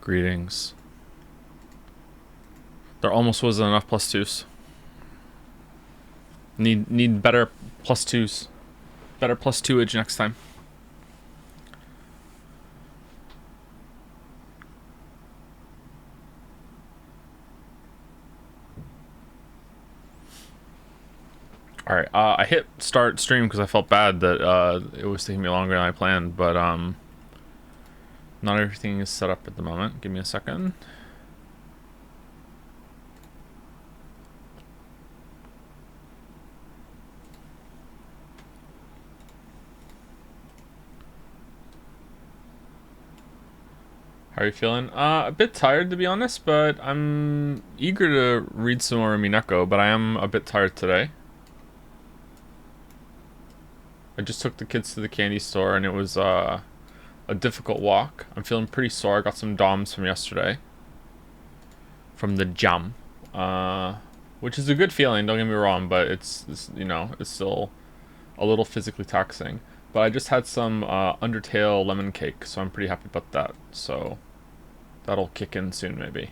Greetings. There almost wasn't enough plus twos. Need better plus twos. Better plus two-age next time. Alright, I hit start stream because I felt bad that it was taking me longer than I planned, but not everything is set up at the moment. Give me a second. How are you feeling? A bit tired, to be honest, but I'm eager to read some more Umineko, but I am a bit tired today. I just took the kids to the candy store, and it was a difficult walk. I'm feeling pretty sore. I got some DOMs from yesterday. From the jam. Which is a good feeling, don't get me wrong, but it's you know, it's still a little physically taxing. But I just had some Undertale lemon cake, so I'm pretty happy about that. So that'll kick in soon, maybe.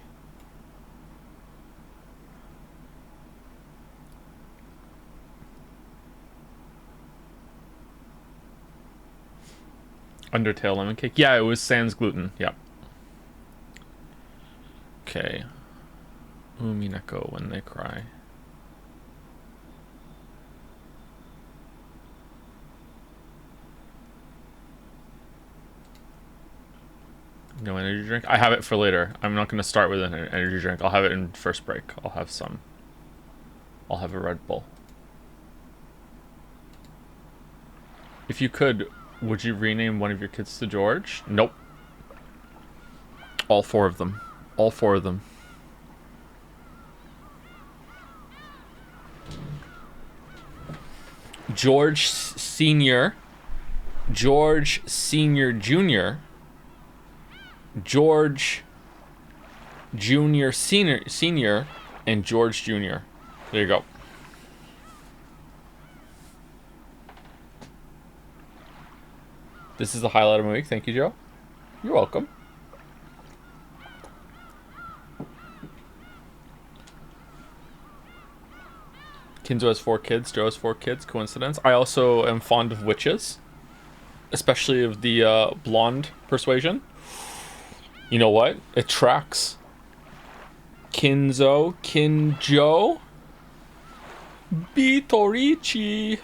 Undertale lemon cake? Yeah, it was sans gluten. Yep. Okay. Umineko when they cry. No energy drink? I have it for later. I'm not going to start with an energy drink. I'll have it in first break. I'll have some. I'll have a Red Bull. If you could, would you rename one of your kids to George? Nope. All four of them. All four of them. George Senior. George Senior Junior. George Junior Senior, and George Junior. There you go. This is the highlight of my week. Thank you, Joe. You're welcome. Kinzo has 4 kids. Joe has 4 kids. Coincidence. I also am fond of witches, especially of the blonde persuasion. You know what? It tracks. Kinzo, Kinjo, Bitorichi.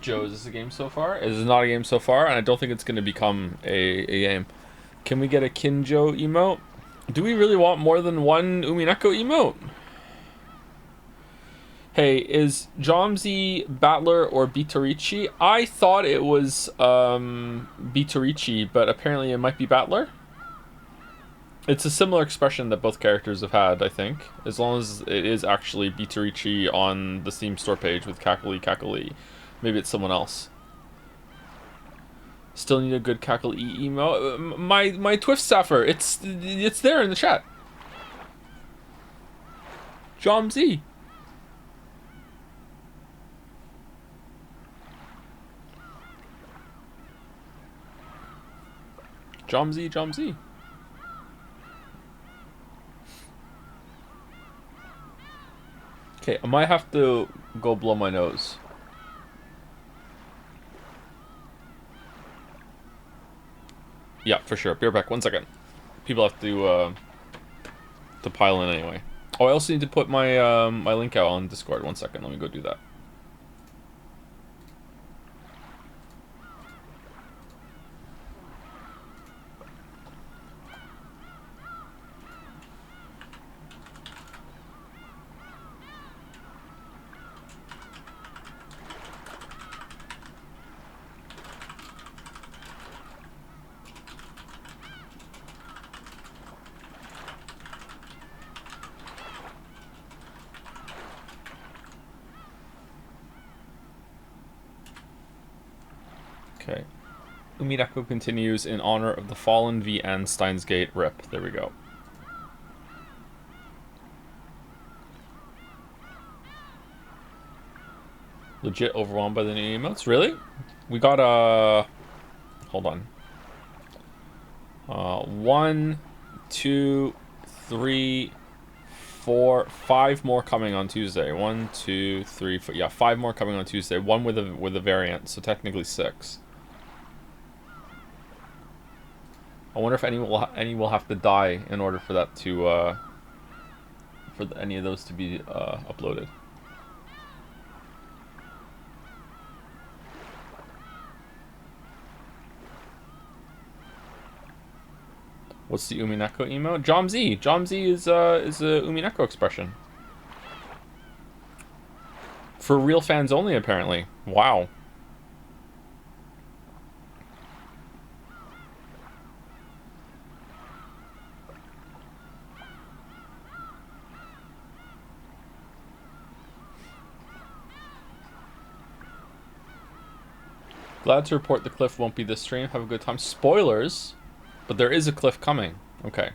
Joe, is this a game so far? It is not a game so far, and I don't think it's going to become a game. Can we get a Kinjo emote? Do we really want more than one Umineko emote? Hey, is Jomzi Battler or Bitorichi? I thought it was Bitorichi, but apparently it might be Battler. It's a similar expression that both characters have had, I think. As long as it is actually Bitorichi on the Steam store page with Cackle. Maybe it's someone else. Still need a good Cackle emo. My Twift Staffer, it's there in the chat. Jom Z. Jom Z. Okay, I might have to go blow my nose. Yeah, for sure. Be right back. 1 second. People have to pile in anyway. Oh, I also need to put my my link out on Discord. 1 second. Let me go do that. Okay. Umineko continues in honor of the fallen VN Steins Gate rip. There we go. Legit overwhelmed by the new emotes. Really? We got hold on. 1, 2, 3, 4, 5 more coming on Tuesday. 1, 2, 3, 4. Yeah, 5 more coming on Tuesday. One with a variant, so technically 6. I wonder if any will have to die in order for that to any of those to be uploaded. What's the Umineko emote? Jomz. Jomz is a Umineko expression. For real fans only, apparently. Wow. Glad to report the cliff won't be this stream. Have a good time. Spoilers, but there is a cliff coming. Okay.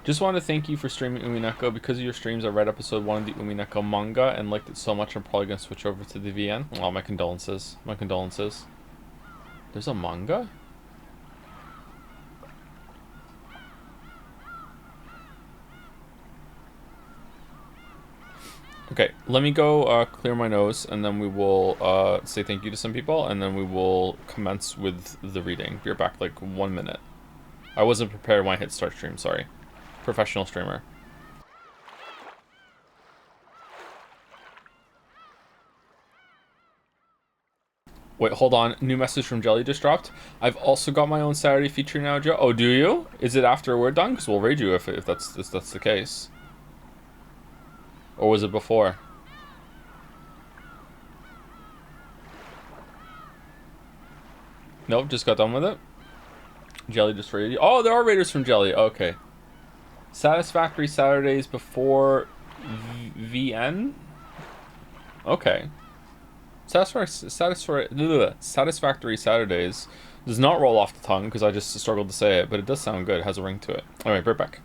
Just want to thank you for streaming Umineko. Because of your streams, I read episode 1 of the Umineko manga and liked it so much I'm probably going to switch over to the VN. Oh, my condolences. My condolences. There's a manga? Okay, let me go clear my nose, and then we will say thank you to some people, and then we will commence with the reading. Be back like 1 minute. I wasn't prepared when I hit start stream, sorry. Professional streamer. Wait, hold on. New message from Jelly just dropped. I've also got my own Saturday feature now, Joe. Oh, do you? Is it after we're done? Because we'll raid you if that's the case. Or was it before? Nope, just got done with it. Jelly just raided you. Oh, there are raiders from Jelly. Okay. Satisfactory Saturdays before VN? Okay. Satisfactory Saturdays does not roll off the tongue because I just struggled to say it, but it does sound good. It has a ring to it. Alright, right back.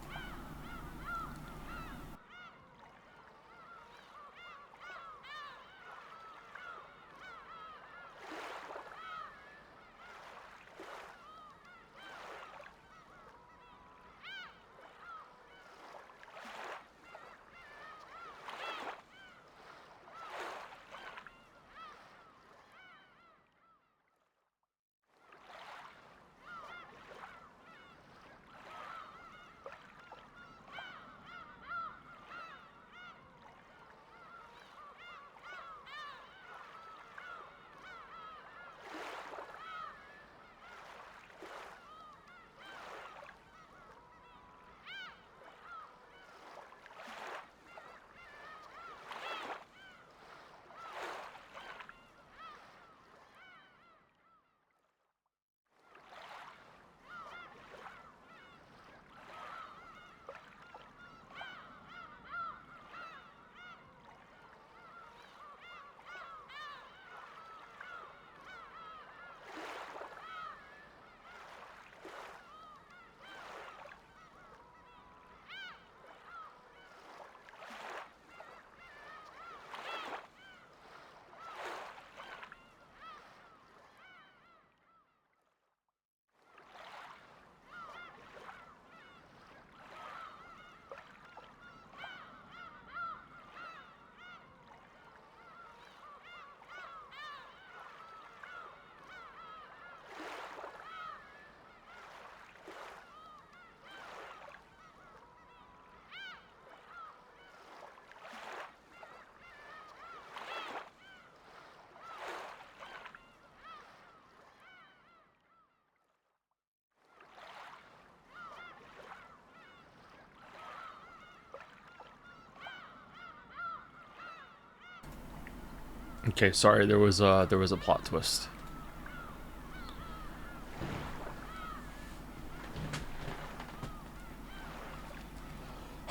Okay, sorry, there was a plot twist.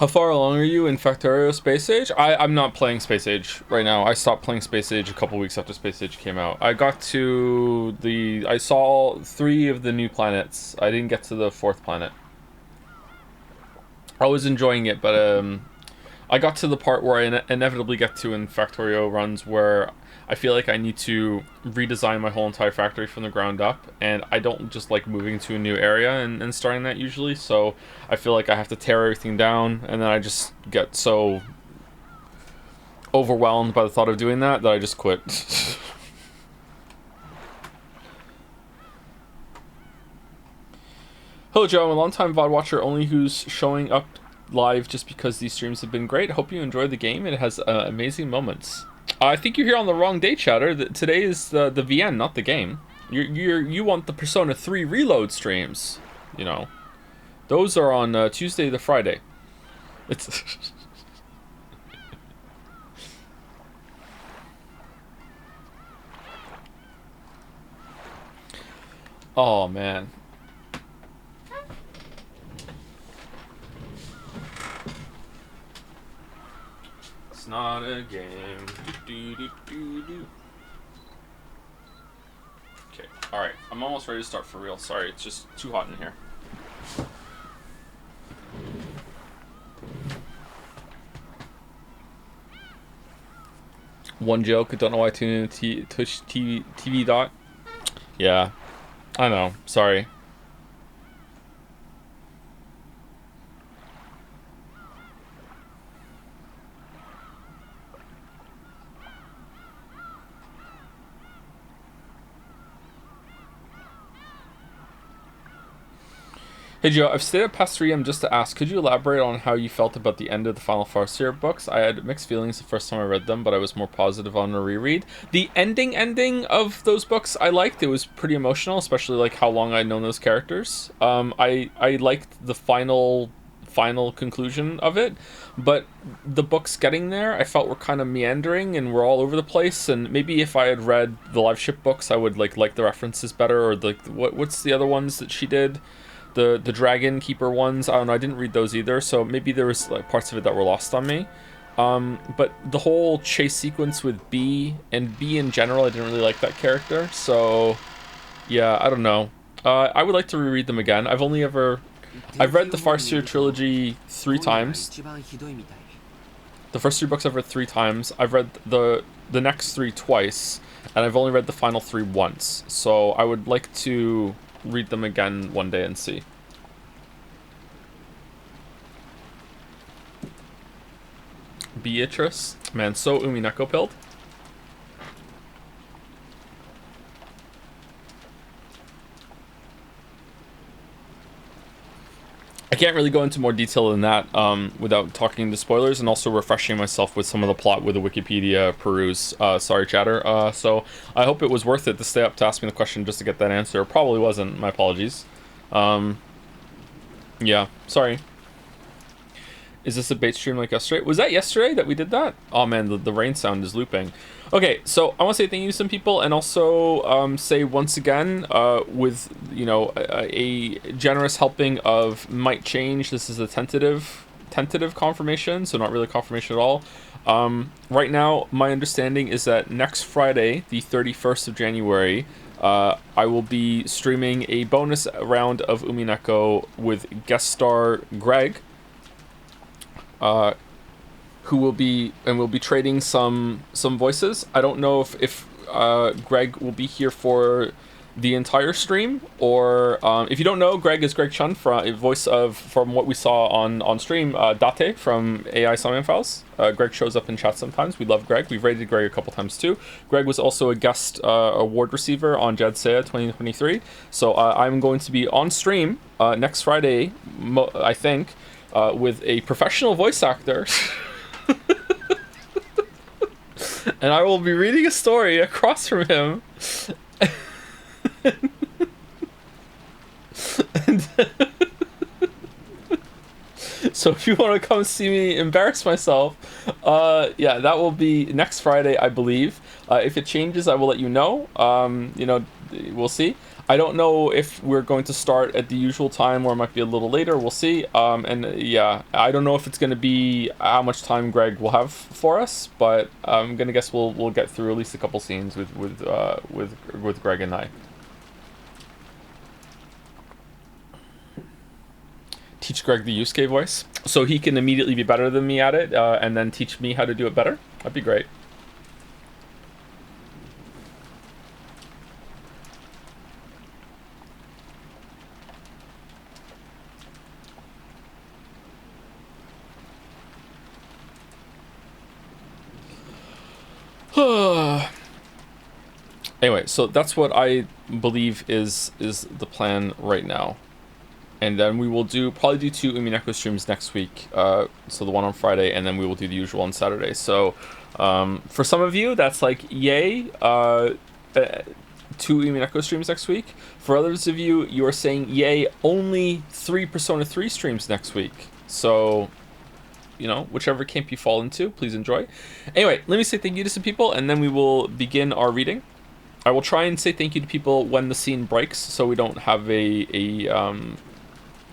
How far along are you in Factorio Space Age? I'm not playing Space Age right now. I stopped playing Space Age a couple weeks after Space Age came out. I got to I saw 3 of the new planets. I didn't get to the 4th planet. I was enjoying it, but I got to the part where I inevitably get to in Factorio runs where I feel like I need to redesign my whole entire factory from the ground up, and I don't just like moving to a new area and starting that usually, so I feel like I have to tear everything down, and then I just get so overwhelmed by the thought of doing that I just quit. Hello Joe, I'm a long-time VOD watcher only who's showing up live just because these streams have been great. Hope you enjoy the game. It has amazing moments. I think you're here on the wrong day, Chatter. Today is the VN, not the game. You want the Persona 3 Reload streams. You know, those are on Tuesday to Friday. It's oh man. It's not a game. Okay, alright. I'm almost ready to start for real. Sorry, it's just too hot in here. One joke, I don't know why I tuned in Twitch TV dot. Yeah, I know. Sorry. Hey Joe, I've stayed up past 3 a.m. just to ask, could you elaborate on how you felt about the end of the Final Farseer books? I had mixed feelings the first time I read them, but I was more positive on a reread. The ending of those books I liked. It was pretty emotional, especially like how long I'd known those characters. I liked the final conclusion of it, but the books getting there I felt were kind of meandering and were all over the place, and maybe if I had read the live ship books I would like the references better, or the what's the other ones that she did? The Dragon Keeper ones, I don't know, I didn't read those either, so maybe there was like parts of it that were lost on me. But the whole chase sequence with B, and B in general, I didn't really like that character, so yeah, I don't know. I would like to reread them again. I've read the Farseer trilogy 3 times. The first 3 books I've read 3 times. I've read the next 3 twice, and I've only read the final 3 once, so I would like to read them again one day and see. Beatrice? Man, so Umineko pilled. I can't really go into more detail than that without talking the spoilers and also refreshing myself with some of the plot with a Wikipedia peruse. Sorry, chatter. So I hope it was worth it to stay up to ask me the question just to get that answer. Probably wasn't. My apologies. Yeah, sorry. Is this a bait stream like yesterday? Was that yesterday that we did that? Oh man, the rain sound is looping. Okay, so I want to say thank you to some people, and also say once again, with, you know, a generous helping of might change. This is a tentative confirmation, so not really confirmation at all. Right now, my understanding is that next Friday, the 31st of January, I will be streaming a bonus round of Umineko with guest star Greg, who will be trading some voices. I don't know if Greg will be here for the entire stream, or if you don't know, Greg is Greg Chun, from what we saw on stream, Date from AI Summon Files. Greg shows up in chat sometimes. We love Greg. We've rated Greg a couple times too. Greg was also a guest award receiver on Jadsea 2023. So I'm going to be on stream next Friday, I think, with a professional voice actor. And I will be reading a story across from him. So if you want to come see me embarrass myself, yeah, that will be next Friday, I believe. If it changes, I will let you know. You know, we'll see. I don't know if we're going to start at the usual time or it might be a little later. We'll see. And yeah, I don't know if it's going to be how much time Greg will have for us, but I'm gonna guess we'll get through at least a couple scenes with Greg and I. Teach Greg the Yusuke voice so he can immediately be better than me at it, and then teach me how to do it better. That'd be great. Anyway, so that's what I believe is the plan right now. And then we will probably do 2 Umineko streams next week. So the one on Friday, and then we will do the usual on Saturday. So for some of you, that's like, yay, 2 Umineko streams next week. For others of you, you are saying, yay, only 3 Persona 3 streams next week. So, you know, whichever camp you fall into, please enjoy. Anyway, let me say thank you to some people, and then we will begin our reading. I will try and say thank you to people when the scene breaks, so we don't have a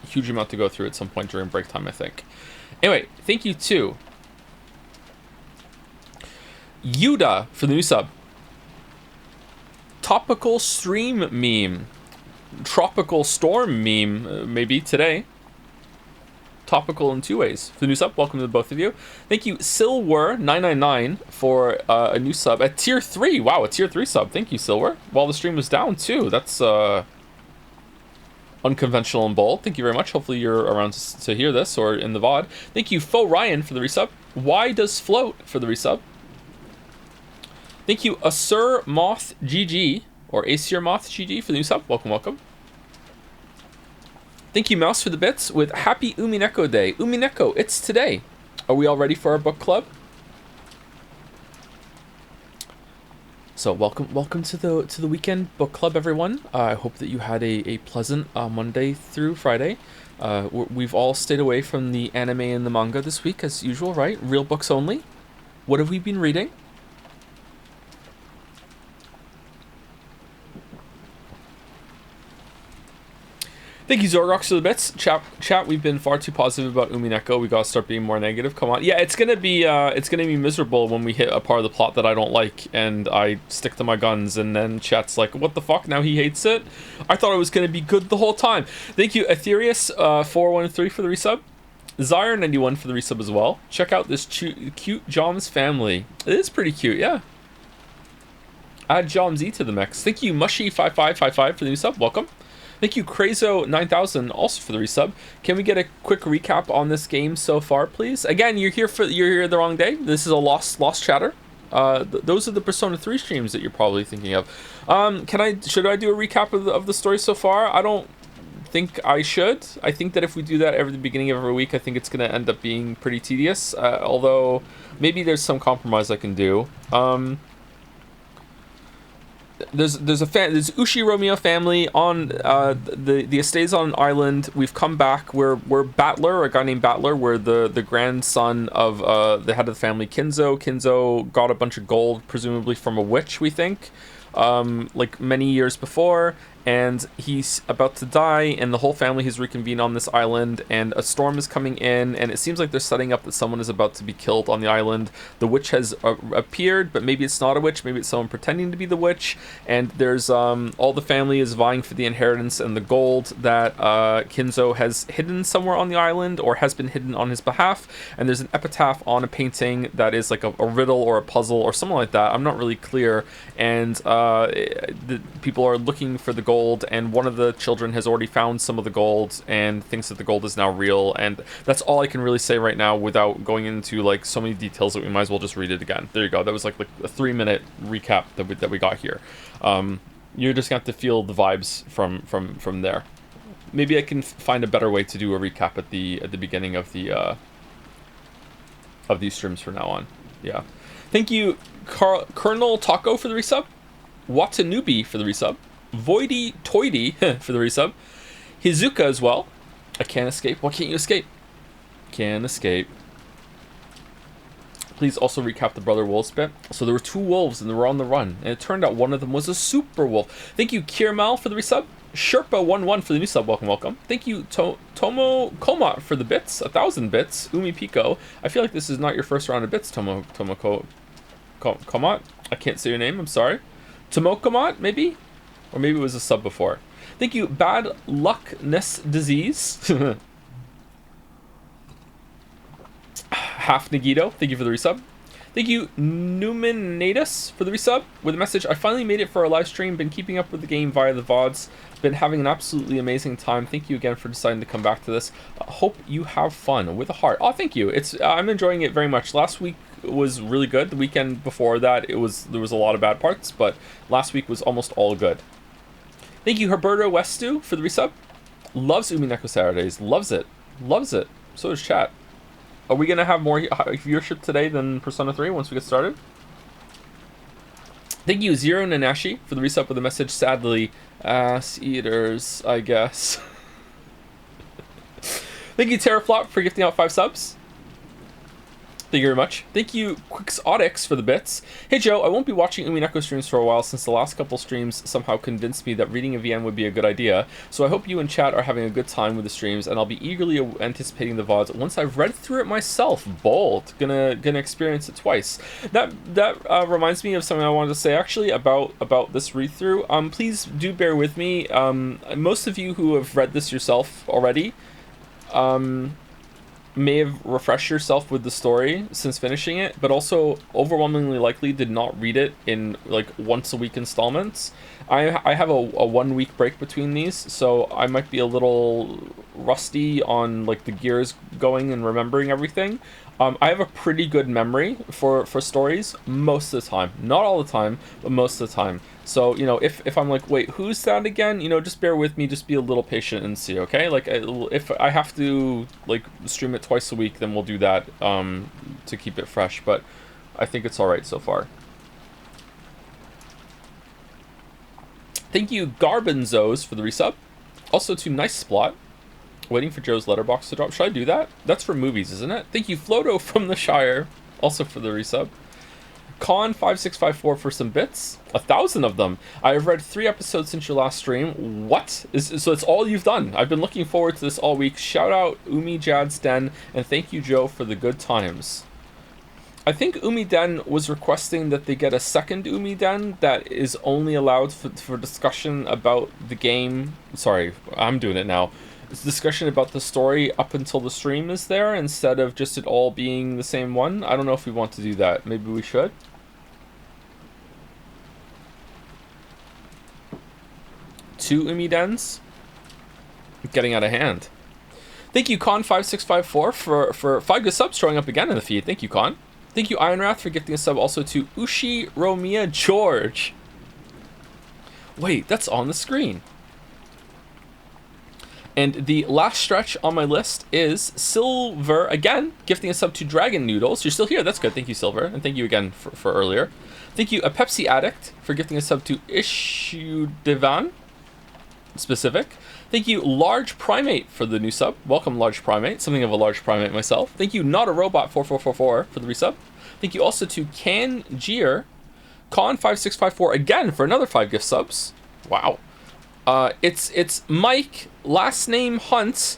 huge amount to go through at some point during break time, I think. Anyway, thank you to Yuda for the new sub. Topical stream meme. Tropical storm meme, maybe today. Topical in 2 ways. For the new sub, welcome to both of you. Thank you, Silwer999, for a new sub at tier 3. Wow, a tier 3 sub. Thank you, Silwer. While the stream was down, too. That's unconventional and bold. Thank you very much. Hopefully you're around to hear this or in the VOD. Thank you, Faux Ryan, for the resub. Why does float for the resub? Thank you, Asur Moth GG, or Asir Moth GG, for the new sub. Welcome, welcome. Thank you, Mouse, for the bits with Happy Umineko Day. Umineko, it's today. Are we all ready for our book club? So welcome to the weekend book club, everyone. I hope that you had a pleasant Monday through Friday. We've all stayed away from the anime and the manga this week, as usual, right? Real books only. What have we been reading? Thank you, Zorgox, for the bits. Chat, we've been far too positive about Umineko. We gotta start being more negative. Come on. Yeah, it's gonna be miserable when we hit a part of the plot that I don't like, and I stick to my guns, and then chat's like, what the fuck? Now he hates it? I thought it was gonna be good the whole time. Thank you, Aetherius, 413 for the resub. Zyre91 for the resub as well. Check out this cute Joms family. It is pretty cute, yeah. Add Jomsy to the mix. Thank you, Mushy5555 for the new sub. Welcome. Thank you, Crazo9000, also for the resub. Can we get a quick recap on this game so far, please? Again, you're here the wrong day. This is a lost chatter. Those are the Persona 3 streams that you're probably thinking of. Should I do a recap of the story so far? I don't think I should. I think that if we do that every the beginning of every week, I think it's going to end up being pretty tedious. Although maybe there's some compromise I can do. There's Ushi Romeo family on the estate's on an island. We've come back. We're Battler, a guy named Battler. We're the grandson of the head of the family, Kinzo. Kinzo got a bunch of gold, presumably from a witch, we think, like many years before. And he's about to die, and the whole family has reconvened on this island, and a storm is coming in, and it seems like they're setting up that someone is about to be killed on the island. The witch has appeared, but maybe it's not a witch, maybe it's someone pretending to be the witch, and there's all the family is vying for the inheritance and the gold that Kinzo has hidden somewhere on the island, or has been hidden on his behalf, and there's an epitaph on a painting that is like a riddle or a puzzle or something like that. I'm not really clear, and the people are looking for the gold, and one of the children has already found some of the gold and thinks that the gold is now real, and that's all I can really say right now without going into like so many details that we might as well just read it again. There you go. That was like a 3-minute recap that we got here. You're just gonna have to feel the vibes from there. Maybe I can find a better way to do a recap at the beginning of these streams from now on. Yeah. Thank you, Colonel Taco, for the resub. Watanubi for the resub. Voidy Toidy for the resub. Hizuka as well. I can't escape. Why can't you escape? Can't escape. Please also recap the Brother Wolves bit. So there were 2 wolves and they were on the run. And it turned out one of them was a super wolf. Thank you, Kirmal, for the resub. Sherpa11 for the new sub. Welcome, welcome. Thank you, Tomo Koma, for the bits. 1,000 bits. Umi Pico. I feel like this is not your first round of bits, Tomo Komat. I can't say your name. I'm sorry. Tomo Komat, maybe? Or maybe it was a sub before. Thank you, Bad Luckness Disease. Half Nagito, thank you for the resub. Thank you, Numinatus, for the resub with a message. I finally made it for our live stream. Been keeping up with the game via the VODs. Been having an absolutely amazing time. Thank you again for deciding to come back to this. Hope you have fun with a heart. Oh, thank you. I'm enjoying it very much. Last week was really good. The weekend before that, there was a lot of bad parts, but last week was almost all good. Thank you, Herberto Westu, for the resub. Loves Umineko Saturdays. Loves it. Loves it. So does chat. Are we going to have more viewership today than Persona 3 once we get started? Thank you, Zero Nanashi, for the resub with a message. Sadly, ass eaters, I guess. Thank you, Terraflop, for gifting out 5 subs. Thank you very much. Thank you, Quixotics, for the bits. Hey Joe, I won't be watching Umineko streams for a while since the last couple streams somehow convinced me that reading a VN would be a good idea. So I hope you and chat are having a good time with the streams, and I'll be eagerly anticipating the VODs once I've read through it myself. Bold. Gonna experience it twice. That reminds me of something I wanted to say actually about this read through. Please do bear with me. Most of you who have read this yourself already, may have refreshed yourself with the story since finishing it, but also overwhelmingly likely did not read it in like once a week installments. I have a 1 week break between these, so I might be a little rusty on like the gears going and remembering everything. I have a pretty good memory for stories most of the time. Not all the time, but most of the time. So, you know, if I'm like, wait, who's that again? You know, just bear with me, just be a little patient and see, okay? Like, if I have to, like, stream it twice a week, then we'll do that to keep it fresh. But I think it's alright so far. Thank you, Garbenzos, for the resub. Also to Nice Splot. Waiting for Joe's letterbox to drop. Should I do that? That's for movies, isn't it? Thank you, Floto from the Shire. Also for the resub. Con5654 for some bits. 1,000 of them. I have read 3 episodes since your last stream. What? So it's all you've done. I've been looking forward to this all week. Shout out Umi Jad's Den, and thank you, Joe, for the good times. I think Umi Den was requesting that they get a second Umi Den that is only allowed for discussion about the game. Sorry, I'm doing it now. It's discussion about the story up until the stream is there, instead of just it all being the same one. I don't know if we want to do that. Maybe we should. Two Umi Dens? Getting out of hand. Thank you, Con5654, for 5 good subs showing up again in the feed. Thank you, Con. Thank you, Ironwrath, for gifting a sub also to Ushi Romia George. Wait, that's on the screen. And the last stretch on my list is Silver, again, gifting a sub to Dragon Noodles. You're still here, that's good. Thank you, Silver. And thank you again for earlier. Thank you, a Pepsi Addict, for gifting a sub to Ishudevan, specific. Thank you, Large Primate, for the new sub. Welcome, Large Primate. Something of a large primate myself. Thank you, Not a Robot 4444 for the resub. Thank you also to Kanjir, Con5654 again for another 5 gift subs. Wow. It's Mike, last name Hunt,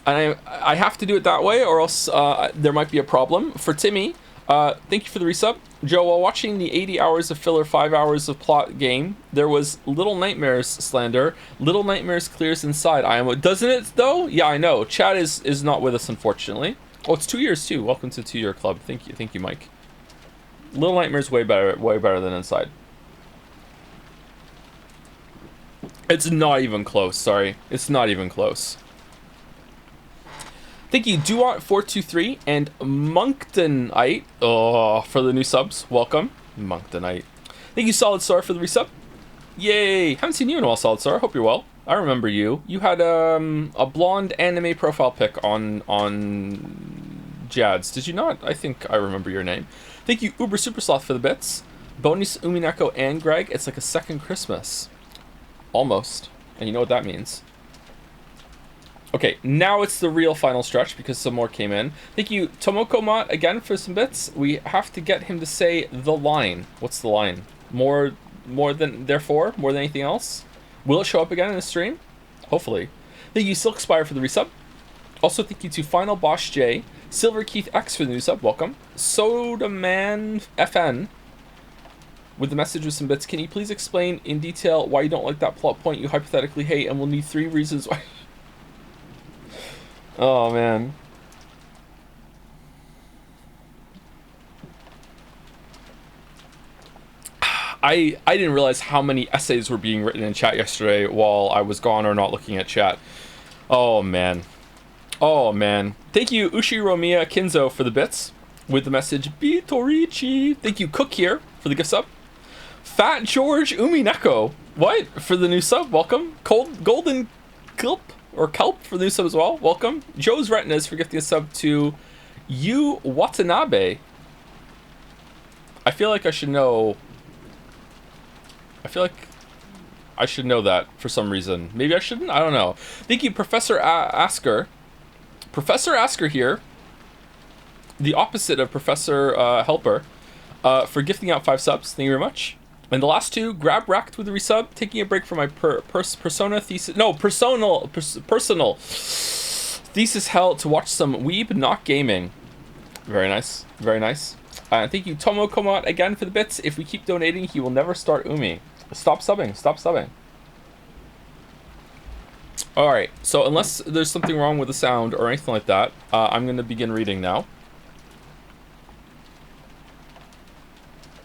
and I have to do it that way or else there might be a problem. For Timmy, thank you for the resub. Joe, while watching the 80 hours of filler 5 hours of plot game, there was Little Nightmares slander. Little Nightmares clears inside. Doesn't it though? Yeah, I know. Chad is not with us, unfortunately. Oh, it's 2 years too. Welcome to 2 year club. Thank you, Mike. Little Nightmares way better than Inside. It's not even close, sorry. It's not even close. Thank you, Duart423 and Monktonite for the new subs. Welcome, Monktonite. Thank you, Solid Star, for the resub. Yay! Haven't seen you in a while, Solid Star. Hope you're well. I remember you. You had a blonde anime profile pic on Jad's. Did you not? I think I remember your name. Thank you, Uber Super Sloth, for the bits. Bonus Umineko and Greg. It's like a second Christmas. Almost. And you know what that means. Okay, now it's the real final stretch because some more came in. Thank you, Tomoko Mott, again for some bits. We have to get him to say the line. What's the line? More than, therefore, more than anything else? Will it show up again in the stream? Hopefully. Thank you, Silk Spire, for the resub. Also, thank you to Final Boss J, Silver Keith X for the new sub, welcome. Sodaman FN with the message with some bits. Can you please explain in detail why you don't like that plot point you hypothetically hate, and we'll need 3 reasons why. Oh, man. I didn't realize how many essays were being written in chat yesterday while I was gone or not looking at chat. Oh, man. Oh, man. Thank you, Ushiromiya Kinzo, for the bits with the message, Bitorichi. Thank you, Cook here, for the gift sub. Fat George Umineko. What? For the new sub, welcome. Golden Kelp, or Kelp, for the new sub as well, welcome. Joe's Retinas for gifting a sub to Yu Watanabe. I feel like I should know... I feel like I should know that for some reason. Maybe I shouldn't? I don't know. Thank you, Professor Asker. Professor Asker here, the opposite of Professor Helper, for gifting out 5 subs. Thank you very much. And the last 2, Grab Racked with a resub, taking a break from my personal thesis hell to watch some Weeb Not Gaming. Very nice. Very nice. Thank you, Tomo Komot, again for the bits. If we keep donating, he will never start Umi. Stop subbing. Stop subbing. Alright, so unless there's something wrong with the sound or anything like that, I'm going to begin reading now.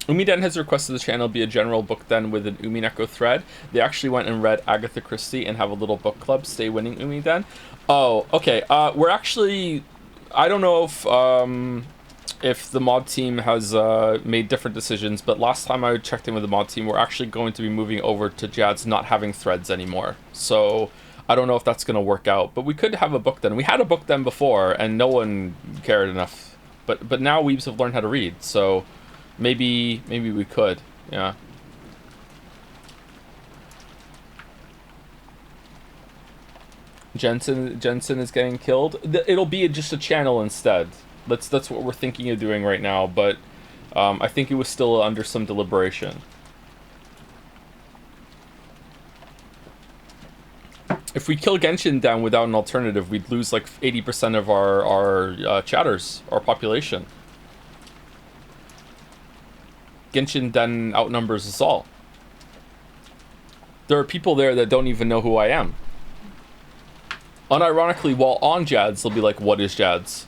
Umiden has requested the channel be a general book den with an Umineko thread. They actually went and read Agatha Christie and have a little book club, Stay Winning Umiden. Oh, okay. We're actually... I don't know if the mod team has made different decisions, but last time I checked in with the mod team, we're actually going to be moving over to Jad's not having threads anymore. So I don't know if that's going to work out, but we could have a book den. We had a book den before, and no one cared enough. But now weebs have learned how to read, so maybe we could. Yeah. Jensen is getting killed. It'll be just a channel instead. That's what we're thinking of doing right now, but I think it was still under some deliberation. If we kill Genshin down without an alternative, we'd lose like 80% of our chatters, our population. Genshin then outnumbers us all. There are people there that don't even know who I am. Unironically, while on Jads, they'll be like, what is Jads?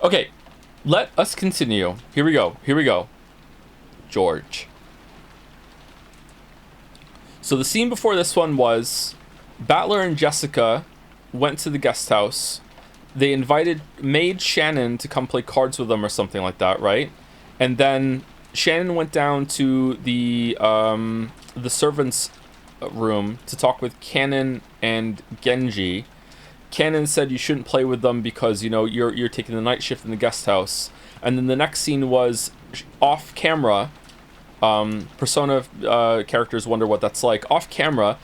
Okay, let us continue. Here we go. Here we go. George. So the scene before this one was Battler and Jessica went to the guest house. They made Shannon to come play cards with them or something like that, right? And then Shannon went down to the servants' room to talk with Cannon and Genji. Cannon said you shouldn't play with them because, you know, you're taking the night shift in the guest house. And then the next scene was off camera. Persona characters wonder what that's like. Off camera,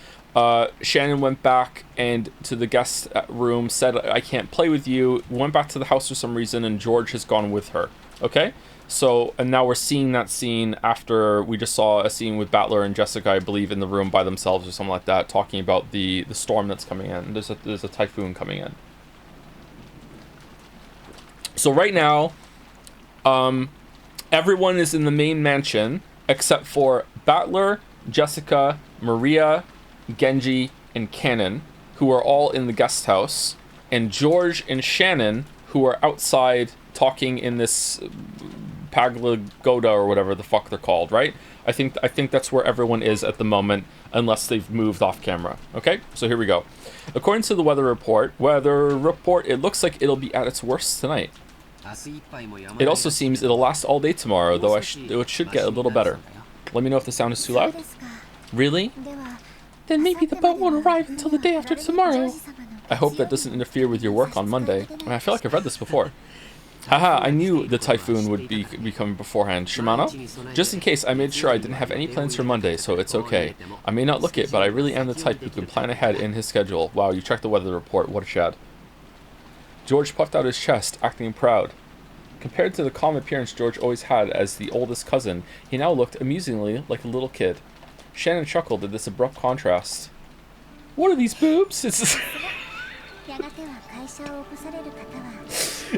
Shannon went back and to the guest room, said, I can't play with you, went back to the house for some reason, and George has gone with her. Okay? So, and now we're seeing that scene after we just saw a scene with Battler and Jessica, I believe, in the room by themselves or something like that, talking about the storm that's coming in. There's a typhoon coming in. So right now, everyone is in the main mansion, except for Battler, Jessica, Maria, Genji, and Cannon, who are all in the guest house, and George and Shannon, who are outside talking in this Paglagoda or whatever the fuck they're called, right? I think that's where everyone is at the moment, unless they've moved off camera. Okay, so here we go. According to the weather report, it looks like it'll be at its worst tonight. It also seems it'll last all day tomorrow, though it should get a little better. Let me know if the sound is too loud. Really? Then maybe the boat won't arrive until the day after tomorrow. I hope that doesn't interfere with your work on Monday. I feel like I've read this before. Haha, I knew the typhoon would be coming beforehand. Shimano? Just in case, I made sure I didn't have any plans for Monday, so it's okay. I may not look it, but I really am the type who can plan ahead in his schedule. Wow, you checked the weather report. What a chad. George puffed out his chest, acting proud. Compared to the calm appearance George always had as the oldest cousin, he now looked amusingly like a little kid. Shannon chuckled at this abrupt contrast. What are these boobs?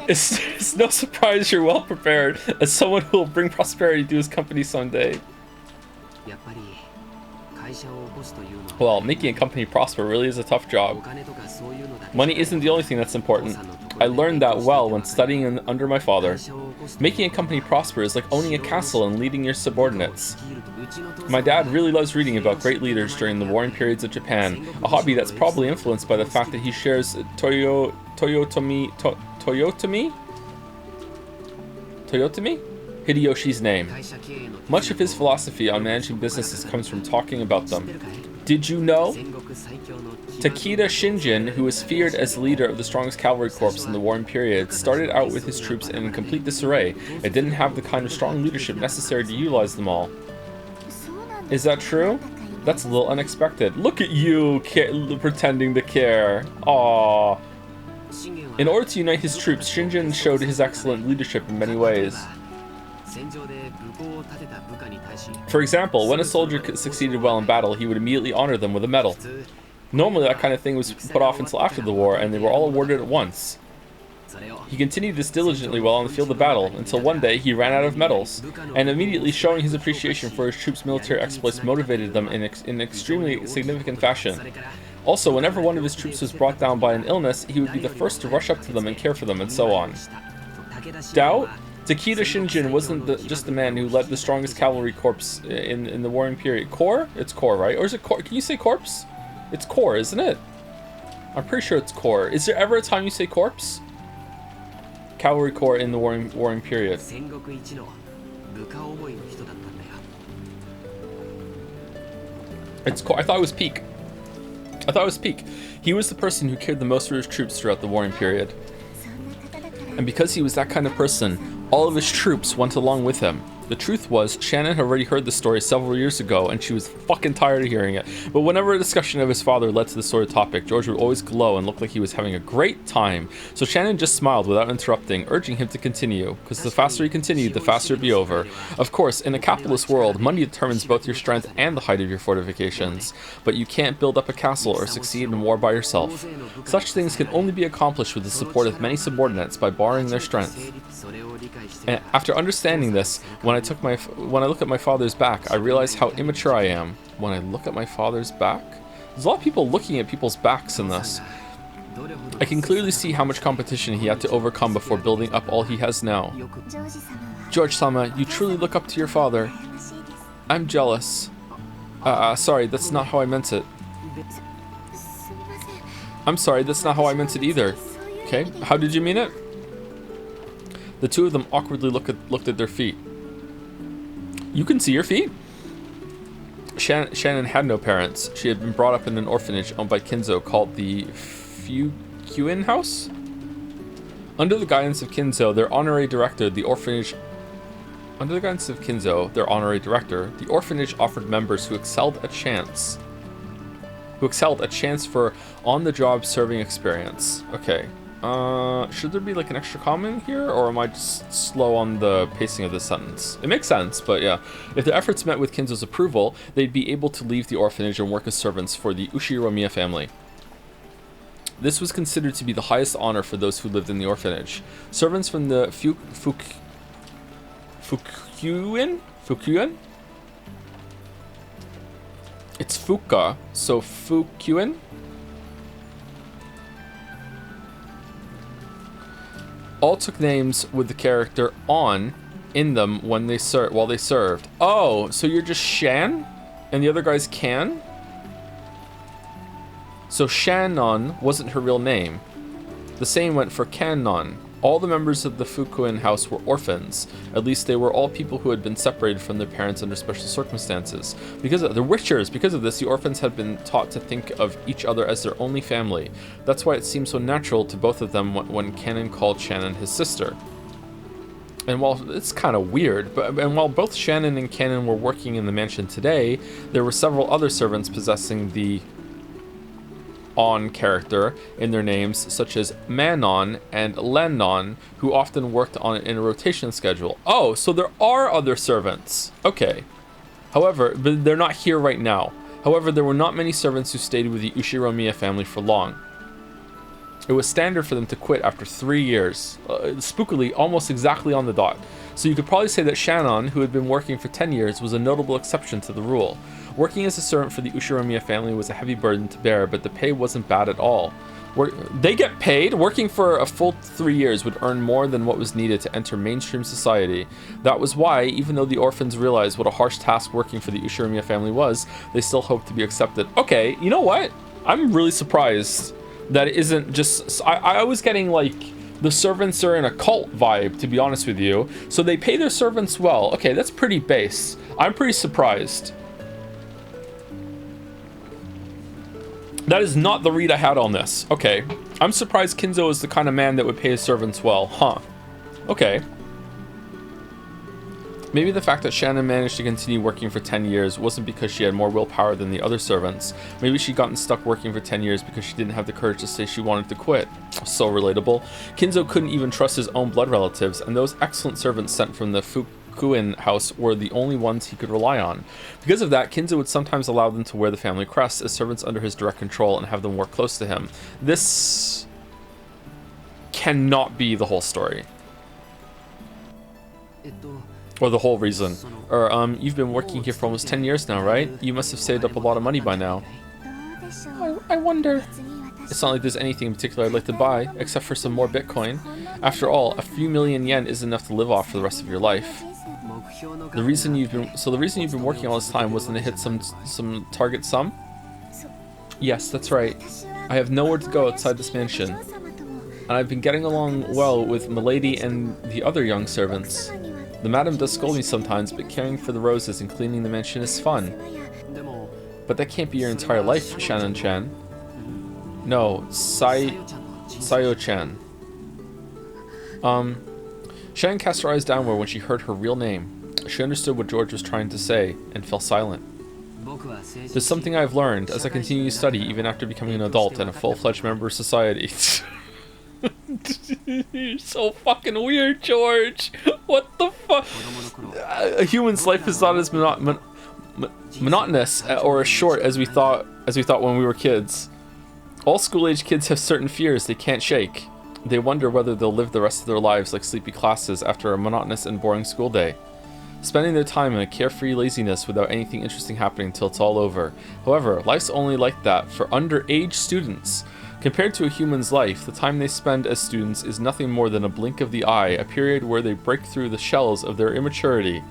It's no surprise you're well prepared as someone who will bring prosperity to his company someday. Well, making a company prosper really is a tough job. Money isn't the only thing that's important. I learned that well when studying under my father. Making a company prosper is like owning a castle and leading your subordinates. My dad really loves reading about great leaders during the warring periods of Japan, a hobby that's probably influenced by the fact that he shares Toyotomi Hideyoshi's name. Much of his philosophy on managing businesses comes from talking about them. Did you know? Takeda Shinjin, who was feared as the leader of the strongest cavalry corps in the warring period, started out with his troops in complete disarray and didn't have the kind of strong leadership necessary to utilize them all. Is that true? That's a little unexpected. Look at you pretending to care. Aww. In order to unite his troops, Shinjin showed his excellent leadership in many ways. For example, when a soldier succeeded well in battle, he would immediately honor them with a medal. Normally, that kind of thing was put off until after the war, and they were all awarded at once. He continued this diligently while on the field of battle, until one day he ran out of medals, and immediately showing his appreciation for his troops' military exploits motivated them in an extremely significant fashion. Also, whenever one of his troops was brought down by an illness, he would be the first to rush up to them and care for them, and so on. Doubt? Takeda Shinjin wasn't just the man who led the strongest cavalry corps in the warring period. Corps? It's corps, right? Or is it corps? Can you say corpse? It's corps, isn't it? I'm pretty sure it's corps. Is there ever a time you say corpse? Cavalry corps in the warring period. It's corps. I thought it was peak. He was the person who cared the most for his troops throughout the warring period. And because he was that kind of person, all of his troops went along with him. The truth was, Shannon had already heard the story several years ago, and she was fucking tired of hearing it. But whenever a discussion of his father led to this sort of topic, George would always glow and look like he was having a great time. So Shannon just smiled without interrupting, urging him to continue, because the faster he continued, the faster it'd be over. Of course, in a capitalist world, money determines both your strength and the height of your fortifications. But you can't build up a castle or succeed in war by yourself. Such things can only be accomplished with the support of many subordinates by borrowing their strength. And after understanding this, when I look at my father's back, I realize how immature I am. When I look at my father's back? There's a lot of people looking at people's backs in this. I can clearly see how much competition he had to overcome before building up all he has now. George-sama, you truly look up to your father. I'm jealous. Sorry, that's not how I meant it. I'm sorry, that's not how I meant it either. Okay, how did you mean it? The two of them awkwardly looked at their feet. You can see your feet? Shannon had no parents. She had been brought up in an orphanage owned by Kinzo called the Fukuin House. Under the guidance of Kinzo, their honorary director, the orphanage offered members who excelled a chance for on-the-job serving experience. Okay. Should there be like an extra comment here, or am I just slow on the pacing of this sentence? It makes sense, but yeah. If their efforts met with Kinzo's approval, they'd be able to leave the orphanage and work as servants for the Ushiromiya family. This was considered to be the highest honor for those who lived in the orphanage. Servants from the Fukuin? It's Fuka, so Fukuin? All took names with the character on in them when while they served. Oh, so you're just Shan? And the other guy's Kan? So Shannon wasn't her real name. The same went for Kannon. All the members of the Fukuin house were orphans. At least they were all people who had been separated from their parents under special circumstances. Because of the Witchers, because of this, the orphans had been taught to think of each other as their only family. That's why it seemed so natural to both of them when Cannon called Shannon his sister. And while it's kind of weird, and while both Shannon and Cannon were working in the mansion today, there were several other servants possessing the On character in their names, such as Manon and Lennon, who often worked on it in a rotation schedule. Oh, so there are other servants. Okay. However, but they're not here right now. However, there were not many servants who stayed with the Ushiromiya family for long. It was standard for them to quit after 3 years, spookily almost exactly on the dot. So you could probably say that Shannon, who had been working for 10 years, was a notable exception to the rule. Working as a servant for the Ushiromiya family was a heavy burden to bear, but the pay wasn't bad at all. They get paid? Working for a full 3 years would earn more than what was needed to enter mainstream society. That was why, even though the orphans realized what a harsh task working for the Ushiromiya family was, they still hoped to be accepted. Okay, you know what? I'm really surprised that it isn't just... I was getting, like, the servants are in a cult vibe, to be honest with you. So they pay their servants well. Okay, that's pretty base. I'm pretty surprised. That is not the read I had on this. Okay. I'm surprised Kinzo is the kind of man that would pay his servants well. Huh. Okay. Maybe the fact that Shannon managed to continue working for 10 years wasn't because she had more willpower than the other servants. Maybe she'd gotten stuck working for 10 years because she didn't have the courage to say she wanted to quit. So relatable. Kinzo couldn't even trust his own blood relatives, and those excellent servants sent from the Fukuin house were the only ones he could rely on. Because of that, Kinzo would sometimes allow them to wear the family crest as servants under his direct control and have them work close to him. This cannot be the whole story. Or the whole reason. Or, you've been working here for almost 10 years now, right? You must have saved up a lot of money by now. I wonder. It's not like there's anything in particular I'd like to buy, except for some more Bitcoin. After all, a few million yen isn't enough to live off for the rest of your life. The reason you've been working all this time wasn't to hit some target sum? Yes, that's right. I have nowhere to go outside this mansion. And I've been getting along well with Milady and the other young servants. The madam does scold me sometimes, but caring for the roses and cleaning the mansion is fun. But that can't be your entire life, Shannon-chan. No, Sayo-chan. Shannon cast her eyes downward when she heard her real name. She understood what George was trying to say, and fell silent. There's something I've learned as I continue to study even after becoming an adult and a full-fledged member of society. You're so fucking weird, George. What the fuck? A human's life is not as monotonous or as short as we thought when we were kids. All school-age kids have certain fears they can't shake. They wonder whether they'll live the rest of their lives like sleepy classes after a monotonous and boring school day, spending their time in a carefree laziness without anything interesting happening until it's all over. However, life's only like that for underage students. Compared to a human's life, the time they spend as students is nothing more than a blink of the eye, a period where they break through the shells of their immaturity.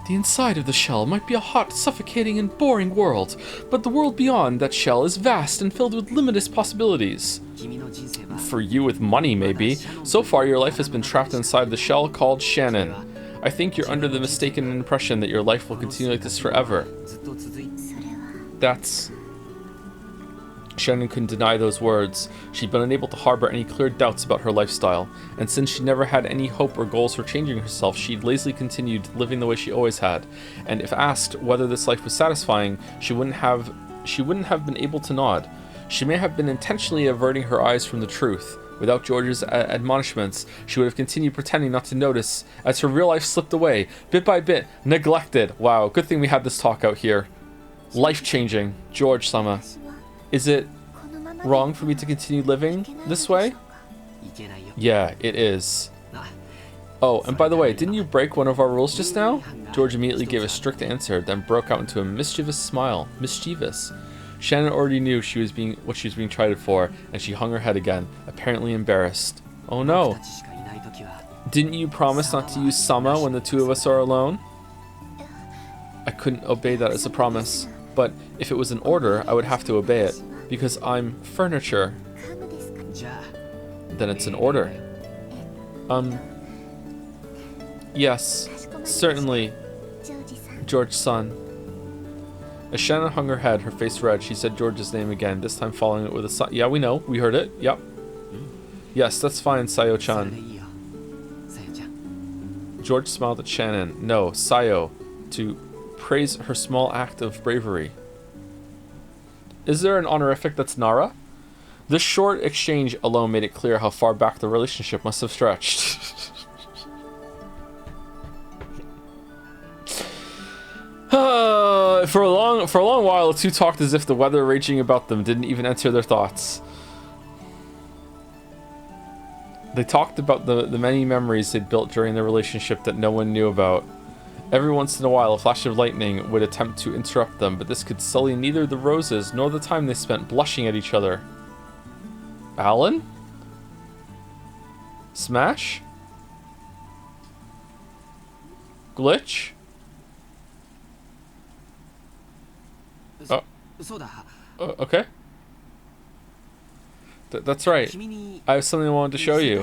The inside of the shell might be a hot, suffocating, and boring world, but the world beyond that shell is vast and filled with limitless possibilities. For you with money, maybe. So far, your life has been trapped inside the shell called Shannon. I think you're under the mistaken impression that your life will continue like this forever. That's... Shannon couldn't deny those words. She'd been unable to harbor any clear doubts about her lifestyle, and since she never had any hope or goals for changing herself, she'd lazily continued living the way she always had. And if asked whether this life was satisfying, she wouldn't have been able to nod. She may have been intentionally averting her eyes from the truth. Without George's admonishments, she would have continued pretending not to notice as her real life slipped away, bit by bit, neglected. Wow, good thing we had this talk out here. Life-changing. George-sama. Is it wrong for me to continue living this way? Yeah, it is. Oh, and by the way, didn't you break one of our rules just now? George immediately gave a strict answer, then broke out into a mischievous smile. Mischievous. Shannon already knew what she was being tried for, and she hung her head again, apparently embarrassed. Oh no. Didn't you promise not to use Sama when the two of us are alone? I couldn't obey that as a promise. But if it was an order, I would have to obey it, because I'm furniture. Then it's an order. Yes, certainly, George-san. As Shannon hung her head, her face red, she said George's name again, this time following it with a sigh. Yeah, we know, we heard it, yep. Yes, that's fine, Sayo-chan. George smiled at Shannon. No, Sayo, to praise her small act of bravery. Is there an honorific that's Nara? This short exchange alone made it clear how far back the relationship must have stretched. For a long while, the two talked as if the weather raging about them didn't even enter their thoughts. They talked about the many memories they'd built during their relationship that no one knew about. Every once in a while, a flash of lightning would attempt to interrupt them, but this could sully neither the roses nor the time they spent blushing at each other. Alan? Smash? Glitch? Okay. That's right. I have something I wanted to show you.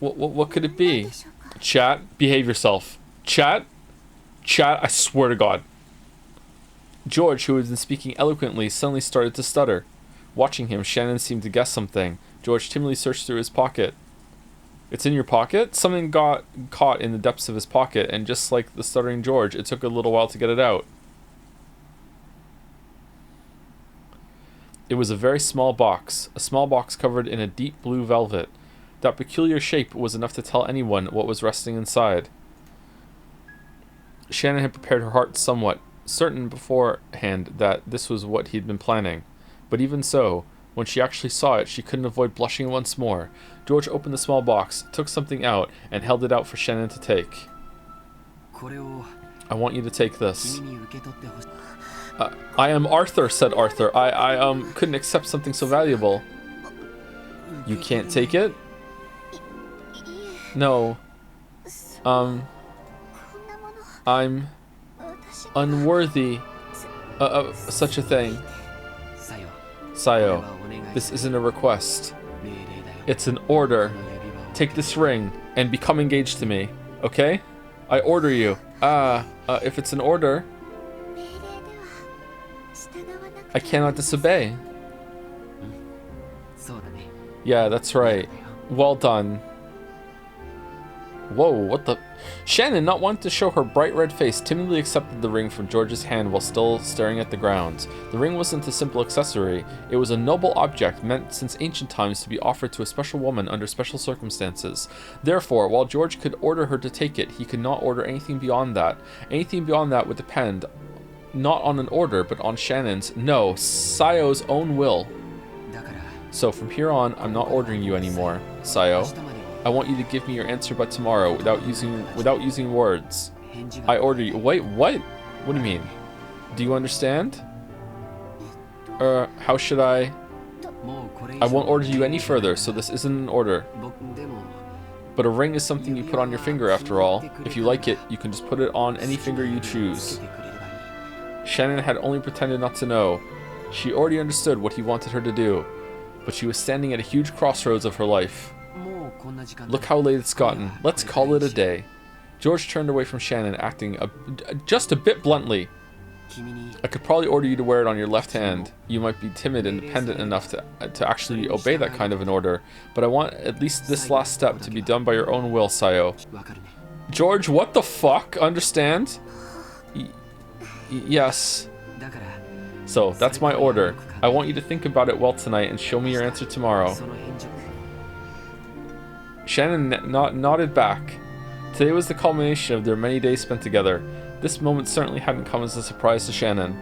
What could it be? Chat, behave yourself. Chat, I swear to God. George, who had been speaking eloquently, suddenly started to stutter. Watching him, Shannon seemed to guess something. George timidly searched through his pocket. It's in your pocket? Something got caught in the depths of his pocket, and just like the stuttering George, it took a little while to get it out. It was a very small box covered in a deep blue velvet. That peculiar shape was enough to tell anyone what was resting inside. Shannon had prepared her heart somewhat, certain beforehand that this was what he'd been planning. But even so, when she actually saw it, she couldn't avoid blushing once more. George opened the small box, took something out, and held it out for Shannon to take. I want you to take this. I am Arthur, said Arthur. I couldn't accept something so valuable. You can't take it? No. I'm unworthy of such a thing. Sayo, this isn't a request. It's an order. Take this ring and become engaged to me, okay? I order you. If it's an order, I cannot disobey. Yeah, that's right. Well done. Whoa, what the... Shannon, not wanting to show her bright red face, timidly accepted the ring from George's hand while still staring at the ground. The ring wasn't a simple accessory. It was a noble object meant since ancient times to be offered to a special woman under special circumstances. Therefore, while George could order her to take it, he could not order anything beyond that. Anything beyond that would depend not on an order, but on Shannon's, no, Sayo's own will. So from here on, I'm not ordering you anymore, Sayo. I want you to give me your answer by tomorrow without using words. I order you. Wait, what? What do you mean? Do you understand? How should I? I won't order you any further, so this isn't an order. But a ring is something you put on your finger after all. If you like it, you can just put it on any finger you choose. Shannon had only pretended not to know. She already understood what he wanted her to do. But she was standing at a huge crossroads of her life. Look how late it's gotten. Let's call it a day. George turned away from Shannon, acting just a bit bluntly. I could probably order you to wear it on your left hand. You might be timid and dependent enough to actually obey that kind of an order, but I want at least this last step to be done by your own will, Sayo. George, what the fuck? Understand? Yes. So, that's my order. I want you to think about it well tonight and show me your answer tomorrow. Shannon nodded back. Today was the culmination of their many days spent together. This moment certainly hadn't come as a surprise to Shannon.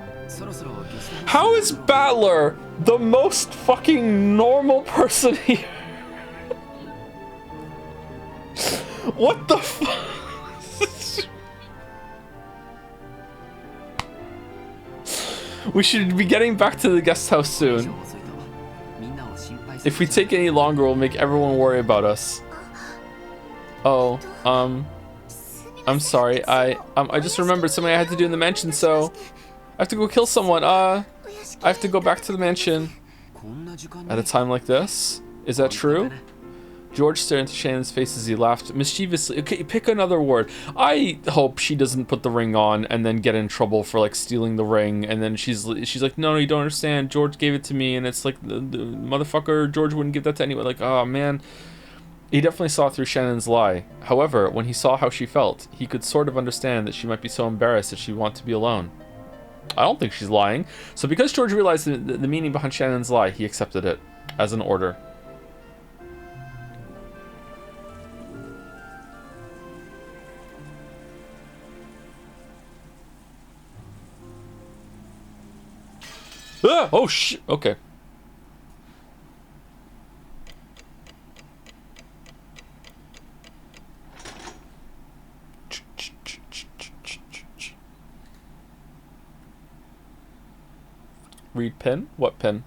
How is Battler the most fucking normal person here? What the fuck? We should be getting back to the guest house soon. If we take any longer, we'll make everyone worry about us. Oh, I'm sorry. I just remembered something I had to do in the mansion, so I have to go kill someone. I have to go back to the mansion at a time like this. Is that true? George stared into Shannon's face as he laughed mischievously. Okay, pick another word. I hope she doesn't put the ring on and then get in trouble for like stealing the ring, and then she's like, no, you don't understand. George gave it to me, and it's like the motherfucker. George wouldn't give that to anyone. Like, oh man. He definitely saw through Shannon's lie. However, when he saw how she felt, he could sort of understand that she might be so embarrassed that she'd want to be alone. I don't think she's lying. So because George realized the meaning behind Shannon's lie, he accepted it as an order. Ah! Oh, shit. Okay. Read pin? What pin?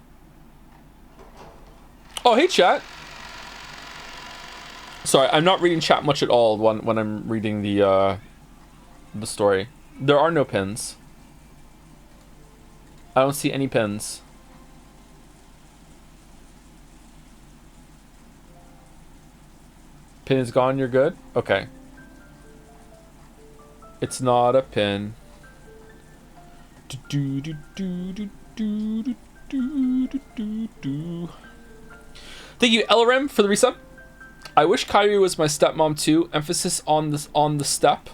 Oh, hey, chat. Sorry, I'm not reading chat much at all when I'm reading the story. There are no pins. I don't see any pins. Pin is gone, you're good? Okay. It's not a pin. Thank you, LRM, for the resub. I wish Kyrie was my stepmom too. Emphasis on the step.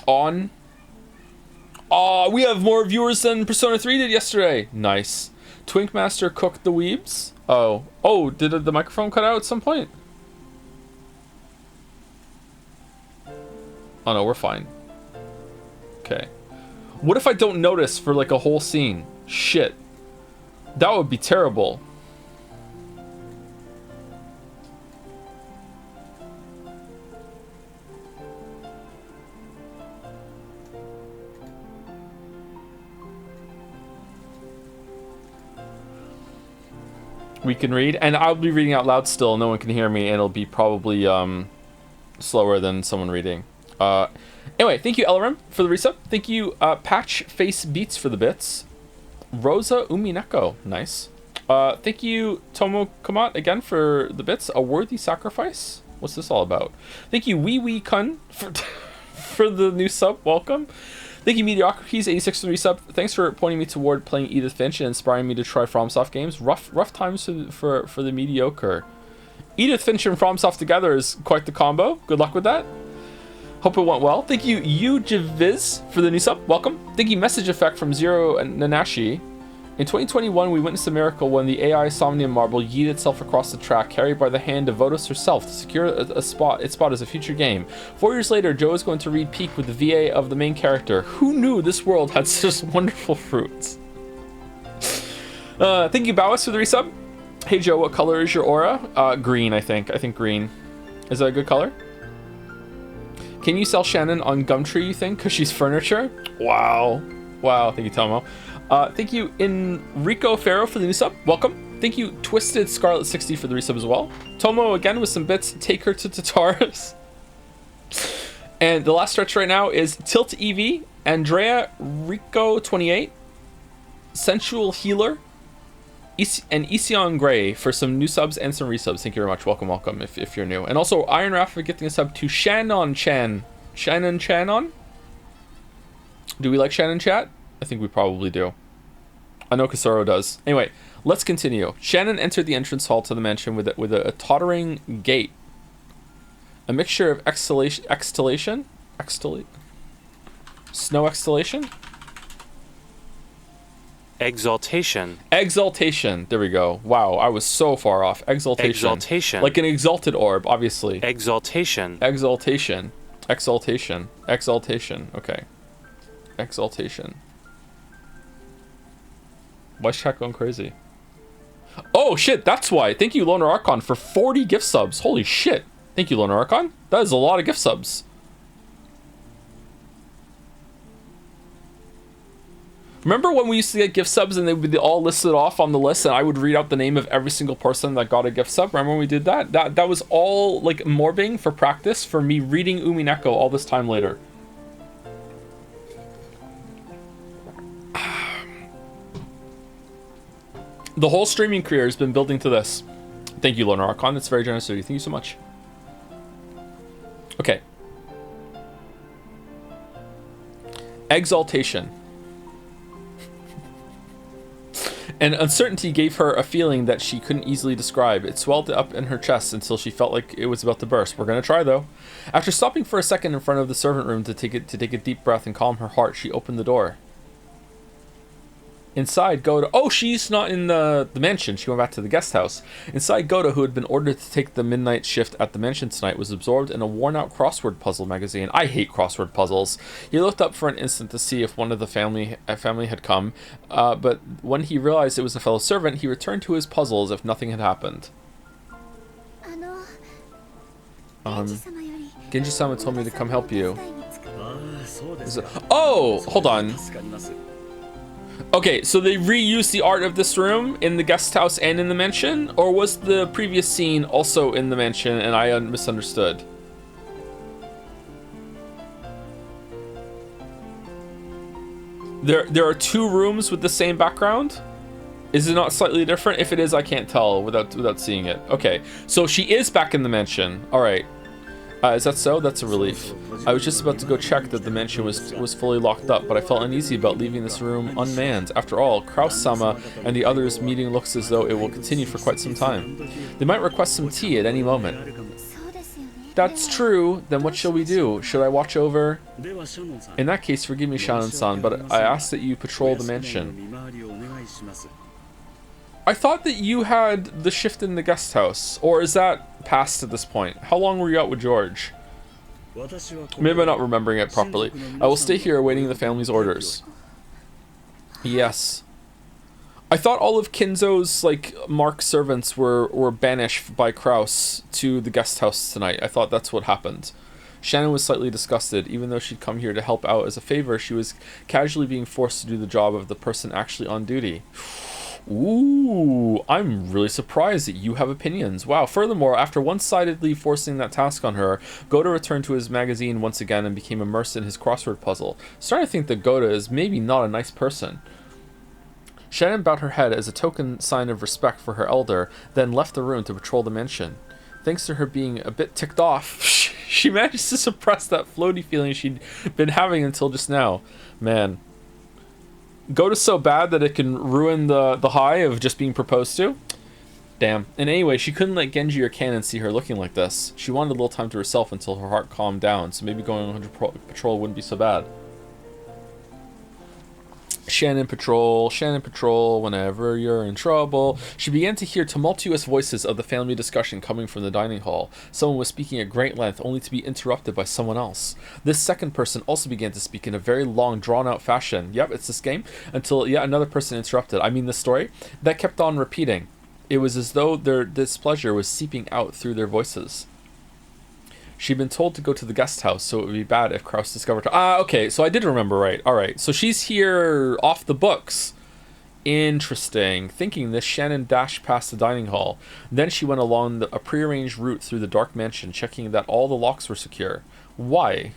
On. Oh, we have more viewers than Persona 3 did yesterday. Nice. Twinkmaster cooked the weebs. Oh, did the microphone cut out at some point? Oh no, we're fine. Okay. What if I don't notice for like a whole scene? Shit. That would be terrible. We can read, and I'll be reading out loud still. No one can hear me, and it'll be probably slower than someone reading. Anyway, thank you, LRM, for the resub. Thank you, Patch Face Beats, for the bits. Rosa Umineko, nice. Thank you, Tomo Kamat, again, for the bits. A worthy sacrifice? What's this all about? Thank you, Wee Wee Kun, for the new sub. Welcome. Thank you, Mediocrities 86 for the resub. Thanks for pointing me toward playing Edith Finch and inspiring me to try FromSoft games. Rough times for the mediocre. Edith Finch and FromSoft together is quite the combo. Good luck with that. Hope it went well. Thank you, Ujaviz, for the new sub. Welcome. Thank you, Message Effect from Zero and Nanashi. In 2021, we witnessed a miracle when the AI Somnium Marble yeeted itself across the track, carried by the hand of Votos herself to secure its spot as a future game. 4 years later, Joe is going to read Peak with the VA of the main character. Who knew this world had such wonderful fruits? Thank you, Bowis, for the resub. Hey, Joe, what color is your aura? Green, I think. I think green. Is that a good color? Can you sell Shannon on Gumtree, you think? Because she's furniture? Wow. Wow, thank you, Tomo. Thank you, Enrico Ferro, for the new sub. Welcome. Thank you, Twisted Scarlet 60, for the resub as well. Tomo, again, with some bits. Take her to Tataris. And the last stretch right now is Tilt EV, Andrea Rico 28, Sensual Healer, and Ision Gray for some new subs and some resubs. Thank you very much. Welcome, if you're new. And also, Iron Raph for gifting a sub to Shannon Chan. Shannon Chanon? Do we like Shannon Chat? I think we probably do. I know Kasoro does. Anyway, let's continue. Shannon entered the entrance hall to the mansion with a tottering gait. A mixture of snow exhalation? Exaltation. There we go. Wow, I was so far off. Exaltation. Like an exalted orb, obviously. Exaltation. Okay. Exaltation. Why is chat going crazy? Oh shit, that's why. Thank you, Loner Archon, for 40 gift subs. Holy shit. Thank you, Loner Archon. That is a lot of gift subs. Remember when we used to get gift subs and they would be all listed off on the list and I would read out the name of every single person that got a gift sub? Remember when we did that? That was all like morbing for practice for me reading Umineko all this time later. The whole streaming career has been building to this. Thank you, Loner Archon. That's very generous of you. Thank you so much. Okay. Exaltation. And uncertainty gave her a feeling that she couldn't easily describe. It swelled up in her chest until she felt like it was about to burst. We're gonna try though. After stopping for a second in front of the servant room to take a deep breath and calm her heart, she opened the door. Inside, Goda... Oh, she's not in the mansion. She went back to the guest house. Inside, Goda, who had been ordered to take the midnight shift at the mansion tonight, was absorbed in a worn-out crossword puzzle magazine. I hate crossword puzzles. He looked up for an instant to see if one of the family had come, but when he realized it was a fellow servant, he returned to his puzzle as if nothing had happened. Genji-sama told me to come help you. Oh, hold on. Okay, so they reused the art of this room in the guest house and in the mansion? Or was the previous scene also in the mansion and I misunderstood? There are two rooms with the same background? Is it not slightly different? If it is, I can't tell without seeing it. Okay, so she is back in the mansion. All right. Is that so? That's a relief. I was just about to go check that the mansion was fully locked up, but I felt uneasy about leaving this room unmanned. After all, Kraus-sama and the others' meeting looks as though it will continue for quite some time. They might request some tea at any moment. That's true. Then what shall we do? Should I watch over? In that case, forgive me, Shannon-san, but I ask that you patrol the mansion. I thought that you had the shift in the guest house, or is that past at this point? How long were you out with George? Maybe I'm not remembering it properly. I will stay here awaiting the family's orders. Yes. I thought all of Kinzo's, like, marked servants were banished by Kraus to the guest house tonight. I thought that's what happened. Shannon was slightly disgusted. Even though she'd come here to help out as a favor, she was casually being forced to do the job of the person actually on duty. Ooh, I'm really surprised that you have opinions. Wow, furthermore, after one-sidedly forcing that task on her, Goda returned to his magazine once again and became immersed in his crossword puzzle. Starting to think that Goda is maybe not a nice person. Shannon bowed her head as a token sign of respect for her elder, then left the room to patrol the mansion. Thanks to her being a bit ticked off, she managed to suppress that floaty feeling she'd been having until just now. Man. Goda's so bad that it can ruin the high of just being proposed to? Damn. And anyway, she couldn't let Genji or Kanon see her looking like this. She wanted a little time to herself until her heart calmed down, so maybe going on patrol wouldn't be so bad. Shannon patrol, whenever you're in trouble. She began to hear tumultuous voices of the family discussion coming from the dining hall. Someone was speaking at great length, only to be interrupted by someone else. This second person also began to speak in a very long, drawn-out fashion. Yep, it's this game. Until yet another person interrupted. I mean, the story. That kept on repeating. It was as though their displeasure was seeping out through their voices. She'd been told to go to the guest house, so it would be bad if Kraus discovered her. Ah, okay, so I did remember right. Alright, so she's here off the books. Interesting. Thinking this, Shannon dashed past the dining hall. Then she went along a prearranged route through the dark mansion, checking that all the locks were secure. Why?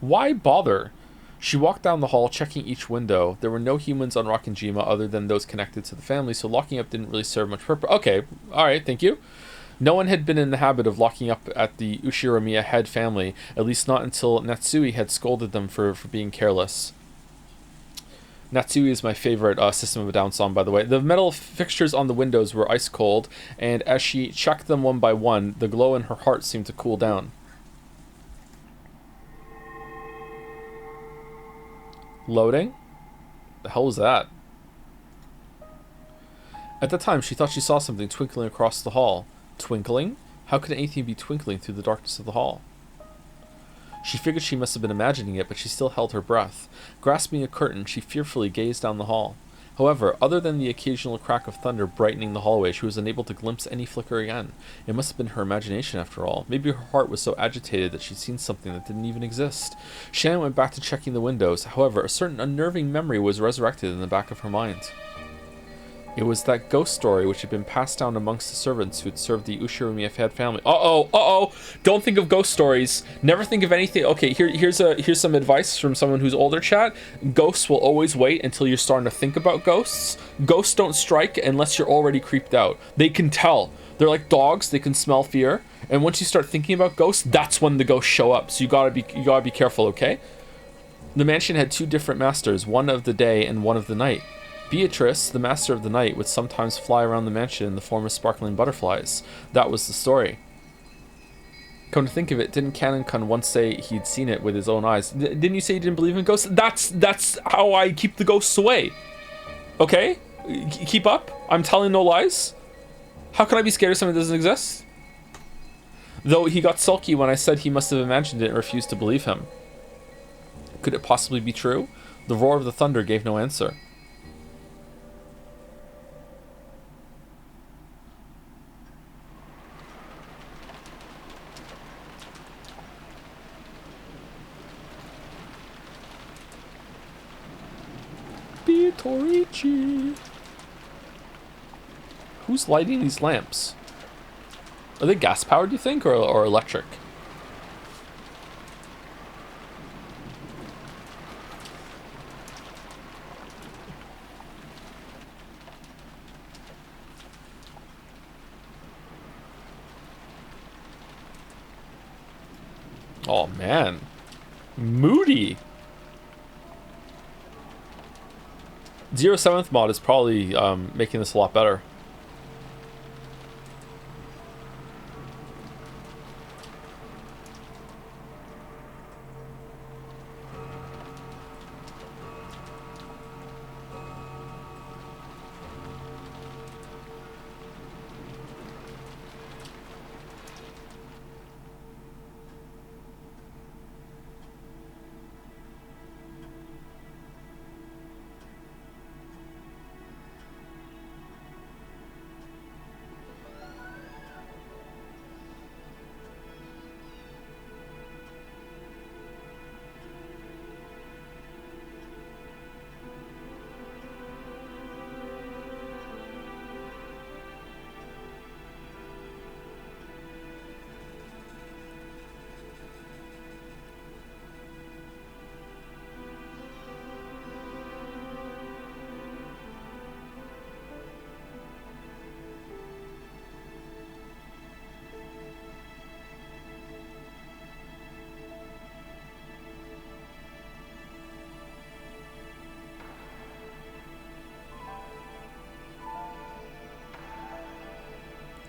Why bother? She walked down the hall, checking each window. There were no humans on Rokken Jima other than those connected to the family, so locking up didn't really serve much purpose. Okay, alright, thank you. No one had been in the habit of locking up at the Ushiromiya head family, at least not until Natsui had scolded them for being careless. Natsui is my favorite System of a Down song, by the way. The metal fixtures on the windows were ice cold, and as she checked them one by one, the glow in her heart seemed to cool down. Loading? The hell was that? At the time, she thought she saw something twinkling across the hall. Twinkling? How could anything be twinkling through the darkness of the hall? She figured she must have been imagining it, but she still held her breath. Grasping a curtain, she fearfully gazed down the hall. However, other than the occasional crack of thunder brightening the hallway, she was unable to glimpse any flicker again. It must have been her imagination after all. Maybe her heart was so agitated that she'd seen something that didn't even exist. Shannon went back to checking the windows. However, a certain unnerving memory was resurrected in the back of her mind. It was that ghost story which had been passed down amongst the servants who had served the Ushiromiya head family. Uh-oh! Don't think of ghost stories. Never think of anything. Okay, here's some advice from someone who's older, chat. Ghosts will always wait until you're starting to think about ghosts. Ghosts don't strike unless you're already creeped out. They can tell. They're like dogs. They can smell fear. And once you start thinking about ghosts, that's when the ghosts show up. So you gotta be careful, okay? The mansion had two different masters, one of the day and one of the night. Beatrice, the master of the night, would sometimes fly around the mansion in the form of sparkling butterflies. That was the story. Come to think of it, didn't Canon-kun once say he'd seen it with his own eyes? Didn't you say you didn't believe in ghosts? That's how I keep the ghosts away. Okay? Keep up. I'm telling no lies. How can I be scared of something that doesn't exist? Though he got sulky when I said he must have imagined it and refused to believe him. Could it possibly be true? The roar of the thunder gave no answer. Torichi. Who's lighting these lamps? Are they gas powered, do you think, or electric? Oh man, moody. 07th mod is probably making this a lot better.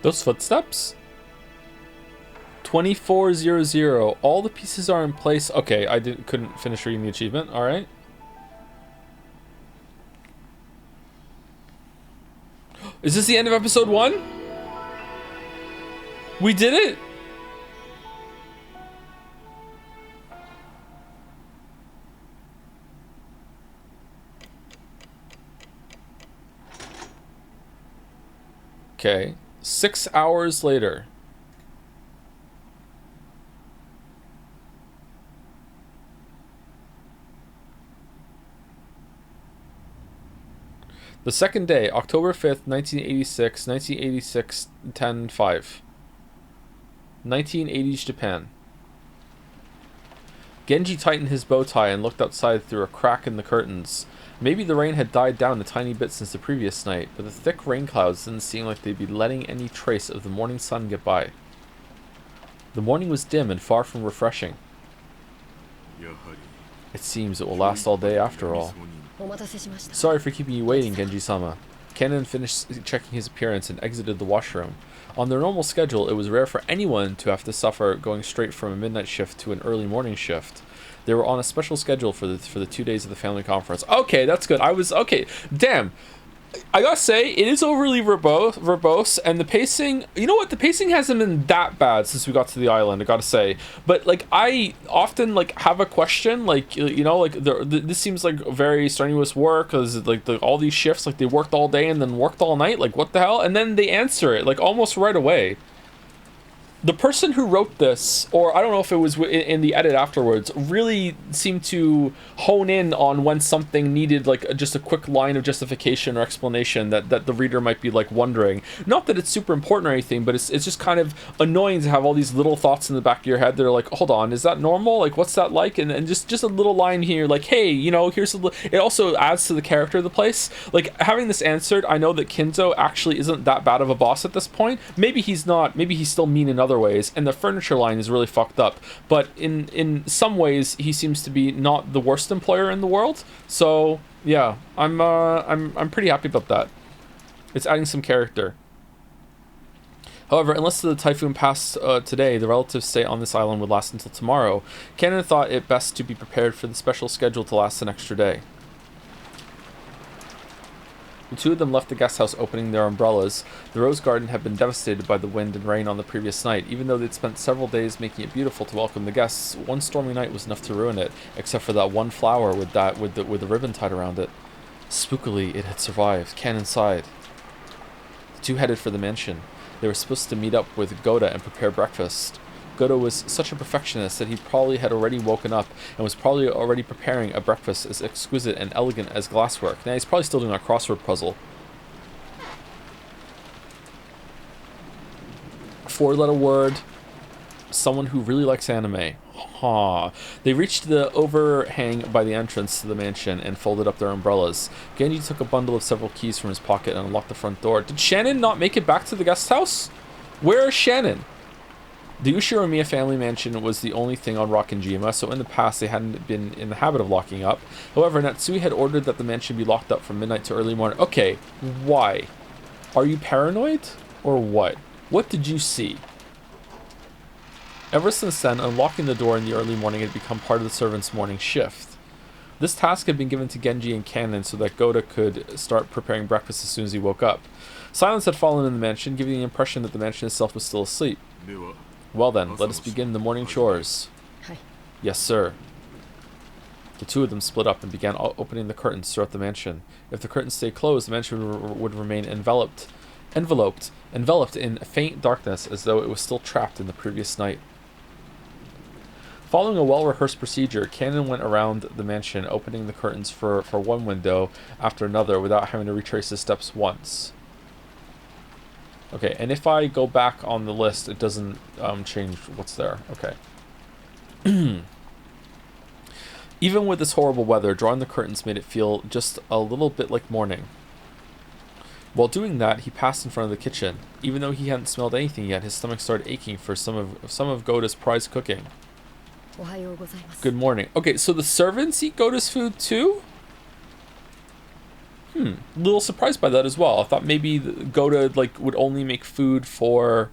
Those footsteps? 2400. All the pieces are in place. Okay, I couldn't finish reading the achievement. All right. Is this the end of episode 1? We did it. Okay. 6 hours later. The second day, October 5th, 1986, 1986, 10-5. 1980s Japan. Genji tightened his bow tie and looked outside through a crack in the curtains. Maybe the rain had died down a tiny bit since the previous night, but the thick rain clouds didn't seem like they'd be letting any trace of the morning sun get by. The morning was dim and far from refreshing. It seems it will last all day after all. Sorry for keeping you waiting, Genji-sama. Kanon finished checking his appearance and exited the washroom. On their normal schedule, it was rare for anyone to have to suffer going straight from a midnight shift to an early morning shift. They were on a special schedule for the 2 days of the family conference. Okay, that's good. Okay. Damn. I gotta say, it is overly verbose, and the pacing, you know what, the pacing hasn't been that bad since we got to the island, I gotta say. But, like, I often, like, have a question, like, you know, like, this seems like very strenuous work, because, like, all these shifts, like, they worked all day and then worked all night, like, what the hell? And then they answer it, like, almost right away. The person who wrote this, or I don't know if it was in the edit afterwards, really seemed to hone in on when something needed like just a quick line of justification or explanation that the reader might be like wondering. Not that it's super important or anything, but it's just kind of annoying to have all these little thoughts in the back of your head that are like, hold on, is that normal? Like, what's that like? And just a little line here, like, hey, you know, here's it also adds to the character of the place. Like, having this answered, I know that Kinzo actually isn't that bad of a boss at this point. Maybe he's not. Maybe he's still mean in other other ways, and the furniture line is really fucked up. But in some ways, he seems to be not the worst employer in the world. So yeah, I'm pretty happy about that. It's adding some character. However, unless the typhoon passed today, the relatives' stay on this island would last until tomorrow. Cannon thought it best to be prepared for the special schedule to last an extra day. The two of them left the guest house opening their umbrellas. The rose garden had been devastated by the wind and rain on the previous night. Even though they'd spent several days making it beautiful to welcome the guests, one stormy night was enough to ruin it, except for that one flower with the ribbon tied around it. Spookily, it had survived. Cannon sighed. The two headed for the mansion. They were supposed to meet up with Goda and prepare breakfast. Goda was such a perfectionist that he probably had already woken up and was probably already preparing a breakfast as exquisite and elegant as glasswork. Now, he's probably still doing a crossword puzzle. 4-letter word. Someone who really likes anime. They reached the overhang by the entrance to the mansion and folded up their umbrellas. Genji took a bundle of several keys from his pocket and unlocked the front door. Did Shannon not make it back to the guest house? Where is Shannon? The Ushiromiya family mansion was the only thing on Rokken Jima, so in the past they hadn't been in the habit of locking up. However, Natsui had ordered that the mansion be locked up from midnight to early morning. Okay, why? Are you paranoid? Or what? What did you see? Ever since then, unlocking the door in the early morning had become part of the servants' morning shift. This task had been given to Genji and Cannon so that Goda could start preparing breakfast as soon as he woke up. Silence had fallen in the mansion, giving the impression that the mansion itself was still asleep. Well then, let us begin the morning chores. Yes, sir. The two of them split up and began opening the curtains throughout the mansion. If the curtains stayed closed, the mansion would remain enveloped in faint darkness as though it was still trapped in the previous night. Following a well-rehearsed procedure, Cannon went around the mansion, opening the curtains for one window after another without having to retrace his steps once. Okay, and if I go back on the list, it doesn't change what's there. Okay. Even with this horrible weather, drawing the curtains made it feel just a little bit like morning. While doing that, he passed in front of the kitchen. Even though he hadn't smelled anything yet, his stomach started aching for some of Goda's prized cooking. Good morning. Okay, so the servants eat Goda's food too? A little surprised by that as well. I thought maybe Goda would only make food for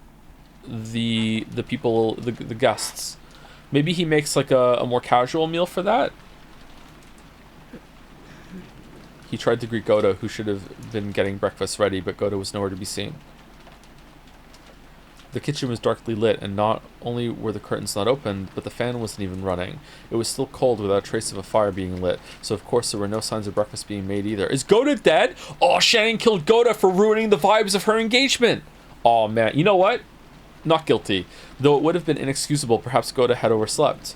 the people, the guests. Maybe he makes a more casual meal for that. He tried to greet Goda, who should have been getting breakfast ready, but Goda was nowhere to be seen. The kitchen was darkly lit, and not only were the curtains not opened, but the fan wasn't even running. It was still cold without a trace of a fire being lit, so of course there were no signs of breakfast being made either. Is Goda dead? Oh, Shannon killed Goda for ruining the vibes of her engagement. Oh man, you know what? Not guilty. Though it would have been inexcusable, perhaps Goda had overslept.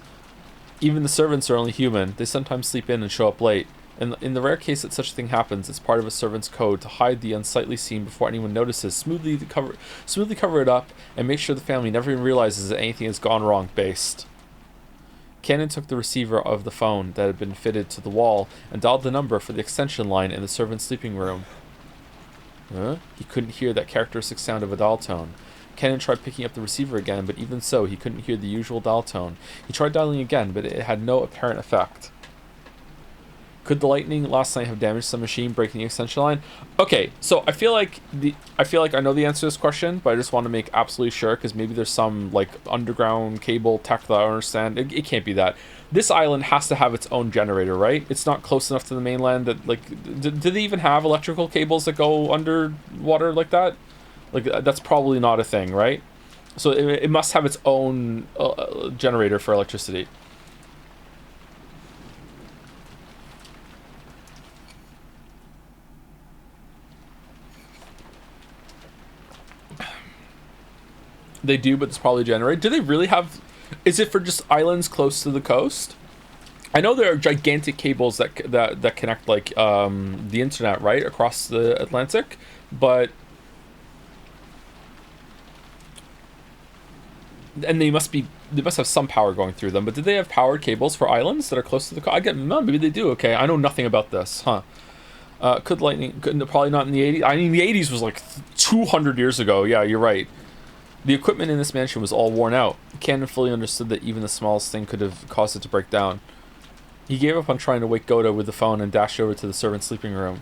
Even the servants are only human. They sometimes sleep in and show up late. And in the rare case that such a thing happens, it's part of a servant's code to hide the unsightly scene before anyone notices, smoothly cover it up, and make sure the family never even realizes that anything has gone wrong. Based. Cannon took the receiver of the phone that had been fitted to the wall and dialed the number for the extension line in the servant's sleeping room. He couldn't hear that characteristic sound of a dial tone. Cannon tried picking up the receiver again, but even so, he couldn't hear the usual dial tone. He tried dialing again, but it had no apparent effect. Could the lightning last night have damaged some machine, breaking the extension line? Okay, so I feel like I know the answer to this question, but I just want to make absolutely sure, because maybe there's some underground cable tech that I don't understand. It can't be that. This island has to have its own generator, right? It's not close enough to the mainland that do they even have electrical cables that go underwater like that? That's probably not a thing, right? So it must have its own generator for electricity. They do, but it's probably generated. Do they really have... Is it for just islands close to the coast? I know there are gigantic cables that connect the internet, right, across the Atlantic, but... And they must have some power going through them, but did they have powered cables for islands that are close to the coast? Maybe they do. Okay, I know nothing about this, huh? Could lightning... Probably not in the 80s. I mean, the 80s was 200 years ago. Yeah, you're right. The equipment in this mansion was all worn out. Cannon fully understood that even the smallest thing could have caused it to break down. He gave up on trying to wake Goda with the phone and dashed over to the servant's sleeping room.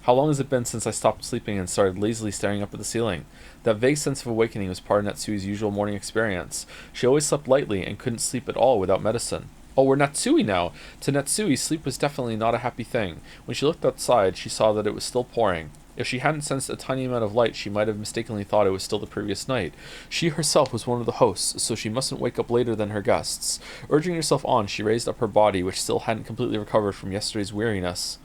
How long has it been since I stopped sleeping and started lazily staring up at the ceiling? That vague sense of awakening was part of Natsui's usual morning experience. She always slept lightly and couldn't sleep at all without medicine. Oh, we're Natsui now! To Natsui, sleep was definitely not a happy thing. When she looked outside, she saw that it was still pouring. If she hadn't sensed a tiny amount of light, she might have mistakenly thought it was still the previous night. She herself was one of the hosts, so she mustn't wake up later than her guests. Urging herself on, she raised up her body, which still hadn't completely recovered from yesterday's weariness.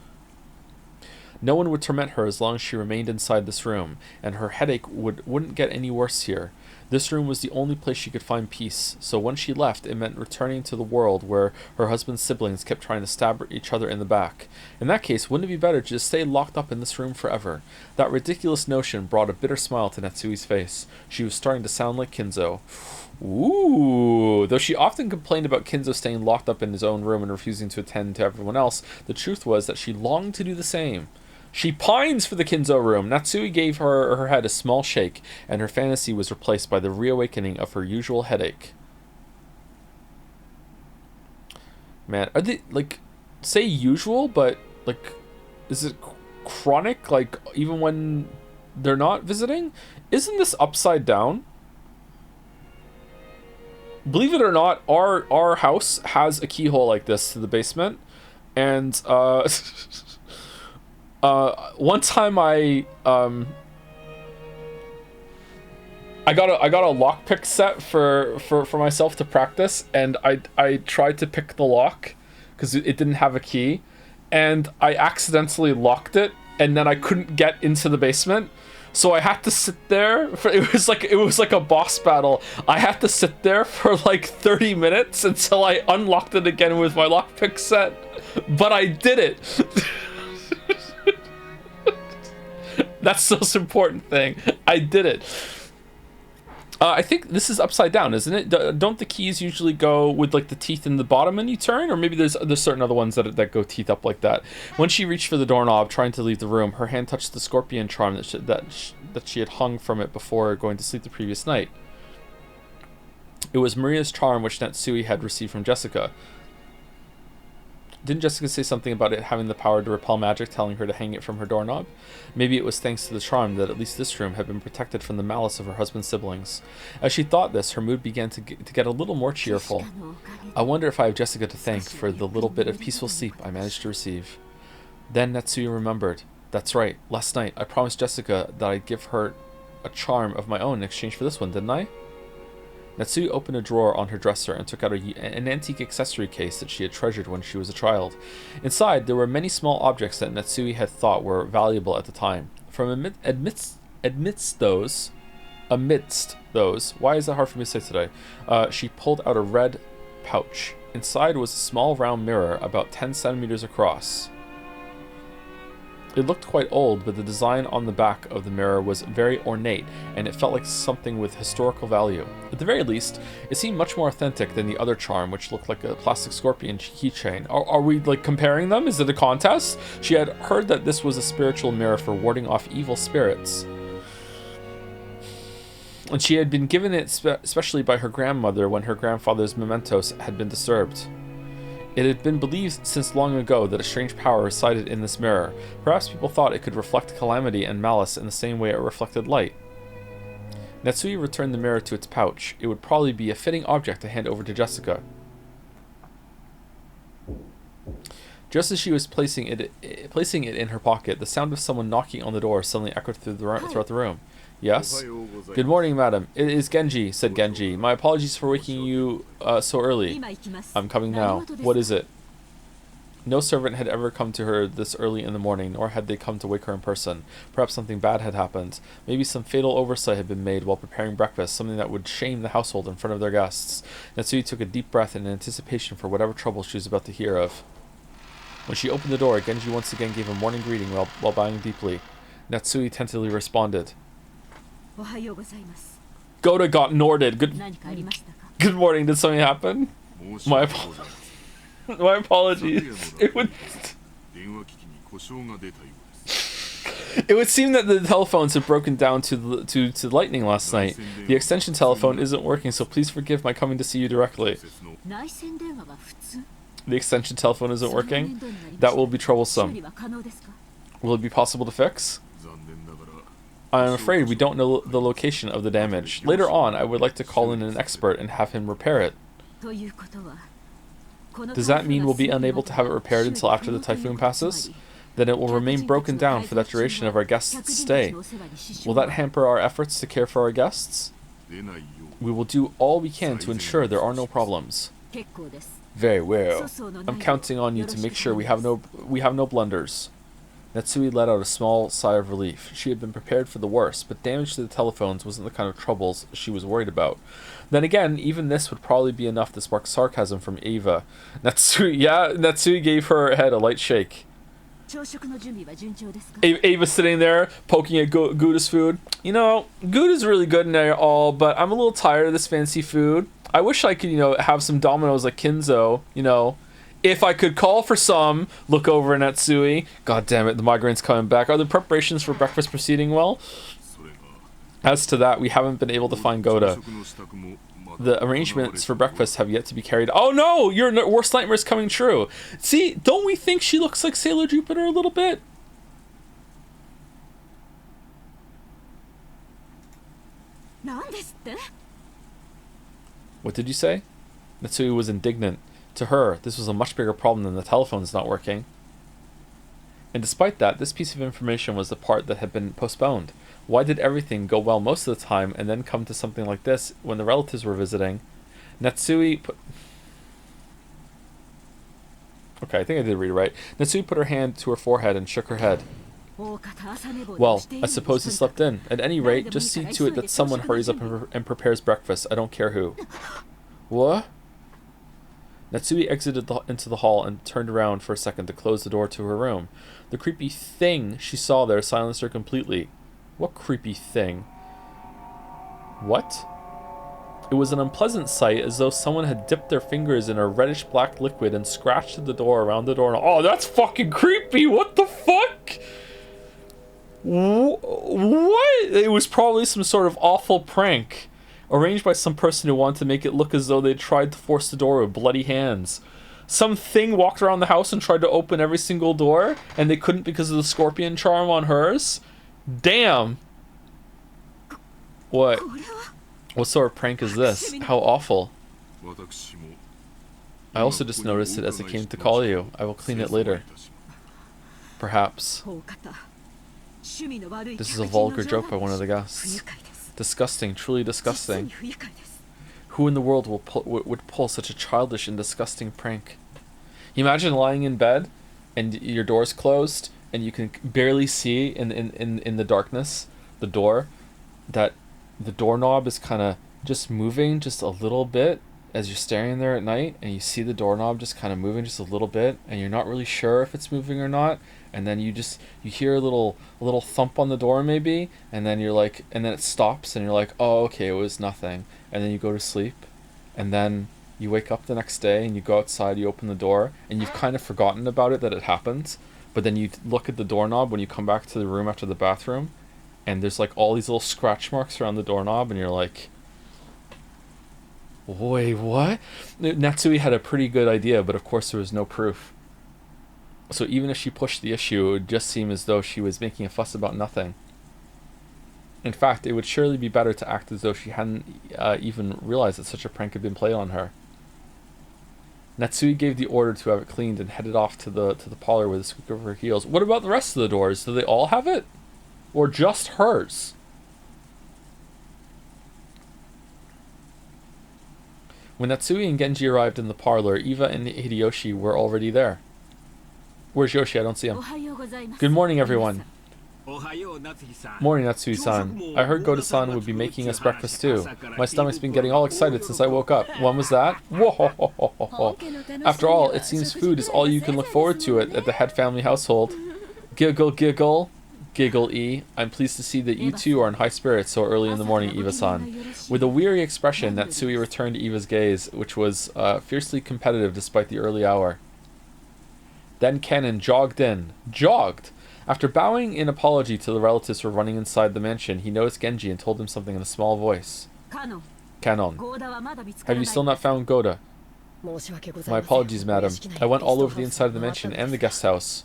No one would torment her as long as she remained inside this room, and her headache wouldn't get any worse here. This room was the only place she could find peace, so when she left, it meant returning to the world where her husband's siblings kept trying to stab each other in the back. In that case, wouldn't it be better to just stay locked up in this room forever? That ridiculous notion brought a bitter smile to Natsui's face. She was starting to sound like Kinzo. Ooh. Though she often complained about Kinzo staying locked up in his own room and refusing to attend to everyone else, the truth was that she longed to do the same. She pines for the Kinzo room. Natsui gave her head a small shake, and her fantasy was replaced by the reawakening of her usual headache. Man, are they, like, say usual, but, like, is it chronic, like, even when they're not visiting? Isn't this upside down? Believe it or not, our house has a keyhole like this to the basement, and, one time I got a lockpick set for myself to practice, and I tried to pick the lock because it didn't have a key, and I accidentally locked it, and then I couldn't get into the basement, so I had to sit there for, it was like a boss battle. I had to sit there for like 30 minutes until I unlocked it again with my lockpick set, but I did it. That's the most important thing. I did it. I think this is upside down, isn't it? Don't the keys usually go with like the teeth in the bottom and you turn? Or maybe there's certain other ones that go teeth up like that. When she reached for the doorknob, trying to leave the room, her hand touched the scorpion charm that she had hung from it before going to sleep the previous night. It was Maria's charm, which Natsui had received from Jessica. Didn't Jessica say something about it having the power to repel magic, telling her to hang it from her doorknob? Maybe it was thanks to the charm that at least this room had been protected from the malice of her husband's siblings. As she thought this, her mood began to get a little more cheerful. I wonder if I have Jessica to thank for the little bit of peaceful sleep I managed to receive. Then Natsuya remembered. That's right, last night I promised Jessica that I'd give her a charm of my own in exchange for this one, didn't I? Natsui opened a drawer on her dresser and took out an antique accessory case that she had treasured when she was a child. Inside, there were many small objects that Natsui had thought were valuable at the time. From amidst those, why is that hard for me to say today? She pulled out a red pouch. Inside was a small round mirror about 10 centimeters across. It looked quite old, but the design on the back of the mirror was very ornate, and it felt like something with historical value. At the very least, it seemed much more authentic than the other charm, which looked like a plastic scorpion keychain. Are we, like, comparing them? Is it a contest? She had heard that this was a spiritual mirror for warding off evil spirits, and she had been given it especially by her grandmother when her grandfather's mementos had been disturbed. It had been believed since long ago that a strange power resided in this mirror. Perhaps people thought it could reflect calamity and malice in the same way it reflected light. Natsui returned the mirror to its pouch. It would probably be a fitting object to hand over to Jessica. Just as she was placing it in her pocket, the sound of someone knocking on the door suddenly echoed throughout the room. Yes? Good morning, madam. It is Genji, said Genji. My apologies for waking you so early. I'm coming now. What is it? No servant had ever come to her this early in the morning, nor had they come to wake her in person. Perhaps something bad had happened. Maybe some fatal oversight had been made while preparing breakfast, something that would shame the household in front of their guests. Natsui took a deep breath in anticipation for whatever trouble she was about to hear of. When she opened the door, Genji once again gave a morning greeting while bowing deeply. Natsui tentatively responded. Goda got Norded. Good morning. Did something happen? My apologies. It would. It would seem that the telephones have broken down to lightning last night. The extension telephone isn't working, so please forgive my coming to see you directly. The extension telephone isn't working? That will be troublesome. Will it be possible to fix? I'm afraid we don't know the location of the damage. Later on, I would like to call in an expert and have him repair it. Does that mean we'll be unable to have it repaired until after the typhoon passes? Then it will remain broken down for that duration of our guests' stay. Will that hamper our efforts to care for our guests? We will do all we can to ensure there are no problems. Very well. I'm counting on you to make sure we have no blunders. Natsui let out a small sigh of relief. She had been prepared for the worst, but damage to the telephones wasn't the kind of troubles she was worried about. Then again, even this would probably be enough to spark sarcasm from Eva. Natsui gave her head a light shake. Ava's sitting there, poking at Gouda's food. You know, Gouda's really good and all, but I'm a little tired of this fancy food. I wish I could, have some Dominoes like Kinzo, If I could call for some, look over at Natsui. God damn it, the migraine's coming back. Are the preparations for breakfast proceeding well? As to that, we haven't been able to find Gouda. The arrangements for breakfast have yet to be carried. Oh no! Your worst nightmare is coming true. See, don't we think she looks like Sailor Jupiter a little bit? What did you say? Natsui was indignant. To her, this was a much bigger problem than the telephones not working. And despite that, this piece of information was the part that had been postponed. Why did everything go well most of the time and then come to something like this when the relatives were visiting? Natsui put... Okay, I think I did read it right. Natsui put her hand to her forehead and shook her head. Well, I suppose he slept in. At any rate, just see to it that someone hurries up and prepares breakfast. I don't care who. What? Natsui exited into the hall and turned around for a second to close the door to her room. The creepy thing she saw there silenced her completely. What creepy thing? What? It was an unpleasant sight, as though someone had dipped their fingers in a reddish-black liquid and scratched at the door around the door. Oh, that's fucking creepy! What the fuck? What? It was probably some sort of awful prank, arranged by some person who wanted to make it look as though they tried to force the door with bloody hands. Some thing walked around the house and tried to open every single door, and they couldn't because of the scorpion charm on hers? Damn! What? What sort of prank is this? How awful. I also just noticed it as I came to call you. I will clean it later. Perhaps. This is a vulgar joke by one of the guests. Disgusting, truly disgusting. Who in the world would pull such a childish and disgusting prank? Imagine lying in bed and your door's closed and you can barely see in the darkness the door, that the doorknob is kind of just moving just a little bit as you're staring there at night, and you see the doorknob just kind of moving just a little bit, and you're not really sure if it's moving or not, and then you hear a little thump on the door maybe, and then you're like, and then it stops and you're like, oh okay, it was nothing, and then you go to sleep, and then you wake up the next day and you go outside, you open the door, and you've kind of forgotten about it, that it happened, but then you look at the doorknob when you come back to the room after the bathroom, and there's like all these little scratch marks around the doorknob, and you're like, wait, what? Natsui had a pretty good idea, but of course there was no proof. So even if she pushed the issue, it would just seem as though she was making a fuss about nothing. In fact, it would surely be better to act as though she hadn't even realized that such a prank had been played on her. Natsui gave the order to have it cleaned and headed off to the parlor with a squeak of her heels. What about the rest of the doors? Do they all have it? Or just hers? When Natsui and Genji arrived in the parlor, Eva and Hideyoshi were already there. Where's Yoshi? I don't see him. Good morning, everyone. Morning, Natsui-san. I heard Goda-san would be making us breakfast too. My stomach's been getting all excited since I woke up. When was that? Whoa! After all, it seems food is all you can look forward to at the head family household. Giggle, giggle. Giggle E. I'm pleased to see that you two are in high spirits so early in the morning, Eva-san. With a weary expression, Natsui returned Eva's gaze, which was fiercely competitive despite the early hour. Then Cannon jogged in. Jogged! After bowing in apology to the relatives for running inside the mansion, he noticed Genji and told him something in a small voice. Canon. Have you still not found Goda? My apologies, madam. I went all over the inside of the mansion and the guest house,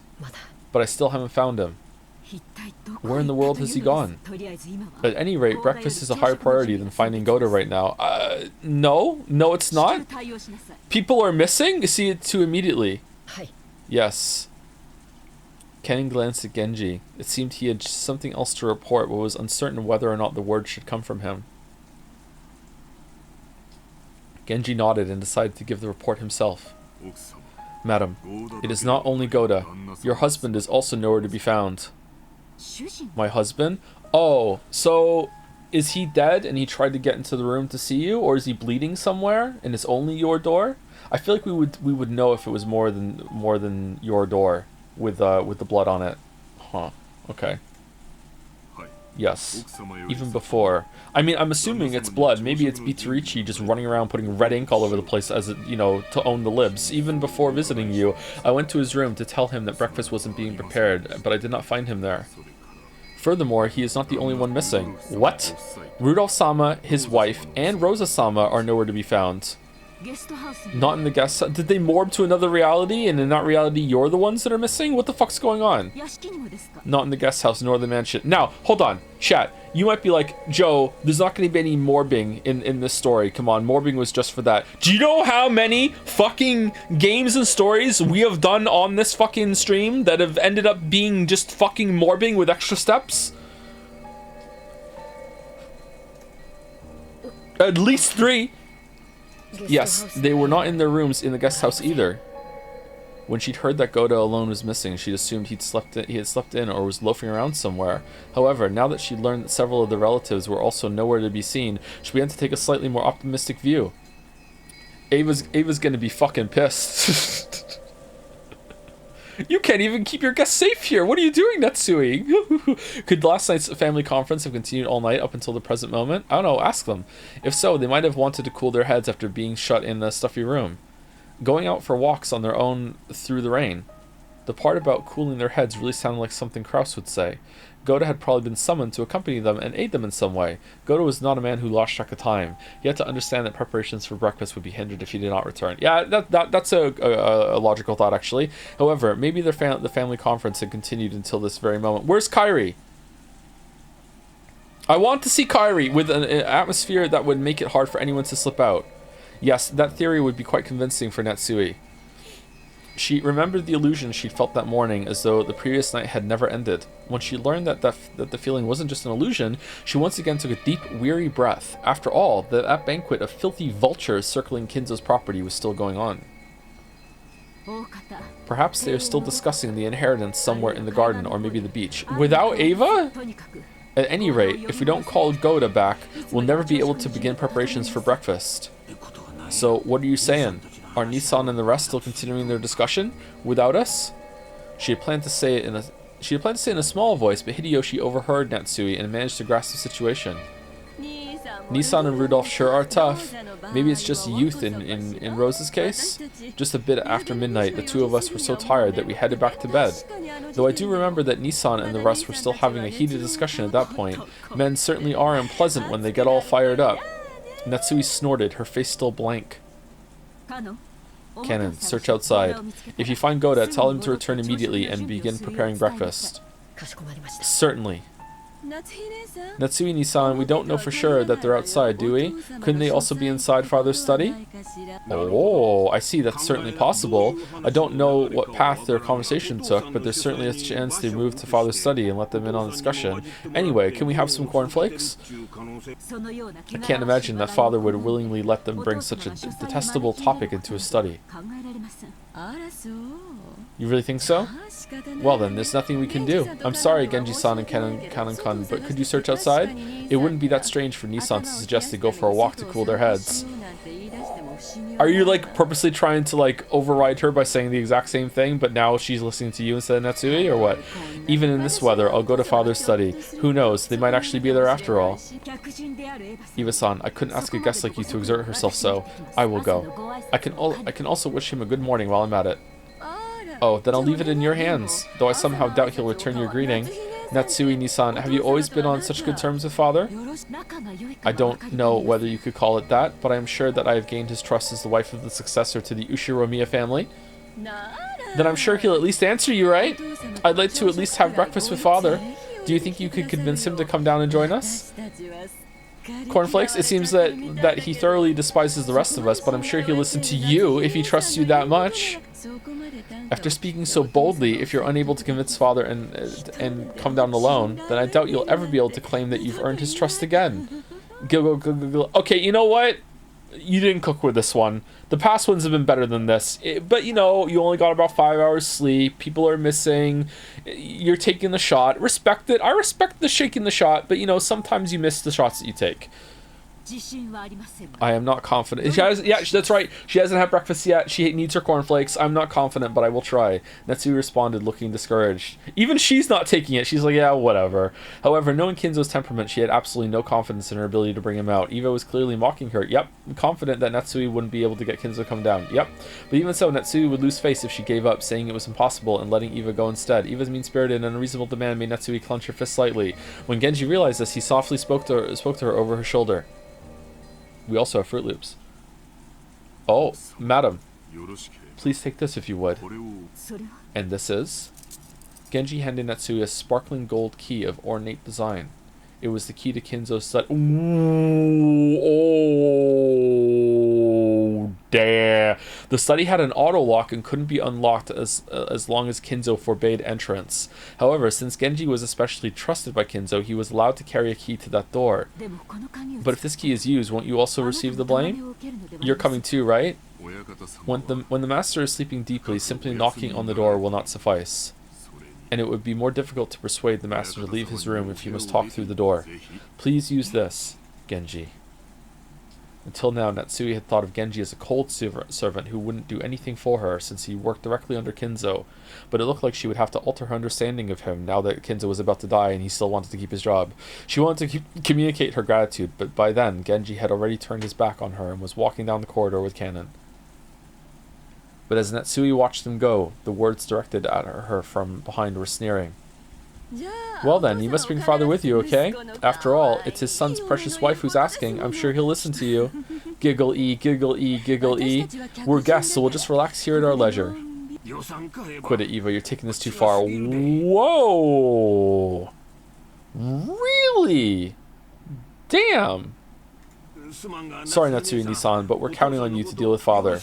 but I still haven't found him. Where in the world has he gone? At any rate, breakfast is a higher priority than finding Goda right now. No, it's not. People are missing? See it too immediately. Yes. Ken glanced at Genji. It seemed he had something else to report, but was uncertain whether or not the words should come from him. Genji nodded and decided to give the report himself. Madam, it is not only Goda. Your husband is also nowhere to be found. My husband? Oh, so is he dead and he tried to get into the room to see you, or is he bleeding somewhere and it's only your door? I feel like we would know if it was more than your door with the blood on it. Huh. Okay. Yes. Even before. I mean, I'm assuming it's blood. Maybe it's Bitarichi just running around putting red ink all over the place as it, to own the libs. Even before visiting you, I went to his room to tell him that breakfast wasn't being prepared, but I did not find him there. Furthermore, he is not the only one missing. What? Rudolph-sama, his wife, and Rosa-sama are nowhere to be found. Not in the guest house. Did they morph to another reality, and in that reality you're the ones that are missing? What the fuck's going on? Not in the guest house nor the mansion. Now, hold on. Chat. You might be like, Joe, there's not going to be any morbing in this story. Come on, morbing was just for that. Do you know how many fucking games and stories we have done on this fucking stream that have ended up being just fucking morbing with extra steps? At least 3. Yes, they were not in their rooms in the guest house either. When she'd heard that Goda alone was missing, she'd assumed he had slept in or was loafing around somewhere. However, now that she'd learned that several of the relatives were also nowhere to be seen, she began to take a slightly more optimistic view. Ava's gonna be fucking pissed. You can't even keep your guests safe here. What are you doing, Natsui? Could last night's family conference have continued all night up until the present moment? I don't know, ask them. If so, they might have wanted to cool their heads after being shut in a stuffy room. Going out for walks on their own through the rain. The part about cooling their heads really sounded like something Kraus would say. Goda had probably been summoned to accompany them and aid them in some way. Goda was not a man who lost track of time. He had to understand that preparations for breakfast would be hindered if he did not return. Yeah, that's a logical thought, actually. However, maybe the family conference had continued until this very moment. Where's Kairi? I want to see Kairi with an atmosphere that would make it hard for anyone to slip out. Yes, that theory would be quite convincing for Natsui. She remembered the illusion she'd felt that morning, as though the previous night had never ended. When she learned that the feeling wasn't just an illusion, she once again took a deep, weary breath. After all, that banquet of filthy vultures circling Kinzo's property was still going on. Perhaps they are still discussing the inheritance somewhere in the garden, or maybe the beach. Without Ava? At any rate, if we don't call Goda back, we'll never be able to begin preparations for breakfast. So, what are you saying? Are Nissan and the rest still continuing their discussion without us? She had planned to say it in a small voice, but Hideyoshi overheard Natsui and managed to grasp the situation. Nissan and Rudolph sure are tough. Maybe it's just youth in Rose's case? Just a bit after midnight, the two of us were so tired that we headed back to bed. Though I do remember that Nissan and the rest were still having a heated discussion at that point. Men certainly are unpleasant when they get all fired up. Natsui snorted, her face still blank. Cannon, search outside. If you find Goda, tell him to return immediately and begin preparing breakfast. Certainly. Natsui Nissan, we don't know for sure that they're outside, do we? Couldn't they also be inside Father's study? Oh, I see, that's certainly possible. I don't know what path their conversation took, but there's certainly a chance they moved to Father's study and let them in on the discussion. Anyway, can we have some cornflakes? I can't imagine that Father would willingly let them bring such a detestable topic into his study. You really think so? Well then, there's nothing we can do. I'm sorry, Genji-san and Kanon-kun, but could you search outside? It wouldn't be that strange for Nissan to suggest they go for a walk to cool their heads. Are you like purposely trying to like override her by saying the exact same thing, but now she's listening to you instead of Natsui, or what? Even in this weather, I'll go to Father's study. Who knows, they might actually be there after all. Eva-san, I couldn't ask a guest like you to exert herself so. I will go. I can also wish him a good morning while I'm at it. Oh, then I'll leave it in your hands, though I somehow doubt he'll return your greeting. Natsui-Nisan, have you always been on such good terms with father? I don't know whether you could call it that, but I am sure that I have gained his trust as the wife of the successor to the Ushiromiya family. Then I'm sure he'll at least answer you, right? I'd like to at least have breakfast with father. Do you think you could convince him to come down and join us? Cornflakes, it seems that he thoroughly despises the rest of us, but I'm sure he'll listen to you if he trusts you that much. After speaking so boldly, if you're unable to convince father and come down alone, then I doubt you'll ever be able to claim that you've earned his trust again. Okay, you know what? You didn't cook with this one. The past ones have been better than this. But, you know, you only got about 5 hours sleep. People are missing. You're taking the shot. Respect it. I respect the shaking the shot, but, you know, sometimes you miss the shots that you take. I am not confident. Yeah, that's right. She hasn't had breakfast yet. She needs her cornflakes. I'm not confident, but I will try. Natsui responded, looking discouraged. Even she's not taking it. She's like, yeah, whatever. However, knowing Kinzo's temperament, she had absolutely no confidence in her ability to bring him out. Eva was clearly mocking her. Yep, confident that Natsui wouldn't be able to get Kinzo to come down. Yep. But even so, Natsui would lose face if she gave up, saying it was impossible and letting Eva go instead. Eva's mean-spirited and unreasonable demand made Natsui clench her fist slightly. When Genji realized this, he softly spoke to her over her shoulder. We also have Fruit Loops. Oh, madam. Please take this if you would. And this is? Genji handed Natsui a sparkling gold key of ornate design. It was the key to Kinzo's study. Oh, damn. The study had an auto lock and couldn't be unlocked as long as Kinzo forbade entrance. However, since Genji was especially trusted by Kinzo, he was allowed to carry a key to that door. But if this key is used, won't you also receive the blame? You're coming too, right? When the master is sleeping deeply, simply knocking on the door will not suffice. And it would be more difficult to persuade the master to leave his room if he must talk through the door. Please use this, Genji. Until now, Natsui had thought of Genji as a cold servant who wouldn't do anything for her since he worked directly under Kinzo, but it looked like she would have to alter her understanding of him now that Kinzo was about to die and he still wanted to keep his job. She wanted to communicate her gratitude, but by then, Genji had already turned his back on her and was walking down the corridor with Cannon. But as Natsui watched them go, the words directed at her from behind were sneering. Well then, you must bring father with you, okay? After all, it's his son's precious wife who's asking. I'm sure he'll listen to you. Giggle-ee, giggle-ee, giggle-ee. We're guests, so we'll just relax here at our leisure. Quit it, Eva. You're taking this too far. Whoa! Really? Damn! Sorry, Natsui-Nisan, but we're counting on you to deal with father.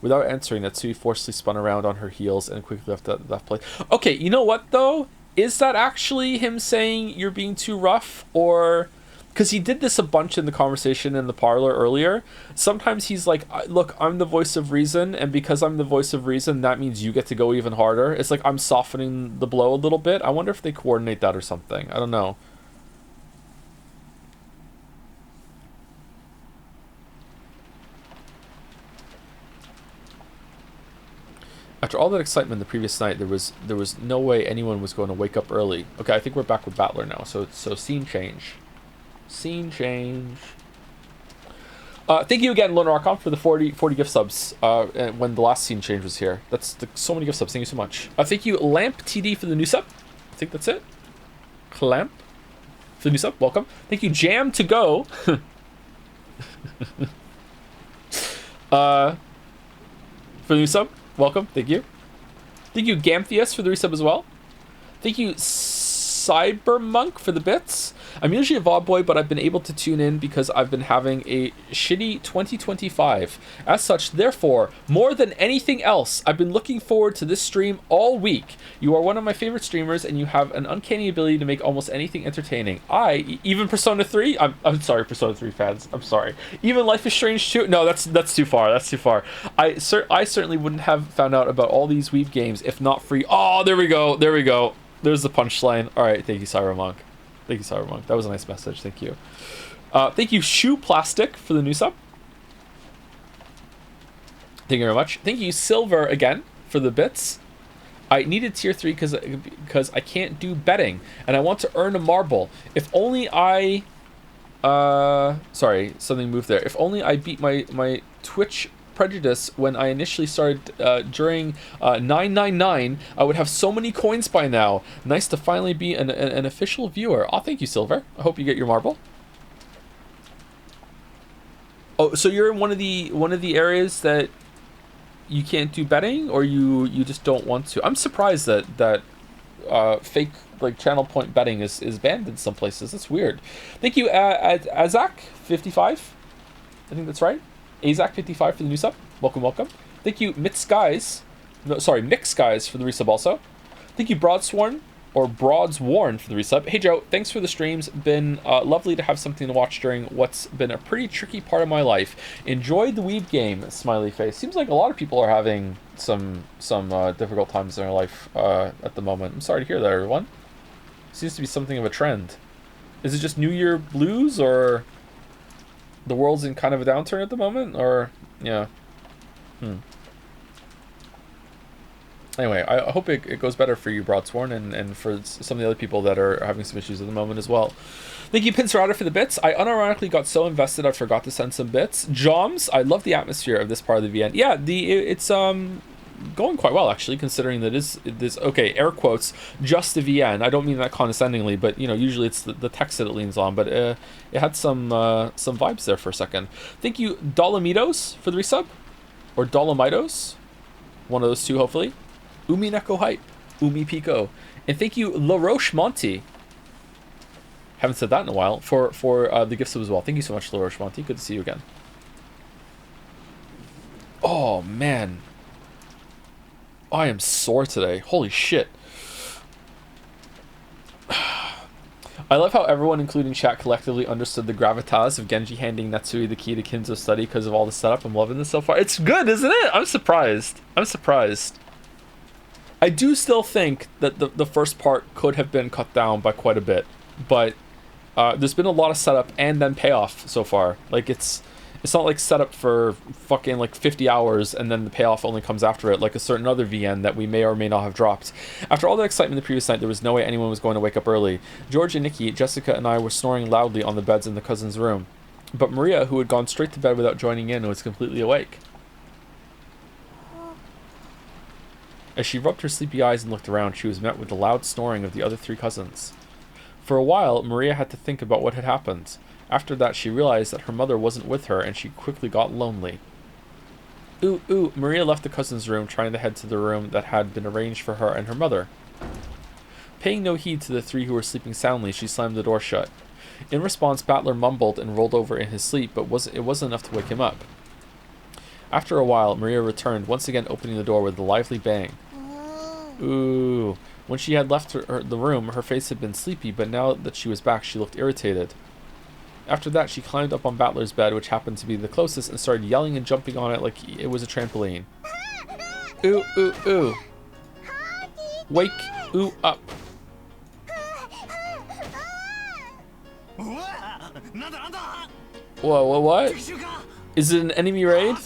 Without answering, Natsui forcefully spun around on her heels and quickly left that place. Okay, you know what, though? Is that actually him saying you're being too rough? Or... because he did this a bunch in the conversation in the parlor earlier. Sometimes he's like, look, I'm the voice of reason, and because I'm the voice of reason, that means you get to go even harder. It's like I'm softening the blow a little bit. I wonder if they coordinate that or something. I don't know. After all that excitement the previous night, there was no way anyone was going to wake up early. Okay, I think we're back with Battler now. So scene change. Scene change. Thank you again, Lone Rockon, for the 40 gift subs when the last scene change was here. That's so many gift subs. Thank you so much. Thank you, Lamp TD, for the new sub. I think that's it. Clamp for the new sub. Welcome. Thank you, Jam to Go. For the new sub. Welcome. Thank you. Thank you, Gamphius, for the resub as well. Thank you, Cybermonk, for the bits. I'm usually a VOD boy, but I've been able to tune in because I've been having a shitty 2025. As such, therefore, more than anything else, I've been looking forward to this stream all week. You are one of my favorite streamers, and you have an uncanny ability to make almost anything entertaining. Even Persona 3? I'm sorry, Persona 3 fans. I'm sorry. Even Life is Strange 2? No, that's too far. That's too far. I certainly wouldn't have found out about all these weeb games if not free. Oh, there we go. There we go. There's the punchline. All right, thank you, Cybermonk. Thank you, Cybermonk. That was a nice message. Thank you. Thank you, Shoe Plastic, for the new sub. Thank you very much. Thank you, Silver, again, for the bits. I needed tier 3 because I can't do betting, and I want to earn a marble. If only I... sorry, something moved there. If only I beat my Twitch prejudice when I initially started during 999. I would have so many coins by now. Nice to finally be an official viewer. Oh, thank you, Silver. I hope you get your marble. Oh, so you're in one of the areas that you can't do betting, or you just don't want to? I'm surprised that fake like channel point betting is banned in some places. That's weird. Thank you, Azak55. I think that's right. Azak55 for the new sub. Welcome. Thank you, Mick Skies for the resub also. Thank you, Broadsworn for the resub. Hey Joe, thanks for the streams. Been lovely to have something to watch during what's been a pretty tricky part of my life. Enjoyed the Weeb game, smiley face. Seems like a lot of people are having some difficult times in their life at the moment. I'm sorry to hear that, everyone. Seems to be something of a trend. Is it just New Year blues, or the world's in kind of a downturn at the moment, or yeah? Anyway, I hope it goes better for you, Broadsworn, and for some of the other people that are having some issues at the moment as well. Thank you, Pincerata, for the bits. I unironically got so invested I forgot to send some bits. Joms, I love the atmosphere of this part of the VN. Yeah, it's going quite well, actually, considering that this okay, air quotes, just a VN. I don't mean that condescendingly, but you know, usually it's the text that it leans on, but it had some vibes there for a second. Thank you, Dolomitos, for the resub, or Dolomitos, one of those two, hopefully. Umineko hype, Umi Pico, and thank you, La Roche Monty. Haven't said that in a while for the gift sub as well. Thank you so much, La Roche Monty. Good to see you again. Oh man, I am sore today. Holy shit. I love how everyone, including chat, collectively understood the gravitas of Genji handing Natsui the key to Kinzo's study because of all the setup. I'm loving this so far. It's good, isn't it? I'm surprised. I do still think that the first part could have been cut down by quite a bit, but there's been a lot of setup and then payoff so far. Like it's not like setup for fucking like 50 hours and then the payoff only comes after it, like a certain other VN that we may or may not have dropped. After all the excitement the previous night, there was no way anyone was going to wake up early. George and Nikki, Jessica, and I were snoring loudly on the beds in the cousin's room, but Maria, who had gone straight to bed without joining in, was completely awake. As she rubbed her sleepy eyes and looked around, she was met with the loud snoring of the other three cousins. For a while, Maria had to think about what had happened. After that, she realized that her mother wasn't with her, and she quickly got lonely. Ooh, Maria left the cousin's room, trying to head to the room that had been arranged for her and her mother. Paying no heed to the three who were sleeping soundly, she slammed the door shut. In response, Battler mumbled and rolled over in his sleep, but it wasn't enough to wake him up. After a while, Maria returned, once again opening the door with a lively bang. Ooh. When she had left the room, her face had been sleepy, but now that she was back, she looked irritated. After that, she climbed up on Battler's bed, which happened to be the closest, and started yelling and jumping on it like it was a trampoline. Ooh. Wake ooh up. Whoa, what? Is it an enemy raid?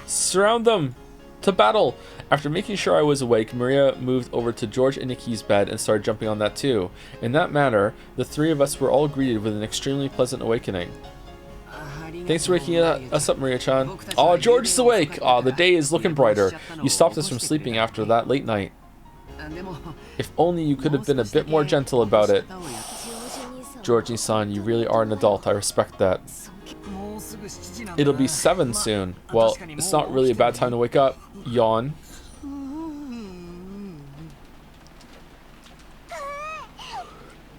Surround them! To battle! After making sure I was awake, Maria moved over to George and Nikki's bed and started jumping on that too. In that manner, the three of us were all greeted with an extremely pleasant awakening. Thanks for waking us up, Maria-chan. Aw, George is awake! Aw, the day is looking brighter. You stopped us from sleeping after that late night. If only you could have been a bit more gentle about it. Georgie-san, you really are an adult. I respect that. It'll be 7 soon. Well, it's not really a bad time to wake up. Yawn.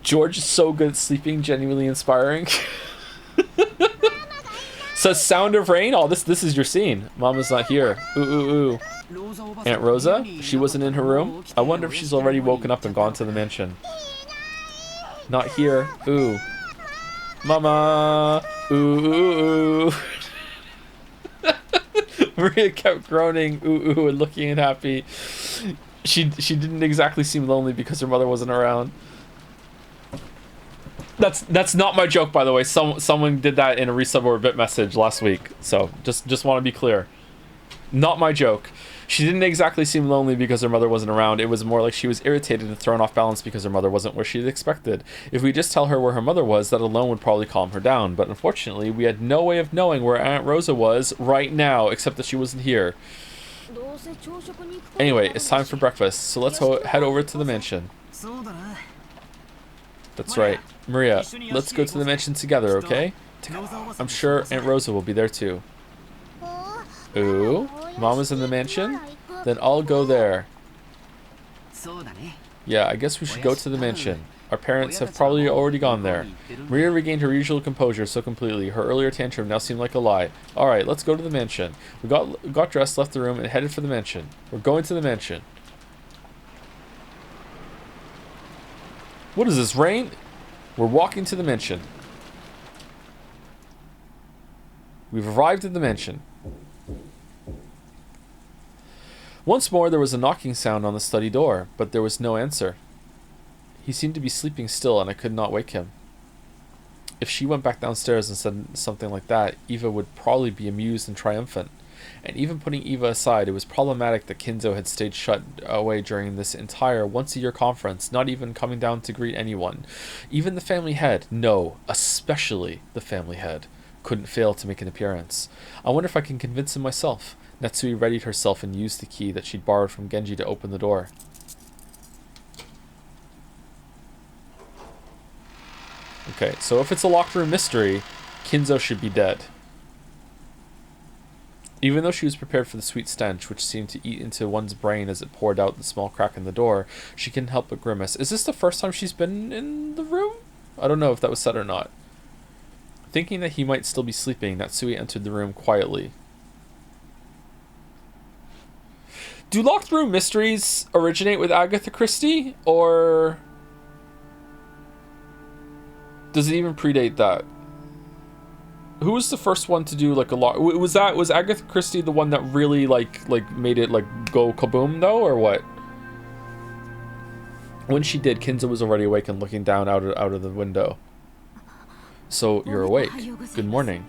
George is so good at sleeping, genuinely inspiring. Says Sound of Rain. Oh, this is your scene. Mama's not here. Ooh. Aunt Rosa? She wasn't in her room? I wonder if she's already woken up and gone to the mansion. Not here. Ooh. Mama. Ooh. Maria kept groaning, ooh, and looking unhappy. She didn't exactly seem lonely because her mother wasn't around. That's not my joke, by the way. Someone did that in a resub or a bit message last week. So just want to be clear. Not my joke. She didn't exactly seem lonely because her mother wasn't around. It was more like she was irritated and thrown off balance because her mother wasn't where she'd expected. If we just tell her where her mother was, that alone would probably calm her down. But unfortunately, we had no way of knowing where Aunt Rosa was right now, except that she wasn't here. Anyway, it's time for breakfast, so let's head over to the mansion. That's right. Maria, let's go to the mansion together, okay? I'm sure Aunt Rosa will be there too. Ooh, Mama's in the mansion? Then I'll go there. Yeah, I guess we should go to the mansion. Our parents have probably already gone there. Maria regained her usual composure so completely. Her earlier tantrum now seemed like a lie. Alright, let's go to the mansion. We got dressed, left the room, and headed for the mansion. We're going to the mansion. What is this, rain? We're walking to the mansion. We've arrived at the mansion. Once more there was a knocking sound on the study door, but there was no answer. He seemed to be sleeping still, and I could not wake him. If she went back downstairs and said something like that, Eva would probably be amused and triumphant. And even putting Eva aside, it was problematic that Kinzo had stayed shut away during this entire once-a-year conference, not even coming down to greet anyone. Even the family head, no, especially the family head, couldn't fail to make an appearance. I wonder if I can convince him myself. Natsui readied herself and used the key that she'd borrowed from Genji to open the door. Okay, so if it's a locked room mystery, Kinzo should be dead. Even though she was prepared for the sweet stench, which seemed to eat into one's brain as it poured out the small crack in the door, she couldn't help but grimace. Is this the first time she's been in the room? I don't know if that was said or not. Thinking that he might still be sleeping, Natsui entered the room quietly. Do locked room mysteries originate with Agatha Christie, or does it even predate that? Who was the first one to do like a lock? Was Agatha Christie the one that really like made it like go kaboom though, or what? When she did, Kinzo was already awake and looking down out of the window. So you're awake. Good morning.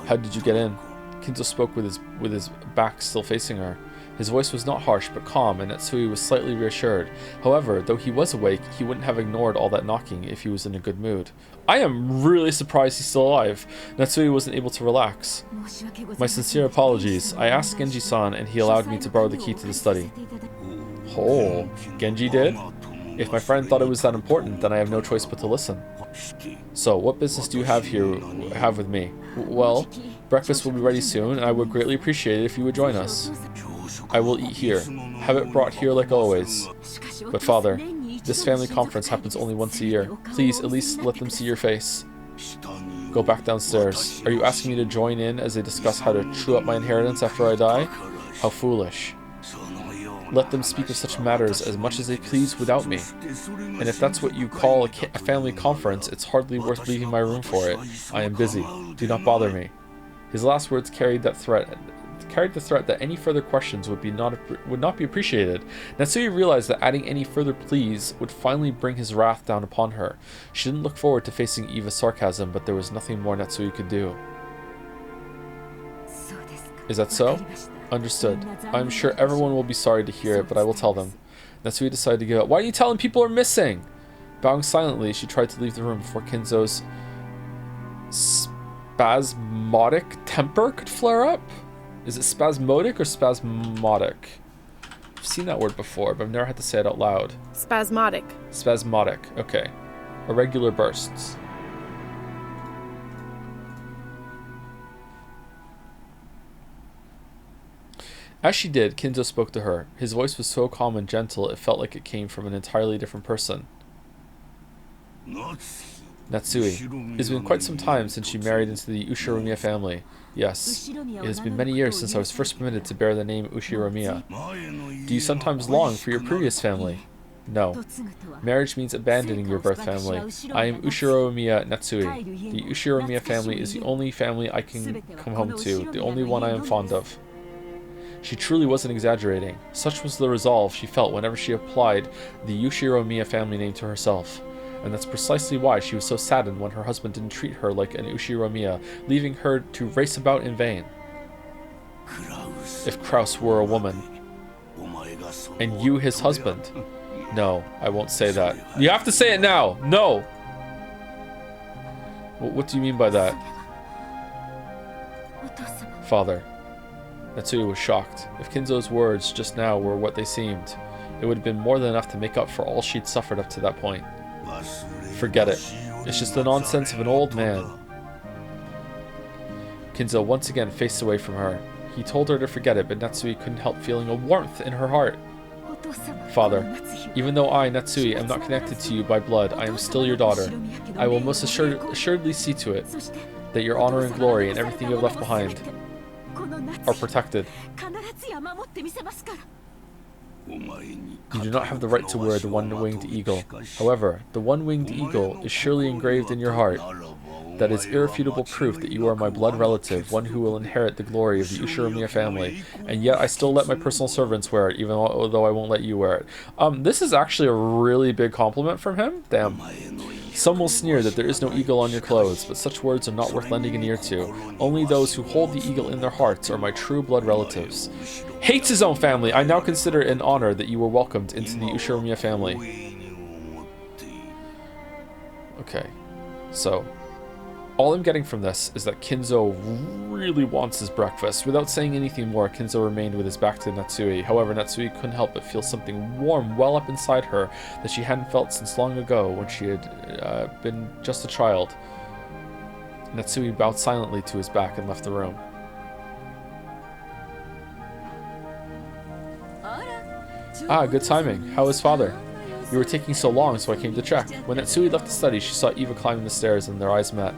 How did you get in? Kinzo spoke with his back still facing her. His voice was not harsh, but calm, and Natsui was slightly reassured. However, though he was awake, he wouldn't have ignored all that knocking if he was in a good mood. I am really surprised he's still alive. Natsui wasn't able to relax. My sincere apologies. I asked Genji-san, and he allowed me to borrow the key to the study. Oh, Genji did? If my friend thought it was that important, then I have no choice but to listen. So, what business do you have with me? Well, breakfast will be ready soon, and I would greatly appreciate it if you would join us. I will eat here. Have it brought here like always. But father, this family conference happens only once a year. Please, at least let them see your face. Go back downstairs. Are you asking me to join in as they discuss how to chew up my inheritance after I die? How foolish. Let them speak of such matters as much as they please without me. And if that's what you call a family conference, it's hardly worth leaving my room for it. I am busy. Do not bother me. His last words carried the threat that any further questions would not be appreciated. Natsui realized that adding any further pleas would finally bring his wrath down upon her. She didn't look forward to facing Eva's sarcasm, but there was nothing more Natsui could do. Is that so? Understood. I'm sure everyone will be sorry to hear it, but I will tell them. Natsui decided to give up. Why are you telling people are missing? Bowing silently, she tried to leave the room before Kinzo's spasmodic temper could flare up. Is it spasmodic or spasmodic? I've seen that word before, but I've never had to say it out loud. Spasmodic. Spasmodic, okay. Irregular bursts. As she did, Kinzo spoke to her. His voice was so calm and gentle, it felt like it came from an entirely different person. Natsui. It has been quite some time since she married into the Ushiromiya family. Yes, it has been many years since I was first permitted to bear the name Ushiromiya. Do you sometimes long for your previous family? No. Marriage means abandoning your birth family. I am Ushiromiya Natsui. The Ushiromiya family is the only family I can come home to, the only one I am fond of. She truly wasn't exaggerating. Such was the resolve she felt whenever she applied the Ushiromiya family name to herself. And that's precisely why she was so saddened when her husband didn't treat her like an Ushiromiya, leaving her to race about in vain. if Kraus were a woman. And you his husband. No, I won't say that. You have to say it now! No! What do you mean by that? Father. Natsui was shocked. If Kinzo's words just now were what they seemed, it would have been more than enough to make up for all she'd suffered up to that point. Forget it. It's just the nonsense of an old man. Kinzo once again faced away from her. He told her to forget it, but Natsui couldn't help feeling a warmth in her heart. Father, even though I, Natsui, am not connected to you by blood, I am still your daughter. I will most assuredly see to it that your honor and glory and everything you have left behind are protected. You do not have the right to wear the one-winged eagle. However, the one-winged eagle is surely engraved in your heart. That is irrefutable proof that you are my blood relative, one who will inherit the glory of the Ushiromiya family. And yet I still let my personal servants wear it, even though I won't let you wear it. This is actually a really big compliment from him. Damn. Some will sneer that there is no eagle on your clothes, but such words are not worth lending an ear to. Only those who hold the eagle in their hearts are my true blood relatives. Hates his own family. I now consider it an honor that you were welcomed into the Ushiromiya family. Okay, so all I'm getting from this is that Kinzo really wants his breakfast. Without saying anything more, Kinzo remained with his back to Natsui. However, Natsui couldn't help but feel something warm well up inside her that she hadn't felt since long ago when she had been just a child. Natsui bowed silently to his back and left the room. Ah, good timing. How is father? You were taking so long, so I came to check. When Natsui left the study, she saw Eva climbing the stairs and their eyes met.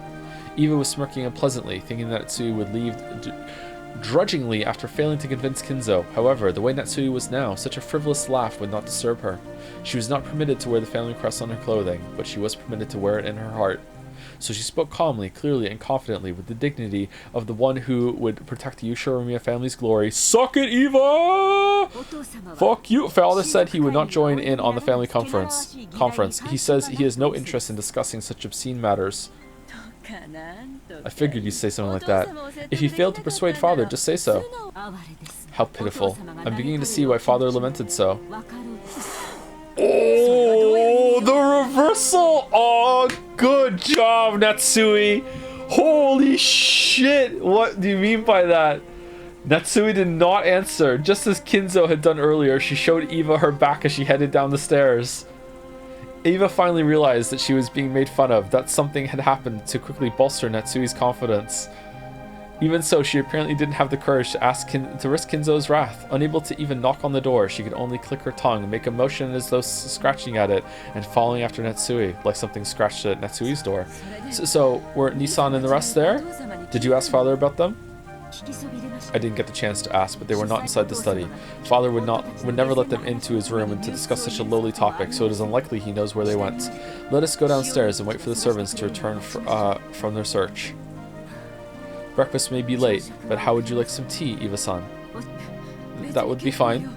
Eva was smirking unpleasantly, thinking that Natsui would leave drudgingly after failing to convince Kinzo. However, the way Natsui was now, such a frivolous laugh would not disturb her. She was not permitted to wear the family crest on her clothing, but she was permitted to wear it in her heart. So she spoke calmly, clearly, and confidently, with the dignity of the one who would protect the Ushiromiya family's glory. Suck it, Eva! Fuck you! Father said he would not join in on the family conference. He says he has no interest in discussing such obscene matters. I figured you'd say something like that. If you failed to persuade father, just say so. How pitiful. I'm beginning to see why father lamented so. Oh, the reversal! Oh, good job, Natsui! Holy shit! What do you mean by that? Natsui did not answer. Just as Kinzo had done earlier, she showed Eva her back as she headed down the stairs. Eva finally realized that she was being made fun of, that something had happened to quickly bolster Natsui's confidence. Even so, she apparently didn't have the courage to risk Kinzo's wrath. Unable to even knock on the door, she could only click her tongue, make a motion as though scratching at it, and following after Natsui, like something scratched at Natsui's door. So were Nissan and the rest there? Did you ask father about them? I didn't get the chance to ask, but they were not inside the study. Father would never let them into his room and to discuss such a lowly topic, so it is unlikely he knows where they went. Let us go downstairs and wait for the servants to return from their search. Breakfast may be late, but how would you like some tea, Eva-san? That would be fine.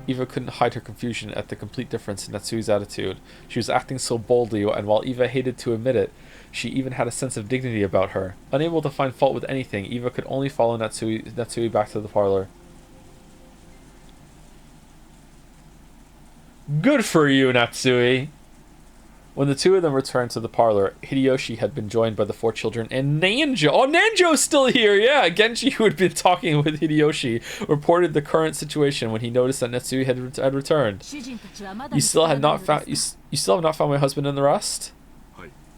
Eva couldn't hide her confusion at the complete difference in Natsui's attitude. She was acting so boldly, and while Eva hated to admit it, she even had a sense of dignity about her. Unable to find fault with anything, Eva could only follow Natsui back to the parlor. Good for you, Natsui! When the two of them returned to the parlor, Hideyoshi had been joined by the 4 children and Nanjo. Oh, Nanjo's still here! Yeah, Genji, who had been talking with Hideyoshi, reported the current situation when he noticed that Natsui had returned. You still have not found my husband and the rest?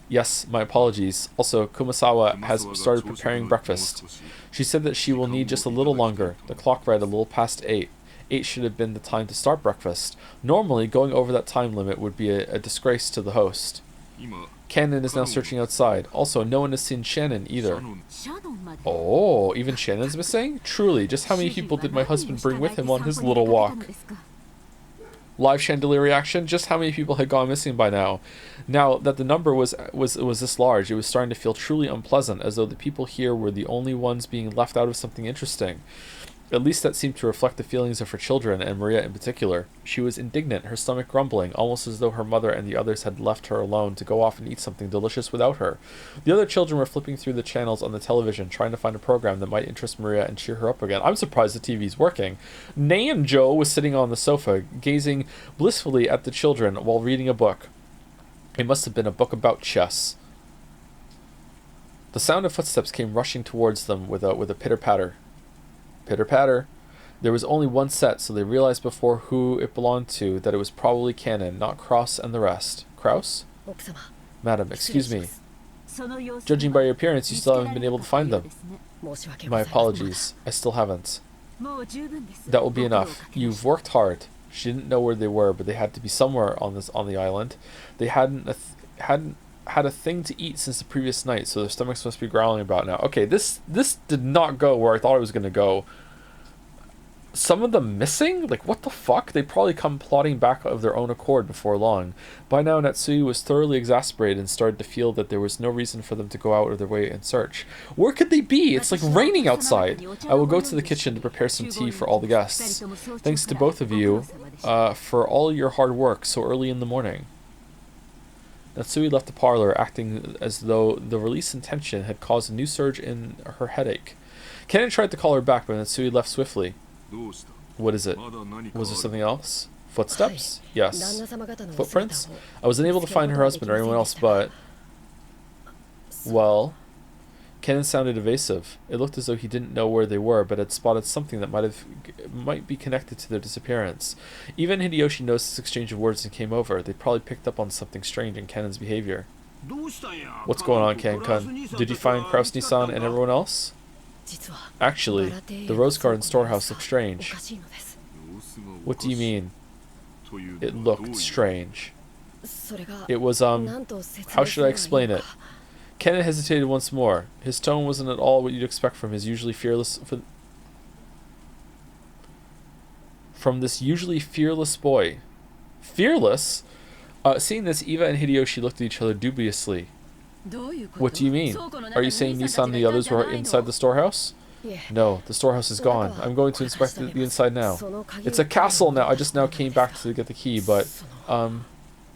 Yes, my apologies. Also, Kumasawa has started preparing breakfast. She said that she will need just a little longer. The clock read a little past 8. 8 should have been the time to start breakfast. Normally, going over that time limit would be a disgrace to the host. Cannon is now searching outside. Also, no one has seen Shannon either. Oh, even Shannon's missing? Truly, just how many people did my husband bring with him on his little walk? Live chandelier reaction, just how many people had gone missing by now? Now that the number was this large, it was starting to feel truly unpleasant, as though the people here were the only ones being left out of something interesting. At least that seemed to reflect the feelings of her children, and Maria in particular. She was indignant, her stomach grumbling, almost as though her mother and the others had left her alone to go off and eat something delicious without her. The other children were flipping through the channels on the television, trying to find a program that might interest Maria and cheer her up again. I'm surprised the TV's working. Nanjo was sitting on the sofa, gazing blissfully at the children while reading a book. It must have been a book about chess. The sound of footsteps came rushing towards them with a pitter-patter. Pitter-patter. There was only one set, so they realized before who it belonged to that it was probably Cannon, not Kraus and the rest. Kraus? Madam, excuse me. Judging by your appearance, you still haven't been able to find them. My apologies. I still haven't. That will be enough. You've worked hard. She didn't know where they were, but they had to be somewhere on the island. They hadn't had a thing to eat since the previous night, so their stomachs must be growling about now. Okay, this did not go where I thought it was going to go. Some of them missing? Like, what the fuck? They'd probably come plodding back of their own accord before long. By now, Natsui was thoroughly exasperated and started to feel that there was no reason for them to go out of their way in search. Where could they be? It's like raining outside. I will go to the kitchen to prepare some tea for all the guests. Thanks to both of you for all your hard work so early in the morning. Natsui left the parlor, acting as though the release in tension had caused a new surge in her headache. Kennen tried to call her back, but Natsui left swiftly. What is it? Was there something else? Footsteps? Yes. Footprints? I was unable to find her husband or anyone else, but... Well... Kennen sounded evasive. It looked as though he didn't know where they were, but had spotted something that might be connected to their disappearance. Even Hideyoshi noticed this exchange of words and came over. They probably picked up on something strange in Kennen's behavior. What's going on, Ken-kun? Did you find Kraus-Nissan and everyone else? Actually, the Rose Garden storehouse looked strange. What do you mean? It looked strange. It was, how should I explain it? Kennen hesitated once more. His tone wasn't at all what you'd expect from his usually fearless... From this usually fearless boy. Fearless? Seeing this, Eva and Hideyoshi looked at each other dubiously. What do you mean? Are you saying Nissan and the others were inside the storehouse? No, the storehouse is gone. I'm going to inspect the inside now. It's a castle now. I just now came back to get the key, but...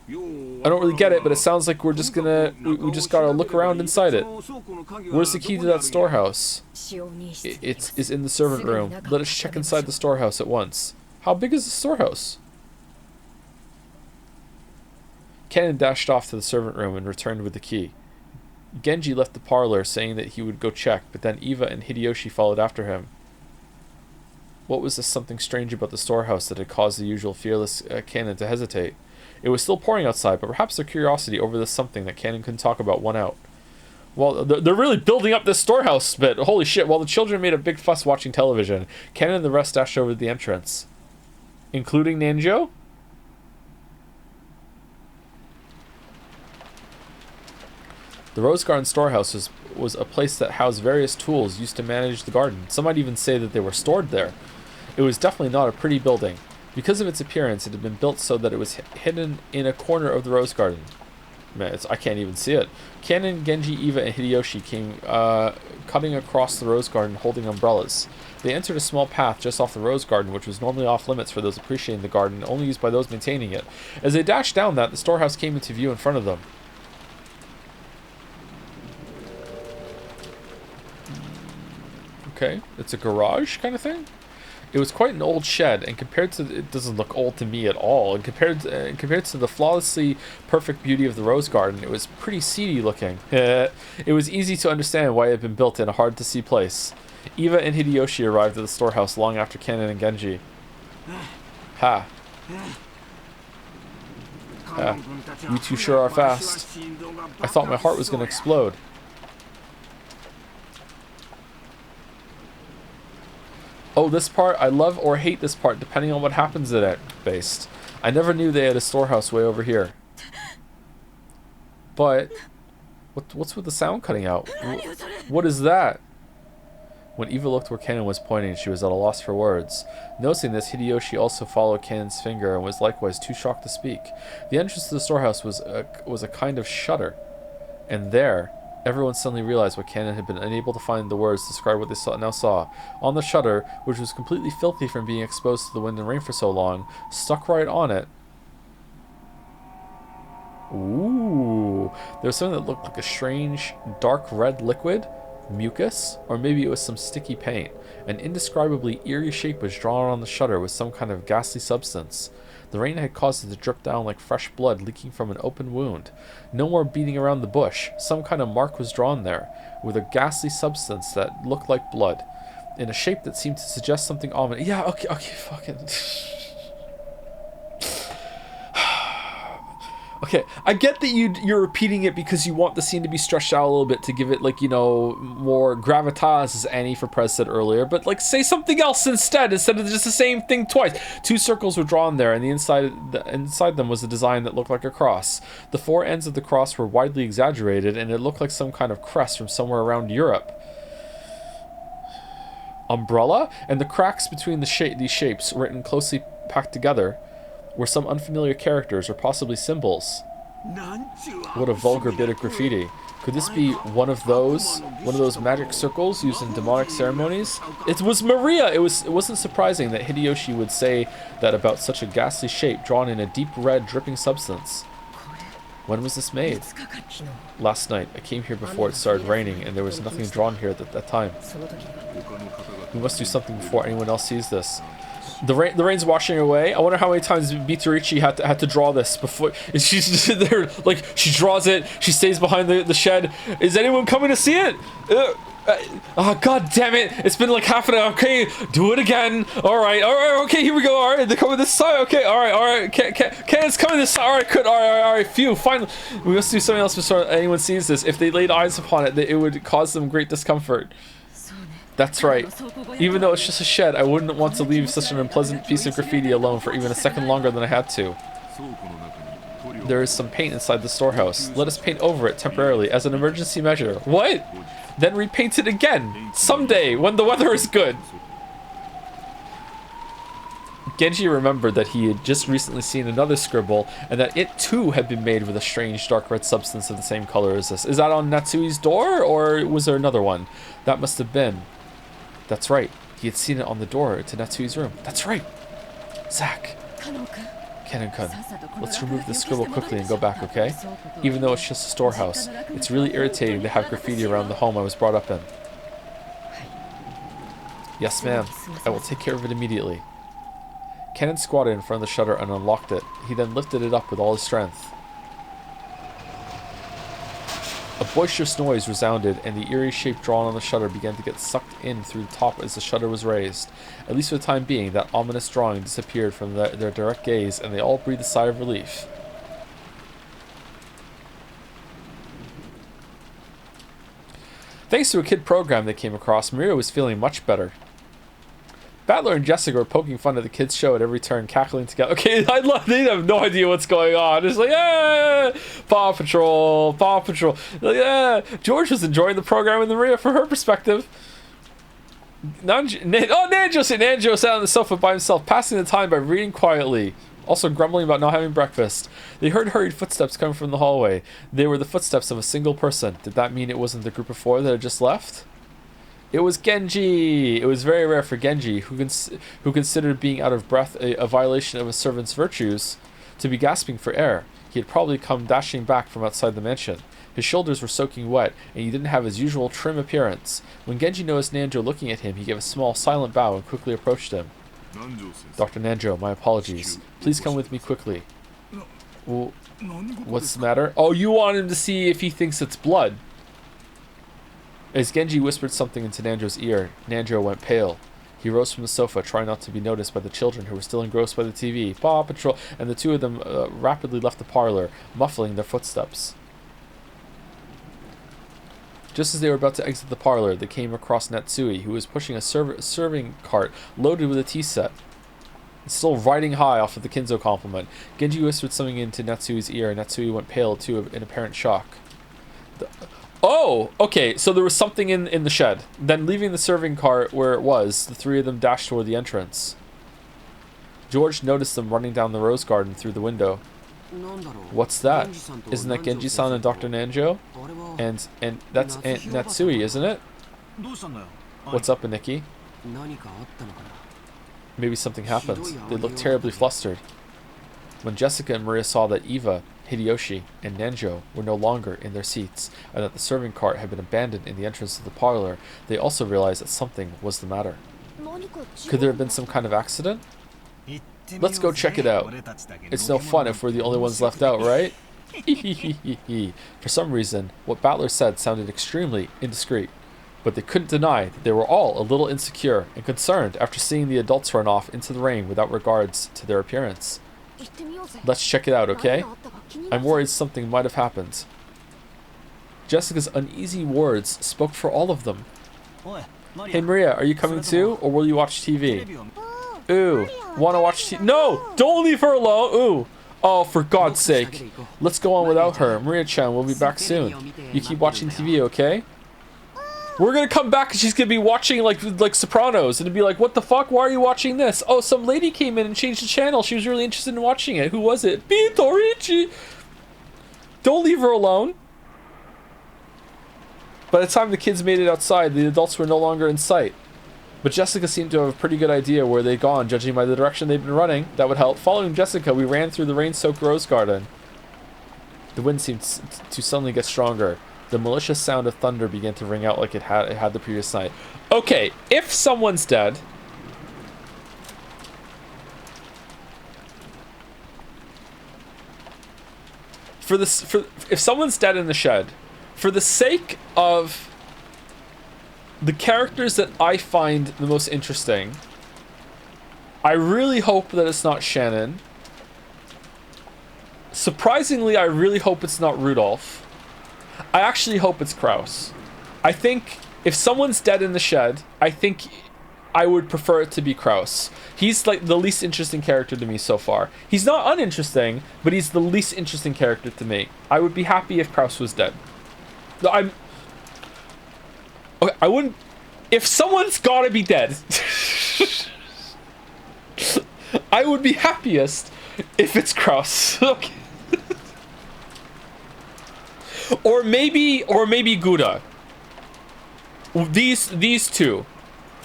I don't really get it, but it sounds like we're just gonna... We just gotta look around inside it. Where's the key to that storehouse? It's in the servant room. Let us check inside the storehouse at once. How big is the storehouse? Kennen dashed off to the servant room and returned with the key. Genji left the parlor, saying that he would go check, but then Eva and Hideyoshi followed after him. What was this something strange about the storehouse that had caused the usual fearless Kennen to hesitate? It was still pouring outside, but perhaps their curiosity over this something that Kennen couldn't talk about won out. Well, they're really building up this storehouse bit. Holy shit. While the children made a big fuss watching television, Kennen and the rest dashed over to the entrance. Including Nanjo? The Rose Garden storehouse was a place that housed various tools used to manage the garden. Some might even say that they were stored there. It was definitely not a pretty building. Because of its appearance, it had been built so that it was hidden in a corner of the Rose Garden. Man, I can't even see it. Kennen, Genji, Eva, and Hideyoshi came cutting across the Rose Garden holding umbrellas. They entered a small path just off the Rose Garden, which was normally off limits for those appreciating the garden, only used by those maintaining it. As they dashed down that, the storehouse came into view in front of them. Okay, it's a garage kind of thing. It was quite an old shed, and compared to it doesn't look old to me at all. And compared to the flawlessly perfect beauty of the Rose Garden, it was pretty seedy looking. It was easy to understand why it had been built in a hard to see place. Eva and Hideyoshi arrived at the storehouse long after Kennen and Genji. Ha. You two sure are fast. I thought my heart was going to explode. Oh, this part, I love or hate this part, depending on what happens in it, based. I never knew they had a storehouse way over here. But, what's with the sound cutting out? What is that? When Eva looked where Kennen was pointing, she was at a loss for words. Noticing this, Hideyoshi also followed Kennen's finger and was likewise too shocked to speak. The entrance to the storehouse was a kind of shutter. And there, Everyone suddenly realized what Cannon had been unable to find the words to describe what they now saw. On the shutter, which was completely filthy from being exposed to the wind and rain for so long, stuck right on it. Ooh. There was something that looked like a strange, dark red liquid, mucus, or maybe it was some sticky paint. An indescribably eerie shape was drawn on the shutter with some kind of ghastly substance. The rain had caused it to drip down like fresh blood leaking from an open wound. No more beating around the bush. Some kind of mark was drawn there, with a ghastly substance that looked like blood, in a shape that seemed to suggest something ominous. Yeah, okay, fucking... Okay, I get that you're repeating it because you want the scene to be stretched out a little bit to give it, like, you know, more gravitas, as Annie for Prez said earlier, but, like, say something else instead of just the same thing twice. 2 circles were drawn there, and inside them was a design that looked like a cross. The 4 ends of the cross were widely exaggerated, and it looked like some kind of crest from somewhere around Europe. Umbrella? And the cracks between these shapes, written closely packed together, were some unfamiliar characters or possibly symbols. What a vulgar bit of graffiti. Could this be one of those magic circles used in demonic ceremonies? It was Maria! It wasn't surprising that Hideyoshi would say that about such a ghastly shape drawn in a deep red dripping substance. When was this made? Last night. I came here before it started raining and there was nothing drawn here at that time. We must do something before anyone else sees this. The rain's washing away. I wonder how many times Mitsuichi had to draw this before. She's there, like, she draws it. She stays behind the shed. Is anyone coming to see it? Oh, god damn it! It's been like half an hour. Okay, do it again. All right. Okay, here we go. All right, they're coming this side. Okay, all right. It's coming this side. All right, good. All right. Phew. Finally, we must do something else before anyone sees this. If they laid eyes upon it, it would cause them great discomfort. That's right. Even though it's just a shed, I wouldn't want to leave such an unpleasant piece of graffiti alone for even a second longer than I had to. There is some paint inside the storehouse. Let us paint over it temporarily as an emergency measure. What? Then repaint it again. Someday, when the weather is good. Genji remembered that he had just recently seen another scribble, and that it too had been made with a strange dark red substance of the same color as this. Is that on Natsui's door, or was there another one? That must have been. That's right. He had seen it on the door to Natsui's room. That's right. Zack. Cannon-kun, let's remove this scribble quickly and go back, okay? Even though it's just a storehouse, it's really irritating to have graffiti around the home I was brought up in. Yes, ma'am. I will take care of it immediately. Cannon squatted in front of the shutter and unlocked it. He then lifted it up with all his strength. A boisterous noise resounded, and the eerie shape drawn on the shutter began to get sucked in through the top as the shutter was raised. At least for the time being, that ominous drawing disappeared from their direct gaze, and they all breathed a sigh of relief. Thanks to a kid program they came across, Maria was feeling much better. Battler and Jessica were poking fun at the kids' show at every turn, cackling together. Okay, they have no idea what's going on. It's like, yeah, Paw Patrol. Like, yeah. George was enjoying the program with Maria from her perspective. Nanjo sat on the sofa by himself, passing the time by reading quietly, also grumbling about not having breakfast. They heard hurried footsteps coming from the hallway. They were the footsteps of a single person. Did that mean it wasn't the group of 4 that had just left? It was Genji! It was very rare for Genji, who considered being out of breath a violation of a servant's virtues, to be gasping for air. He had probably come dashing back from outside the mansion. His shoulders were soaking wet, and he didn't have his usual trim appearance. When Genji noticed Nanjo looking at him, he gave a small, silent bow and quickly approached him. Dr. Nanjo, my apologies. Please come with me quickly. Well, what's the matter? Oh, you want him to see if he thinks it's blood. As Genji whispered something into Nanjo's ear, Nanjo went pale. He rose from the sofa, trying not to be noticed by the children who were still engrossed by the TV. Paw Patrol, and the 2 of them rapidly left the parlor, muffling their footsteps. Just as they were about to exit the parlor, they came across Natsui, who was pushing a serving cart loaded with a tea set. Still riding high off of the Kinzo compliment, Genji whispered something into Natsui's ear, and Natsui went pale too in apparent shock. Oh, okay, so there was something in the shed. Then leaving the serving cart where it was, the 3 of them dashed toward the entrance. George noticed them running down the rose garden through the window. What's that? Isn't that Genji-san and Dr. Nanjo? And that's Aunt Natsui, isn't it? What's up, Aniki? Maybe something happened. They looked terribly flustered. When Jessica and Maria saw that Eva, Hideyoshi, and Nanjo were no longer in their seats, and that the serving cart had been abandoned in the entrance of the parlor, they also realized that something was the matter. Could there have been some kind of accident? Let's go check it out. It's no fun if we're the only ones left out, right? For some reason, what Battler said sounded extremely indiscreet, but they couldn't deny that they were all a little insecure and concerned after seeing the adults run off into the rain without regards to their appearance. Let's check it out, okay? I'm worried something might have happened. Jessica's uneasy words spoke for all of them. Hey Maria, are you coming too, or will you watch TV? Ooh, wanna watch TV? No! Don't leave her alone! Ooh! Oh, for God's sake. Let's go on without her. Maria-chan, we'll be back soon. You keep watching TV, okay? We're gonna come back and she's gonna be watching like Sopranos and be like, what the fuck? Why are you watching this? Oh, some lady came in and changed the channel. She was really interested in watching it. Who was it? Torichi! Don't leave her alone. By the time the kids made it outside, the adults were no longer in sight. But Jessica seemed to have a pretty good idea where they'd gone, judging by the direction they'd been running. That would help. Following Jessica, we ran through the rain-soaked rose garden. The wind seemed to suddenly get stronger. The malicious sound of thunder began to ring out like it had the previous night. Okay, if someone's dead... if someone's dead in the shed, for the sake of the characters that I find the most interesting, I really hope that it's not Shannon. Surprisingly, I really hope it's not Rudolph. I actually hope it's Kraus. I think if someone's dead in the shed, I think I would prefer it to be Kraus. He's like the least interesting character to me so far. He's not uninteresting, but he's the least interesting character to me. I would be happy if Kraus was dead. I wouldn't... If someone's gotta be dead, I would be happiest if it's Kraus. Okay. Or maybe Gouda. These two,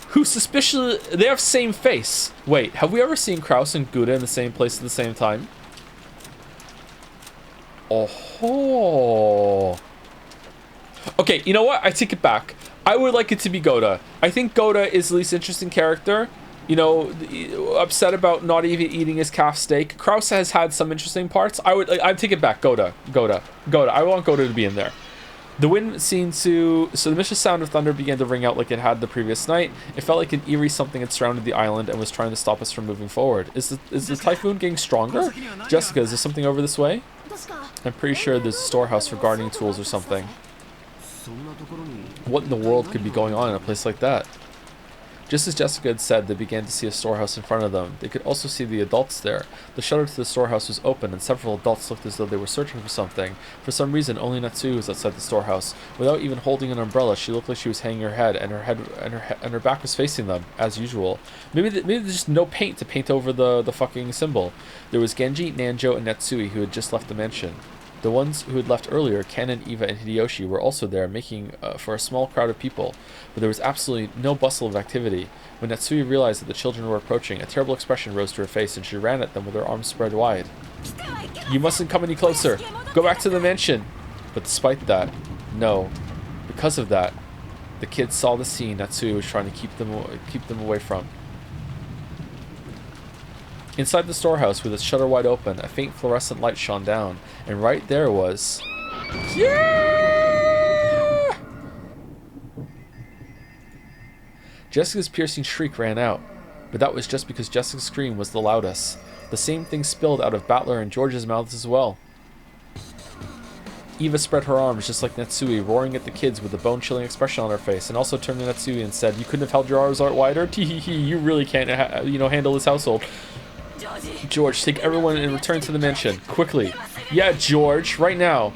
who suspiciously, they have same face. Wait, have we ever seen Kraus and Gouda in the same place at the same time? Oh. Okay, you know what? I take it back. I would like it to be Goda. I think Goda is the least interesting character. You know, upset about not even eating his calf steak. Kraus has had some interesting parts. I'd take it back. Goda. I want Goda to be in there. The wind seemed to... So the vicious sound of thunder began to ring out like it had the previous night. It felt like an eerie something had surrounded the island and was trying to stop us from moving forward. Is the typhoon getting stronger? Jessica, is there something over this way? I'm pretty sure there's a storehouse for gardening tools or something. What in the world could be going on in a place like that? Just as Jessica had said, they began to see a storehouse in front of them. They could also see the adults there. The shutter to the storehouse was open, and several adults looked as though they were searching for something. For some reason, only Natsui was outside the storehouse. Without even holding an umbrella, she looked like she was hanging her head, and her back was facing them, as usual. Maybe there's just no paint to paint over the fucking symbol. There was Genji, Nanjo, and Natsui, who had just left the mansion. The ones who had left earlier, Ken and Eva and Hideyoshi, were also there, making for a small crowd of people, but there was absolutely no bustle of activity. When Natsui realized that the children were approaching, a terrible expression rose to her face, and she ran at them with her arms spread wide. You mustn't come any closer! Go back to the mansion! But despite that, no. Because of that, the kids saw the scene Natsui was trying to keep them away from. Inside the storehouse, with its shutter wide open, a faint fluorescent light shone down, and right there was... Yeah! Jessica's piercing shriek ran out, but that was just because Jessica's scream was the loudest. The same thing spilled out of Battler and George's mouths as well. Eva spread her arms just like Natsui, roaring at the kids with a bone-chilling expression on her face, and also turned to Natsui and said, "You couldn't have held your arms out wider? Tee-hee-hee, you really can't handle this household. George, take everyone and return to the mansion. Quickly." Yeah, George, right now.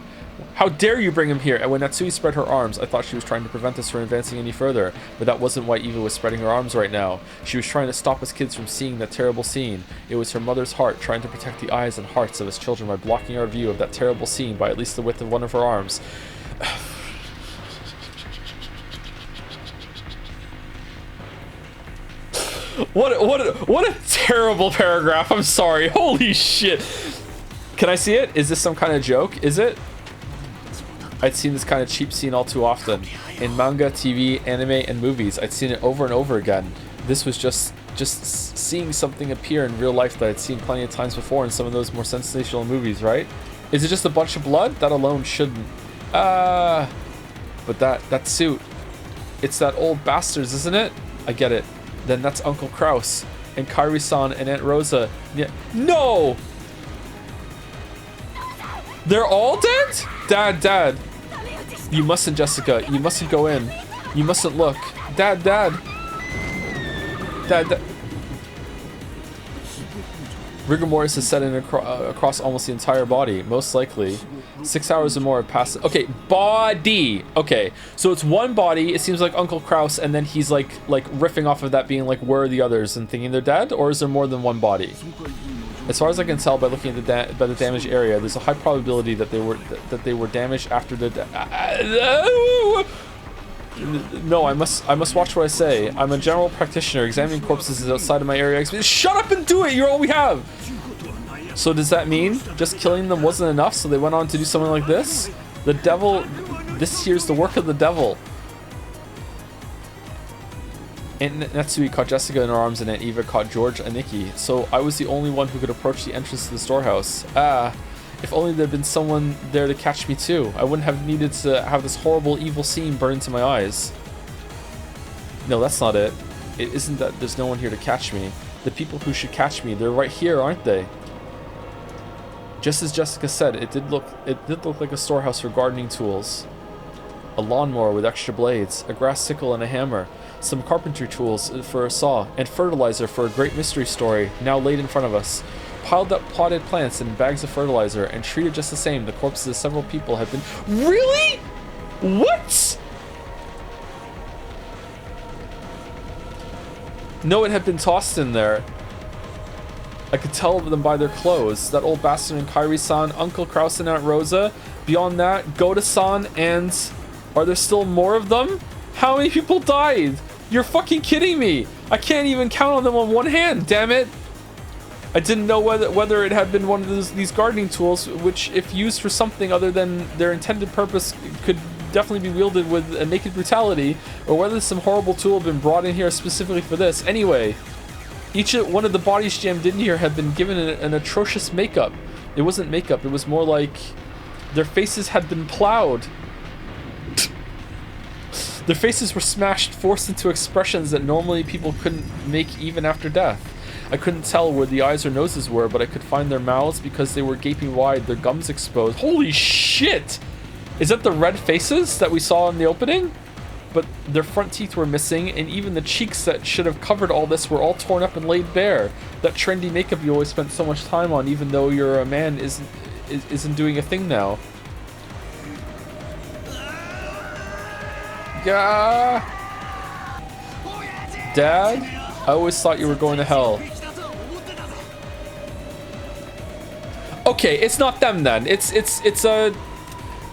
How dare you bring him here? And when Natsui spread her arms, I thought she was trying to prevent us from advancing any further. But that wasn't why Eva was spreading her arms right now. She was trying to stop us kids from seeing that terrible scene. It was her mother's heart trying to protect the eyes and hearts of us children by blocking our view of that terrible scene by at least the width of one of her arms. What a terrible paragraph. I'm sorry. Holy shit. Can I see it? Is this some kind of joke? Is it? I'd seen this kind of cheap scene all too often. In manga, TV, anime, and movies. I'd seen it over and over again. This was just seeing something appear in real life that I'd seen plenty of times before in some of those more sensational movies, right? Is it just a bunch of blood? That alone shouldn't. But that suit. It's that old bastard's, isn't it? I get it. Then that's Uncle Kraus and Kairi-san and Aunt Rosa. Yeah. No! They're all dead? Dad. You mustn't, Jessica. You mustn't go in. You mustn't look. Dad. Rigor mortis is set in across almost the entire body, most likely. 6 hours or more have passed. Okay, body. Okay, so it's one body. It seems like Uncle Kraus, and then he's like riffing off of that, being like, "Where are the others?" and thinking they're dead, or is there more than one body? As far as I can tell by looking at the damaged area, there's a high probability that they were damaged after the. No, I must watch what I say. I'm a general practitioner. Examining corpses is outside of my area. Shut up and do it! You're all we have! So does that mean just killing them wasn't enough, so they went on to do something like this? The devil... This here's the work of the devil. Aunt Natsui caught Jessica in her arms and Aunt Eva caught George and Nikki. So I was the only one who could approach the entrance to the storehouse. If only there'd been someone there to catch me too. I wouldn't have needed to have this horrible evil scene burn into my eyes. No, that's not it. It isn't that there's no one here to catch me. The people who should catch me, they're right here, aren't they? Just as Jessica said, it did look like a storehouse for gardening tools. A lawnmower with extra blades, a grass sickle and a hammer, some carpentry tools for a saw, and fertilizer for a great mystery story now laid in front of us. Piled up potted plants and bags of fertilizer, and treated just the same, the corpses of several people have been... Really? What? No, it had been tossed in there. I could tell them by their clothes. That old bastard and Kairi-san, Uncle Kraus and Aunt Rosa. Beyond that, Goda-san and... Are there still more of them? How many people died? You're fucking kidding me! I can't even count on them on one hand, damn it! I didn't know whether it had been one of these gardening tools, which, if used for something other than their intended purpose, could definitely be wielded with a naked brutality, or whether some horrible tool had been brought in here specifically for this. Anyway, each one of the bodies jammed in here had been given an atrocious makeup. It wasn't makeup, it was more like their faces had been plowed. Their faces were smashed, forced into expressions that normally people couldn't make even after death. I couldn't tell where the eyes or noses were, but I could find their mouths because they were gaping wide, their gums exposed. Holy shit! Is that the red faces that we saw in the opening? But their front teeth were missing, and even the cheeks that should have covered all this were all torn up and laid bare. That trendy makeup you always spent so much time on, even though you're a man, isn't doing a thing now. Yeah. Dad, I always thought you were going to hell. Okay, it's not them then. It's a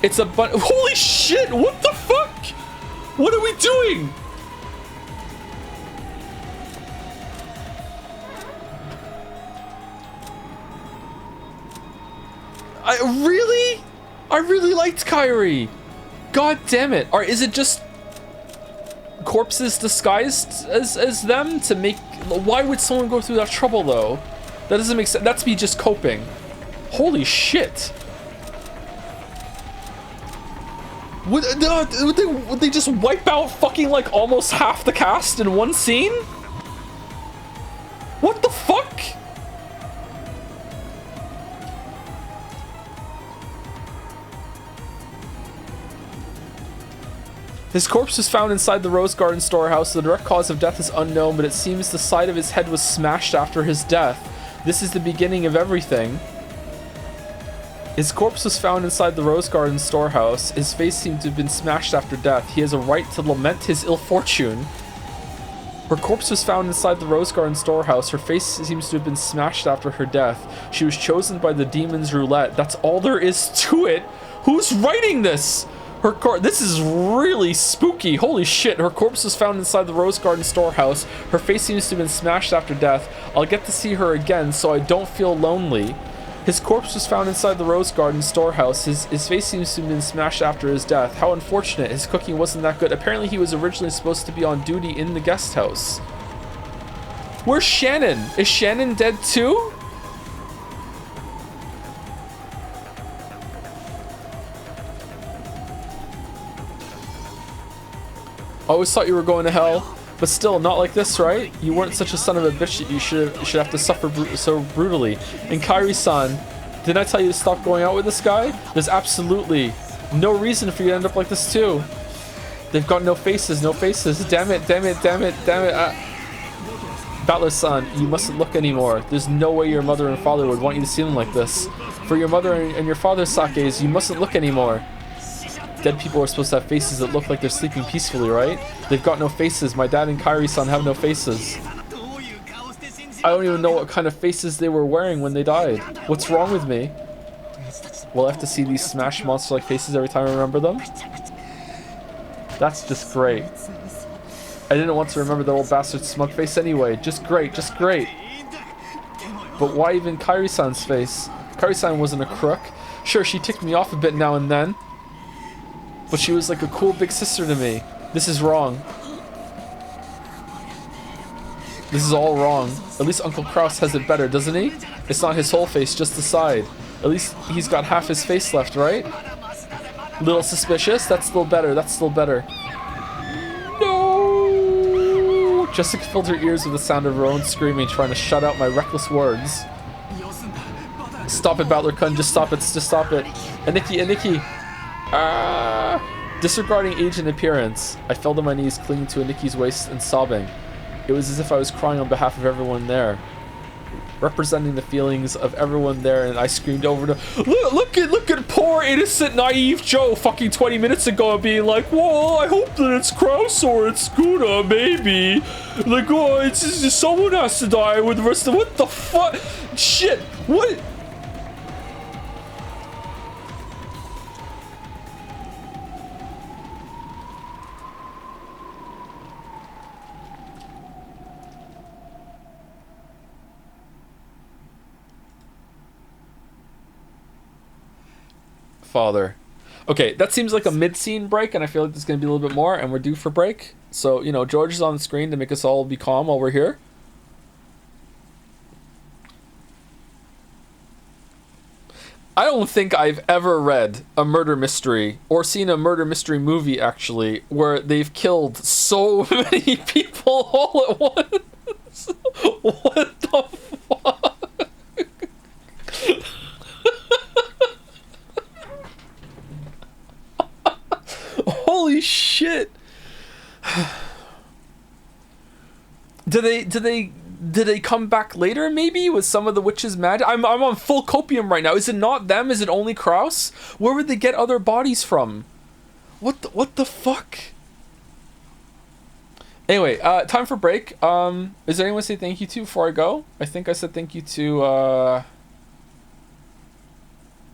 holy shit! What the fuck? What are we doing? I really liked Kairi. God damn it! Or is it just corpses disguised as them to make? Why would someone go through that trouble though? That doesn't make sense. That's me just coping. Holy shit! Would they just wipe out fucking like almost half the cast in one scene? What the fuck? His corpse was found inside the Rose Garden storehouse. The direct cause of death is unknown, but it seems the side of his head was smashed after his death. This is the beginning of everything. His corpse was found inside the Rose Garden storehouse. His face seemed to have been smashed after death. He has a right to lament his ill fortune. Her corpse was found inside the Rose Garden storehouse. Her face seems to have been smashed after her death. She was chosen by the Demon's Roulette. That's all there is to it. Who's writing this? This is really spooky. Holy shit. Her corpse was found inside the Rose Garden storehouse. Her face seems to have been smashed after death. I'll get to see her again so I don't feel lonely. His corpse was found inside the Rose Garden storehouse. His face seems to have been smashed after his death. How unfortunate. His cooking wasn't that good. Apparently he was originally supposed to be on duty in the guest house. Where's Shannon? Is Shannon dead too? I always thought you were going to hell, but still, not like this, right? You weren't such a son of a bitch that you should have to suffer so brutally. And Kairi-san, didn't I tell you to stop going out with this guy? There's absolutely no reason for you to end up like this too. They've got no faces, no faces. Damn it, damn it, damn it, damn it. Battler-san, you mustn't look anymore. There's no way your mother and father would want you to see them like this. For your mother and your father's sakes, you mustn't look anymore. Dead people are supposed to have faces that look like they're sleeping peacefully, right? They've got no faces. My dad and Kairi-san have no faces. I don't even know what kind of faces they were wearing when they died. What's wrong with me? Will I have to see these smashed monster-like faces every time I remember them? That's just great. I didn't want to remember that old bastard's smug face anyway. Just great, just great. But why even Kairi-san's face? Kairi-san wasn't a crook. Sure, she ticked me off a bit now and then. But she was like a cool big sister to me. This is wrong. This is all wrong. At least Uncle Kraus has it better, doesn't he? It's not his whole face, just the side. At least he's got half his face left, right? Little suspicious? That's still better, that's still better. No! Jessica filled her ears with the sound of her own screaming, trying to shut out my reckless words. Stop it, Battler-kun, just stop it, just stop it. Aniki! Disregarding age and appearance, I fell to my knees, clinging to Aniki's waist and sobbing. It was as if I was crying on behalf of everyone there, representing the feelings of everyone there, and I screamed over to look at poor innocent naive Joe fucking 20 minutes ago being like, well, I hope that it's Kraus or it's Guna, maybe. Like, oh, it's just, someone has to die with the rest of what the fuck? Shit, what? Father. Okay, that seems like a mid-scene break, and I feel like there's going to be a little bit more, and we're due for break. So, you know, George is on the screen to make us all be calm while we're here. I don't think I've ever read a murder mystery, or seen a murder mystery movie, actually, where they've killed so many people all at once. What the fuck? Holy shit! Did they come back later? Maybe with some of the witches' magic. I'm on full copium right now. Is it not them? Is it only Kraus? Where would they get other bodies from? What the fuck? Anyway, time for break. Is there anyone to say thank you to before I go? I think I said thank you to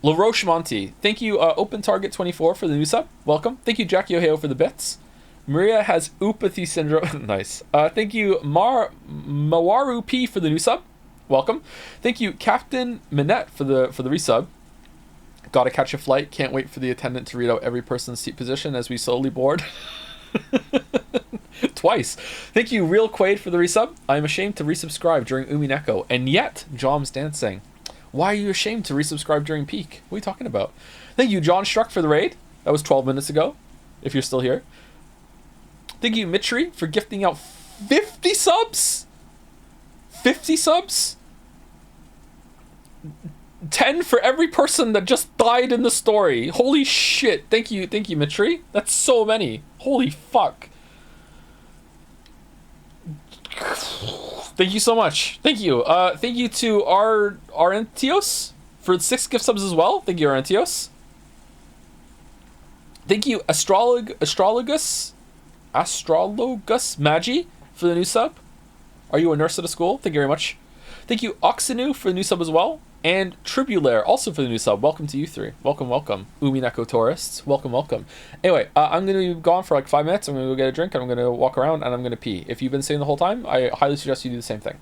LaRoche Monty. Thank you, Open Target 24 for the new sub. Welcome. Thank you, Jackie Ohio for the bits. Maria has Upathy syndrome. Nice. Thank you, Mawaru P for the new sub. Welcome. Thank you, Captain Minette for the resub. Gotta catch a flight. Can't wait for the attendant to read out every person's seat position as we slowly board. Twice. Thank you, Real Quaid for the resub. I am ashamed to resubscribe during Umineko, and yet Jom's dancing. Why are you ashamed to resubscribe during peak? What are you talking about? Thank you, John Struck, for the raid. That was 12 minutes ago, if you're still here. Thank you, Mitri, for gifting out 50 subs? 50 subs? 10 for every person that just died in the story. Holy shit. Thank you, Mitri. That's so many. Holy fuck. Thank you so much. Thank you. Thank you to Arentios for 6 gift subs as well. Thank you, Arantios. Thank you, Astrologus Magi for the new sub. Are you a nurse at a school? Thank you very much. Thank you, Oxenu, for the new sub as well. And Tribulaire, also for the new sub. Welcome to you three. Welcome, welcome. Umineko tourists. Welcome, welcome. Anyway, I'm going to be gone for like 5 minutes. I'm going to go get a drink, and I'm going to walk around, and I'm going to pee. If you've been sitting the whole time, I highly suggest you do the same thing.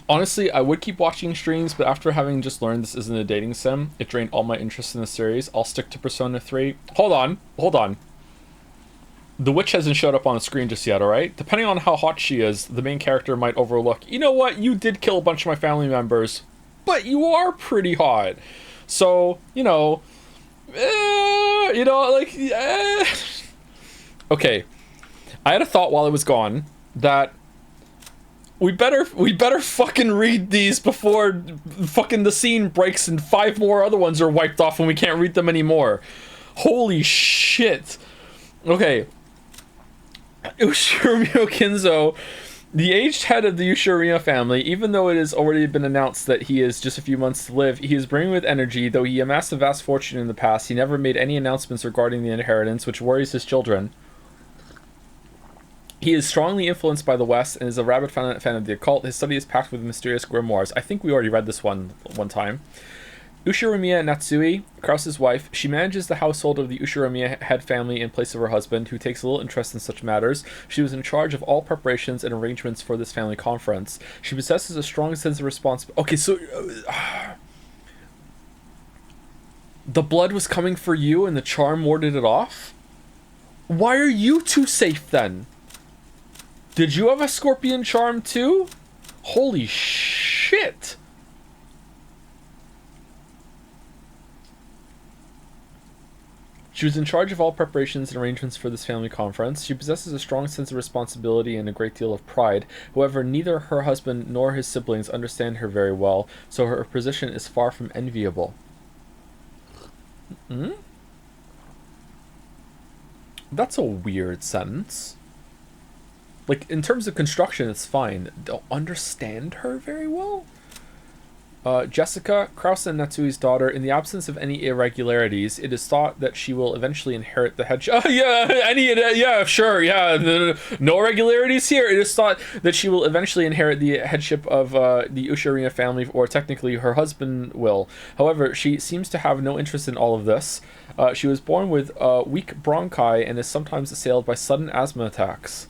Honestly, I would keep watching streams, but after having just learned this isn't a dating sim, it drained all my interest in the series. I'll stick to Persona 3. Hold on. The witch hasn't showed up on the screen just yet, alright? Depending on how hot she is, the main character might overlook, you know what, you did kill a bunch of my family members, but you are pretty hot. So, Okay. I had a thought while I was gone that we better fucking read these before fucking the scene breaks and 5 more other ones are wiped off and we can't read them anymore. Holy shit. Okay. Ushiromio Kinzo, the aged head of the Ushiromio family, even though it has already been announced that he is just a few months to live, he is brimming with energy. Though he amassed a vast fortune in the past, he never made any announcements regarding the inheritance, which worries his children. He is strongly influenced by the West and is a rabid fan of the occult. His study is packed with mysterious grimoires. I think we already read this one time. Ushiromia Natsui, Krause's wife, she manages the household of the Ushiromia head family in place of her husband, who takes little interest in such matters. She was in charge of all preparations and arrangements for this family conference. She possesses a strong sense of responsibility. Okay, so the blood was coming for you and the charm warded it off? Why are you two safe then? Did you have a scorpion charm too? Holy shit! She was in charge of all preparations and arrangements for this family conference. She possesses a strong sense of responsibility and a great deal of pride. However, neither her husband nor his siblings understand her very well, so her position is far from enviable. That's a weird sentence. Like, in terms of construction, it's fine. Don't understand her very well? Jessica, Krause and Natsui's daughter, in the absence of any irregularities, it is thought that she will eventually inherit the headship. No irregularities here. It is thought that she will eventually inherit the headship of the Ushiromia family, or technically her husband will. However, she seems to have no interest in all of this. She was born with weak bronchi and is sometimes assailed by sudden asthma attacks.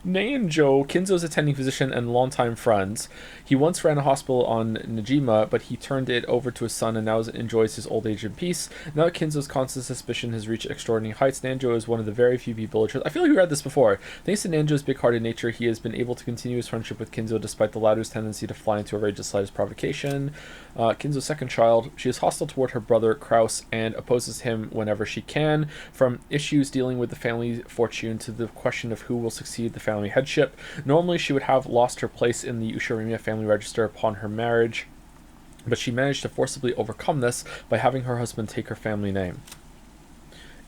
Nanjo, Kinzo's attending physician and longtime friends. He once ran a hospital on Jima, but he turned it over to his son and now enjoys his old age in peace. Now that Kinzo's constant suspicion has reached extraordinary heights, Nanjo is one of the very few people. I feel like we read this before. Thanks to Nanjo's big-hearted nature, he has been able to continue his friendship with Kinzo despite the latter's tendency to fly into a rage at the slightest provocation. Kinzo's second child. She is hostile toward her brother Kraus and opposes him whenever she can. From issues dealing with the family fortune to the question of who will succeed the family headship. Normally she would have lost her place in the Ushiromia family register upon her marriage, but she managed to forcibly overcome this by having her husband take her family name.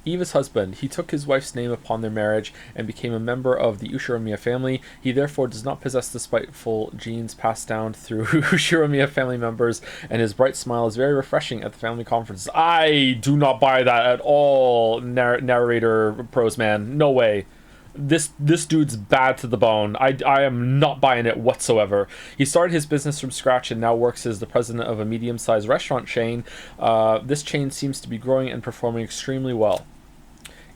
Eva's husband. He took his wife's name upon their marriage and became a member of the Ushiromia family. He therefore does not possess the spiteful genes passed down through Ushiromia family members, and his bright smile is very refreshing at the family conferences. I do not buy that at all, narrator pros man. No way. This dude's bad to the bone. I am not buying it whatsoever. He started his business from scratch and now works as the president of a medium-sized restaurant chain. This chain seems to be growing and performing extremely well.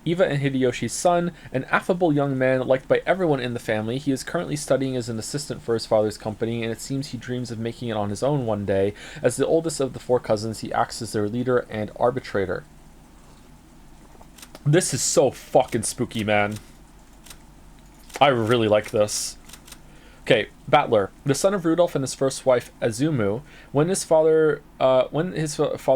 Eva and Hideyoshi's son, an affable young man liked by everyone in the family. He is currently studying as an assistant for his father's company, and it seems he dreams of making it on his own one day. As the oldest of the 4 cousins, he acts as their leader and arbitrator. This is so fucking spooky, man. I really like this. Okay, Battler, the son of Rudolph and his first wife Azumu. When his father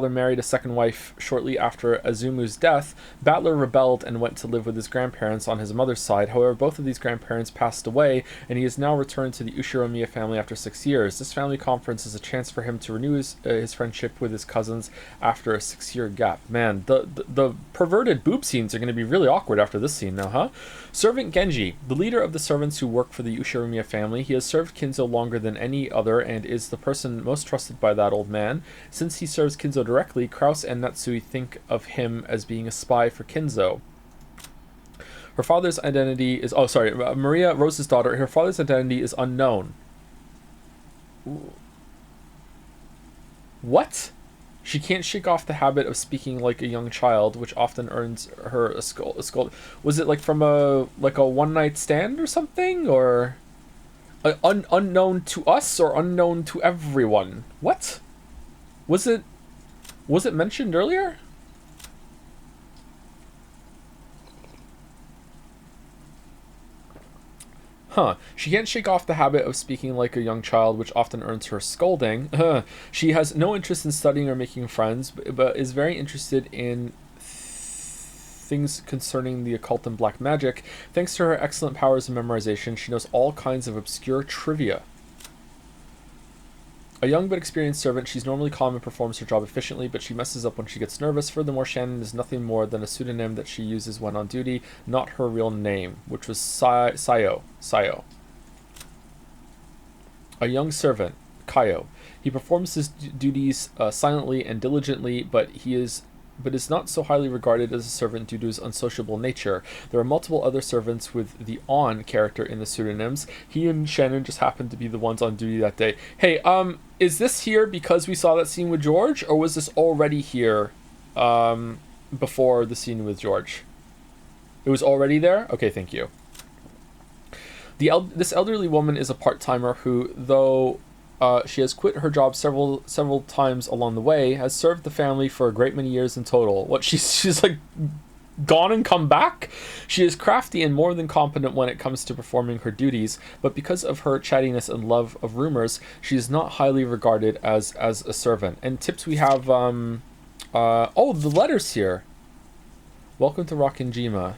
married a second wife shortly after Azumu's death, Battler rebelled and went to live with his grandparents on his mother's side. However, both of these grandparents passed away, and he has now returned to the Ushiromia family after 6 years. This family conference is a chance for him to renew his friendship with his cousins after a 6-year gap. Man, the perverted boob scenes are going to be really awkward after this scene now, huh? Servant Genji, the leader of the servants who work for the Ushiromia family. He has served Kinzo longer than any other and is the person most trusted by that old man. Since he serves Kinzo directly, Krause and Natsui think of him as being a spy for Kinzo. Her father's identity is... Oh, sorry. Maria, Rose's daughter. Her father's identity is unknown. What? She can't shake off the habit of speaking like a young child, which often earns her a scold. Was it like from a one-night stand or something? Or... Unknown to us or unknown to everyone? What? Was it mentioned earlier? Huh. She can't shake off the habit of speaking like a young child, which often earns her scolding. She has no interest in studying or making friends, but is very interested in things concerning the occult and black magic. Thanks to her excellent powers of memorization, she knows all kinds of obscure trivia. A young but experienced servant, she's normally calm and performs her job efficiently, but she messes up when she gets nervous. Furthermore, Shannon is nothing more than a pseudonym that she uses when on duty, not her real name, which was Sayo. A young servant, Kaio. He performs his duties silently and diligently, but is not so highly regarded as a servant due to his unsociable nature. There are multiple other servants with the On character in the pseudonyms. He and Shannon just happened to be the ones on duty that day. Hey, is this here because we saw that scene with George, or was this already here before the scene with George? It was already there? Okay, thank you. This elderly woman is a part-timer who, though she has quit her job several times along the way, has served the family for a great many years in total. What, she's like gone and come back? She is crafty and more than competent when it comes to performing her duties, but because of her chattiness and love of rumors, she is not highly regarded as a servant. And tips we have, the letters here. Welcome to Rokken Jima.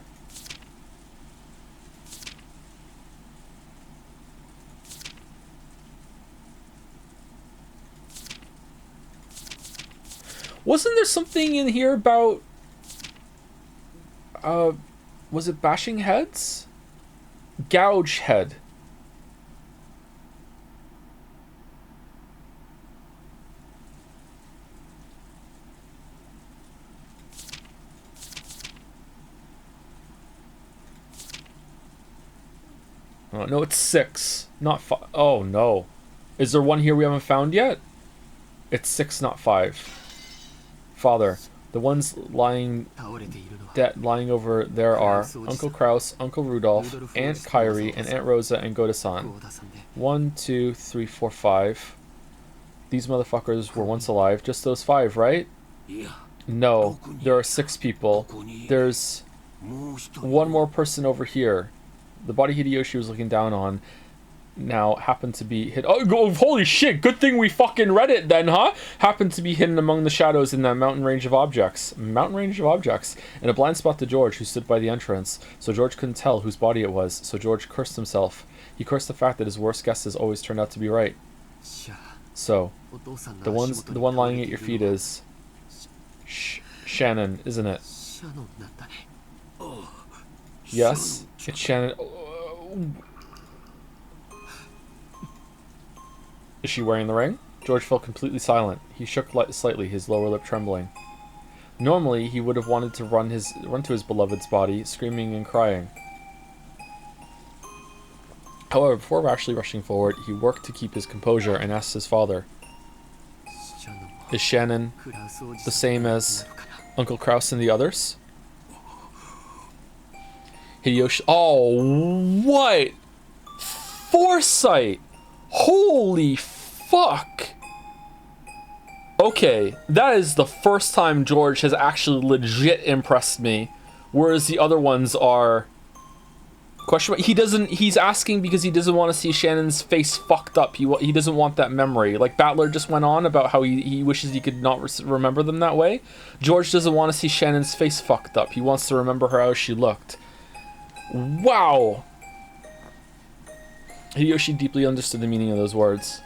Wasn't there something in here about was it bashing heads? Gouge head. Oh, no, it's 6, not 5. Oh no. Is there one here we haven't found yet? It's 6, not 5. Father, the ones lying over there are Uncle Kraus, Uncle Rudolph, Aunt Kyrie, and Aunt Rosa and Goda-san. 1, 2, 3, 4, 5. These motherfuckers were once alive. Just those 5, right? No, there are 6 people. There's one more person over here. The body Hideyoshi was looking down on now happened to be hid. Oh, holy shit! Good thing we fucking read it then, huh? Happened to be hidden among the shadows in that mountain range of objects. In a blind spot to George, who stood by the entrance. So George couldn't tell whose body it was. So George cursed himself. He cursed the fact that his worst guesses always turned out to be right. So, the one lying at your feet is Shannon, isn't it? Yes, it's Shannon. Is she wearing the ring? George felt completely silent. He shook slightly, his lower lip trembling. Normally, he would have wanted to run to his beloved's body, screaming and crying. However, before actually rushing forward, he worked to keep his composure and asked his father, "Is Shannon the same as Uncle Kraus and the others?" Hideyoshi. Oh, what? Foresight! Holy fuck! Okay, that is the first time George has actually legit impressed me, whereas the other ones are question mark. He's asking because he doesn't want to see Shannon's face fucked up. He doesn't want that memory. Like Battler just went on about how he wishes he could not remember them that way. George doesn't want to see Shannon's face fucked up. He wants to remember her how she looked. Wow! Hideyoshi deeply understood the meaning of those words.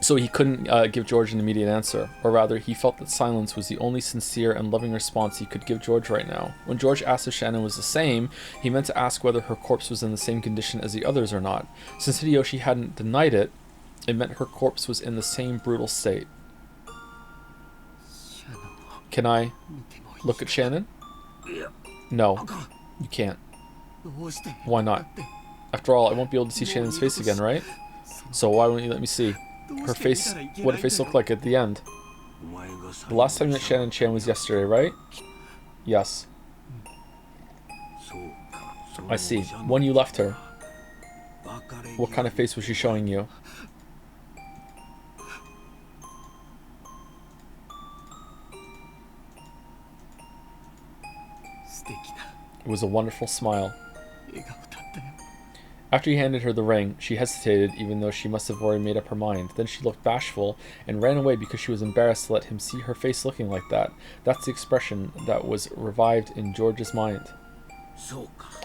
So he couldn't give George an immediate answer. Or rather, he felt that silence was the only sincere and loving response he could give George right now. When George asked if Shannon was the same, he meant to ask whether her corpse was in the same condition as the others or not. Since Hideyoshi hadn't denied it, it meant her corpse was in the same brutal state. Can I look at Shannon? No, you can't. Why not? After all, I won't be able to see Shannon's face again, right? So why won't you let me see her face? What her face looked like at the end? The last time that Shannon Chan was yesterday, right? Yes. I see. When you left her. What kind of face was she showing you? It was a wonderful smile. After he handed her the ring, she hesitated, even though she must have already made up her mind. Then she looked bashful and ran away because she was embarrassed to let him see her face looking like that. That's the expression that was revived in George's mind.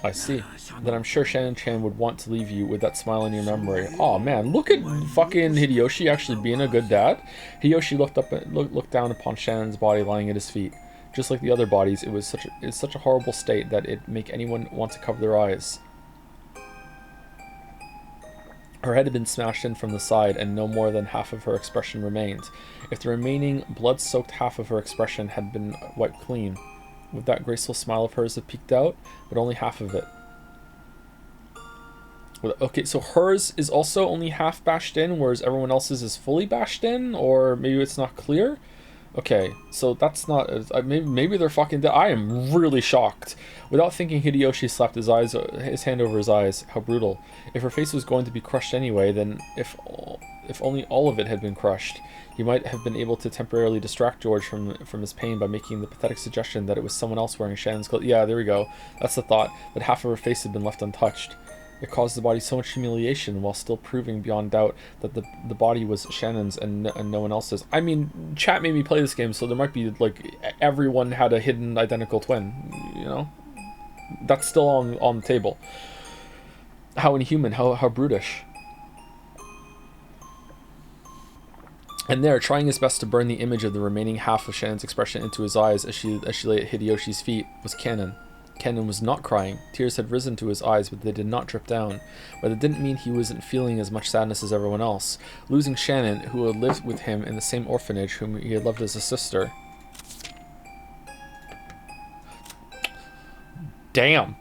I see. Then I'm sure Shannon-chan would want to leave you with that smile in your memory. Oh man, look at fucking Hideyoshi actually being a good dad. Hideyoshi looked down upon Shannon's body lying at his feet. Just like the other bodies, it was such a horrible state that it'd make anyone want to cover their eyes. Her head had been smashed in from the side, and no more than half of her expression remained. If the remaining blood-soaked half of her expression had been wiped clean, would that graceful smile of hers have peeked out? But only half of it. Okay, so hers is also only half bashed in, whereas everyone else's is fully bashed in? Or maybe it's not clear? Okay, so that's not... maybe they're fucking dead. I am really shocked. Without thinking, Hideyoshi slapped his hand over his eyes. How brutal. If her face was going to be crushed anyway, then if only all of it had been crushed, he might have been able to temporarily distract George from his pain by making the pathetic suggestion that it was someone else wearing Shannon's clothes. Yeah, there we go. That's the thought, that half of her face had been left untouched. It caused the body so much humiliation while still proving beyond doubt that the body was Shannon's and no one else's. I mean, chat made me play this game, so there might be, like, everyone had a hidden identical twin, you know? That's still on the table. How inhuman, how brutish. And there, trying his best to burn the image of the remaining half of Shannon's expression into his eyes as she lay at Hideyoshi's feet, was Cannon. Cannon was not crying. Tears had risen to his eyes, but they did not drip down. But it didn't mean he wasn't feeling as much sadness as everyone else. Losing Shannon, who had lived with him in the same orphanage, whom he had loved as a sister. Damn!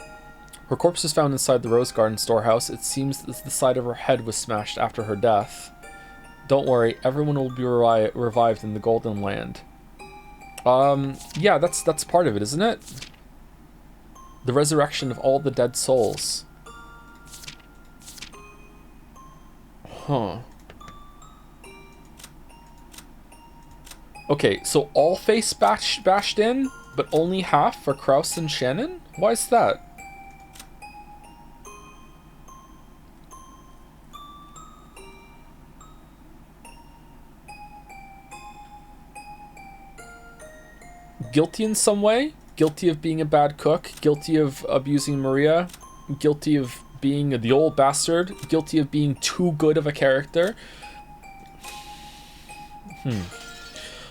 Her corpse was found inside the Rose Garden storehouse. It seems that the side of her head was smashed after her death. Don't worry, everyone will be revived in the Golden Land. Yeah, that's part of it, isn't it? The resurrection of all the dead souls. Huh. Okay, so all face bashed in, but only half for Kraus and Shannon? Why is that? Guilty in some way? Guilty of being a bad cook, guilty of abusing Maria, guilty of being the old bastard, guilty of being too good of a character.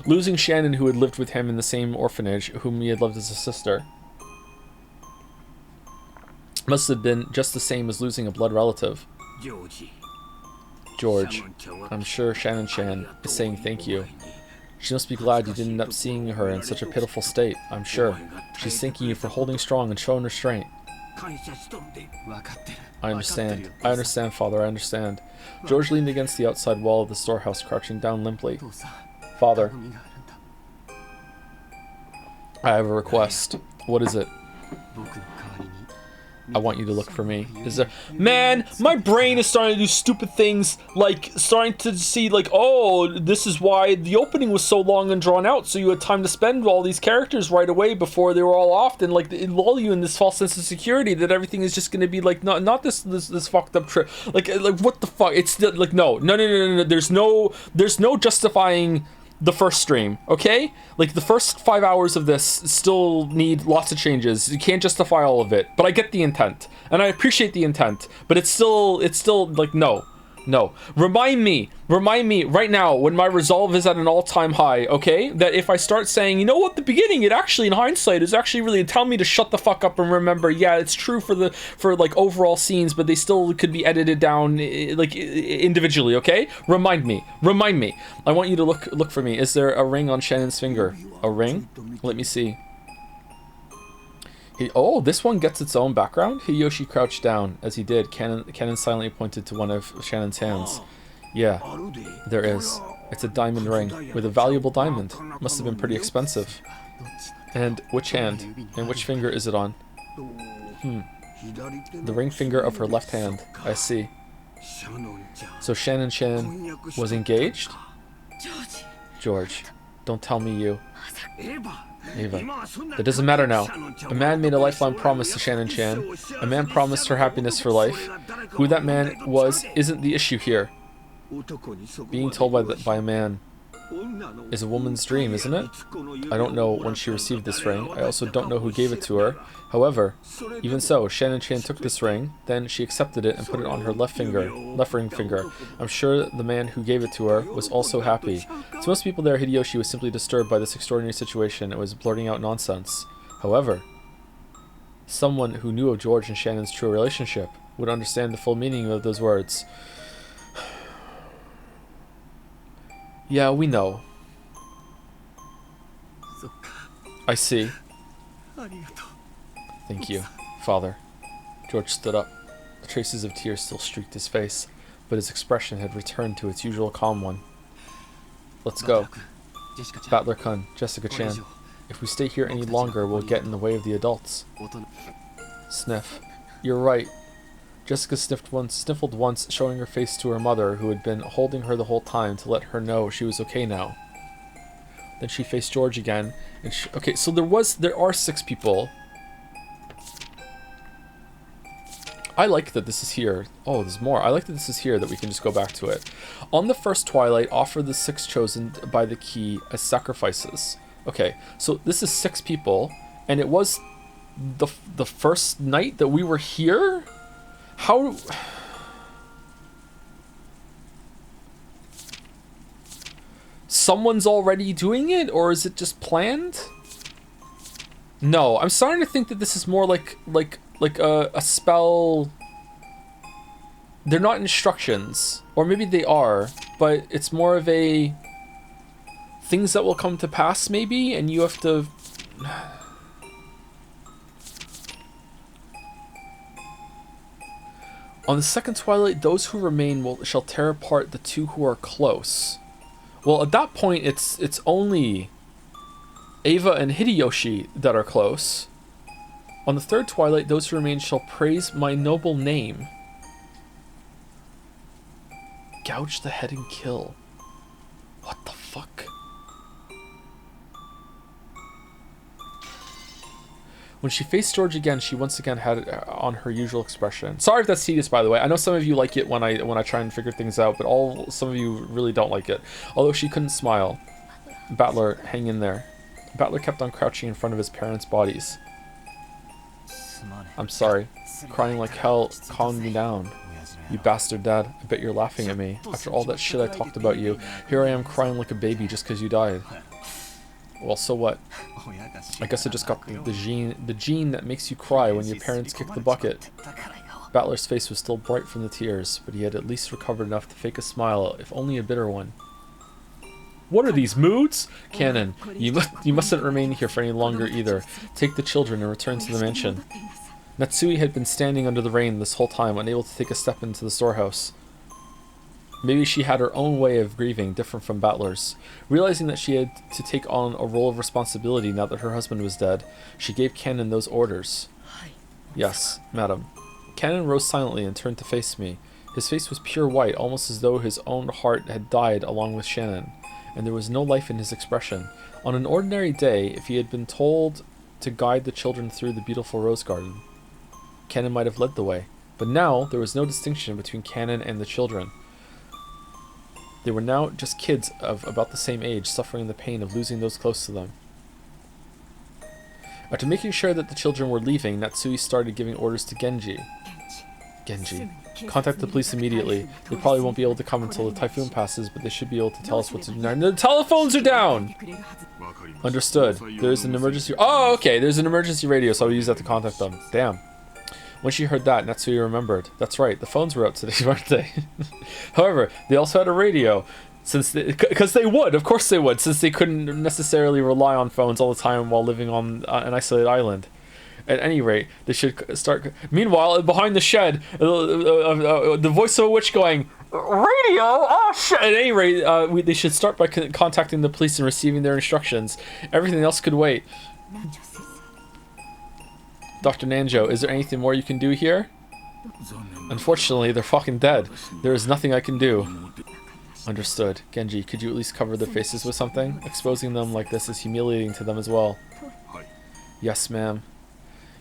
Losing Shannon, who had lived with him in the same orphanage, whom he had loved as a sister. Must have been just the same as losing a blood relative. George, I'm sure Shannon-chan is saying thank you. She must be glad you didn't end up seeing her in such a pitiful state, I'm sure. She's thanking you for holding strong and showing restraint. I understand. I understand, Father, I understand. George leaned against the outside wall of the storehouse, crouching down limply. Father, I have a request. What is it? I want you to look for me. Is there... Man, my brain is starting to do stupid things, like, starting to see, like, oh, this is why the opening was so long and drawn out, so you had time to spend all these characters right away before they were all off, and, like, it lull you in this false sense of security that everything is just gonna be, like, not this fucked up trip. Like, what the fuck? It's, like, no. There's no justifying the first stream, okay? Like, the first 5 hours of this still need lots of changes. You can't justify all of it, but I get the intent, and I appreciate the intent, but it's still, like, no. Remind me right now when my resolve is at an all-time high, okay? That if I start saying, you know what, the beginning, it actually, in hindsight, is actually really tell me to shut the fuck up and remember, yeah, it's true for like overall scenes, but they still could be edited down, like, individually, okay? Remind me. I want you to look for me. Is there a ring on Shannon's finger? A ring? Let me see. Oh, this one gets its own background? Hideyoshi crouched down. As he did, Cannon silently pointed to one of Shannon's hands. Yeah, there is. It's a diamond ring, with a valuable diamond. Must have been pretty expensive. And which hand? And which finger is it on? The ring finger of her left hand. I see. So Shannon-chan was engaged? George, don't tell me you. Eva. That doesn't matter now. A man made a lifelong promise to Shannon-chan. A man promised her happiness for life. Who that man was isn't the issue here. Being told by a man is a woman's dream, isn't it? I don't know when she received this ring. I also don't know who gave it to her. However, even so, Shannon-chan took this ring, then she accepted it and put it on her left ring finger. I'm sure the man who gave it to her was also happy. To most people there, Hideyoshi was simply disturbed by this extraordinary situation and was blurting out nonsense. However, someone who knew of George and Shannon's true relationship would understand the full meaning of those words. Yeah, we know. I see. Thank you, Father. George stood up. The traces of tears still streaked his face, but his expression had returned to its usual calm one. Let's go. Battler-kun, Jessica-chan. If we stay here any longer, we'll get in the way of the adults. Sniff. You're right. Jessica sniffled once, showing her face to her mother, who had been holding her the whole time to let her know she was okay now. Then she faced George again, and okay, so there are 6 people. I like that this is here. Oh, there's more. I like that this is here, that we can just go back to it. On the first twilight, offer the 6 chosen by the key as sacrifices. Okay, so this is 6 people, and it was the first night that we were here? How... Someone's already doing it, or is it just planned? No, I'm starting to think that this is more like a spell. They're not instructions, or maybe they are, but it's more of a things that will come to pass, maybe, and you have to. On the second twilight, those who remain shall tear apart the 2 who are close. Well, at that point, it's only Eva and Hideyoshi that are close. On the third twilight, those who remain shall praise my noble name. Gouge the head and kill. What the fuck? When she faced George again, she once again had it on her usual expression. Sorry if that's tedious, by the way. I know some of you like it when I try and figure things out, but some of you really don't like it. Although she couldn't smile. Battler, hang in there. Battler kept on crouching in front of his parents' bodies. I'm sorry. Crying like hell calmed me down. You bastard, Dad. I bet you're laughing at me. After all that shit I talked about you, here I am crying like a baby just because you died. Well, so what? I guess I just got the gene that makes you cry when your parents kick the bucket. Battler's face was still bright from the tears, but he had at least recovered enough to fake a smile, if only a bitter one. What are these moods? Cannon, you mustn't remain here for any longer either. Take the children and return to the mansion. Natsui had been standing under the rain this whole time, unable to take a step into the storehouse. Maybe she had her own way of grieving, different from Battler's. Realizing that she had to take on a role of responsibility now that her husband was dead, she gave Cannon those orders. Yes, madam. Cannon rose silently and turned to face me. His face was pure white, almost as though his own heart had died along with Shannon, and there was no life in his expression. On an ordinary day, if he had been told to guide the children through the beautiful rose garden, Cannon might have led the way. But now, there was no distinction between Cannon and the children. They were now just kids of about the same age, suffering the pain of losing those close to them. After making sure that the children were leaving, Natsui started giving orders to Genji. Genji. Contact the police immediately. They probably won't be able to come until the typhoon passes, but they should be able to tell us what to do now. The telephones are down! Understood. There's an emergency... Oh, okay. There's an emergency radio, so I'll use that to contact them. Damn. When she heard that, Natsui remembered. That's right, the phones were out today, weren't they? However, they also had a radio, because they would, of course they would, since they couldn't necessarily rely on phones all the time while living on an isolated island. At any rate, they should start... Meanwhile, behind the shed, the voice of a witch going, radio? Oh, shit! At any rate, they should start by contacting the police and receiving their instructions. Everything else could wait. Dr. Nanjo, is there anything more you can do here? Unfortunately, they're fucking dead. There is nothing I can do. Understood. Genji, could you at least cover their faces with something? Exposing them like this is humiliating to them as well. Yes, ma'am.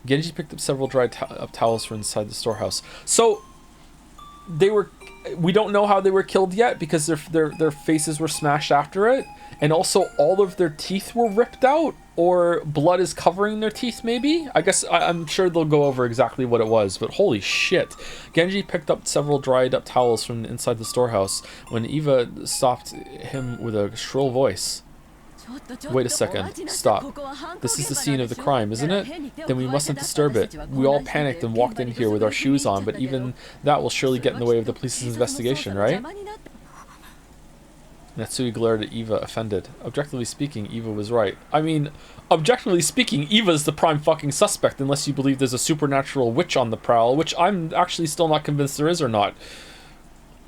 Genji picked up several dried up towels from inside the storehouse. So, they were... We don't know how they were killed yet because their faces were smashed after it. And also all of their teeth were ripped out. Or blood is covering their teeth, maybe? I guess I'm sure they'll go over exactly what it was. But holy shit. Genji picked up several dried up towels from inside the storehouse when Eva stopped him with a shrill voice. Wait a second. Stop. This is the scene of the crime, isn't it? Then we mustn't disturb it. We all panicked and walked in here with our shoes on, but even that will surely get in the way of the police's investigation, right? Natsui glared at Eva, offended. Objectively speaking, Eva was right. I mean, objectively speaking, Eva's the prime fucking suspect unless you believe there's a supernatural witch on the prowl, which I'm actually still not convinced there is or not.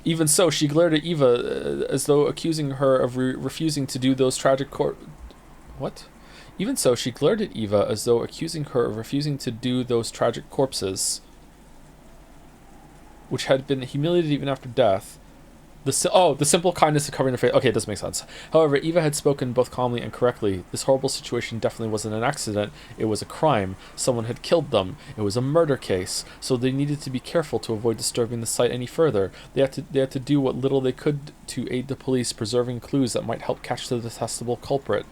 Even so, she glared at Eva as though accusing her of refusing to do those tragic What? Even so, she glared at Eva as though accusing her of refusing to do those tragic corpses, which had been humiliated even after death. The simple kindness of covering her face. Okay, it does make sense. However, Eva had spoken both calmly and correctly. This horrible situation definitely wasn't an accident. It was a crime. Someone had killed them. It was a murder case. So they needed to be careful to avoid disturbing the site any further. They had to do what little they could to aid the police, preserving clues that might help catch the detestable culprit.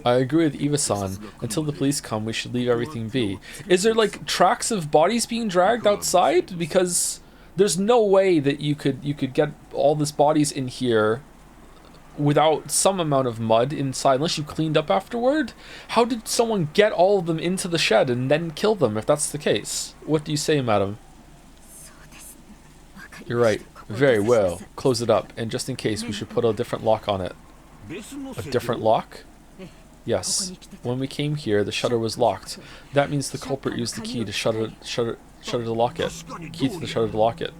I agree with Eva-san. Until the police come, we should leave everything be. Is there, like, tracks of bodies being dragged outside? Because... there's no way that you could get all these bodies in here without some amount of mud inside, unless you cleaned up afterward. How did someone get all of them into the shed and then kill them, if that's the case? What do you say, madam? You're right. Very well. Close it up, and just in case, we should put a different lock on it. A different lock? Yes. When we came here, the shutter was locked. That means the culprit used the key to shutter to lock it. Key to the shutter to lock it.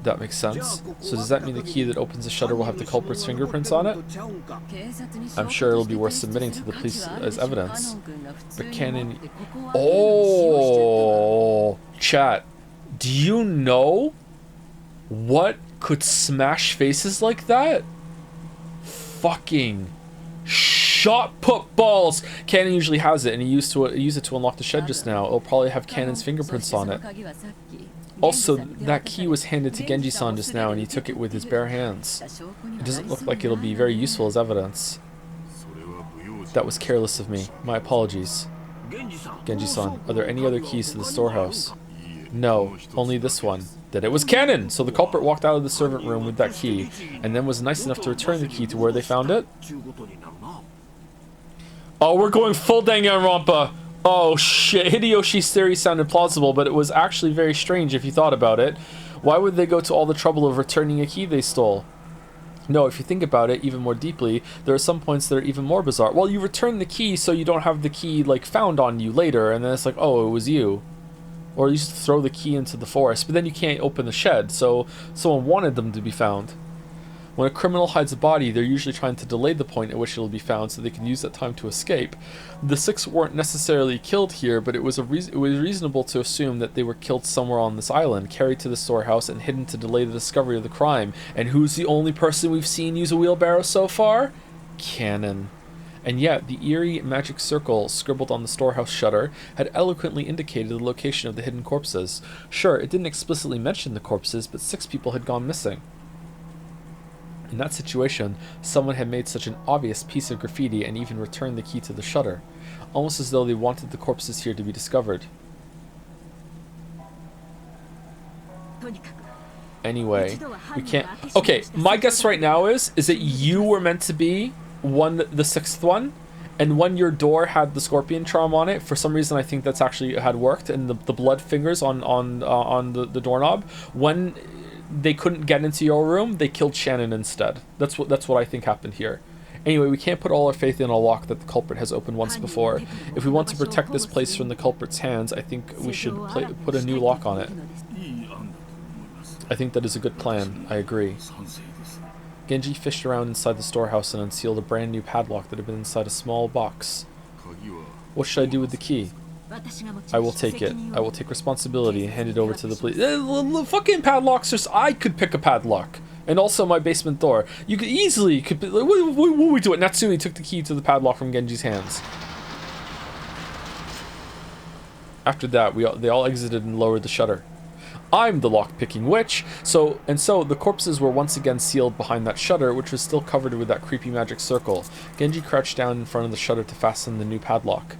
That makes sense. So does that mean the key that opens the shutter will have the culprit's fingerprints on it? I'm sure it'll be worth submitting to the police as evidence. But Canon... Oh! Chat. Do you know what could smash faces like that? Fucking shot put balls. Cannon usually has it, and he used it to unlock the shed just now. It'll probably have Cannon's fingerprints on it. Also, that key was handed to Genji-san just now, and he took it with his bare hands. It doesn't look like it'll be very useful as evidence. That was careless of me. My apologies. Genji-san, are there any other keys to the storehouse? No, only this one. Then it was Cannon! So the culprit walked out of the servant room with that key, and then was nice enough to return the key to where they found it? Oh, we're going full Danganronpa! Oh shit, Hideyoshi's theory sounded plausible, but it was actually very strange if you thought about it. Why would they go to all the trouble of returning a key they stole? No, if you think about it even more deeply, there are some points that are even more bizarre. Well, you return the key so you don't have the key, like, found on you later, and then it's like, oh, it was you. Or you just throw the key into the forest, but then you can't open the shed, so someone wanted them to be found. When a criminal hides a body, they're usually trying to delay the point at which it will be found so they can use that time to escape. The 6 weren't necessarily killed here, but it was reasonable to assume that they were killed somewhere on this island, carried to the storehouse, and hidden to delay the discovery of the crime. And who's the only person we've seen use a wheelbarrow so far? Cannon. And yet, the eerie magic circle scribbled on the storehouse shutter had eloquently indicated the location of the hidden corpses. Sure, it didn't explicitly mention the corpses, but 6 people had gone missing. In that situation, someone had made such an obvious piece of graffiti and even returned the key to the shutter, almost as though they wanted the corpses here to be discovered. Anyway, we can't... Okay, my guess right now is that you were meant to be the 6th one, and when your door had the scorpion charm on it, for some reason I think that's actually had worked, and the blood fingers on the doorknob, when they couldn't get into your room, they killed Shannon instead. That's what I think happened here. Anyway, we can't put all our faith in a lock that the culprit has opened once before. If we want to protect this place from the culprit's hands, I think we should put a new lock on it. I think that is a good plan. I agree. Genji fished around inside the storehouse and unsealed a brand new padlock that had been inside a small box. What should I do with the key? I will take it. I will take responsibility and hand it over to the police. The fucking padlocks are... I could pick a padlock. And also my basement door. You could easily... what we do it? Natsui took the key to the padlock from Genji's hands. After that, they all exited and lowered the shutter. I'm the lock-picking witch. So the corpses were once again sealed behind that shutter, which was still covered with that creepy magic circle. Genji crouched down in front of the shutter to fasten the new padlock.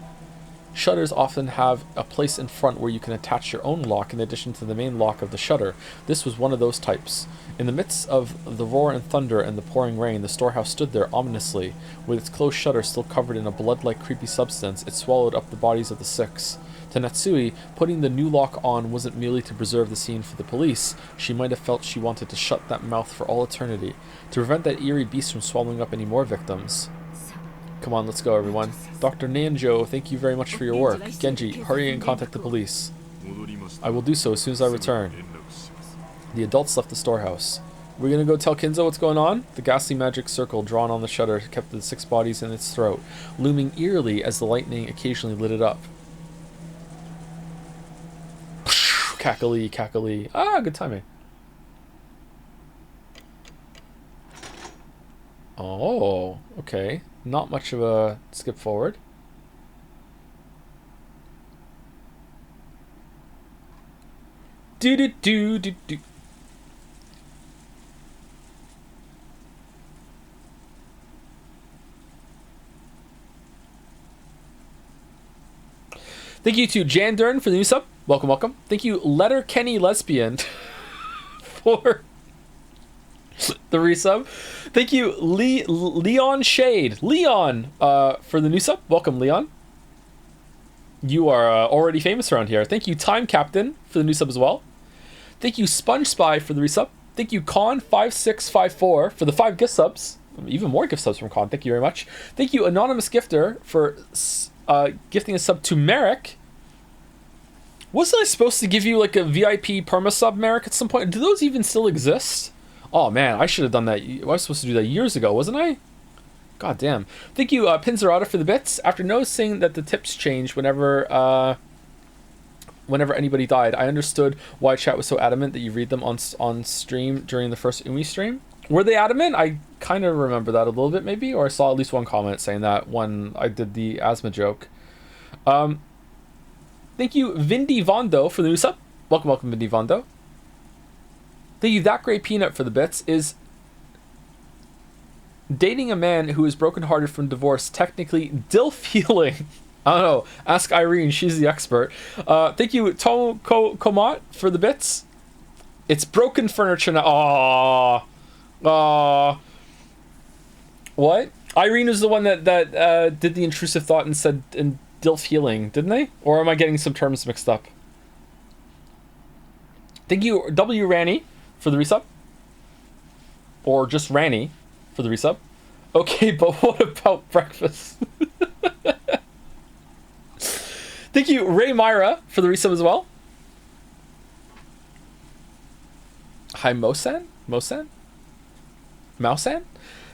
Shutters often have a place in front where you can attach your own lock in addition to the main lock of the shutter. This was one of those types. In the midst of the roar and thunder and the pouring rain, the storehouse stood there ominously. With its closed shutter still covered in a blood-like creepy substance, it swallowed up the bodies of the 6. To Natsui, putting the new lock on wasn't merely to preserve the scene for the police. She might have felt she wanted to shut that mouth for all eternity, to prevent that eerie beast from swallowing up any more victims. Come on, let's go, everyone. Dr. Nanjo, thank you very much for your work. Genji, hurry and contact the police. I will do so as soon as I return. The adults left the storehouse. We're gonna go tell Kinzo what's going on? The ghastly magic circle drawn on the shutter kept the 6 bodies in its throat, looming eerily as the lightning occasionally lit it up. Cackly, cackly. Ah, good timing. Oh, okay. Not much of a skip forward. Do do do do do. Thank you to Jan Dern for the new sub. Welcome, welcome. Thank you, Letter Kenny Lesbian, for the resub. Thank you, Leon Shade. Leon, for the new sub. Welcome, Leon. You are already famous around here. Thank you, Time Captain, for the new sub as well. Thank you, Sponge Spy, for the resub. Thank you, Con5654, for the 5 gift subs. Even more gift subs from Con. Thank you very much. Thank you, Anonymous Gifter, for gifting a sub to Merrick. Wasn't I supposed to give you like a VIP perma sub, Merrick, at some point? Do those even still exist? Oh man, I should have done that. I was supposed to do that years ago, wasn't I? God damn. Thank you, Pinzerata, for the bits. After noticing that the tips changed whenever anybody died, I understood why chat was so adamant that you read them on stream during the first Umi stream. Were they adamant? I kind of remember that a little bit, maybe, or I saw at least one comment saying that when I did the asthma joke. Thank you, Vindy Vondo, for the new sub. Welcome, welcome, Vindy Vondo. Thank you, That Great Peanut, for the bits. Is dating a man who is brokenhearted from divorce technically DILF-healing? I don't know. Ask Irene. She's the expert. Thank you, Komat, for the bits. It's broken furniture now. Aww. What? Irene was the one that did the intrusive thought and said in DILF healing, didn't they? Or am I getting some terms mixed up? Thank you, W. Ranny, for the resub. Or just Ranny for the resub. Okay, but what about breakfast? Thank you, Ray Myra, for the resub as well. Hi, Mosan? Mousan?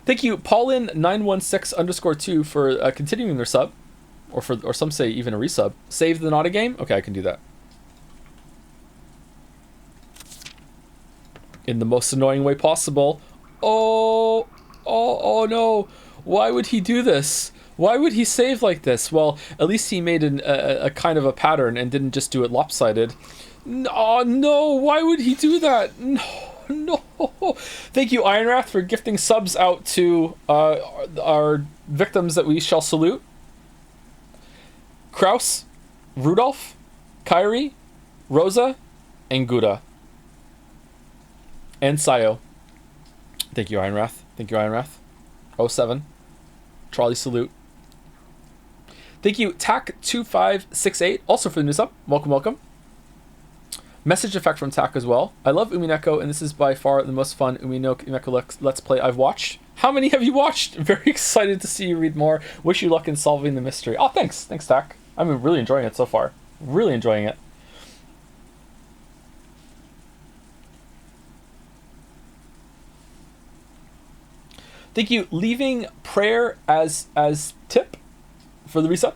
Thank you, Paulin916_2 for continuing their sub. Or some say even a resub. Save the not a game? Okay, I can do that. In the most annoying way possible. Oh no. Why would he do this? Why would he save like this? Well, at least he made a kind of a pattern and didn't just do it lopsided. Oh no, why would he do that? No. Thank you, Ironwrath, for gifting subs out to our victims that we shall salute. Kraus, Rudolph, Kyrie, Rosa, and Gouda. And Sayo. Thank you, Ironwrath. 07. Charlie salute. Thank you, TAC2568, also for the new sub. Welcome. Message effect from TAC as well. I love Umineko, and this is by far the most fun Umineko Let's Play I've watched. How many have you watched? Very excited to see you read more. Wish you luck in solving the mystery. Oh, thanks, TAC. I'm really enjoying it so far. Really enjoying it. Thank you, leaving prayer as tip for the resub.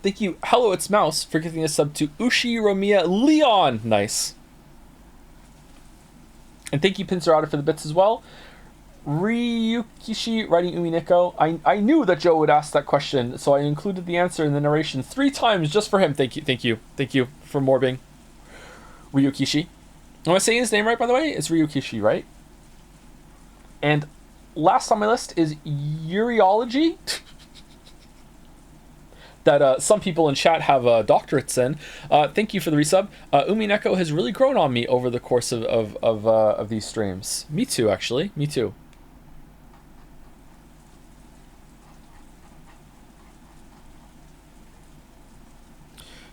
Thank you, Hello It's Mouse, for giving a sub to Ushi Romiya Leon. Nice. And thank you, Pinzerata, for the bits as well. Ryukishi writing Umineko. I knew that Joe would ask that question, so I included the answer in the narration 3 times just for him. Thank you for morbing. Ryukishi. Am I saying his name right, by the way? It's Ryukishi, right? And last on my list is Uriology. That some people in chat have doctorates in. Thank you for the resub. Umineko has really grown on me over the course of these streams. Me too, actually. Me too.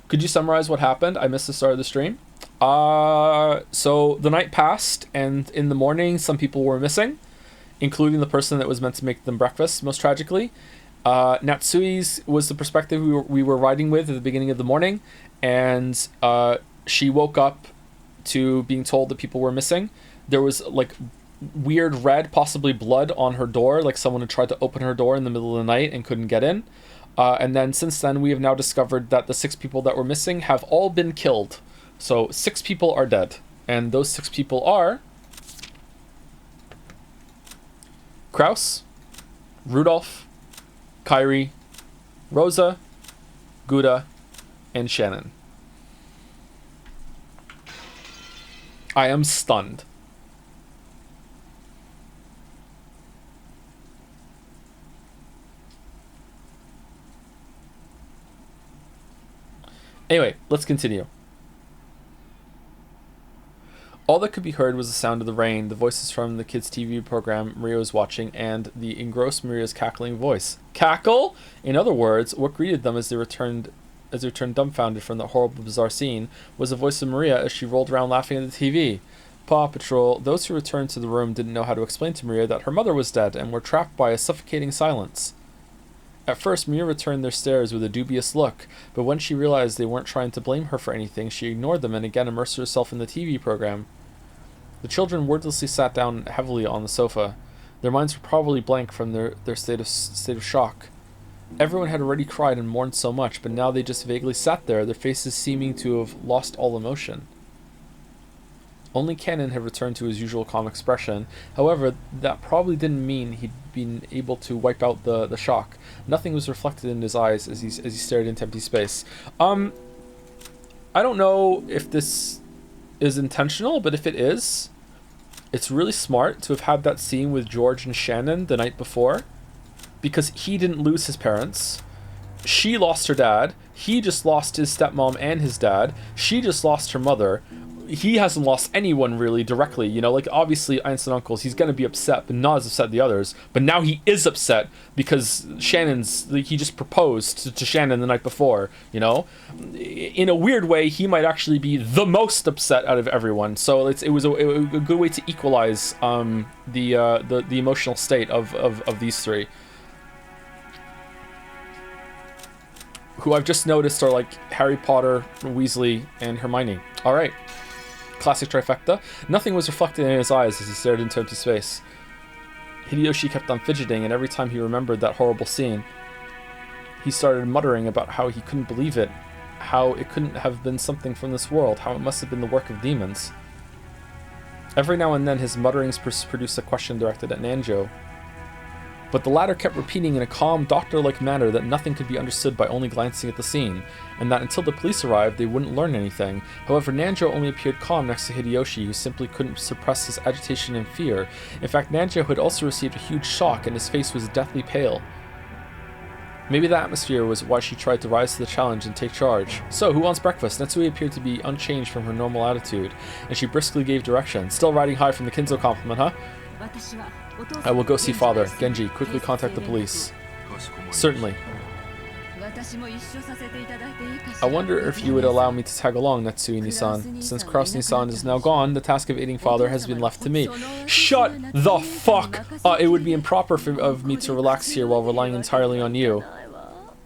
Could you summarize what happened? I missed the start of the stream. So the night passed, and in the morning, some people were missing, including the person that was meant to make them breakfast, most tragically. Natsui's was the perspective we were riding with at the beginning of the morning, and she woke up to being told that people were missing. There was like weird red, possibly blood on her door, like someone had tried to open her door in the middle of the night and couldn't get in. And then since then, we have now discovered that the 6 people that were missing have all been killed. So 6 people are dead, and those 6 people are Kraus, Rudolph, Kyrie, Rosa, Gouda, and Shannon. I am stunned. Anyway, let's continue. All that could be heard was the sound of the rain, the voices from the kids' TV program Maria was watching, and the engrossed Maria's cackling voice. Cackle? In other words, what greeted them as they returned dumbfounded from that horrible, bizarre scene was the voice of Maria as she rolled around laughing at the TV. Paw Patrol. Those who returned to the room didn't know how to explain to Maria that her mother was dead and were trapped by a suffocating silence. At first, Mia returned their stares with a dubious look, but when she realized they weren't trying to blame her for anything, she ignored them and again immersed herself in the TV program. The children wordlessly sat down heavily on the sofa. Their minds were probably blank from their state of shock. Everyone had already cried and mourned so much, but now they just vaguely sat there, their faces seeming to have lost all emotion. Only Cannon had returned to his usual calm expression. However, that probably didn't mean he'd been able to wipe out the shock. Nothing was reflected in his eyes as he stared into empty space. I don't know if this is intentional, but if it is, it's really smart to have had that scene with George and Shannon the night before, because he didn't lose his parents. She lost her dad. He just lost his stepmom and his dad. She just lost her mother. He hasn't lost anyone really directly, you know, like obviously aunts and uncles, he's going to be upset, but not as upset the others. But now he is upset because he just proposed to Shannon the night before, you know. In a weird way, he might actually be the most upset out of everyone. So it was a good way to equalize the emotional state of these 3. Who I've just noticed are like Harry Potter, Weasley, and Hermione. All right. Classic trifecta. Nothing was reflected in his eyes as he stared into empty space. Hideyoshi kept on fidgeting, and every time he remembered that horrible scene, he started muttering about how he couldn't believe it, how it couldn't have been something from this world, how it must have been the work of demons. Every now and then his mutterings produced a question directed at Nanjo, but the latter kept repeating in a calm, doctor-like manner that nothing could be understood by only glancing at the scene, and that until the police arrived, they wouldn't learn anything. However, Nanjo only appeared calm next to Hideyoshi, who simply couldn't suppress his agitation and fear. In fact, Nanjo had also received a huge shock, and his face was deathly pale. Maybe the atmosphere was why she tried to rise to the challenge and take charge. So, who wants breakfast? Natsui appeared to be unchanged from her normal attitude, and she briskly gave direction. Still riding high from the Kinzo compliment, huh? I will go see father. Genji, quickly contact the police. Certainly. I wonder if you would allow me to tag along, Natsui-Nisan. Since Kraus-Nisan is now gone, the task of aiding father has been left to me. Shut the fuck! It would be improper of me to relax here while relying entirely on you.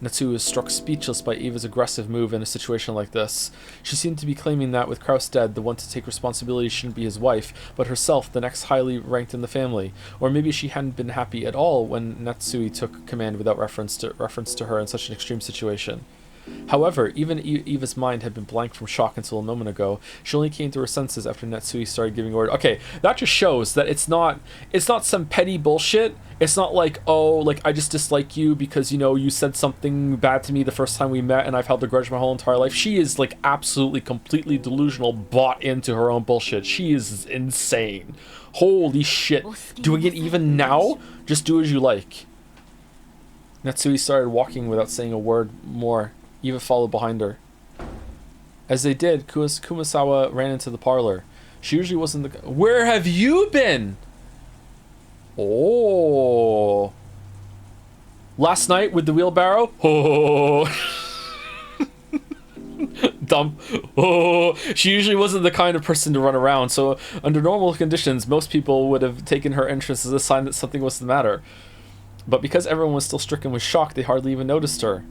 Natsu was struck speechless by Eva's aggressive move in a situation like this. She seemed to be claiming that, with Kraus dead, the one to take responsibility shouldn't be his wife, but herself, the next highly ranked in the family. Or maybe she hadn't been happy at all when Natsui took command without reference to her in such an extreme situation. However, even Eva's mind had been blank from shock until a moment ago. She only came to her senses after Natsui started giving orders. Okay, that just shows that it's not some petty bullshit. It's not like, oh, like, I just dislike you because, you know, you said something bad to me the first time we met and I've held a grudge my whole entire life. She is, like, absolutely, completely delusional, bought into her own bullshit. She is insane. Holy shit. Doing it even now? Just do as you like. Natsui started walking without saying a word more. Eva followed behind her. As they did, Kumasawa ran into the parlor. She usually wasn't the... Where have you been? Oh. Last night with the wheelbarrow? Oh. Dump. Oh. She usually wasn't the kind of person to run around, so under normal conditions, most people would have taken her entrance as a sign that something was the matter. But because everyone was still stricken with shock, they hardly even noticed her.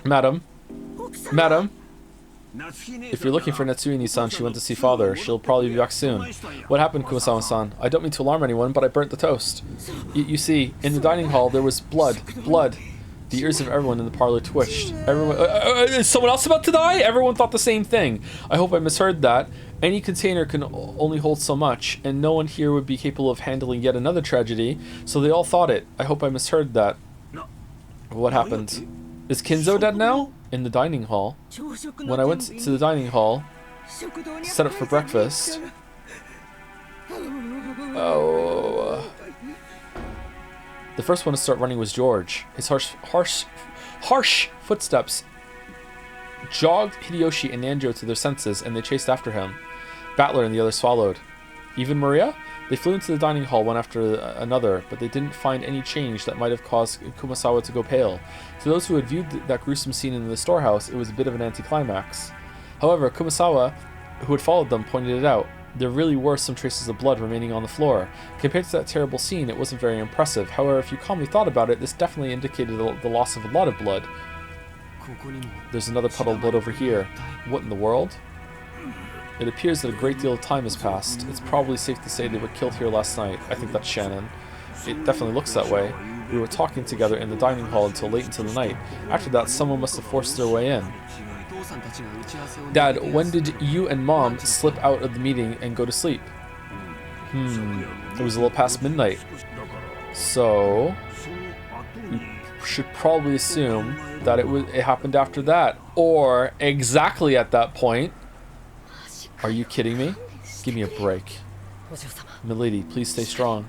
Madam? Madam? If you're looking for Natsui-san, she went to see father. She'll probably be back soon. What happened, Kumasawa-san? I don't mean to alarm anyone, but I burnt the toast. You see, in the dining hall, there was blood. Blood. The ears of everyone in the parlor twitched. Everyone... is someone else about to die? Everyone thought the same thing. I hope I misheard that. Any container can only hold so much, and no one here would be capable of handling yet another tragedy, so they all thought it. I hope I misheard that. What happened? Is Kinzo dead now? In the dining hall. When I went to the dining hall, set up for breakfast... Oh... The first one to start running was George. His harsh footsteps jogged Hideyoshi and Nanjo to their senses, and they chased after him. Battler and the others followed. Even Maria? They flew into the dining hall one after another, but they didn't find any change that might have caused Kumasawa to go pale. To those who had viewed that gruesome scene in the storehouse, it was a bit of an anticlimax. However, Kumasawa, who had followed them, pointed it out. There really were some traces of blood remaining on the floor. Compared to that terrible scene, it wasn't very impressive. However, if you calmly thought about it, this definitely indicated the loss of a lot of blood. There's another puddle of blood over here. What in the world? It appears that a great deal of time has passed. It's probably safe to say they were killed here last night. I think that's Shannon. It definitely looks that way. We were talking together in the dining hall until late into the night. After that, someone must have forced their way in. Dad, when did you and Mom slip out of the meeting and go to sleep? It was a little past midnight. So, we should probably assume that it happened after that. Or exactly at that point. Are you kidding me? Give me a break. Milady, please stay strong.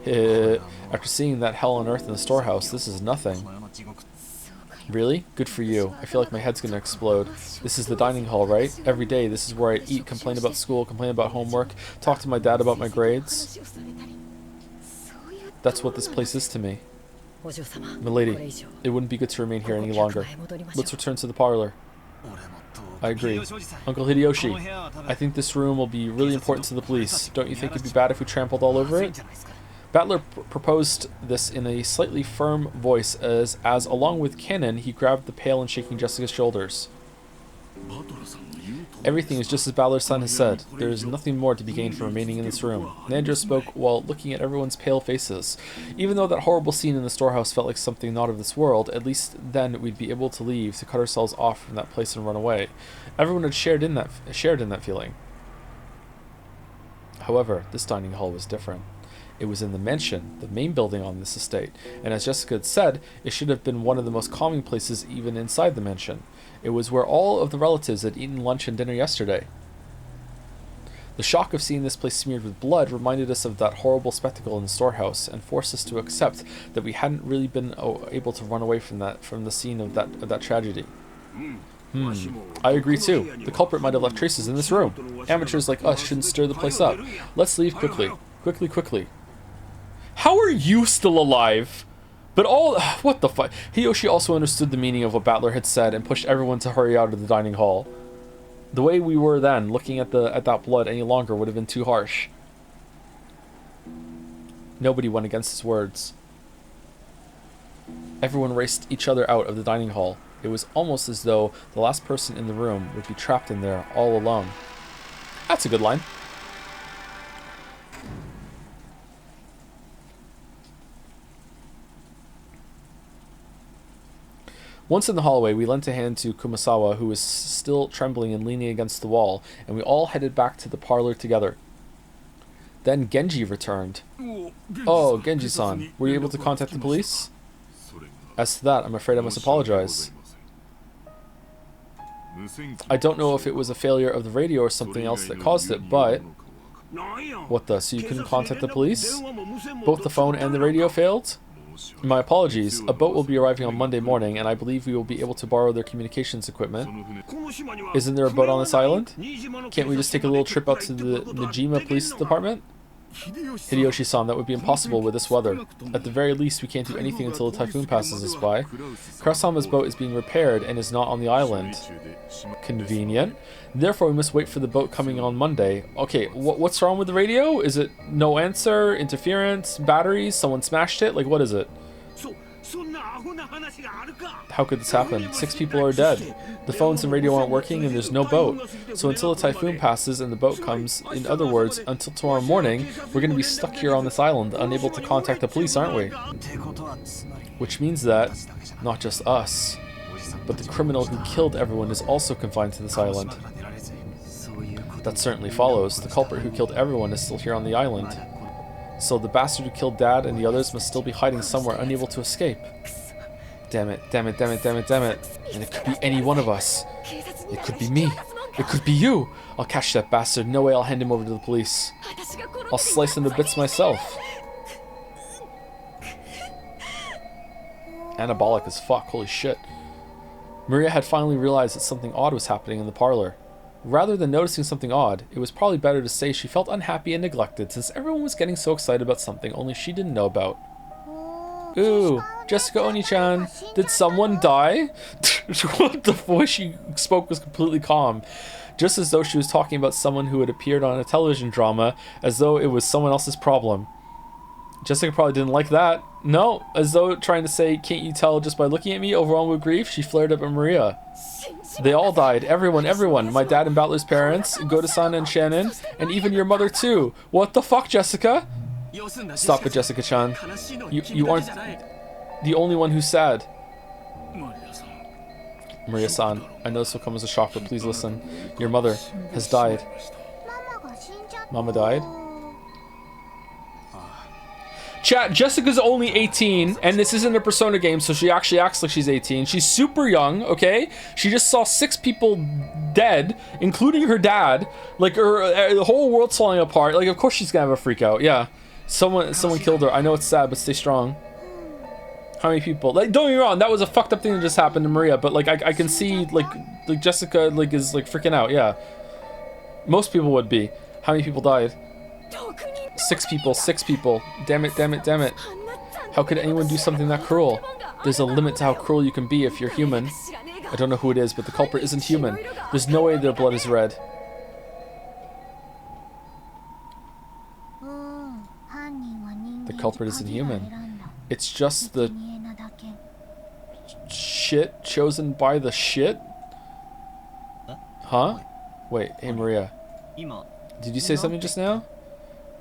After seeing that hell on earth in the storehouse, this is nothing. Really? Good for you. I feel like my head's gonna explode. This is the dining hall, right? Every day, this is where I eat, complain about school, complain about homework, talk to my dad about my grades. That's what this place is to me. Milady, it wouldn't be good to remain here any longer. Let's return to the parlor. I agree. Uncle Hideyoshi, I think this room will be really important to the police. Don't you think it'd be bad if we trampled all over it? Battler proposed this in a slightly firm voice as along with Cannon, he grabbed the pail and shaking Jessica's shoulders. Everything is just as Battler's son has said. There is nothing more to be gained from remaining in this room. Nanjo spoke while looking at everyone's pale faces. Even though that horrible scene in the storehouse felt like something not of this world, at least then we'd be able to leave, to cut ourselves off from that place and run away. Everyone had shared in that feeling. However, this dining hall was different. It was in the mansion, the main building on this estate, and as Jessica had said, it should have been one of the most calming places even inside the mansion. It was where all of the relatives had eaten lunch and dinner yesterday. The shock of seeing this place smeared with blood reminded us of that horrible spectacle in the storehouse, and forced us to accept that we hadn't really been able to run away from the scene of that tragedy. I agree too. The culprit might have left traces in this room. Amateurs like us shouldn't stir the place up. Let's leave quickly. Quickly. How are you still alive? But what the fuck? Hideyoshi also understood the meaning of what Battler had said and pushed everyone to hurry out of the dining hall. The way we were then, looking at that blood any longer would have been too harsh. Nobody went against his words. Everyone raced each other out of the dining hall. It was almost as though the last person in the room would be trapped in there all alone. That's a good line. Once in the hallway, we lent a hand to Kumasawa, who was still trembling and leaning against the wall, and we all headed back to the parlor together. Then Genji returned. Oh, Genji-san, were you able to contact the police? As to that, I'm afraid I must apologize. I don't know if it was a failure of the radio or something else that caused it, but... What the? So you couldn't contact the police? Both the phone and the radio failed? My apologies. A boat will be arriving on Monday morning, and I believe we will be able to borrow their communications equipment. Isn't there a boat on this island? Can't we just take a little trip out to the Jima police department? Hideyoshi-san, that would be impossible with this weather. At the very least, we can't do anything until the typhoon passes us by. Kurasama's boat is being repaired and is not on the island. Convenient. Therefore, we must wait for the boat coming on Monday. Okay, what's wrong with the radio? Is it no answer, interference, batteries, someone smashed it? Like, what is it? How could this happen? 6 people are dead. The phones and radio aren't working and there's no boat. So until the typhoon passes and the boat comes, in other words, until tomorrow morning, we're going to be stuck here on this island, unable to contact the police, aren't we? Which means that, not just us, but the criminal who killed everyone is also confined to this island. That certainly follows. The culprit who killed everyone is still here on the island. So the bastard who killed Dad and the others must still be hiding somewhere, unable to escape. Damn it, damn it, damn it, damn it, damn it. And it could be any one of us. It could be me. It could be you. I'll catch that bastard. No way I'll hand him over to the police. I'll slice him to bits myself. Anabolic as fuck, holy shit. Maria had finally realized that something odd was happening in the parlor. Rather than noticing something odd, it was probably better to say she felt unhappy and neglected since everyone was getting so excited about something only she didn't know about. Ooh, Jessica Oni-chan, did someone die? What the voice she spoke was completely calm, just as though she was talking about someone who had appeared on a television drama, as though it was someone else's problem. Jessica probably didn't like that. No, as though trying to say, can't you tell just by looking at me, overwhelmed with grief, she flared up at Maria. They all died. Everyone. My dad and Battler's parents, Goda-san and Shannon, and even your mother too. What the fuck, Jessica? Stop it, Jessica-chan. You aren't the only one who's sad. Maria-san, I know this will come as a shock, but please listen. Your mother has died. Mama died? Chat, Jessica's only 18, and this isn't a Persona game, so she actually acts like she's 18. She's super young, okay? She just saw 6 people dead, including her dad. Like, the whole world's falling apart. Like, of course she's gonna have a freak out, yeah. Someone killed her. I know it's sad, but stay strong. How many people? Like, don't get me wrong, that was a fucked up thing that just happened to Maria, but, like, I can see, like Jessica, like, is, like, freaking out, yeah. Most people would be. How many people died? 6 people. Damn it. How could anyone do something that cruel? There's a limit to how cruel you can be if you're human. I don't know who it is, but the culprit isn't human. There's no way their blood is red. The culprit isn't human. It's just the shit chosen by the shit? Huh? Wait, hey Maria. Did you say something just now?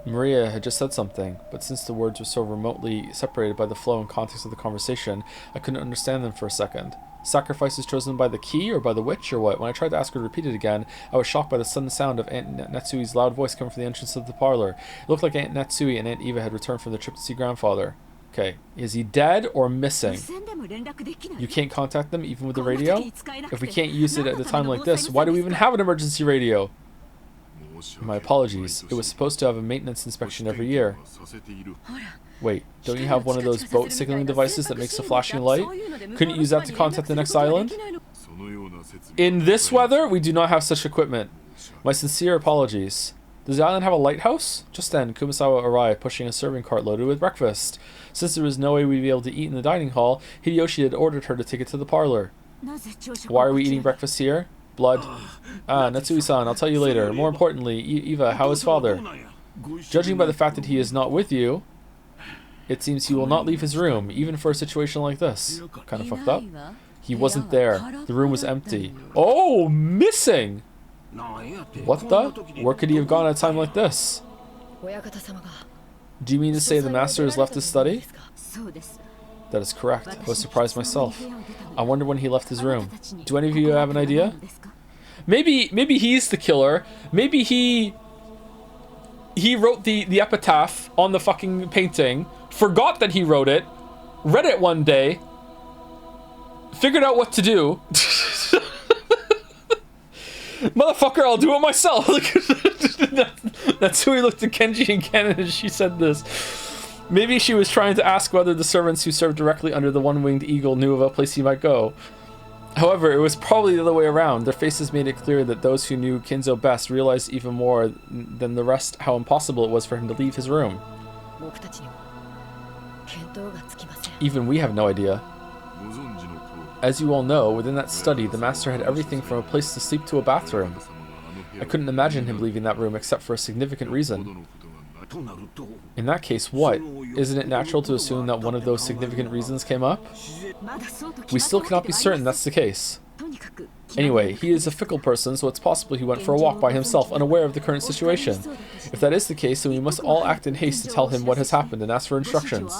Maria had just said something, but since the words were so remotely separated by the flow and context of the conversation, I couldn't understand them for a second. Sacrifices chosen by the key or by the witch or what? When I tried to ask her to repeat it again, I was shocked by the sudden sound of Aunt Natsui's loud voice coming from the entrance of the parlor. It looked like Aunt Natsui and Aunt Eva had returned from the trip to see grandfather. Okay, is he dead or missing? You can't contact them even with the radio? If we can't use it at a time like this, why do we even have an emergency radio? My apologies. It was supposed to have a maintenance inspection every year. Wait, don't you have one of those boat signaling devices that makes a flashing light? Couldn't you use that to contact the next island? In this weather, we do not have such equipment. My sincere apologies. Does the island have a lighthouse? Just then, Kumasawa arrived, pushing a serving cart loaded with breakfast. Since there was no way we'd be able to eat in the dining hall, Hideyoshi had ordered her to take it to the parlor. Why are we eating breakfast here? Blood. Ah, Natsui-san, I'll tell you later. More importantly, Eva, how is father? Judging by the fact that he is not with you, it seems he will not leave his room, even for a situation like this. Kind of fucked up. He wasn't there. The room was empty. Oh, missing! What the? Where could he have gone at a time like this? Do you mean to say the master has left his study? That is correct. I was surprised myself. I wonder when he left his room. Do any of you have an idea? Maybe he's the killer. Maybe he wrote the epitaph on the fucking painting, forgot that he wrote it, read it one day, figured out what to do. Motherfucker, I'll do it myself. That's who he looked at Kenji and Ken as she said this. Maybe she was trying to ask whether the servants who served directly under the one-winged eagle knew of a place he might go. However, it was probably the other way around. Their faces made it clear that those who knew Kinzo best realized even more than the rest how impossible it was for him to leave his room. Even we have no idea. As you all know, within that study, the master had everything from a place to sleep to a bathroom. I couldn't imagine him leaving that room except for a significant reason. In that case, what? Isn't it natural to assume that one of those significant reasons came up? We still cannot be certain that's the case. Anyway, he is a fickle person, so it's possible he went for a walk by himself, unaware of the current situation. If that is the case, then we must all act in haste to tell him what has happened and ask for instructions.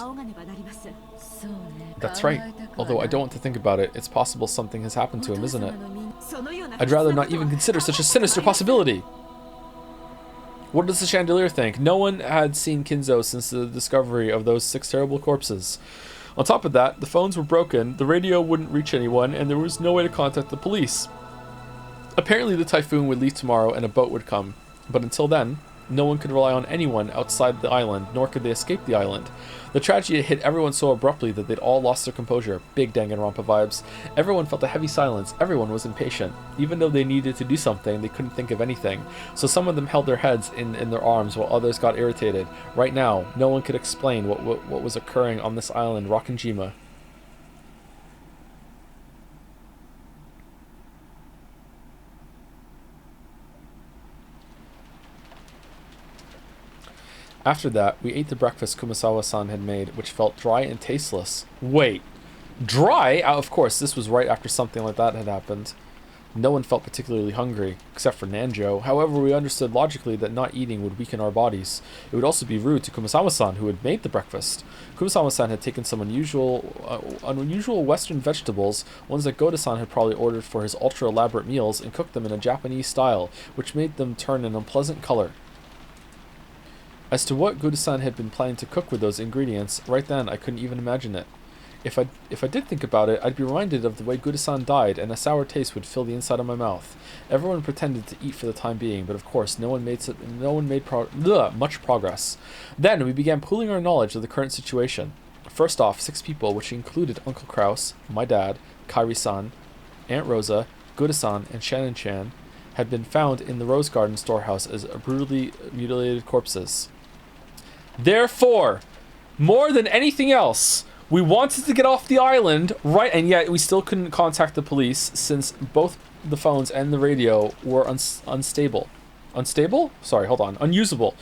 That's right. Although I don't want to think about it, it's possible something has happened to him, isn't it? I'd rather not even consider such a sinister possibility. What does the chandelier think? No one had seen Kinzo since the discovery of those 6 terrible corpses. On top of that, the phones were broken, the radio wouldn't reach anyone, and there was no way to contact the police. Apparently the typhoon would leave tomorrow and a boat would come. But until then, no one could rely on anyone outside the island, nor could they escape the island. The tragedy hit everyone so abruptly that they'd all lost their composure. Big Danganronpa vibes. Everyone felt a heavy silence. Everyone was impatient. Even though they needed to do something, they couldn't think of anything. So some of them held their heads in their arms while others got irritated. Right now, no one could explain what was occurring on this island, Rokken Jima. After that, we ate the breakfast Kumasawa-san had made, which felt dry and tasteless. Wait, dry? Of course, this was right after something like that had happened. No one felt particularly hungry, except for Nanjo. However, we understood logically that not eating would weaken our bodies. It would also be rude to Kumasawa-san, who had made the breakfast. Kumasawa-san had taken some unusual Western vegetables, ones that Goda-san had probably ordered for his ultra-elaborate meals, and cooked them in a Japanese style, which made them turn an unpleasant color. As to what Goda-san had been planning to cook with those ingredients, right then I couldn't even imagine it. If I did think about it, I'd be reminded of the way Goda-san died, and a sour taste would fill the inside of my mouth. Everyone pretended to eat for the time being, but of course no one made much progress. Then we began pooling our knowledge of the current situation. First off, 6 people, which included Uncle Kraus, my dad, Kairi-san, Aunt Rosa, Goda-san, and Shannon-chan, had been found in the Rose Garden storehouse as brutally mutilated corpses. Therefore, more than anything else, we wanted to get off the island, right, and yet we still couldn't contact the police since both the phones and the radio were unstable. Unstable? Sorry, hold on. Unusable.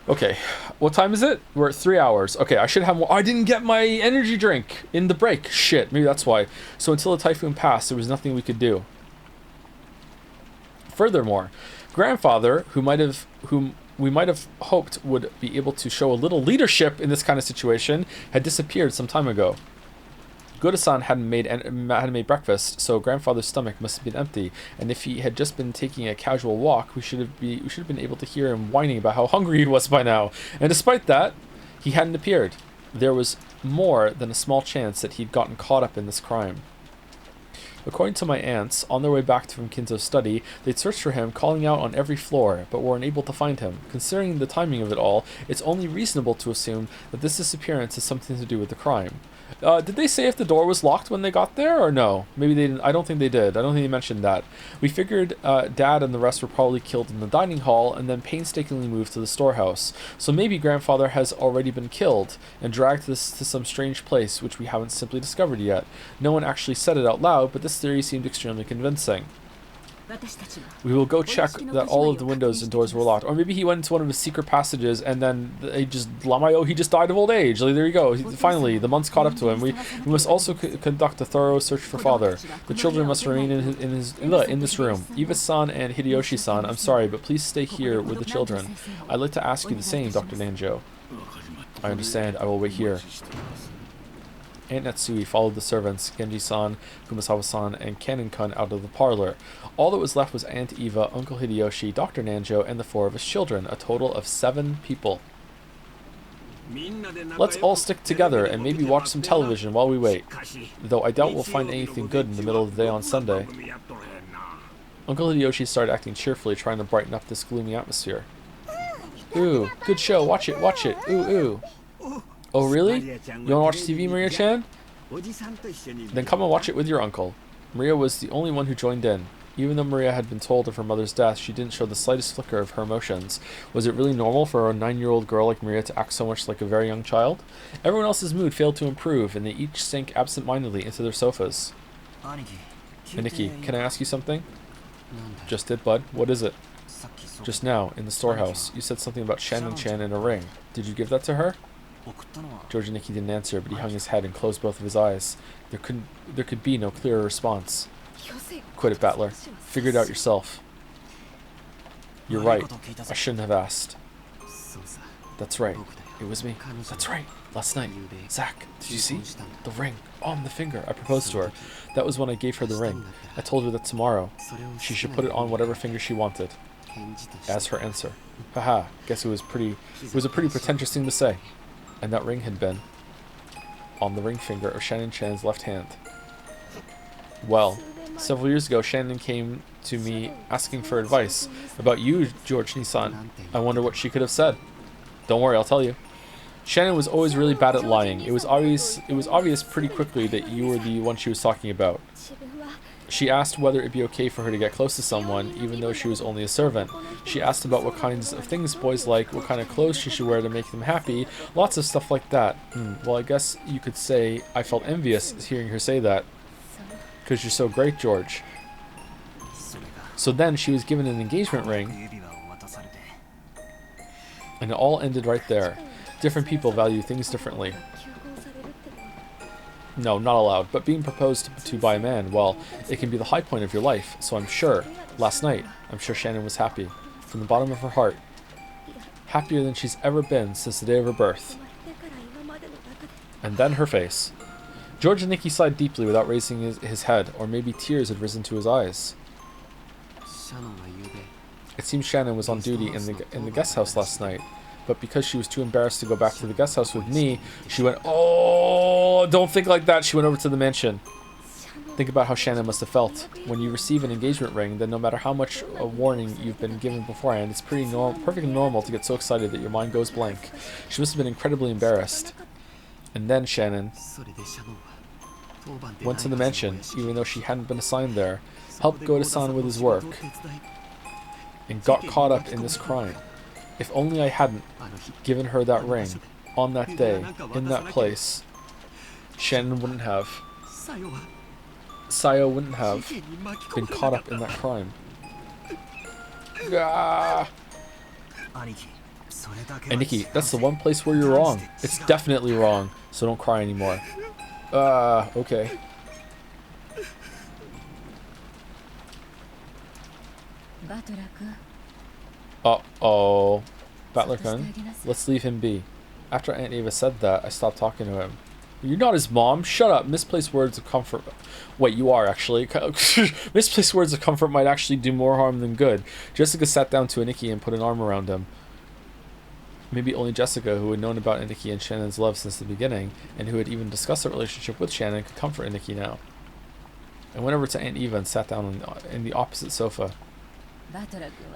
Okay, what time is it? We're at 3 hours. Okay, I should have more. I didn't get my energy drink in the break. Shit, maybe that's why. So until the typhoon passed, there was nothing we could do. Furthermore, grandfather, whom we might have hoped would be able to show a little leadership in this kind of situation, had disappeared some time ago. Goda-san hadn't made breakfast, so grandfather's stomach must have been empty, and if he had just been taking a casual walk, we should have been able to hear him whining about how hungry he was by now. And despite that, he hadn't appeared. There was more than a small chance that he'd gotten caught up in this crime. According to my aunts, on their way back from Kinzo's study, they'd searched for him, calling out on every floor, but were unable to find him. Considering the timing of it all, it's only reasonable to assume that this disappearance has something to do with the crime. Did they say if the door was locked when they got there, or no? Maybe they didn't. I don't think they did. I don't think they mentioned that. We figured Dad and the rest were probably killed in the dining hall and then painstakingly moved to the storehouse. So maybe grandfather has already been killed and dragged to some strange place which we haven't simply discovered yet. No one actually said it out loud, but this theory seemed extremely convincing. We will go check that all of the windows and doors were locked. Or maybe he went into one of his secret passages and then he just died of old age. Like, there you go. Finally, the months caught up to him. We must also conduct a thorough search for father. The children must remain in this room. Eva-san and Hideyoshi-san, I'm sorry, but please stay here with the children. I'd like to ask you the same, Dr. Nanjo. I understand. I will wait here. Aunt Natsui followed the servants, Genji-san, Kumasawa-san, and Kanin-kun out of the parlor. All that was left was Aunt Eva, Uncle Hideyoshi, Dr. Nanjo, and the 4 of his children, a total of 7 people. Let's all stick together and maybe watch some television while we wait, though I doubt we'll find anything good in the middle of the day on Sunday. Uncle Hideyoshi started acting cheerfully, trying to brighten up this gloomy atmosphere. Ooh, good show, watch it, ooh, ooh. Oh really? You wanna watch TV, Maria-chan? Then come and watch it with your uncle. Maria was the only one who joined in. Even though Maria had been told of her mother's death, she didn't show the slightest flicker of her emotions. Was it really normal for a 9-year-old girl like Maria to act so much like a very young child? Everyone else's mood failed to improve, and they each sank absent-mindedly into their sofas. Aniki, can I ask you something? Just did, bud. What is it? Just now, in the storehouse, you said something about Shannon-chan and a ring. Did you give that to her? George Aniki didn't answer, but he hung his head and closed both of his eyes. There could be no clearer response. Quit it, Battler. Figure it out yourself. You're right. I shouldn't have asked. That's right. It was me. That's right. Last night. Zach, did you see? The ring. On the finger. I proposed to her. That was when I gave her the ring. I told her that tomorrow she should put it on whatever finger she wanted. As her answer. Haha, guess it was a pretty pretentious thing to say. And that ring had been on the ring finger of Shannon-chan's left hand. Well, several years ago, Shannon came to me asking for advice about you, George Nissan. I wonder what she could have said. Don't worry, I'll tell you. Shannon was always really bad at lying. It was obvious pretty quickly that you were the one she was talking about. She asked whether it'd be okay for her to get close to someone, even though she was only a servant. She asked about what kinds of things boys like, what kind of clothes she should wear to make them happy, lots of stuff like that. Well, I guess you could say I felt envious hearing her say that. Because you're so great, George. So then she was given an engagement ring, and it all ended right there. Different people value things differently. No, not allowed. But being proposed to by a man, well, it can be the high point of your life. So I'm sure, last night, I'm sure Shannon was happy. From the bottom of her heart. Happier than she's ever been since the day of her birth. And then her face. George and Nikki sighed deeply without raising his head, or maybe tears had risen to his eyes. It seems Shannon was on duty in the guest house last night. But because she was too embarrassed to go back to the guest house with me, she went, oh, don't think like that. She went over to the mansion. Think about how Shannon must have felt. When you receive an engagement ring, then no matter how much a warning you've been given beforehand, it's perfectly normal to get so excited that your mind goes blank. She must have been incredibly embarrassed. And then Shannon went to the mansion, even though she hadn't been assigned there, helped Goda-san with his work, and got caught up in this crime. If only I hadn't given her that ring on that day, in that place, Shannon wouldn't have. Sayo wouldn't have been caught up in that crime. Ah. And Nikki, that's the one place where you're wrong. It's definitely wrong, so don't cry anymore. Okay. Uh-oh. Battler-kun, let's leave him be. After Aunt Eva said that, I stopped talking to him. You're not his mom. Shut up. Misplaced words of comfort. Wait, you are actually. Misplaced words of comfort might actually do more harm than good. Jessica sat down to Aniki and put an arm around him. Maybe only Jessica, who had known about Aniki and Shannon's love since the beginning, and who had even discussed their relationship with Shannon, could comfort Aniki now. I went over to Aunt Eva and sat down in the opposite sofa.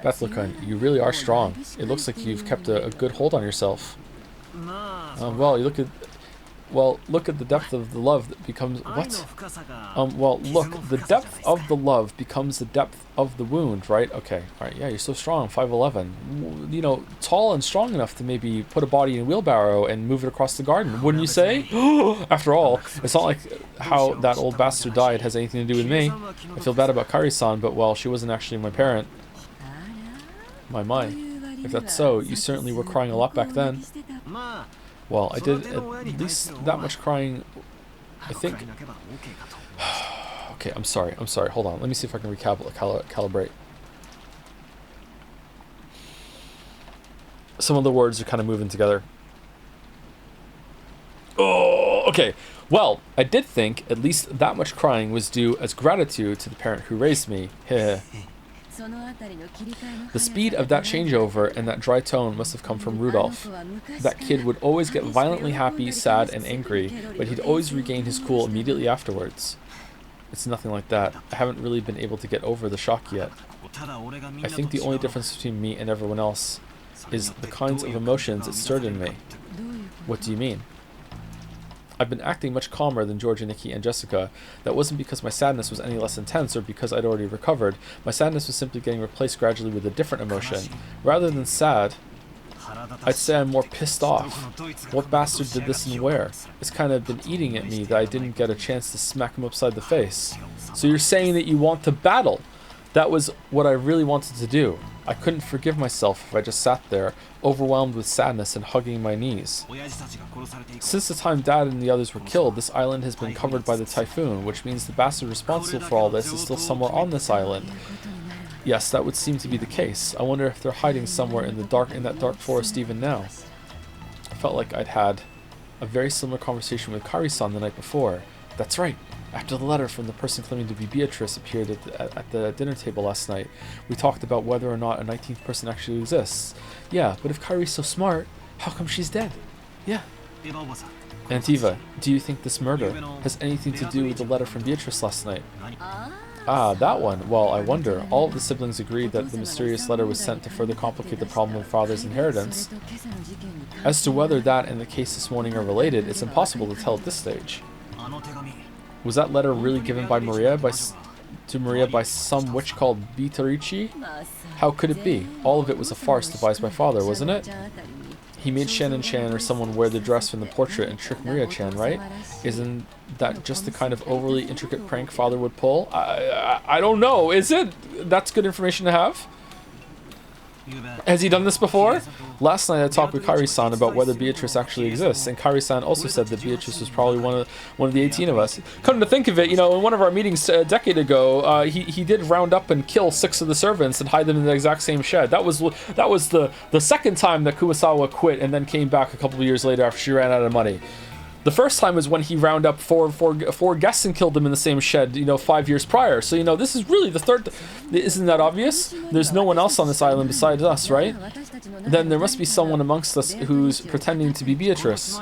Battler-kun, you really are strong. It looks like you've kept a good hold on yourself. Look at the depth of the love that becomes what? The depth of the love becomes the depth of the wound, right? Okay, all right, yeah, you're so strong, 5'11". You know, tall and strong enough to maybe put a body in a wheelbarrow and move it across the garden, wouldn't you say? After all, it's not like how that old bastard died has anything to do with me. I feel bad about Kari-san, but well, she wasn't actually my parent. My. If that's so, you certainly were crying a lot back then. Well, I did at least that much crying, I think. Okay, I'm sorry. Hold on. Let me see if I can calibrate. Some of the words are kind of moving together. Oh, Okay, well, I did think at least that much crying was due as gratitude to the parent who raised me. Heh. The speed of that changeover and that dry tone must have come from Rudolph. That kid would always get violently happy, sad, and angry, but he'd always regain his cool immediately afterwards. It's nothing like that. I haven't really been able to get over the shock yet. I think the only difference between me and everyone else is the kinds of emotions it stirred in me. What do you mean? I've been acting much calmer than George and Nikki and Jessica. That wasn't because my sadness was any less intense or because I'd already recovered. My sadness was simply getting replaced gradually with a different emotion. Rather than sad, I'd say I'm more pissed off. What bastard did this and where? It's kind of been eating at me that I didn't get a chance to smack him upside the face. So you're saying that you want to battle? That was what I really wanted to do. I couldn't forgive myself if I just sat there, overwhelmed with sadness and hugging my knees. Since the time Dad and the others were killed, this island has been covered by the typhoon, which means the bastard responsible for all this is still somewhere on this island. Yes, that would seem to be the case. I wonder if they're hiding somewhere in that dark forest even now. I felt like I'd had a very similar conversation with Kari-san the night before. That's right. After the letter from the person claiming to be Beatrice appeared at the dinner table last night, we talked about whether or not a 19th person actually exists. Yeah, but if Kari's so smart, how come she's dead? Yeah. Aunt Eva, do you think this murder has anything to do with the letter from Beatrice last night? Ah, that one. Well, I wonder. All of the siblings agreed that the mysterious letter was sent to further complicate the problem of father's inheritance. As to whether that and the case this morning are related, it's impossible to tell at this stage. Was that letter really given by Maria to Maria by some witch called Beatrice? How could it be? All of it was a farce devised by father, wasn't it? He made Shannon-chan or someone wear the dress from the portrait and trick Maria-chan, right? Isn't that just the kind of overly intricate prank father would pull? I don't know. Is it? That's good information to have. Has he done this before? Last night I talked with Kari-san about whether Beatrice actually exists, and Kari-san also said that Beatrice was probably one of the 18 of us. Come to think of it, you know, in one of our meetings a decade ago, he did round up and kill 6 of the servants and hide them in the exact same shed. That was the second time that Kumasawa quit and then came back a couple of years later after she ran out of money. The first time was when he rounded up four guests and killed them in the same shed, you know, 5 years prior. So, you know, this is really the third. Isn't that obvious? There's no one else on this island besides us, right? Then there must be someone amongst us who's pretending to be Beatrice.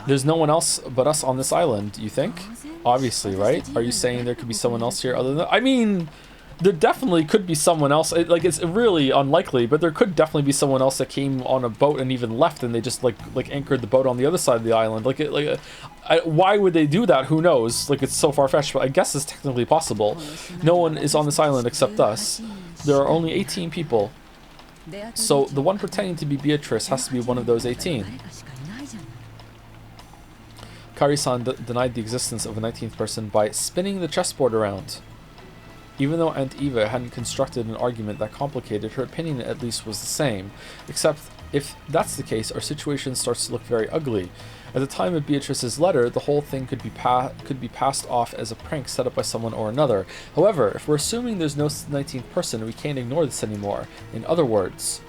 There's no one else but us on this island, you think? Obviously, right? Are you saying there could be someone else here other than... I mean... There definitely could be someone else. It's really unlikely, but there could definitely be someone else that came on a boat and even left, and they just like anchored the boat on the other side of the island. Why would they do that? Who knows? Like, it's so far-fetched, but I guess it's technically possible. No one is on this island except us. There are only 18 people, so the one pretending to be Beatrice has to be one of those 18. Kari-san denied the existence of a 19th person by spinning the chessboard around. Even though Aunt Eva hadn't constructed an argument that complicated, her opinion at least was the same. Except, if that's the case, our situation starts to look very ugly. At the time of Beatrice's letter, the whole thing could be passed off as a prank set up by someone or another. However, if we're assuming there's no 19th person, we can't ignore this anymore. In other words,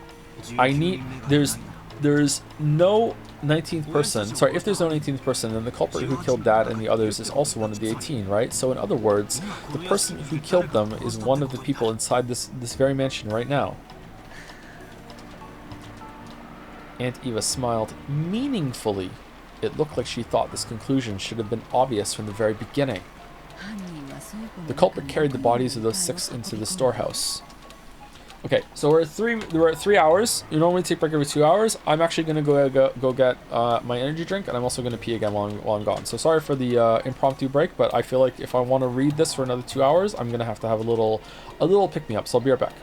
there's no 19th person. Sorry, if there's no 19th person, then the culprit who killed Dad and the others is also one of the 18, right? So in other words, the person who killed them is one of the people inside this very mansion right now. Aunt Eva smiled meaningfully. It looked like she thought this conclusion should have been obvious from the very beginning. The culprit carried the bodies of those 6 into the storehouse. Okay, so we're at 3 hours. You normally take a break every 2 hours. I'm actually gonna go get my energy drink, and I'm also gonna pee again while I'm gone. So sorry for the impromptu break, but I feel like if I want to read this for another 2 hours, I'm gonna have to have a little pick me up. So I'll be right back.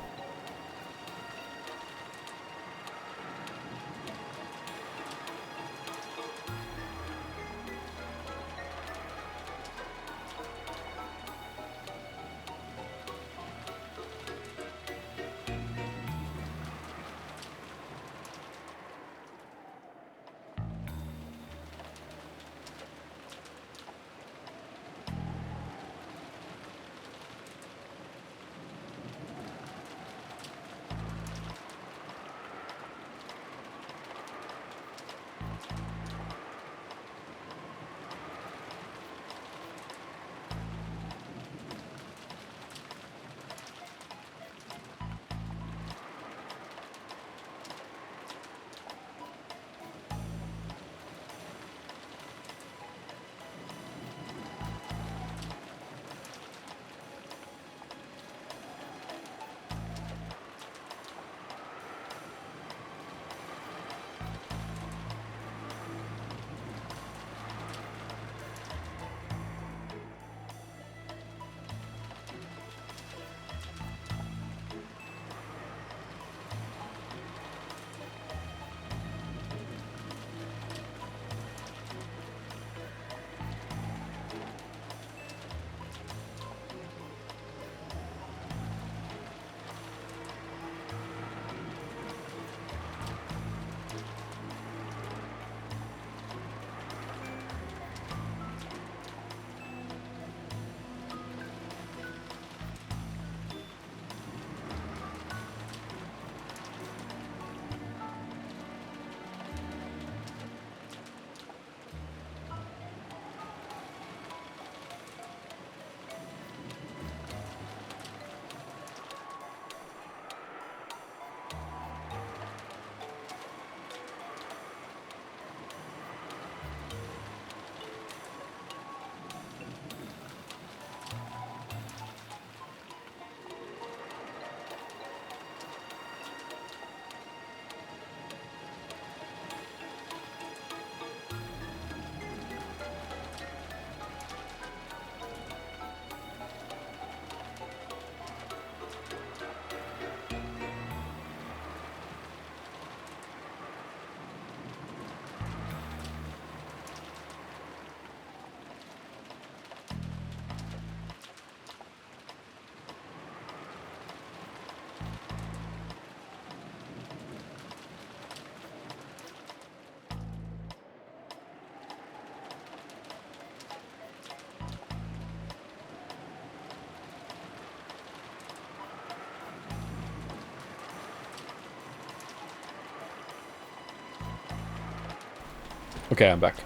Okay, I'm back.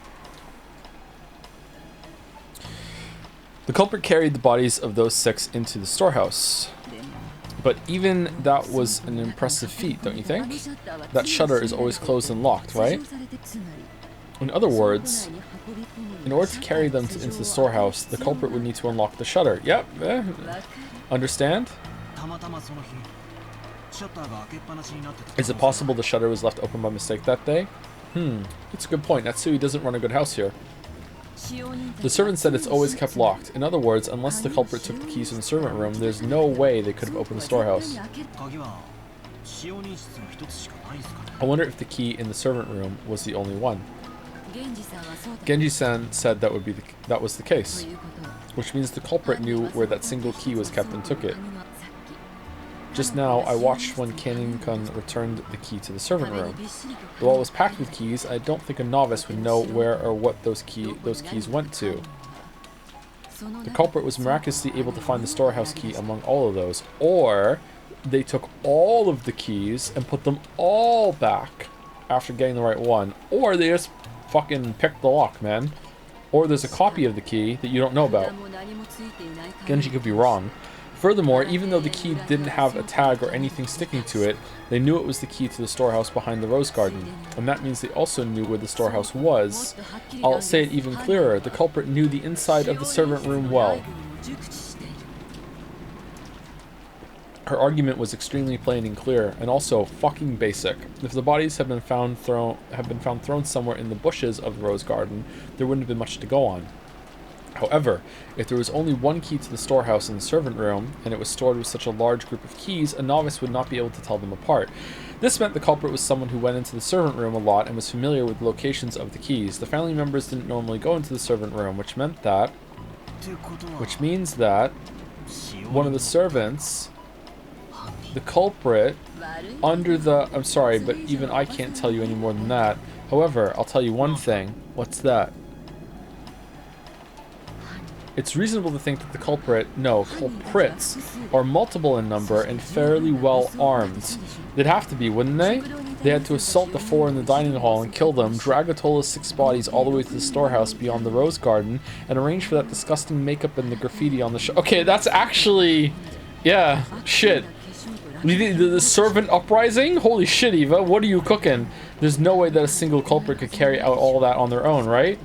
The culprit carried the bodies of those 6 into the storehouse. But even that was an impressive feat, don't you think? That shutter is always closed and locked, right? In other words, in order to carry them into the storehouse, the culprit would need to unlock the shutter. Yep. Understand? Is it possible the shutter was left open by mistake that day? That's a good point. Natsui doesn't run a good house here. The servant said it's always kept locked. In other words, unless the culprit took the keys from the servant room, there's no way they could have opened the storehouse. I wonder if the key in the servant room was the only one. Genji-san said that was the case, which means the culprit knew where that single key was kept and took it. Just now, I watched when Knockin returned the key to the servant room. Though it was packed with keys, I don't think a novice would know where or what those keys went to. The culprit was miraculously able to find the storehouse key among all of those, or they took all of the keys and put them all back after getting the right one, or they just fucking picked the lock, man. Or there's a copy of the key that you don't know about. Genji could be wrong. Furthermore, even though the key didn't have a tag or anything sticking to it, they knew it was the key to the storehouse behind the rose garden, and that means they also knew where the storehouse was. I'll say it even clearer, the culprit knew the inside of the servant room well. Her argument was extremely plain and clear, and also fucking basic. If the bodies had been found thrown somewhere in the bushes of the rose garden, there wouldn't have been much to go on. However, if there was only one key to the storehouse in the servant room, and it was stored with such a large group of keys, a novice would not be able to tell them apart. This meant the culprit was someone who went into the servant room a lot and was familiar with the locations of the keys. The family members didn't normally go into the servant room, which means that one of the servants, the culprit, I'm sorry, but even I can't tell you any more than that. However, I'll tell you one thing. What's that? It's reasonable to think that the culprits are multiple in number and fairly well armed. They'd have to be, wouldn't they? They had to assault the 4 in the dining hall and kill them, drag Atola's 6 bodies all the way to the storehouse beyond the rose garden, and arrange for that disgusting makeup and the graffiti on the Okay, that's actually... yeah, shit. The servant uprising? Holy shit, Eva, what are you cooking? There's no way that a single culprit could carry out all that on their own, right?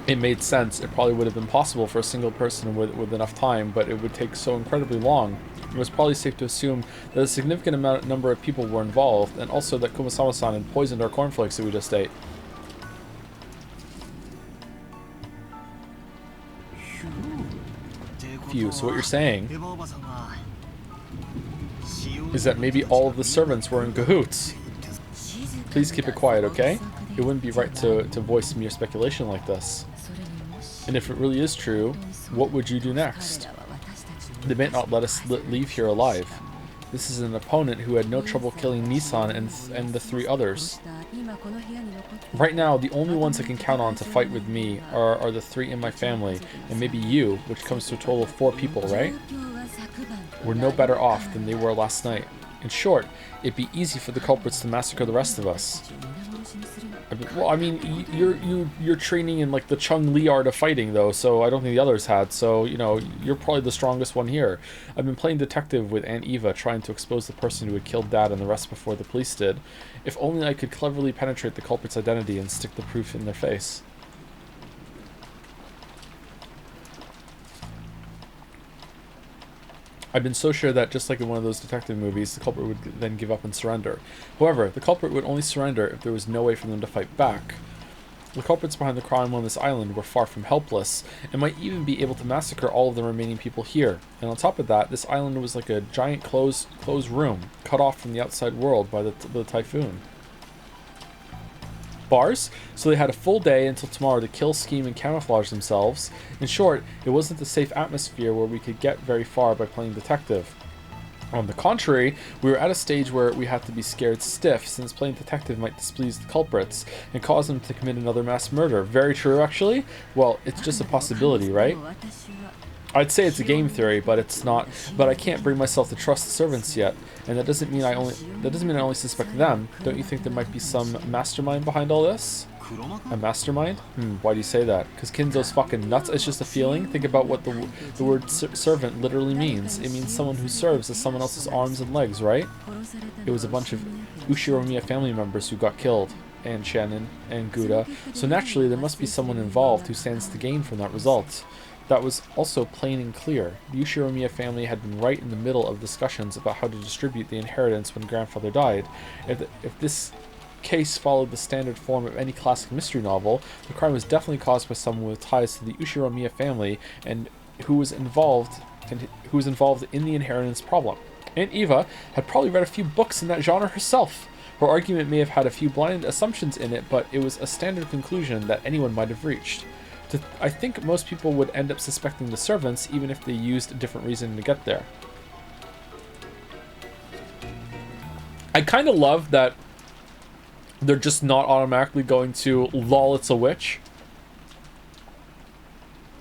It made sense. It probably would have been possible for a single person with enough time, but it would take so incredibly long. It was probably safe to assume that a significant number of people were involved, and also that Kumasama-san had poisoned our cornflakes that we just ate. Phew, so what you're saying is that maybe all of the servants were in cahoots. Please keep it quiet, okay? It wouldn't be right to voice mere speculation like this. And if it really is true, what would you do next? They may not let us leave here alive. This is an opponent who had no trouble killing Nissan and the 3 others. Right now, the only ones I can count on to fight with me are the 3 in my family, and maybe you, which comes to a total of 4 people, right? We're no better off than they were last night. In short, it'd be easy for the culprits to massacre the rest of us. Well, I mean, you're training in like the Chung Li art of fighting, though, so I don't think the others had. So, you know, you're probably the strongest one here. I've been playing detective with Aunt Eva, trying to expose the person who had killed Dad and the rest before the police did. If only I could cleverly penetrate the culprit's identity and stick the proof in their face. I've been so sure that, just like in one of those detective movies, the culprit would then give up and surrender. However, the culprit would only surrender if there was no way for them to fight back. The culprits behind the crime on this island were far from helpless, and might even be able to massacre all of the remaining people here. And on top of that, this island was like a giant closed room, cut off from the outside world by the typhoon. Bars, so they had a full day until tomorrow to kill, scheme, and camouflage themselves. In short, it wasn't a safe atmosphere where we could get very far by playing detective. On the contrary, we were at a stage where we had to be scared stiff, since playing detective might displease the culprits and cause them to commit another mass murder. Very true, actually. Well, it's just a possibility, right? I'd say it's a game theory, but it's not. But I can't bring myself to trust the servants yet, and that doesn't mean I only suspect them. Don't you think there might be some mastermind behind all this? A mastermind? Why do you say that? Because Kinzo's fucking nuts? It's just a feeling? Think about what the word servant literally means. It means someone who serves as someone else's arms and legs, right? It was a bunch of Ushiromiya family members who got killed, and Shannon, and Gouda, so naturally there must be someone involved who stands to gain from that result. That was also plain and clear. The Ushiromiya family had been right in the middle of discussions about how to distribute the inheritance when grandfather died. If this case followed the standard form of any classic mystery novel, the crime was definitely caused by someone with ties to the Ushiromiya family and who was involved in the inheritance problem. Aunt Eva had probably read a few books in that genre herself. Her argument may have had a few blind assumptions in it, but it was a standard conclusion that anyone might have reached. I think most people would end up suspecting the servants, even if they used a different reason to get there. I kind of love that they're just not automatically going to, lol, it's a witch.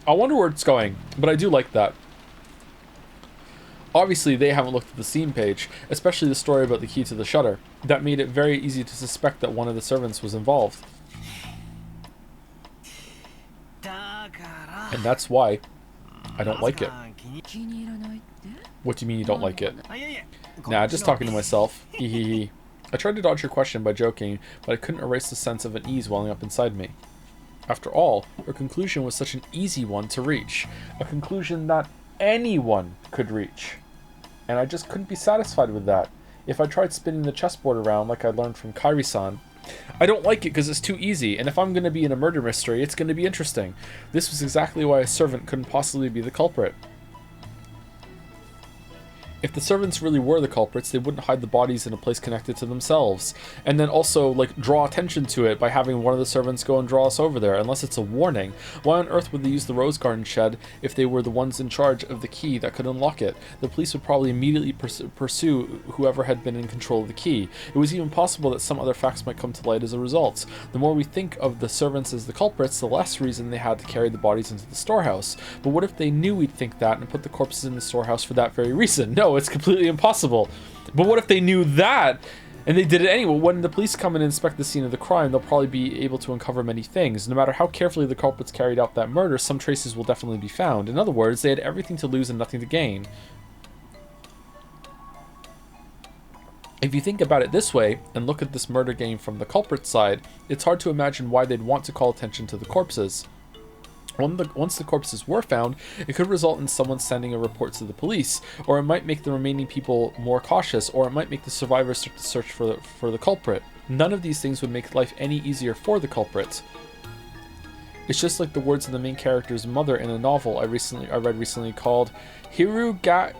I wonder where it's going, but I do like that. Obviously, they haven't looked at the scene page, especially the story about the key to the shutter. That made it very easy to suspect that one of the servants was involved. And that's why I don't like it. What do you mean you don't like it? Nah, just talking to myself. Hehehe. I tried to dodge your question by joking, but I couldn't erase the sense of unease welling up inside me. After all, her conclusion was such an easy one to reach. A conclusion that anyone could reach. And I just couldn't be satisfied with that. If I tried spinning the chessboard around like I learned from Kairi-san, I don't like it because it's too easy, and if I'm going to be in a murder mystery, it's going to be interesting. This was exactly why a servant couldn't possibly be the culprit. If the servants really were the culprits, they wouldn't hide the bodies in a place connected to themselves. And then also, like, draw attention to it by having one of the servants go and draw us over there, unless it's a warning. Why on earth would they use the Rose Garden shed if they were the ones in charge of the key that could unlock it? The police would probably immediately pursue whoever had been in control of the key. It was even possible that some other facts might come to light as a result. The more we think of the servants as the culprits, the less reason they had to carry the bodies into the storehouse. But what if they knew we'd think that and put the corpses in the storehouse for that very reason? No, it's completely impossible. But what if they knew that and they did it anyway? When the police come and inspect the scene of the crime, they'll probably be able to uncover many things. No matter how carefully the culprits carried out that murder, some traces will definitely be found. In other words, they had everything to lose and nothing to gain. If you think about it this way, and look at this murder game from the culprit's side, it's hard to imagine why they'd want to call attention to the corpses. Once the corpses were found, it could result in someone sending a report to the police, or it might make the remaining people more cautious, or it might make the survivors start to search for the culprit. None of these things would make life any easier for the culprit. It's just like the words of the main character's mother in a novel I read recently called Higurashi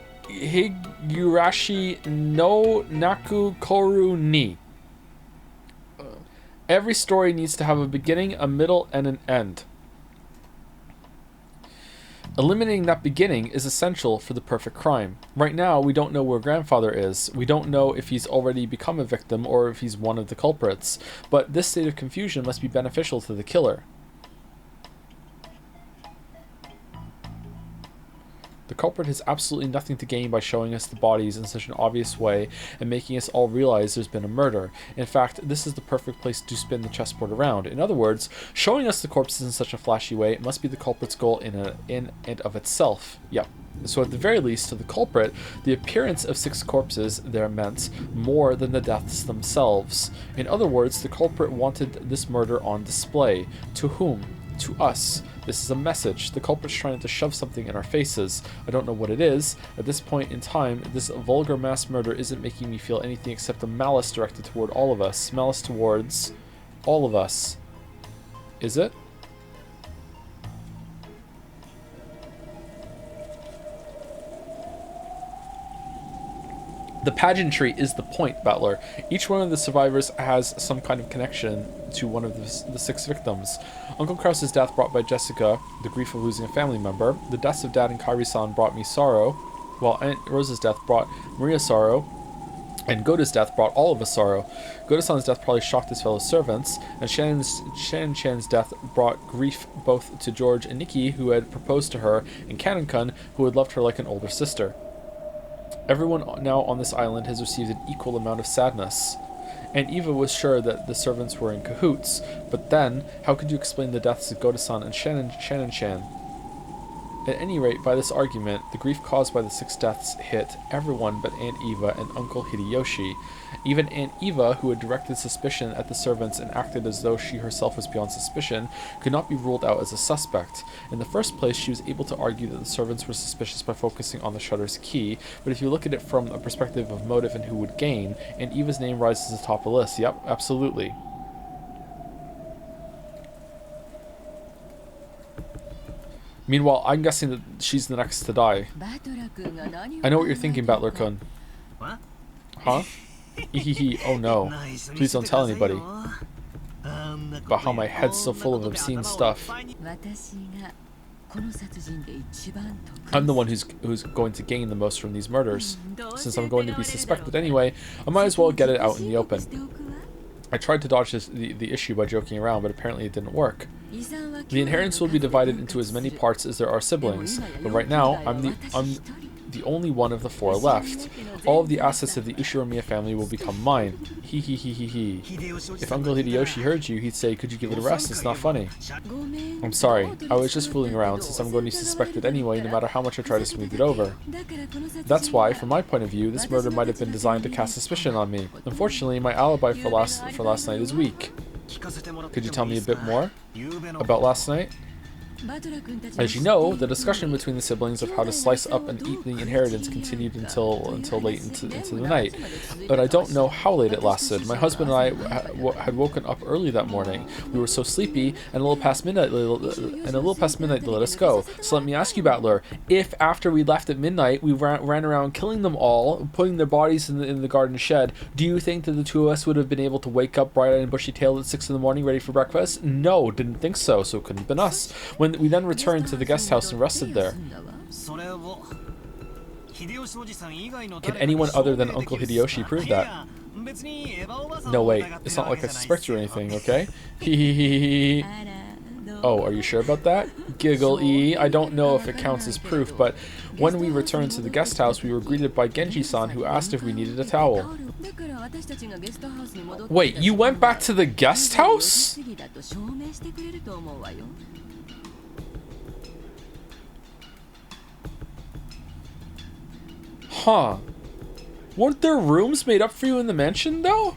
no Naku Koru ni. Every story needs to have a beginning, a middle, and an end. Eliminating that beginning is essential for the perfect crime. Right now, we don't know where grandfather is. We don't know if he's already become a victim or if he's one of the culprits. But this state of confusion must be beneficial to the killer. The culprit has absolutely nothing to gain by showing us the bodies in such an obvious way and making us all realize there's been a murder. In fact, this is the perfect place to spin the chessboard around. In other words, showing us the corpses in such a flashy way must be the culprit's goal in and of itself. Yep. So at the very least, to the culprit, the appearance of 6 corpses there meant more than the deaths themselves. In other words, the culprit wanted this murder on display. To whom? To us. This is a message. The culprit's trying to shove something in our faces. I don't know what it is. At this point in time, this vulgar mass murder isn't making me feel anything except a malice directed toward all of us. Malice towards all of us. Is it? The pageantry is the point, Battler. Each one of the survivors has some kind of connection to one of the 6 victims. Uncle Krause's death brought by Jessica the grief of losing a family member. The deaths of Dad and Kairi-san brought me sorrow, while Aunt Rosa's death brought Maria sorrow. And Goda's death brought all of us sorrow. Goda-san's death probably shocked his fellow servants, and Shannon Chan's death brought grief both to George and Nikki, who had proposed to her, and Cannon-kun, who had loved her like an older sister. Everyone now on this island has received an equal amount of sadness. And Eva was sure that the servants were in cahoots, but then, how could you explain the deaths of Goda-san and Shannon Chan? At any rate, by this argument, the grief caused by the 6 deaths hit everyone but Aunt Eva and Uncle Hideyoshi. Even Aunt Eva, who had directed suspicion at the servants and acted as though she herself was beyond suspicion, could not be ruled out as a suspect. In the first place, she was able to argue that the servants were suspicious by focusing on the shutter's key, but if you look at it from a perspective of motive and who would gain, Aunt Eva's name rises atop the list. Yep, absolutely. Meanwhile, I'm guessing that she's the next to die. I know what you're thinking, Battler-kun. What? Huh? Hehehe, oh no. Please don't tell anybody. About how my head's so full of obscene stuff. I'm the one who's going to gain the most from these murders. Since I'm going to be suspected anyway, I might as well get it out in the open. I tried to dodge the issue by joking around, but apparently it didn't work. The inheritance will be divided into as many parts as there are siblings, but right now, I'm the only one of the 4 left. All of the assets of the Ushiromiya family will become mine. He. If Uncle Hideyoshi heard you, he'd say, could you give it a rest? It's not funny. I'm sorry, I was just fooling around since I'm going to be suspected anyway, no matter how much I try to smooth it over. That's why, from my point of view, this murder might have been designed to cast suspicion on me. Unfortunately, my alibi for last night is weak. Could you tell me a bit more about last night? As you know, the discussion between the siblings of how to slice up and eat the inheritance continued until late into the night. But I don't know how late it lasted. My husband and I had woken up early that morning. We were so sleepy, and a little past midnight they let us go. So let me ask you, Battler, if after we left at midnight we ran around killing them all, putting their bodies in the garden shed, do you think that the 2 of us would have been able to wake up bright-eyed and bushy-tailed at 6 in the morning ready for breakfast? No, didn't think so, so it couldn't have been us. When we then returned to the guest house and rested there. Can anyone other than Uncle Hideyoshi prove that? No, wait, it's not like I suspect you or anything, okay? Hehehe. Oh, are you sure about that? Giggle-e. I don't know if it counts as proof, but when we returned to the guest house, we were greeted by Genji-san, who asked if we needed a towel. Wait, you went back to the guest house? Huh. Weren't there rooms made up for you in the mansion, though?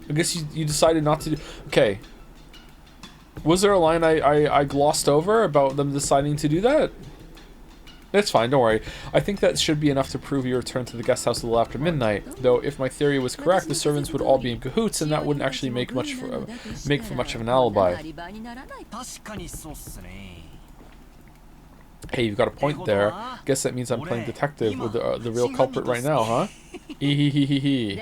I guess you decided not to do... Okay. Was there a line I glossed over about them deciding to do that? It's fine, don't worry. I think that should be enough to prove your return to the guest house a little after midnight. Though, if my theory was correct, the servants would all be in cahoots, and that wouldn't actually make for much of an alibi. Hey, you've got a point there. Guess that means I'm playing detective with the real culprit right now, huh? Ehehehe.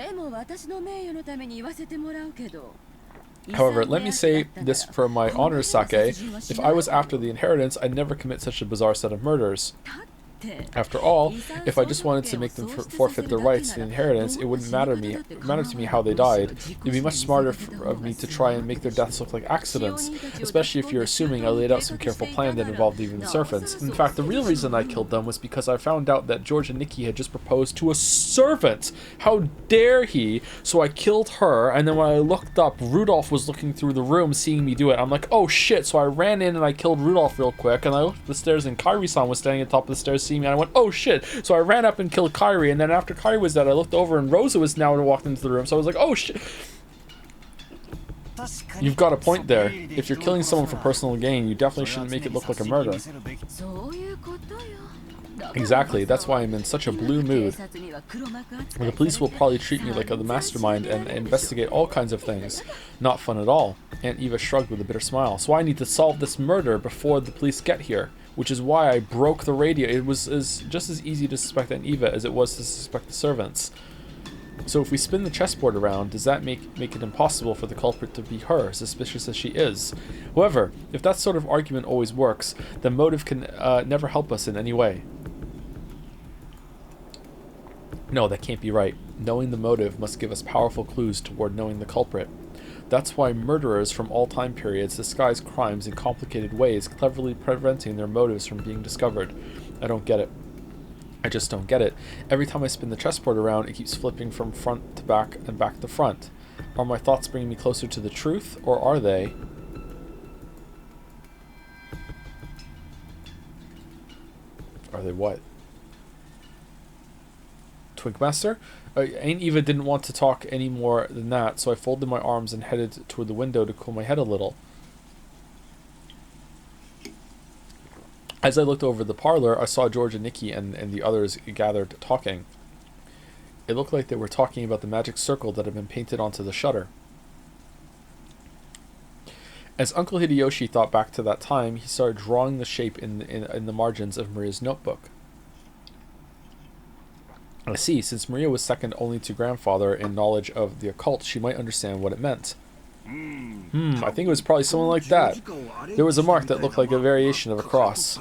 However, let me say this for my honor, Sake. If I was after the inheritance, I'd never commit such a bizarre set of murders. After all, if I just wanted to make them forfeit their rights to the inheritance, it wouldn't matter to me how they died. It'd be much smarter of me to try and make their deaths look like accidents, especially if you're assuming I laid out some careful plan that involved even the servants. In fact, the real reason I killed them was because I found out that George and Nikki had just proposed to a servant. How dare he? So I killed her, and then when I looked up, Rudolph was looking through the room, seeing me do it. I'm like, oh shit, so I ran in and I killed Rudolph real quick, and I looked at the stairs, and Kairi-san was standing at the top of the stairs seeing me, and I went, oh shit, so I ran up and killed Kairi, and then after Kairi was dead, I looked over, and Rosa was now walked into the room, so I was like, oh shit. You've got a point there. If you're killing someone for personal gain, you definitely shouldn't make it look like a murder. Exactly, that's why I'm in such a blue mood. The police will probably treat me like the mastermind and investigate all kinds of things. Not fun at all. Aunt Eva shrugged with a bitter smile. So I need to solve this murder before the police get here, which is why I broke the radio. It was just as easy to suspect Aunt Eva as it was to suspect the servants. So if we spin the chessboard around, does that make it impossible for the culprit to be her, suspicious as she is? However, if that sort of argument always works, then motive can never help us in any way. No, that can't be right. Knowing the motive must give us powerful clues toward knowing the culprit. That's why murderers from all time periods disguise crimes in complicated ways, cleverly preventing their motives from being discovered. I don't get it. I just don't get it. Every time I spin the chessboard around, it keeps flipping from front to back and back to front. Are my thoughts bringing me closer to the truth, or are they? Are they what? Twinkmaster? Aunt Eva didn't want to talk any more than that, so I folded my arms and headed toward the window to cool my head a little. As I looked over the parlor, I saw George and Nikki and the others gathered talking. It looked like they were talking about the magic circle that had been painted onto the shutter. As Uncle Hideyoshi thought back to that time, he started drawing the shape in the margins of Maria's notebook. I see, since Maria was second only to grandfather in knowledge of the occult, she might understand what it meant. I think it was probably someone like that. There was a mark that looked like a variation of a cross.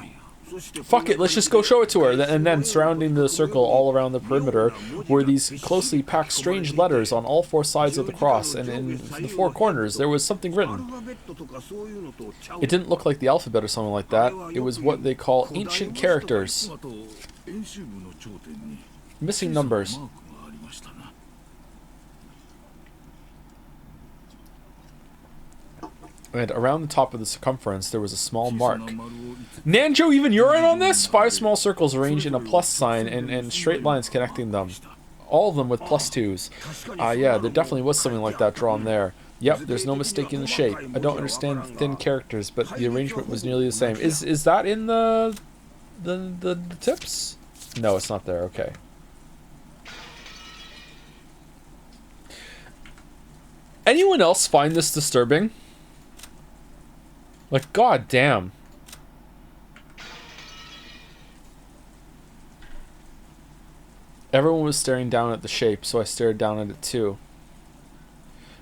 Fuck it, let's just go show it to her. And then, surrounding the circle all around the perimeter, were these closely packed strange letters on all four sides of the cross, and in the four corners there was something written. It didn't look like the alphabet or something like that. It was what they call ancient characters. Missing numbers. And around the top of the circumference, there was a small mark. Nanjo, even you're in on this? 5 small circles arranged in a plus sign and straight lines connecting them. All of them with +2s. Yeah, there definitely was something like that drawn there. Yep, there's no mistaking the shape. I don't understand the thin characters, but the arrangement was nearly the same. Is that in the tips? No, it's not there. Okay. Anyone else find this disturbing? Like, god damn. Everyone was staring down at the shape, so I stared down at it too.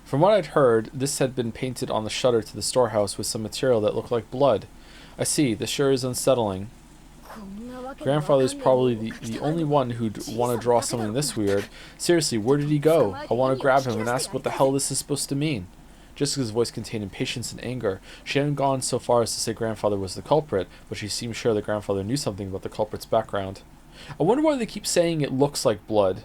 From what I'd heard, this had been painted on the shutter to the storehouse with some material that looked like blood. I see, this sure is unsettling. Grandfather's probably the only one who'd want to draw something this weird. Seriously, where did he go? I want to grab him and ask what the hell this is supposed to mean. Jessica's voice contained impatience and anger. She hadn't gone so far as to say grandfather was the culprit, but she seemed sure that grandfather knew something about the culprit's background. I wonder why they keep saying it looks like blood.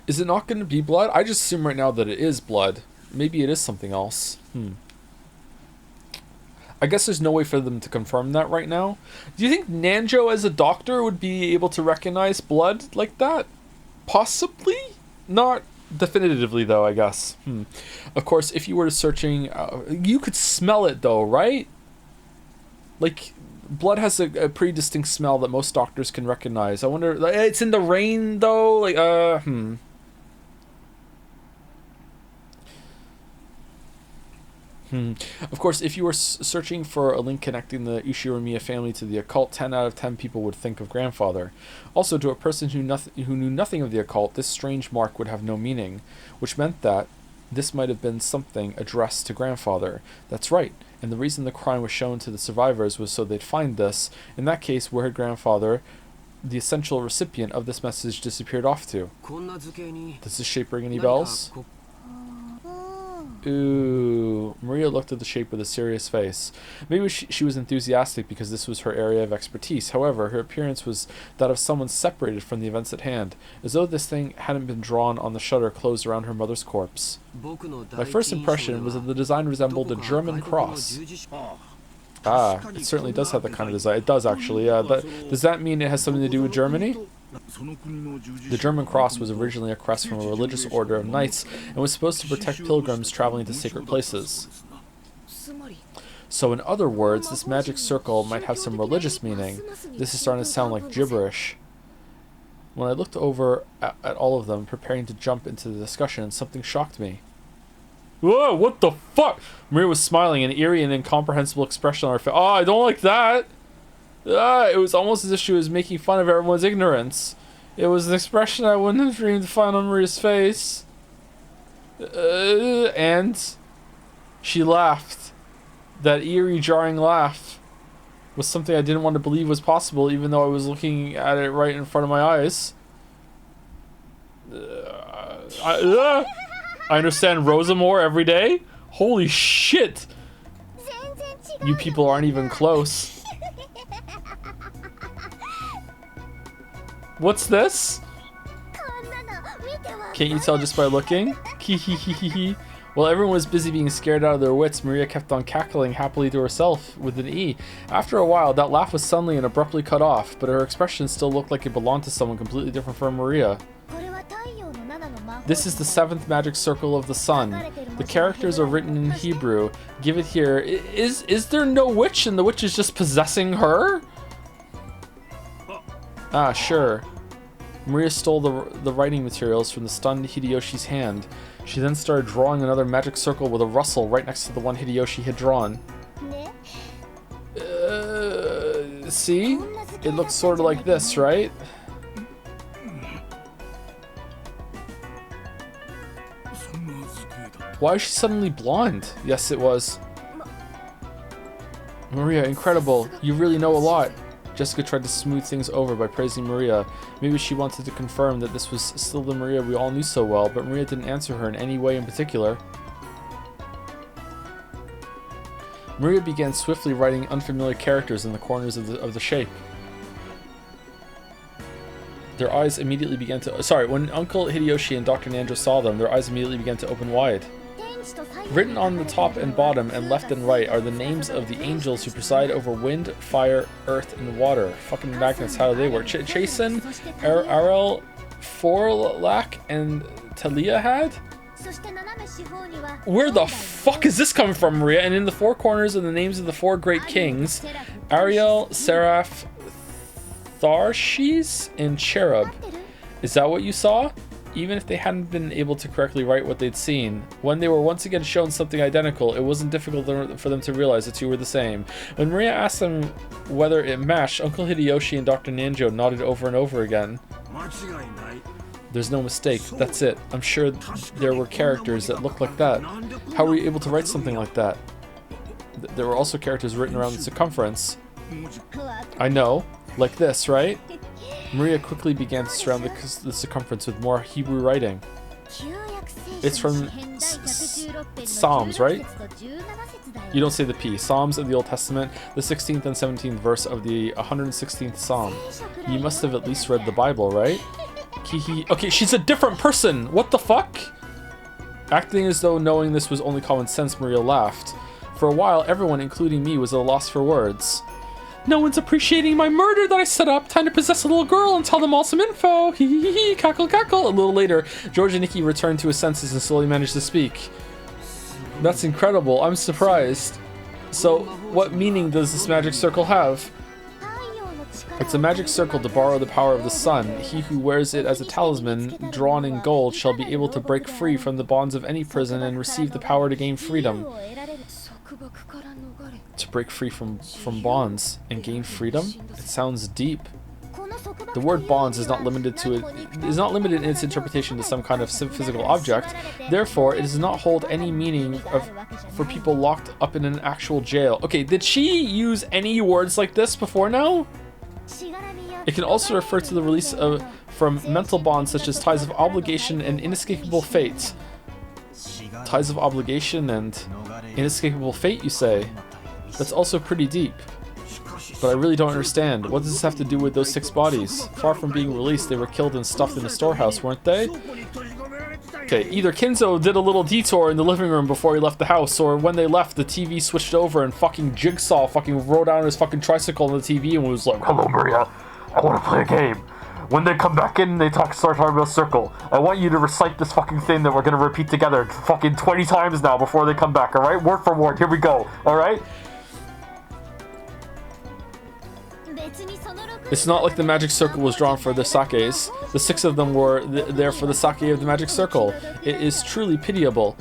Is it not going to be blood? I just assume right now that it is blood. Maybe it is something else. I guess there's no way for them to confirm that right now. Do you think Nanjo as a doctor would be able to recognize blood like that? Possibly? Not definitively though, I guess. Of course, if you were searching, you could smell it though, right? Like, blood has a pretty distinct smell that most doctors can recognize. I wonder, like, it's in the rain though, like, Of course, if you were searching for a link connecting the Ushiramiya family to the occult, 10 out of 10 people would think of grandfather. Also, to a person who knew nothing of the occult, this strange mark would have no meaning, which meant that this might have been something addressed to grandfather. That's right, and the reason the crime was shown to the survivors was so they'd find this. In that case, where had grandfather, the essential recipient of this message, disappeared off to? Does this shape ring any bells? Ooh, Maria looked at the shape with a serious face. Maybe she was enthusiastic because this was her area of expertise. However, her appearance was that of someone separated from the events at hand, as though this thing hadn't been drawn on the shutter closed around her mother's corpse. My first impression was that the design resembled a German cross. Ah, it certainly does have that kind of design. It does, actually. Does that mean it has something to do with Germany? The German cross was originally a crest from a religious order of knights and was supposed to protect pilgrims traveling to sacred places. So in other words, this magic circle might have some religious meaning. This is starting to sound like gibberish. When I looked over at all of them, preparing to jump into the discussion, something shocked me. Whoa, what the fuck? Maria was smiling, an eerie and incomprehensible expression on her face. Oh, I don't like that! It was almost as if she was making fun of everyone's ignorance. It was an expression I wouldn't have dreamed to find on Maria's face. And she laughed. That eerie, jarring laugh was something I didn't want to believe was possible, even though I was looking at it right in front of my eyes. I understand Rosa more every day? Holy shit! You people aren't even close. What's this? Can't you tell just by looking? While everyone was busy being scared out of their wits, Maria kept on cackling happily to herself with an E. After a while, that laugh was suddenly and abruptly cut off, but her expression still looked like it belonged to someone completely different from Maria. This is the 7th magic circle of the sun. The characters are written in Hebrew. Give it here. Is there no witch and the witch is just possessing her? Ah, sure. Maria stole the writing materials from the stunned Hideyoshi's hand. She then started drawing another magic circle with a rustle right next to the one Hideyoshi had drawn. See? It looks sort of like this, right? Why is she suddenly blonde? Yes, it was. Maria, incredible. You really know a lot. Jessica tried to smooth things over by praising Maria. Maybe she wanted to confirm that this was still the Maria we all knew so well, but Maria didn't answer her in any way in particular. Maria began swiftly writing unfamiliar characters in the corners of the shape. Their eyes immediately began to... Sorry, when Uncle Hideyoshi and Dr. Nanjo saw them, their eyes immediately began to open wide. Written on the top and bottom and left and right are the names of the angels who preside over wind, fire, earth, and water. Fucking magnets, how do they work? Chasen, Arel, Forlak, and Talia had? Where the fuck is this coming from, Maria? And in the 4 corners are the names of the 4 great kings. Ariel, Seraph, Tharshis, and Cherub. Is that what you saw? Even if they hadn't been able to correctly write what they'd seen, when they were once again shown something identical, it wasn't difficult for them to realize the two were the same. When Maria asked them whether it matched, Uncle Hideyoshi and Dr. Nanjo nodded over and over again. There's no mistake, that's it. I'm sure there were characters that looked like that. How were you able to write something like that? There were also characters written around the circumference. I know. Like this, right? Maria quickly began to surround the circumference with more Hebrew writing. It's from Psalms, right? You don't say the P. Psalms of the Old Testament, the 16th and 17th verse of the 116th Psalm. You must have at least read the Bible, right? Okay, she's a different person! What the fuck? Acting as though knowing this was only common sense, Maria laughed. For a while, everyone, including me, was at a loss for words. No one's appreciating my murder that I set up. Time to possess a little girl and tell them all some info. Hee cackle cackle. A little later, George and Nikki returned to his senses and slowly managed to speak. That's incredible. I'm surprised. So, what meaning does this magic circle have? It's a magic circle to borrow the power of the sun. He who wears it as a talisman, drawn in gold, shall be able to break free from the bonds of any prison and receive the power to gain freedom. To break free from bonds and gain freedom? It sounds deep. The word bonds is not limited in its interpretation to some kind of physical object. Therefore, it does not hold any meaning for people locked up in an actual jail. Okay, did she use any words like this before now? It can also refer to the release from mental bonds such as ties of obligation and inescapable fate. Ties of obligation and inescapable fate, you say? That's also pretty deep. But I really don't understand. What does this have to do with those 6 bodies? Far from being released, they were killed and stuffed in a storehouse, weren't they? Okay, either Kinzo did a little detour in the living room before he left the house, or when they left, the TV switched over and fucking Jigsaw fucking rode down his fucking tricycle on the TV and was like, "Hello, Maria. I want to play a game." When they come back in, they start talking about Circle. I want you to recite this fucking thing that we're gonna repeat together fucking 20 times now before they come back, alright? Word for word, here we go, alright? It's not like the magic circle was drawn for the sakes. The 6 of them were there for the sake of the magic circle. It is truly pitiable.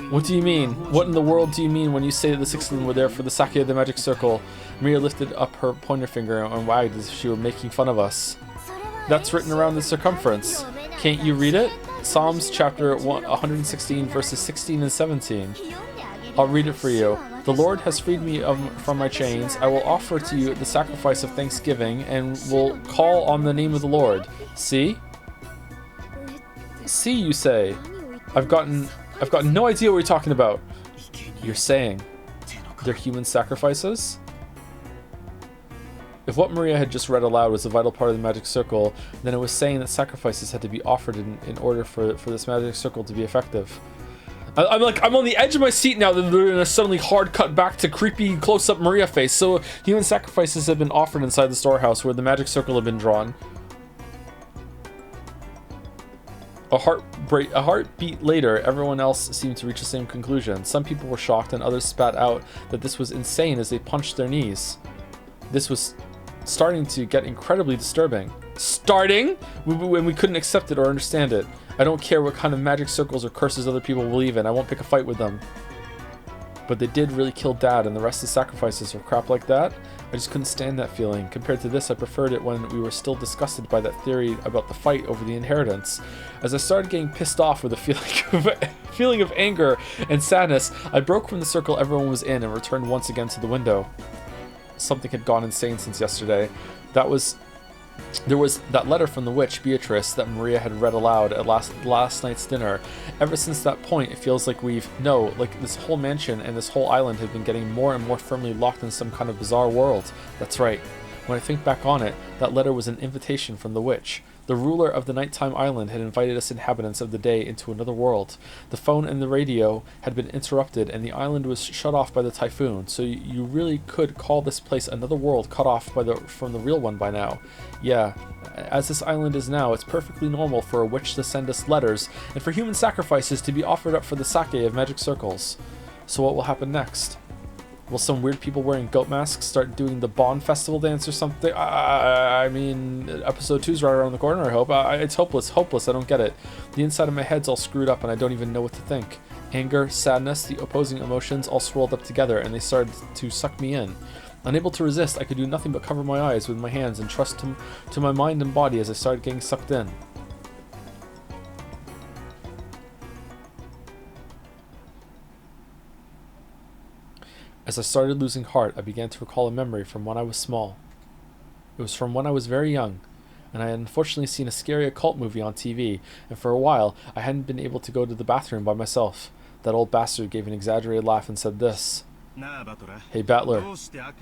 What do you mean? What in the world do you mean when you say that the 6 of them were there for the sake of the magic circle? Maria lifted up her pointer finger and wagged as if she were making fun of us. That's written around the circumference. Can't you read it? Psalms chapter 116 verses 16 and 17. I'll read it for you. The Lord has freed me from my chains. I will offer to you the sacrifice of thanksgiving and will call on the name of the Lord. See? See, you say. I've got no idea what you're talking about. You're saying they're human sacrifices? If what Maria had just read aloud was a vital part of the magic circle, then it was saying that sacrifices had to be offered in order for this magic circle to be effective. I'm on the edge of my seat now that they're gonna suddenly hard cut back to creepy close-up Maria face. So human sacrifices have been offered inside the storehouse where the magic circle had been drawn. A heartbeat later, everyone else seemed to reach the same conclusion. Some people were shocked and others spat out that this was insane as they punched their knees. This was starting to get incredibly disturbing. Starting? When we couldn't accept it or understand it. I don't care what kind of magic circles or curses other people believe in. I won't pick a fight with them. But they did really kill Dad, and the rest of the sacrifices or crap like that. I just couldn't stand that feeling. Compared to this, I preferred it when we were still disgusted by that theory about the fight over the inheritance. As I started getting pissed off with a feeling of anger and sadness, I broke from the circle everyone was in and returned once again to the window. Something had gone insane since yesterday. There was that letter from the witch, Beatrice, that Maria had read aloud at last night's dinner. Ever since that point, it feels like like this whole mansion and this whole island have been getting more and more firmly locked in some kind of bizarre world. That's right. When I think back on it, that letter was an invitation from the witch. The ruler of the nighttime island had invited us inhabitants of the day into another world. The phone and the radio had been interrupted and the island was shut off by the typhoon, so you really could call this place another world cut off from the real one by now. Yeah, as this island is now, it's perfectly normal for a witch to send us letters and for human sacrifices to be offered up for the sake of magic circles. So what will happen next? Will some weird people wearing goat masks start doing the Bond festival dance or something? I mean, episode 2's right around the corner, I hope. It's hopeless, I don't get it. The inside of my head's all screwed up and I don't even know what to think. Anger, sadness, the opposing emotions all swirled up together and they started to suck me in. Unable to resist, I could do nothing but cover my eyes with my hands and trust to my mind and body as I started getting sucked in. As I started losing heart, I began to recall a memory from when I was small. It was from when I was very young, and I had unfortunately seen a scary occult movie on TV, and for a while, I hadn't been able to go to the bathroom by myself. That old bastard gave an exaggerated laugh and said this. Hey Battler,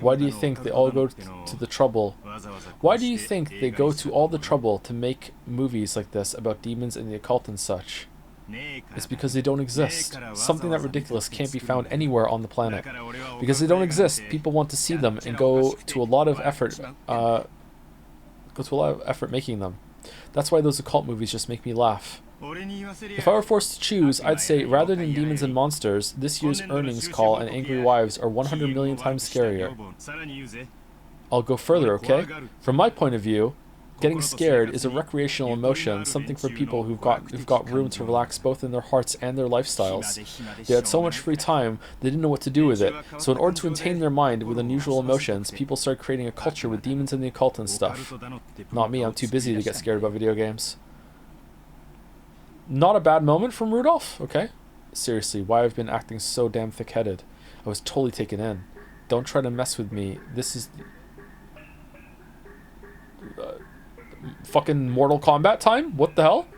why do you think they all go to the trouble? Why do you think they go to all the trouble to make movies like this about demons and the occult and such? It's because they don't exist. Something that ridiculous can't be found anywhere on the planet. Because they don't exist, people want to see them and go to a lot of effort making them. That's why those occult movies just make me laugh. If I were forced to choose, I'd say rather than demons and monsters, this year's earnings call and angry wives are 100 million times scarier. I'll go further, okay? From my point of view, getting scared is a recreational emotion, something for people who've got room to relax both in their hearts and their lifestyles. They had so much free time, they didn't know what to do with it. So in order to entertain their mind with unusual emotions, people started creating a culture with demons and the occult and stuff. Not me, I'm too busy to get scared about video games. Not a bad moment from Rudolph, okay? Seriously, why I've been acting so damn thick-headed? I was totally taken in. Don't try to mess with me. This is... fucking Mortal Kombat time? What the hell?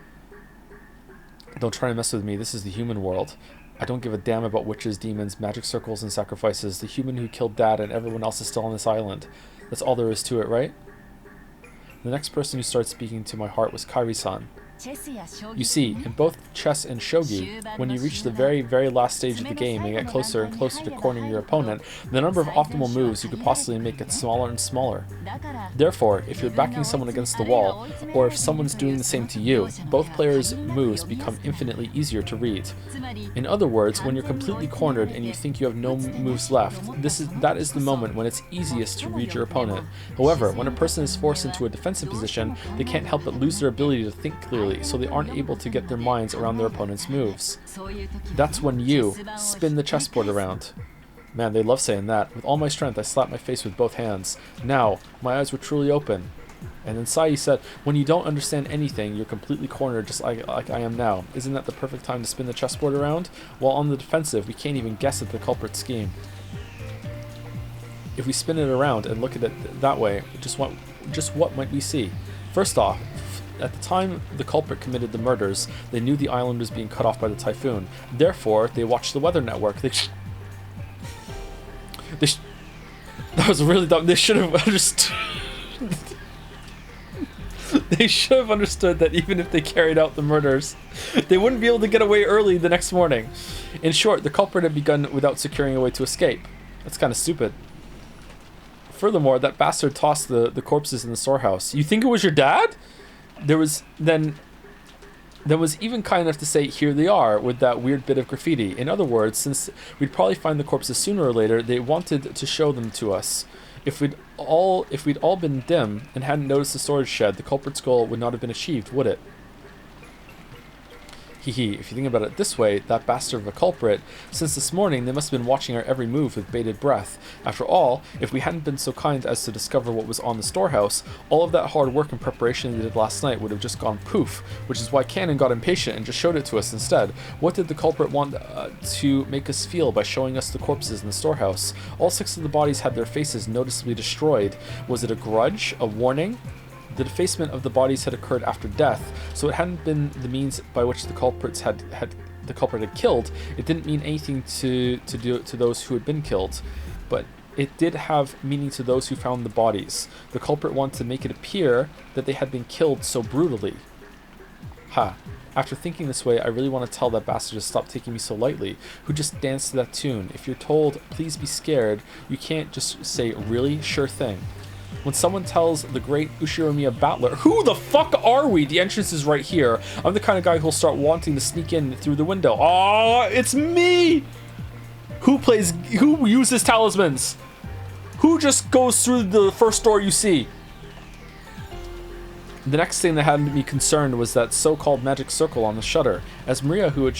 Don't try to mess with me. This is the human world. I don't give a damn about witches, demons, magic circles, and sacrifices. The human who killed Dad and everyone else is still on this island. That's all there is to it, right? The next person who started speaking to my heart was Kairi-san. You see, in both chess and shogi, when you reach the very, very last stage of the game and get closer and closer to cornering your opponent, the number of optimal moves you could possibly make gets smaller and smaller. Therefore, if you're backing someone against the wall, or if someone's doing the same to you, both players' moves become infinitely easier to read. In other words, when you're completely cornered and you think you have no moves left, that is the moment when it's easiest to read your opponent. However, when a person is forced into a defensive position, they can't help but lose their ability to think clearly regularly, so they aren't able to get their minds around their opponent's moves. That's when you spin the chessboard around. Man, they love saying that. With all my strength, I slapped my face with both hands. Now, my eyes were truly open. And then Sai said, when you don't understand anything, you're completely cornered just like I am now. Isn't that the perfect time to spin the chessboard around? While on the defensive, we can't even guess at the culprit's scheme. If we spin it around and look at it that way, just what might we see? First off, at the time the culprit committed the murders, they knew the island was being cut off by the typhoon. Therefore, they watched the weather network. That was really dumb. They should have understood. They should have understood that even if they carried out the murders, they wouldn't be able to get away early the next morning. In short, the culprit had begun without securing a way to escape. That's kind of stupid. Furthermore, that bastard tossed the corpses in the storehouse. You think it was your dad? There was even kind enough to say, here they are, with that weird bit of graffiti. In other words, since we'd probably find the corpses sooner or later, they wanted to show them to us. If we'd all been dim and hadn't noticed the storage shed, the culprit's goal would not have been achieved, would it? Hee. If you think about it this way, that bastard of a culprit, since this morning they must have been watching our every move with bated breath. After all, if we hadn't been so kind as to discover what was on the storehouse, all of that hard work and preparation they did last night would have just gone poof, which is why Cannon got impatient and just showed it to us instead. What did the culprit want to make us feel by showing us the corpses in the storehouse? All 6 of the bodies had their faces noticeably destroyed. Was it a grudge? A warning? The defacement of the bodies had occurred after death, so it hadn't been the means by which the culprit had killed. It didn't mean anything to those who had been killed, but it did have meaning to those who found the bodies. The culprit wanted to make it appear that they had been killed so brutally. After thinking this way, I really want to tell that bastard to stop taking me so lightly, who just danced to that tune. If you're told, please be scared, you can't just say, really? Sure thing. When someone tells the great Ushiromiya battler, who the fuck are we? The entrance is right here. I'm the kind of guy who'll start wanting to sneak in through the window. Oh, it's me! Who uses talismans? Who just goes through the first door you see? The next thing that had me concerned was that so-called magic circle on the shutter. As Maria, who had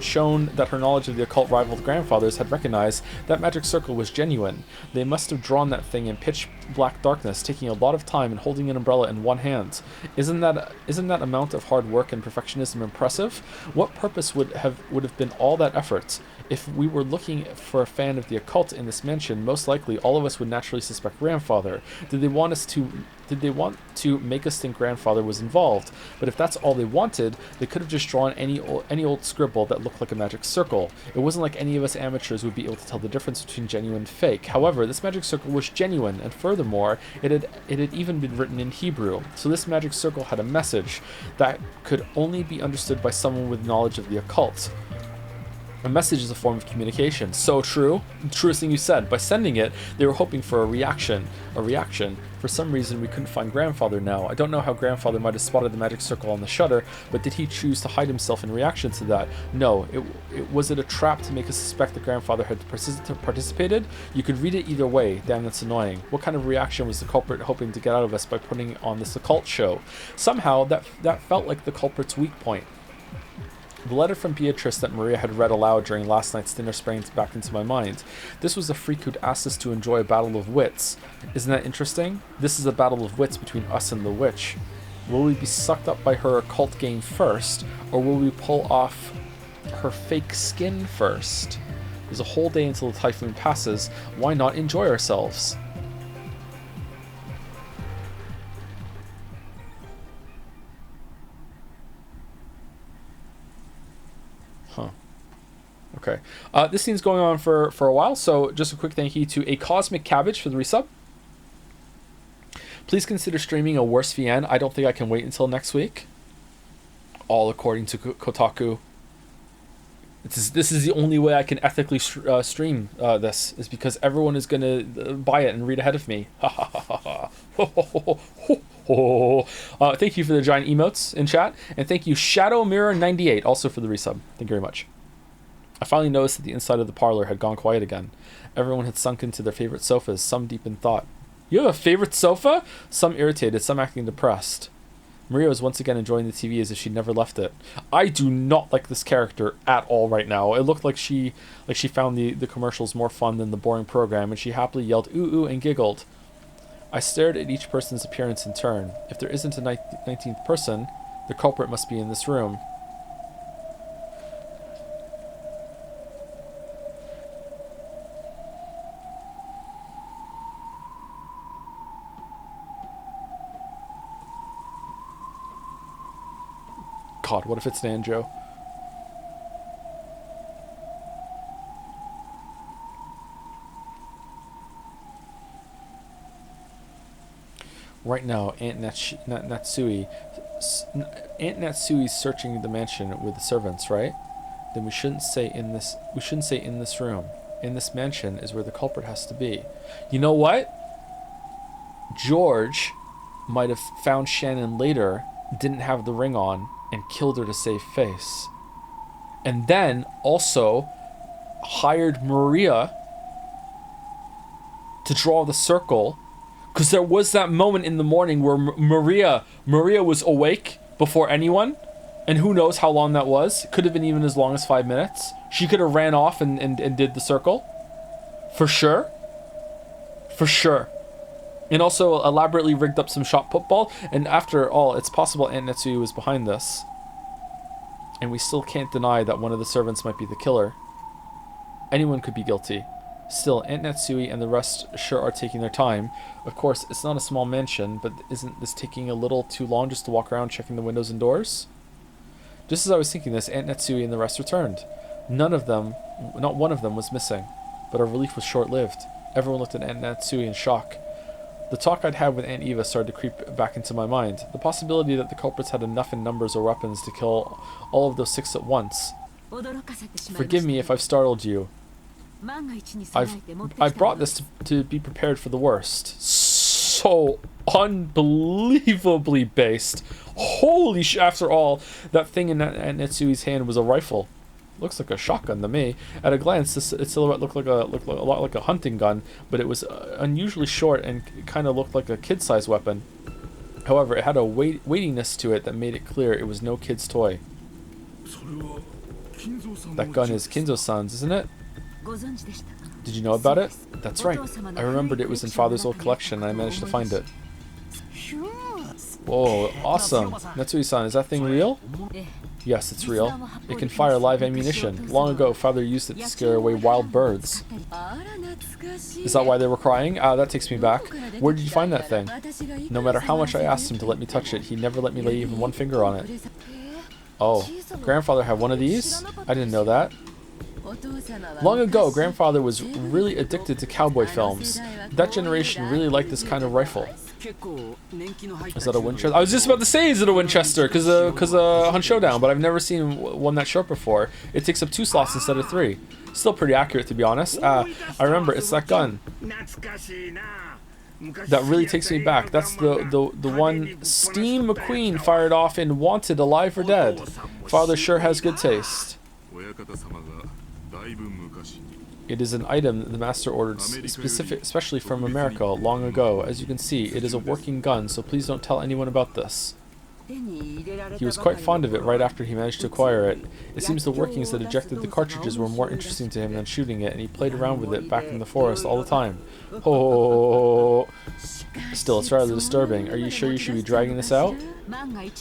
shown that her knowledge of the occult rivaled grandfathers, had recognized that magic circle was genuine. They must have drawn that thing in pitch black darkness, taking a lot of time and holding an umbrella in one hand. Isn't that amount of hard work and perfectionism impressive? What purpose would have been all that effort? If we were looking for a fan of the occult in this mansion, most likely all of us would naturally suspect grandfather. Did they want to make us think grandfather was involved? But if that's all they wanted, they could have just drawn any old scribble that looked like a magic circle. It wasn't like any of us amateurs would be able to tell the difference between genuine and fake. However, this magic circle was genuine, and furthermore, it had even been written in Hebrew. So this magic circle had a message that could only be understood by someone with knowledge of the occult. A message is a form of communication. So true. The truest thing you said. By sending it, they were hoping for a reaction. For some reason, we couldn't find grandfather now. I don't know how grandfather might have spotted the magic circle on the shutter, but did he choose to hide himself in reaction to that? No. Was it a trap to make us suspect that grandfather had participated? You could read it either way. Damn, that's annoying. What kind of reaction was the culprit hoping to get out of us by putting on this occult show? Somehow, that felt like the culprit's weak point. The letter from Beatrice that Maria had read aloud during last night's dinner sprang back into my mind. This was a freak who'd asked us to enjoy a battle of wits. Isn't that interesting? This is a battle of wits between us and the witch. Will we be sucked up by her occult game first, or will we pull off her fake skin first? There's a whole day until the typhoon passes. Why not enjoy ourselves? Okay. This scene's going on for a while, so just a quick thank you to A Cosmic Cabbage for the resub. Please consider streaming a worse VN. I don't think I can wait until next week. All according to Kotaku. This is the only way I can ethically stream this, is because everyone is going to buy it and read ahead of me. Thank you for the giant emotes in chat, and thank you Shadow Mirror 98 also for the resub. Thank you very much. I finally noticed that the inside of the parlor had gone quiet again. Everyone had sunk into their favorite sofas, some deep in thought. You have a favorite sofa? Some irritated, some acting depressed. Maria was once again enjoying the TV as if she'd never left it. I do not like this character at all right now. It looked like she found the commercials more fun than the boring program, and she happily yelled ooh ooh and giggled. I stared at each person's appearance in turn. If there isn't a 19th person, the culprit must be in this room. God, what if it's Nanjo? Right now, Aunt Natsui's searching the mansion with the servants, right? Then we shouldn't say in this room. In this mansion is where the culprit has to be. You know what? George might have found Shannon later, didn't have the ring on, and killed her to save face. And then also hired Maria to draw the circle. Because there was that moment in the morning where Maria was awake before anyone, and who knows how long that was. Could have been even as long as 5 minutes. She could have ran off and did the circle. For sure. For sure. And also elaborately rigged up some shot football. And after all, it's possible Aunt Natsui was behind this. And we still can't deny that one of the servants might be the killer. Anyone could be guilty. Still, Aunt Natsui and the rest sure are taking their time. Of course, it's not a small mansion, but isn't this taking a little too long just to walk around checking the windows and doors? Just as I was thinking this, Aunt Natsui and the rest returned. Not one of them was missing, but our relief was short-lived. Everyone looked at Aunt Natsui in shock. The talk I'd had with Aunt Eva started to creep back into my mind. The possibility that the culprits had enough in numbers or weapons to kill all of those 6 at once. Forgive me if I've startled you. I brought this to be prepared for the worst. So unbelievably based. Holy sh! After all, that thing in Aunt Natsui's hand was a rifle. Looks like a shotgun to me. At a glance, this silhouette looked a lot like a hunting gun, but it was unusually short and kind of looked like a kid-sized weapon. However, it had a weightiness to it that made it clear it was no kid's toy. That gun is Kinzo-san's, isn't it? Did you know about it? That's right. I remembered it was in Father's old collection and I managed to find it. Whoa, awesome. Natsui-san, is that thing real? Yes, it's real. It can fire live ammunition. Long ago, Father used it to scare away wild birds. Is that why they were crying? Ah, that takes me back. Where did you find that thing? No matter how much I asked him to let me touch it, he never let me lay even one finger on it. Oh, grandfather had one of these? I didn't know that. Long ago, grandfather was really addicted to cowboy films. That generation really liked this kind of rifle. Is that a Winchester? I was just about to say, is it a Winchester? Because Hunt Showdown, but I've never seen one that short before. It takes up 2 slots instead of 3. Still pretty accurate, to be honest. I remember, it's that gun. That really takes me back. That's the one Steve McQueen fired off in Wanted, Alive or Dead. Father sure has good taste. It is an item the master ordered especially from America long ago. As you can see, it is a working gun, so please don't tell anyone about this. He was quite fond of it right after he managed to acquire it. It seems the workings that ejected the cartridges were more interesting to him than shooting it, and he played around with it back in the forest all the time. Oh, still, it's rather disturbing. Are you sure you should be dragging this out?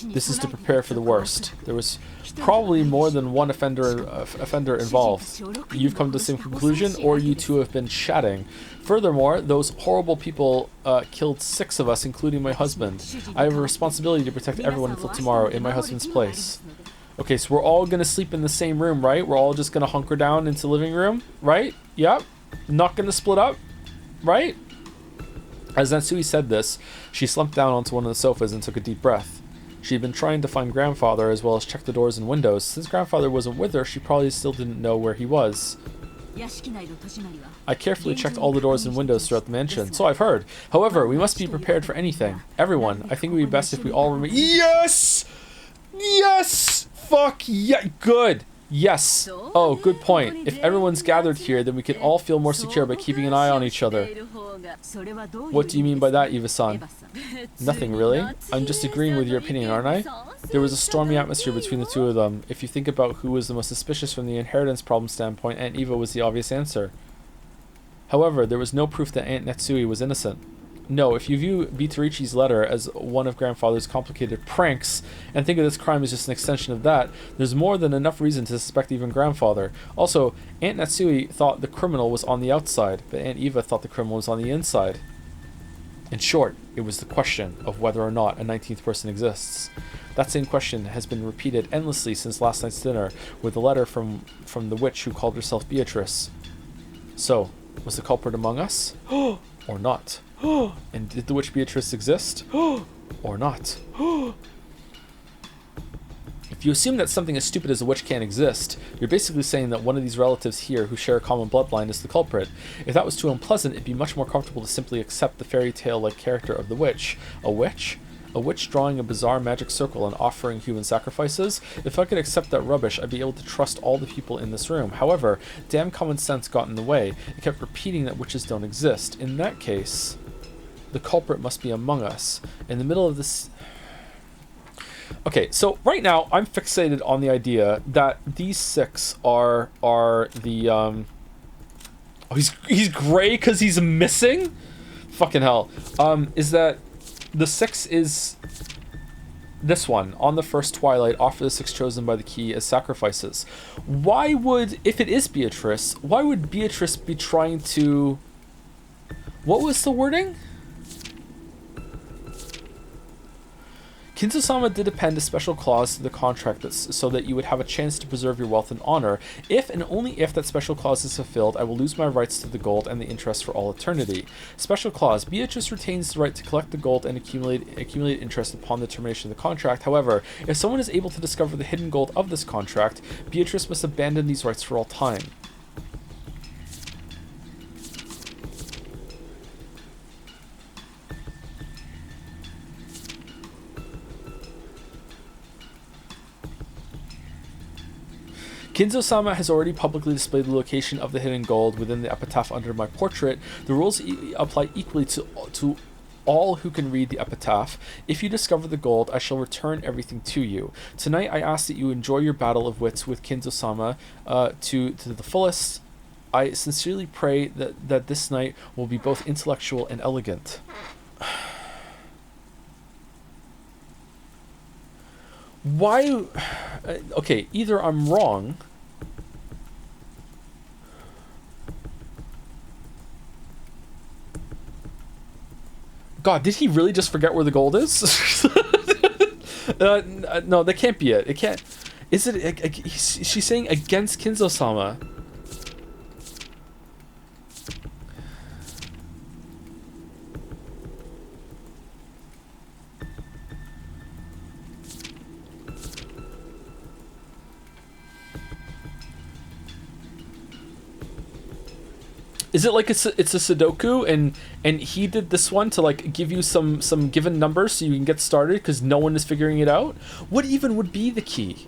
This is to prepare for the worst. There was probably more than one offender involved. You've come to the same conclusion, or you two have been chatting. Furthermore, those horrible people killed 6 of us, including my husband. I have a responsibility to protect everyone until tomorrow in my husband's place. Okay, so we're all gonna sleep in the same room, right? We're all just gonna hunker down into the living room, right? Yep. Not gonna split up, right? As Natsui said this, she slumped down onto one of the sofas and took a deep breath. She had been trying to find grandfather as well as check the doors and windows. Since grandfather wasn't with her, she probably still didn't know where he was. I carefully checked all the doors and windows throughout the mansion, so I've heard. However, we must be prepared for anything. Everyone, I think it would be best if we all remain— Yes! Yes! Fuck yeah! Good! Yes. Oh, good point. If everyone's gathered here, then we can all feel more secure by keeping an eye on each other. What do you mean by that, Eva-san? Nothing, really. I'm just agreeing with your opinion, aren't I? There was a stormy atmosphere between the two of them. If you think about who was the most suspicious from the inheritance problem standpoint, Aunt Eva was the obvious answer. However, there was no proof that Aunt Natsui was innocent. No, if you view Bitorichi's letter as one of Grandfather's complicated pranks, and think of this crime as just an extension of that, there's more than enough reason to suspect even Grandfather. Also, Aunt Natsui thought the criminal was on the outside, but Aunt Eva thought the criminal was on the inside. In short, it was the question of whether or not a 19th person exists. That same question has been repeated endlessly since last night's dinner, with a letter from the witch who called herself Beatrice. So, was the culprit among us? Or not? And did the witch Beatrice exist? Or not? If you assume that something as stupid as a witch can't exist, you're basically saying that one of these relatives here who share a common bloodline is the culprit. If that was too unpleasant, it'd be much more comfortable to simply accept the fairy tale-like character of the witch. A witch? A witch drawing a bizarre magic circle and offering human sacrifices? If I could accept that rubbish, I'd be able to trust all the people in this room. However, damn common sense got in the way. It kept repeating that witches don't exist. In that case, the culprit must be among us. In the middle of this... Okay, so right now, I'm fixated on the idea that these 6 are the... Oh, he's gray because he's missing? Fucking hell. Is that... The 6 is this one. On the first twilight, offer the 6 chosen by the key as sacrifices. Why would, if it is Beatrice, why would Beatrice be trying to... What was the wording? Kinzo-sama did append a special clause to the contract so that you would have a chance to preserve your wealth and honor. If and only if that special clause is fulfilled, I will lose my rights to the gold and the interest for all eternity. Special clause. Beatrice retains the right to collect the gold and accumulate interest upon the termination of the contract. However, if someone is able to discover the hidden gold of this contract, Beatrice must abandon these rights for all time. Kinzo-sama has already publicly displayed the location of the hidden gold within the epitaph under my portrait. The rules apply equally to all who can read the epitaph. If you discover the gold, I shall return everything to you. Tonight, I ask that you enjoy your battle of wits with Kinzo-sama to the fullest. I sincerely pray that this night will be both intellectual and elegant. Why? Okay, either I'm wrong. God, did he really just forget where the gold is? No, that can't be it. It can't. Is it? She's saying against Kinzo-sama. Is it like it's a Sudoku and he did this one to like give you some given numbers so you can get started because no one is figuring it out? What even would be the key?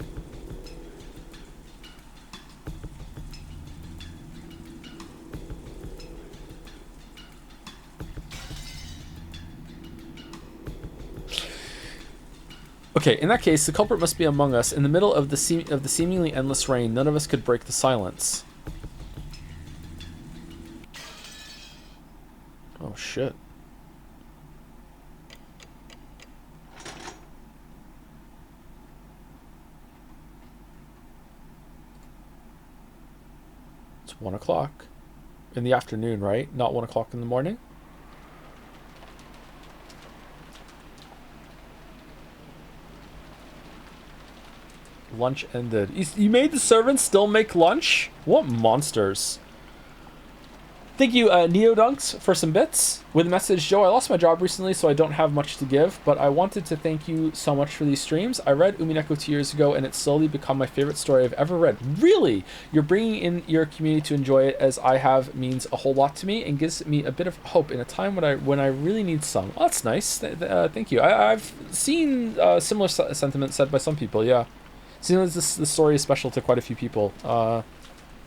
Okay, in that case, the culprit must be among us. In the middle of the seemingly endless rain, none of us could break the silence. Oh shit. It's 1 o'clock in the afternoon, right? Not 1 o'clock in the morning. Lunch ended. You made the servants still make lunch? What monsters? Thank you, Neodunks, for some bits. With a message, Joe, I lost my job recently, so I don't have much to give, but I wanted to thank you so much for these streams. I read Umineko 2 years ago, and it's slowly become my favorite story I've ever read. Really? You're bringing in your community to enjoy it, as I have, means a whole lot to me, and gives me a bit of hope in a time when I really need some. Oh, that's nice. Thank you. I've seen similar sentiments said by some people, yeah. Seems like this story is special to quite a few people,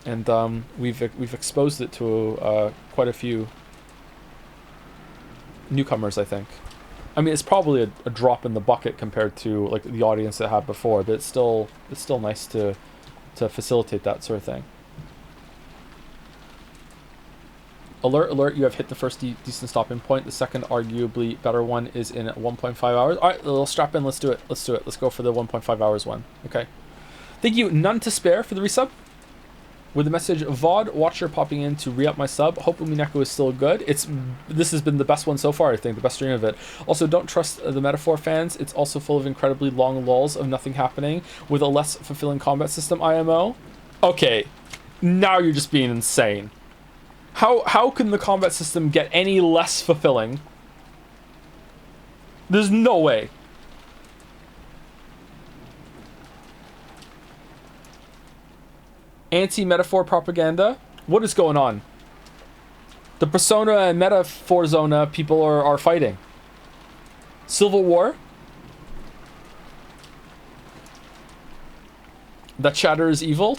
and we've exposed it to quite a few newcomers, I think. I mean, it's probably a drop in the bucket compared to like the audience that had before, but it's still nice to facilitate that sort of thing. Alert, alert, you have hit the first decent stopping point. The second, arguably better one, is in 1.5 hours. All right, let's strap in. Let's do it. Let's do it. Let's go for the 1.5 hours one. Okay. Thank you, None to Spare, for the resub. With the message, VOD Watcher popping in to re-up my sub. Hope Umineko is still good. This has been the best one so far, I think. The best stream of it. Also, don't trust the Metaphor fans. It's also full of incredibly long lulls of nothing happening with a less fulfilling combat system, IMO. Okay. Now you're just being insane. How can the combat system get any less fulfilling? There's no way. Anti-metaphor propaganda? What is going on? The Persona and Metaphor Zona people are fighting. Civil War? That chatter is evil?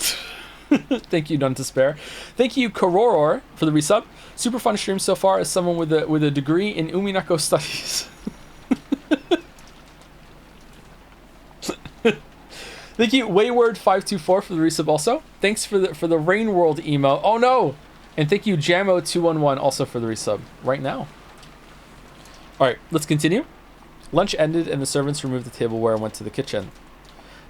Thank you, None to Spare. Thank you, Kororor, for the resub. Super fun stream so far as someone with a degree in Umineko studies. Thank you, Wayward524, for the resub also. Thanks for the Rain World emo. Oh no! And thank you, Jamo211, also for the resub. Right now. Alright, let's continue. Lunch ended and the servants removed the tableware and went to the kitchen.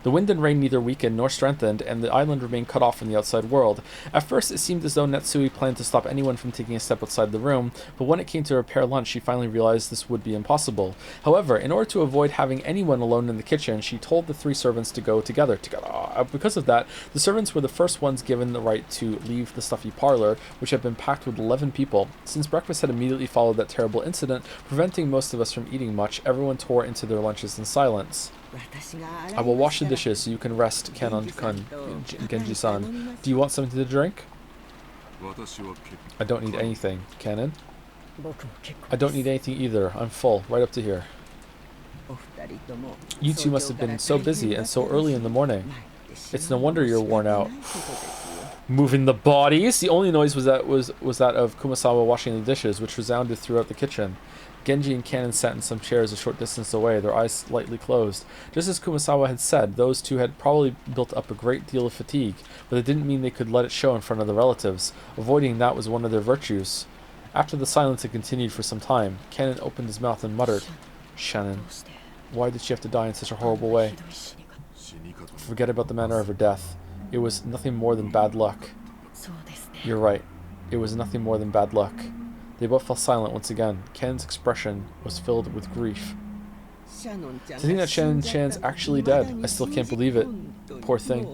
The wind and rain neither weakened nor strengthened, and the island remained cut off from the outside world. At first, it seemed as though Netsui planned to stop anyone from taking a step outside the room, but when it came to prepare lunch, she finally realized this would be impossible. However, in order to avoid having anyone alone in the kitchen, she told the three servants to go together. Because of that, the servants were the first ones given the right to leave the stuffy parlor, which had been packed with 11 people. Since breakfast had immediately followed that terrible incident, preventing most of us from eating much, everyone tore into their lunches in silence. I will wash the dishes so you can rest, Kanon-kun, Genji-san. Do you want something to drink? I don't need anything, Kanon. I don't need anything either. I'm full, right up to here. You two must have been so busy and so early in the morning. It's no wonder you're worn out. Moving the bodies. The only noise was that of Kumasawa washing the dishes, which resounded throughout the kitchen. Genji and Kanon sat in some chairs a short distance away, their eyes slightly closed. Just as Kumasawa had said, those two had probably built up a great deal of fatigue, but it didn't mean they could let it show in front of the relatives. Avoiding that was one of their virtues. After the silence had continued for some time, Kanon opened his mouth and muttered, "Shannon, why did she have to die in such a horrible way? Forget about the manner of her death. It was nothing more than bad luck." You're right. It was nothing more than bad luck. They both fell silent once again. Ken's expression was filled with grief. To think that Shannon's actually dead, I still can't believe it. Poor thing.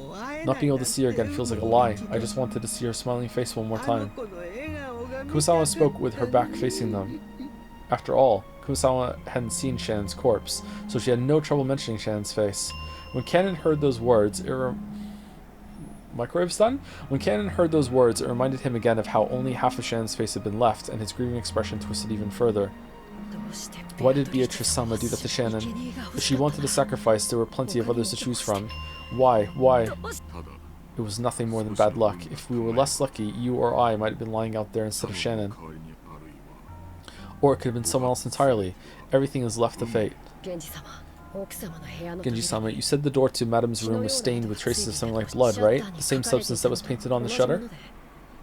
Not being able to see her again feels like a lie. I just wanted to see her smiling face one more time. Kumasawa spoke with her back facing them. After all, Kumasawa hadn't seen Shannon's corpse, so she had no trouble mentioning Shannon's face. When Kanon heard those words, Microwave's done? When Kanon heard those words, it reminded him again of how only half of Shannon's face had been left, and his grieving expression twisted even further. Why did Beatrice-sama do that to Shannon? If she wanted a sacrifice, there were plenty of others to choose from. Why? Why? It was nothing more than bad luck. If we were less lucky, you or I might have been lying out there instead of Shannon. Or it could have been someone else entirely. Everything is left to fate. Genji-sama, you said the door to Madame's room was stained with traces of something like blood, right? The same substance that was painted on the shutter?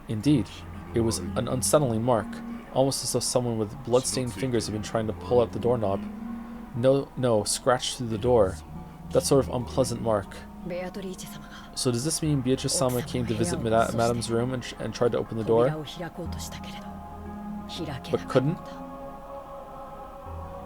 Indeed. It was an unsettling mark, almost as though someone with blood-stained fingers had been trying to pull out the doorknob. No, scratched through the door. That sort of unpleasant mark. So does this mean Beatrice-sama came to visit Madame's room and tried to open the door? But couldn't?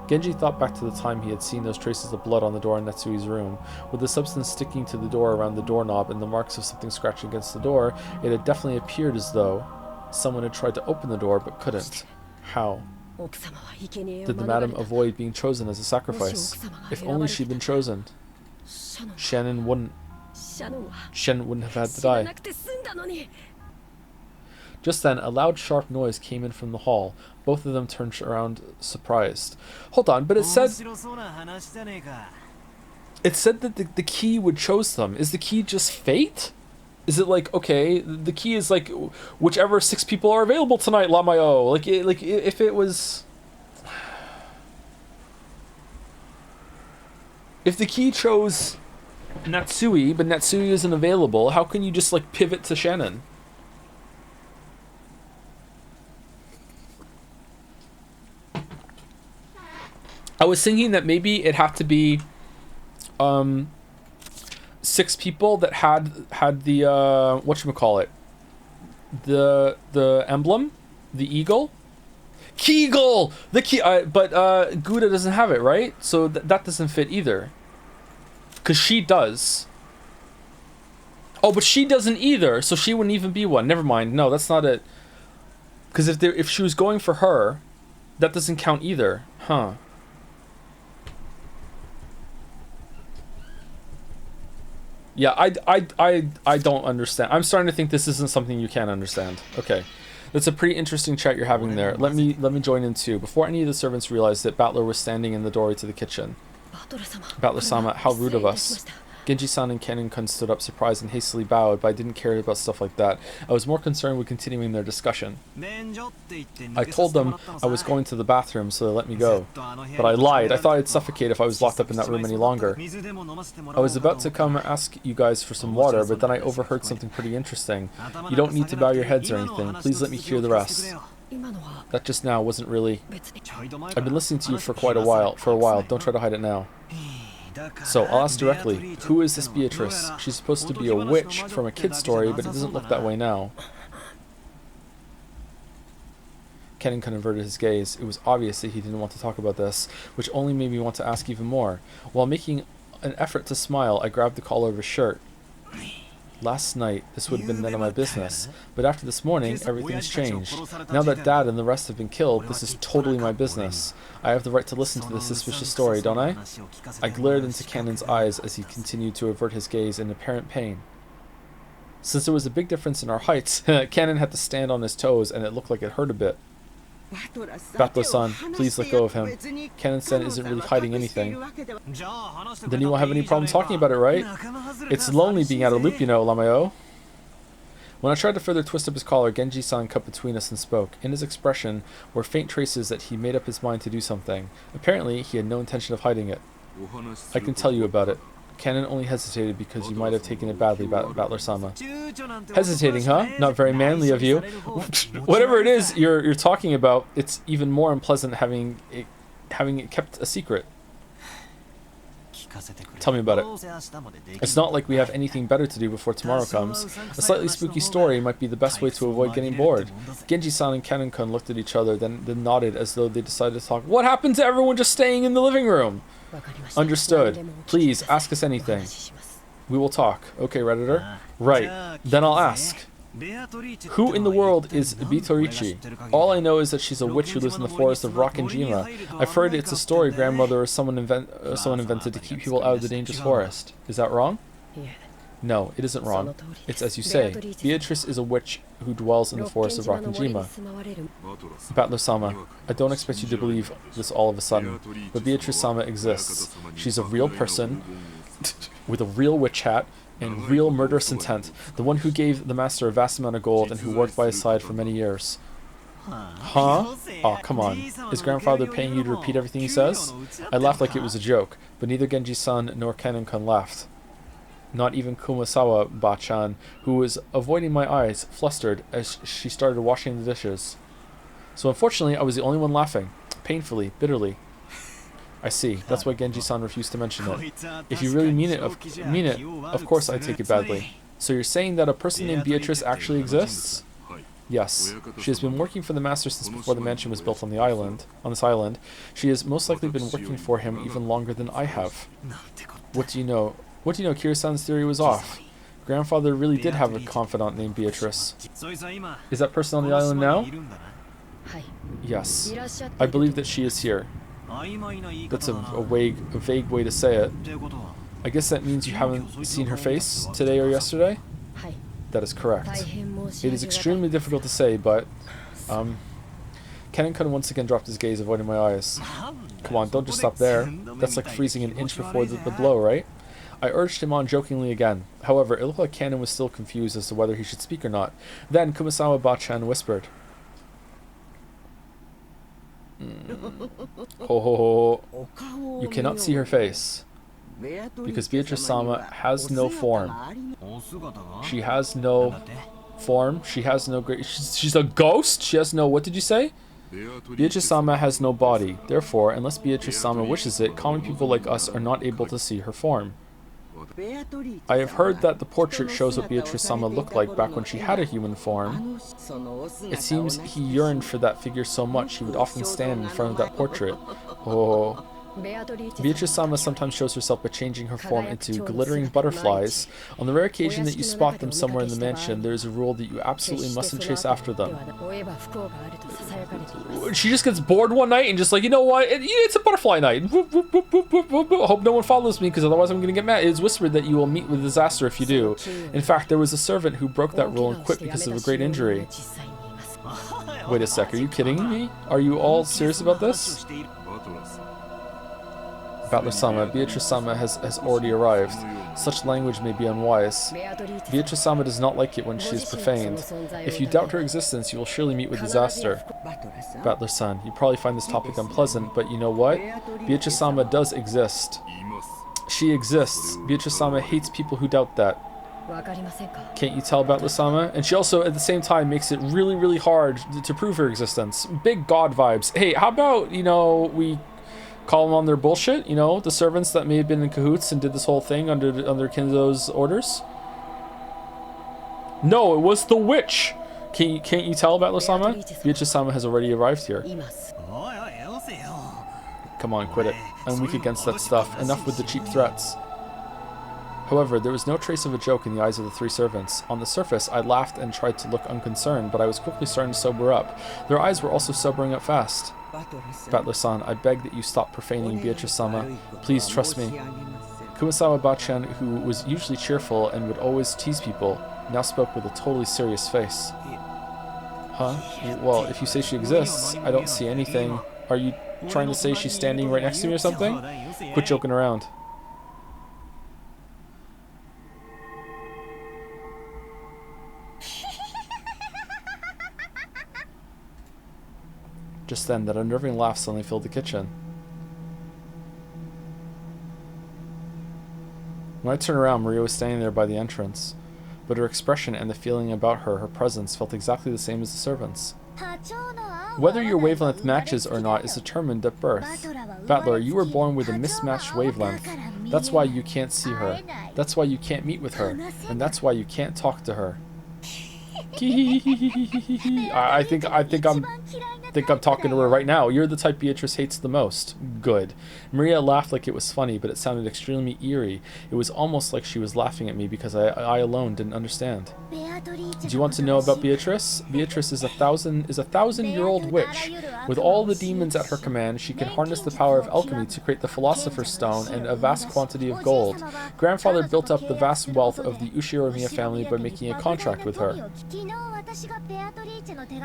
Genji thought back to the time he had seen those traces of blood on the door in Netsui's room. With the substance sticking to the door around the doorknob and the marks of something scratching against the door, it had definitely appeared as though someone had tried to open the door but couldn't. How? Did the madam avoid being chosen as a sacrifice? If only she'd been chosen. Shannon wouldn't have had to die. Just then, a loud, sharp noise came in from the hall. Both of them turned around, surprised. Hold on, but it said... It said that the key would chose them. Is the key just fate? Is it like, okay, the key is like whichever 6 people are available tonight, Lamayo? Like if it was, if the key chose Natsui, but Natsui isn't available, how can you just like pivot to Shannon? I was thinking that maybe it had to be 6 people that had the whatchamacallit, the emblem, the eagle, Keagle, the key, but Gouda doesn't have it, right? So that doesn't fit either, because she does. Oh, but she doesn't either, so she wouldn't even be one. Never mind. No, that's not it. Because if she was going for her, that doesn't count either, huh? Yeah, I don't understand. I'm starting to think this isn't something you can understand. Okay. That's a pretty interesting chat you're having there. Let me join in too. Before any of the servants realized that Battler was standing in the doorway to the kitchen. Battler-sama, how rude of us. Genji-san and Kennen-kun stood up surprised and hastily bowed, but I didn't care about stuff like that. I was more concerned with continuing their discussion. I told them I was going to the bathroom, so they let me go. But I lied. I thought I'd suffocate if I was locked up in that room any longer. I was about to come ask you guys for some water, but then I overheard something pretty interesting. You don't need to bow your heads or anything. Please let me hear the rest. That just now wasn't really... I've been listening to you for a while. Don't try to hide it now. So, I'll ask directly, who is this Beatrice? She's supposed to be a witch from a kid's story, but it doesn't look that way now. Kennen converted his gaze. It was obvious that he didn't want to talk about this, which only made me want to ask even more. While making an effort to smile, I grabbed the collar of his shirt. Last night, this would have been none of my business, but after this morning, everything's changed. Now that Dad and the rest have been killed, this is totally my business. I have the right to listen to this suspicious story, don't I? I glared into Kennen's eyes as he continued to avert his gaze in apparent pain. Since there was a big difference in our heights, Kennen had to stand on his toes, and it looked like it hurt a bit. Battler-san, please let go of him. Kennen-san isn't really hiding anything. Then you won't have any problem talking about it, right? It's lonely being out of loop, you know, Lamayo. When I tried to further twist up his collar, Genji-san cut between us and spoke. In his expression were faint traces that he made up his mind to do something. Apparently, he had no intention of hiding it. I can tell you about it. Kennen only hesitated because you might have taken it badly, Battler-sama. Hesitating, huh? Not very manly of you. Whatever it is you're talking about, it's even more unpleasant having it kept a secret. Tell me about it. It's not like we have anything better to do before tomorrow comes. A slightly spooky story might be the best way to avoid getting bored. Genji-san and Kennen-kun looked at each other, then nodded as though they decided to talk. What happened to everyone just staying in the living room? Understood. Please, ask us anything. We will talk. Okay, Redditor? Right. Then I'll ask. Who in the world is Bitorichi? All I know is that she's a witch who lives in the forest of Rokken Jima. I've heard it's a story grandmother or someone invented to keep people out of the dangerous forest. Is that wrong? No, it isn't wrong. It's as you say. Beatrice is a witch who dwells in the forest of Rokken Jima. Battler-sama, I don't expect you to believe this all of a sudden, but Beatrice-sama exists. She's a real person with a real witch hat and real murderous intent, the one who gave the master a vast amount of gold and who worked by his side for many years. Huh? Oh, come on. Is grandfather paying you to repeat everything he says? I laughed like it was a joke, but neither Genji-san nor Kennen-kun laughed. Not even Kumasawa-ba-chan, who was avoiding my eyes, flustered as she started washing the dishes. So unfortunately, I was the only one laughing. Painfully, bitterly. I see. That's why Genji-san refused to mention it. If you really mean it, of course I take it badly. So you're saying that a person named Beatrice actually exists? Yes. She has been working for the master since before the mansion was built on this island. She has most likely been working for him even longer than I have. What do you know? Kira-san's theory was off. Grandfather really did have a confidant named Beatrice. Is that person on the island now? Yes. I believe that she is here. That's a vague way to say it. I guess that means you haven't seen her face today or yesterday? That is correct. It is extremely difficult to say, but... Kennen-kun once again dropped his gaze, avoiding my eyes. Come on, don't just stop there. That's like freezing an inch before the blow, right? I urged him on jokingly again. However, it looked like Kanon was still confused as to whether he should speak or not. Then Kumasawa Bachan whispered. Ho ho ho. You cannot see her face. Because Beatrice-sama has no form. She has no form. She has no great... She's a ghost? She has no... What did you say? Beatrice-sama has no body. Therefore, unless Beatrice-sama wishes it, common people like us are not able to see her form. I have heard that the portrait shows what Beatrice-sama looked like back when she had a human form. It seems he yearned for that figure so much he would often stand in front of that portrait. Oh... Beatrice-sama sometimes shows herself by changing her form into glittering butterflies. On the rare occasion that you spot them somewhere in the mansion, there is a rule that you absolutely mustn't chase after them. She just gets bored one night and just like, you know what, it's a butterfly night. Hope no one follows me because otherwise I'm going to get mad. It is whispered that you will meet with disaster if you do. In fact, there was a servant who broke that rule and quit because of a great injury. Wait a sec, are you kidding me? Are you all serious about this? Battler-sama, Beatrice-sama has already arrived. Such language may be unwise. Beatrice-sama does not like it when she is profaned. If you doubt her existence, you will surely meet with disaster. Battler-san, you probably find this topic unpleasant, but you know what? Beatrice-sama does exist. She exists. Beatrice-sama hates people who doubt that. Can't you tell, Battler-sama? And she also, at the same time, makes it really, really hard to prove her existence. Big god vibes. Hey, how about, you know, we... call them on their bullshit, you know, the servants that may have been in cahoots and did this whole thing under Kinzo's orders. No, it was the witch. Can't you tell, Battler-sama? Beatrice-sama has already arrived here. Come on, quit it. I'm weak against that stuff. Enough with the cheap threats. However, there was no trace of a joke in the eyes of the three servants. On the surface, I laughed and tried to look unconcerned, but I was quickly starting to sober up. Their eyes were also sobering up fast. Battler-san, I beg that you stop profaning Beatrice-sama. Please trust me. Kumasawa Bachan, who was usually cheerful and would always tease people, now spoke with a totally serious face. Huh? Well, if you say she exists, I don't see anything. Are you trying to say she's standing right next to me or something? Quit joking around. Just then, that unnerving laugh suddenly filled the kitchen. When I turned around, Maria was standing there by the entrance. But her expression and the feeling about her presence, felt exactly the same as the servants. Whether your wavelength matches or not is determined at birth. Battler, you were born with a mismatched wavelength. That's why you can't see her. That's why you can't meet with her. And that's why you can't talk to her. I think I'm talking to her right now. You're the type Beatrice hates the most. Good. Maria laughed like it was funny, but it sounded extremely eerie. It was almost like she was laughing at me because I alone didn't understand. Do you want to know about Beatrice? Beatrice is a thousand-year-old witch. With all the demons at her command, she can harness the power of alchemy to create the Philosopher's Stone and a vast quantity of gold. Grandfather built up the vast wealth of the Ushiromia family by making a contract with her.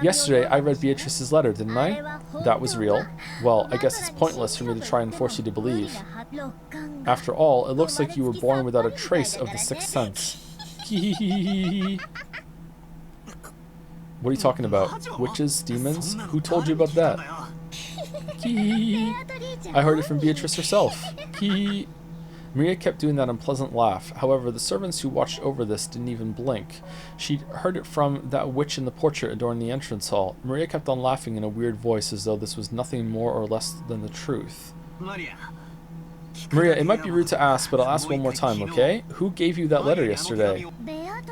Yesterday, I read Beatrice's letter, didn't I? That was real. Well, I guess it's pointless for me to try and force you to believe. After all, it looks like you were born without a trace of the sixth sense. What are you talking about? Witches? Demons? Who told you about that? I heard it from Beatrice herself. Maria kept doing that unpleasant laugh. However, the servants who watched over this didn't even blink. She'd heard it from that witch in the portrait adorning the entrance hall. Maria kept on laughing in a weird voice as though this was nothing more or less than the truth. Maria, it might be rude to ask, but I'll ask one more time, okay? Who gave you that letter yesterday?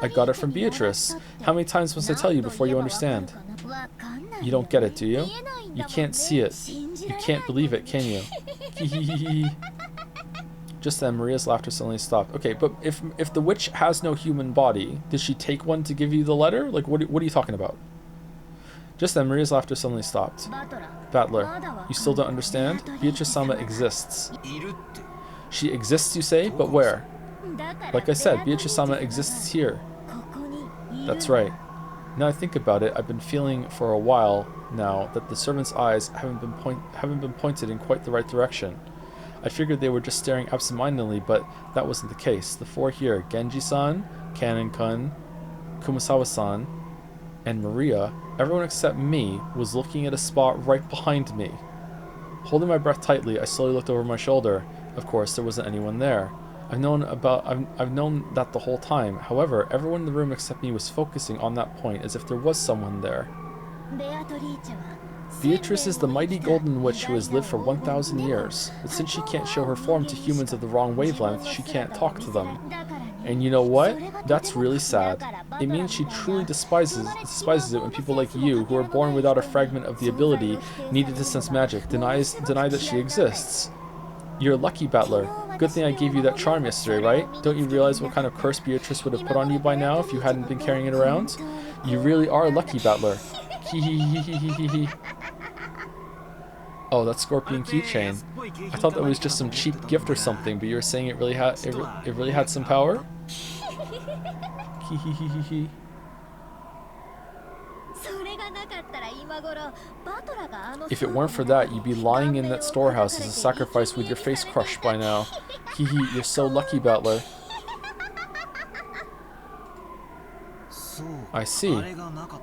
I got it from Beatrice. How many times must I tell you before you understand? You don't get it, do you? You can't see it. You can't believe it, can you? Just then, Maria's laughter suddenly stopped. Okay, but if the witch has no human body, did she take one to give you the letter? Like, what are you talking about? Just then, Maria's laughter suddenly stopped. Battler, you still don't understand? Beatrice-sama exists. She exists, you say? But where? Like I said, Beatrice-sama exists here. That's right. Now I think about it, I've been feeling for a while now that the servants' eyes haven't been pointed in quite the right direction. I figured they were just staring absentmindedly, but that wasn't the case. The four here, Genji-san, Kanon-kun, Kumasawa-san, and Maria, everyone except me, was looking at a spot right behind me. Holding my breath tightly, I slowly looked over my shoulder. Of course, there wasn't anyone there. I've known that the whole time. However, everyone in the room except me was focusing on that point as if there was someone there. Beatrice is the mighty golden witch who has lived for 1,000 years, but since she can't show her form to humans of the wrong wavelength, she can't talk to them. And you know what? That's really sad. It means she truly despises it when people like you, who are born without a fragment of the ability needed to sense magic, deny that she exists. You're lucky, Battler. Good thing I gave you that charm yesterday, right? Don't you realize what kind of curse Beatrice would have put on you by now if you hadn't been carrying it around? You really are lucky, Battler. Hee. Oh, that scorpion keychain. I thought that was just some cheap gift or something, but you were saying it really had some power? Hee. If it weren't for that, you'd be lying in that storehouse as a sacrifice with your face crushed by now. Hee, you're so lucky, Battler. I see.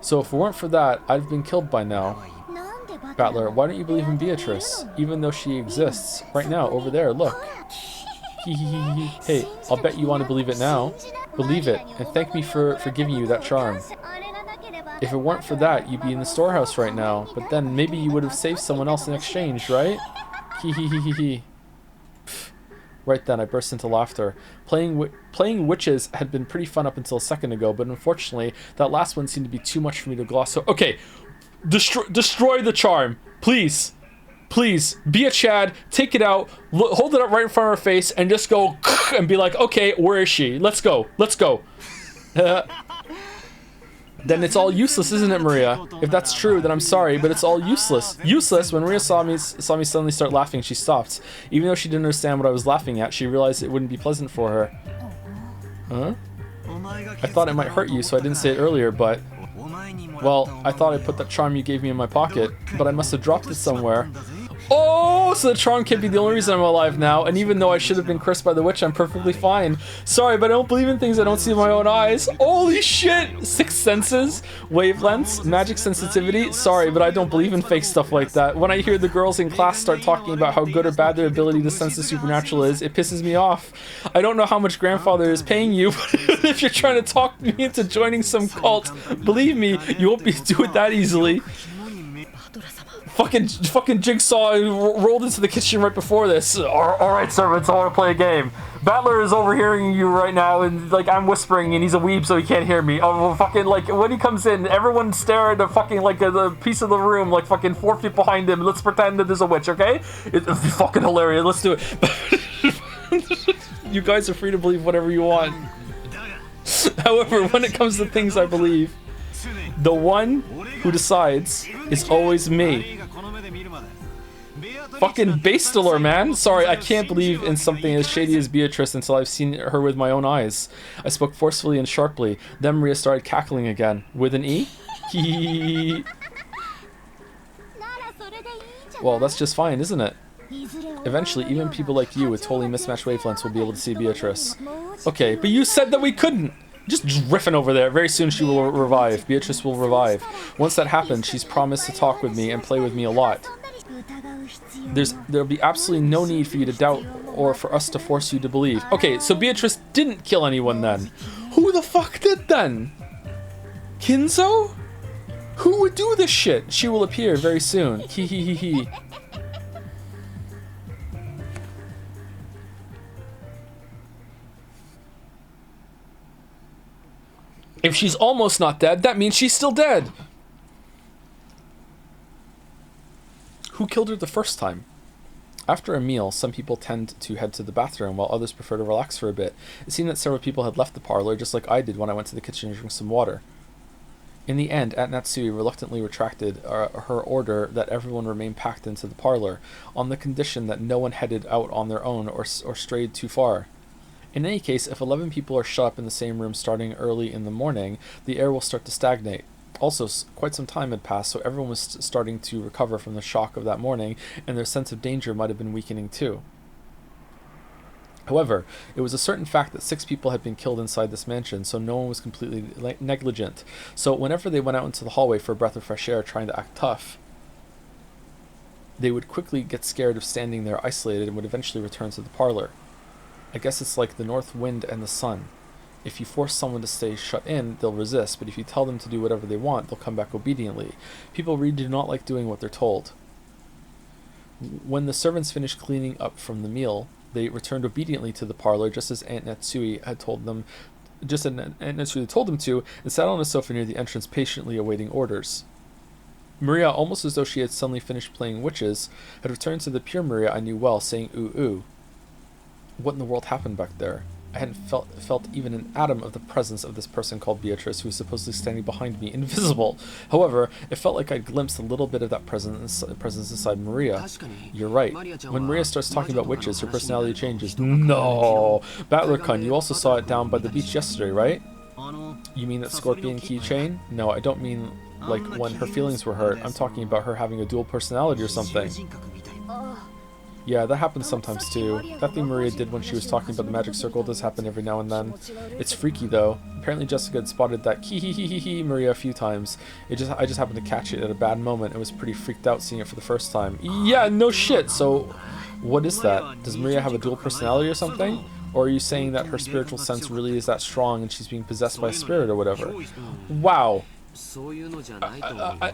So if it weren't for that, I'd have been killed by now. Battler, why don't you believe in Beatrice? Even though she exists. Right now, over there, look. Hee. Hey, I'll bet you want to believe it now. Believe it, and thank me for giving you that charm. If it weren't for that, you'd be in the storehouse right now, but then maybe you would have saved someone else in exchange, right? Hee. Right then, I burst into laughter. Playing witches had been pretty fun up until a second ago, but unfortunately, that last one seemed to be too much for me to gloss over. Okay, destroy the charm, please. Please, be a Chad, take it out, hold it up right in front of her face, and just go and be like, okay, where is she? Let's go. Then it's all useless, isn't it, Maria? If that's true, then I'm sorry, but it's all useless. Useless? When Maria saw me suddenly start laughing, she stopped. Even though she didn't understand what I was laughing at, she realized it wouldn't be pleasant for her. Huh? I thought it might hurt you, so I didn't say it earlier, but... Well, I thought I put that charm you gave me in my pocket, but I must have dropped it somewhere. Oh, so the charm can't be the only reason I'm alive now, and even though I should have been cursed by the witch, I'm perfectly fine. Sorry, but I don't believe in things I don't see with my own eyes. Holy shit! 6 senses, wavelengths, magic sensitivity. Sorry, but I don't believe in fake stuff like that. When I hear the girls in class start talking about how good or bad their ability to sense the supernatural is, it pisses me off. I don't know how much grandfather is paying you, but if you're trying to talk me into joining some cult, believe me, you won't be able to do it that easily. Fucking Jigsaw rolled into the kitchen right before this. Alright, servants, I want to play a game. Battler is overhearing you right now, and like I'm whispering, and he's a weeb, so he can't hear me. Oh, fucking like when he comes in, everyone stare at the fucking like the piece of the room, like fucking 4 feet behind him. Let's pretend that there's a witch, okay? It's fucking hilarious. Let's do it. You guys are free to believe whatever you want. However, when it comes to things I believe, the one who decides is always me. Fucking Bastiller, man. Sorry, I can't believe in something as shady as Beatrice until I've seen her with my own eyes. I spoke forcefully and sharply. Then Maria started cackling again. With an E? Well, that's just fine, isn't it? Eventually, even people like you with totally mismatched wavelengths will be able to see Beatrice. Okay, but you said that we couldn't! Just riffing over there. Very soon she will revive. Beatrice will revive. Once that happens, she's promised to talk with me and play with me a lot. There'll be absolutely no need for you to doubt or for us to force you to believe. Okay, so Beatrice didn't kill anyone then. Who the fuck did then? Kinzo? Who would do this shit? She will appear very soon. Hee. If she's almost not dead, that means she's still dead. Who killed her the first time? After a meal, some people tend to head to the bathroom while others prefer to relax for a bit. It seemed that several people had left the parlor just like I did when I went to the kitchen to drink some water. In the end, Aunt Natsui reluctantly retracted her order that everyone remain packed into the parlor, on the condition that no one headed out on their own or strayed too far. In any case, if 11 people are shut up in the same room starting early in the morning, the air will start to stagnate. Also, quite some time had passed, so everyone was starting to recover from the shock of that morning, and their sense of danger might have been weakening too. However, it was a certain fact that 6 people had been killed inside this mansion, so no one was completely negligent. So whenever they went out into the hallway for a breath of fresh air trying to act tough, they would quickly get scared of standing there isolated and would eventually return to the parlor. I guess it's like the north wind and the sun. If you force someone to stay shut in, they'll resist, but if you tell them to do whatever they want, they'll come back obediently. People really do not like doing what they're told. When the servants finished cleaning up from the meal, they returned obediently to the parlor, just as Aunt Natsui had told them, to, and sat on a sofa near the entrance, patiently awaiting orders. Maria, almost as though she had suddenly finished playing witches, had returned to the pure Maria I knew well, saying "ooh ooh." What in the world happened back there? I hadn't felt even an atom of the presence of this person called Beatrice, who was supposedly standing behind me, invisible. However, it felt like I'd glimpsed a little bit of that presence inside Maria. You're right. When Maria starts talking about witches, her personality changes. No! Battler-kun, you also saw it down by the beach yesterday, right? You mean that scorpion keychain? No, I don't mean like when her feelings were hurt. I'm talking about her having a dual personality or something. Yeah, that happens sometimes too. That thing Maria did when she was talking about the magic circle does happen every now and then. It's freaky though. Apparently Jessica had spotted that Maria a few times. I just happened to catch it at a bad moment and was pretty freaked out seeing it for the first time. Yeah, no shit. So what is that? Does Maria have a dual personality or something? Or are you saying that her spiritual sense really is that strong and she's being possessed by a spirit or whatever? Wow.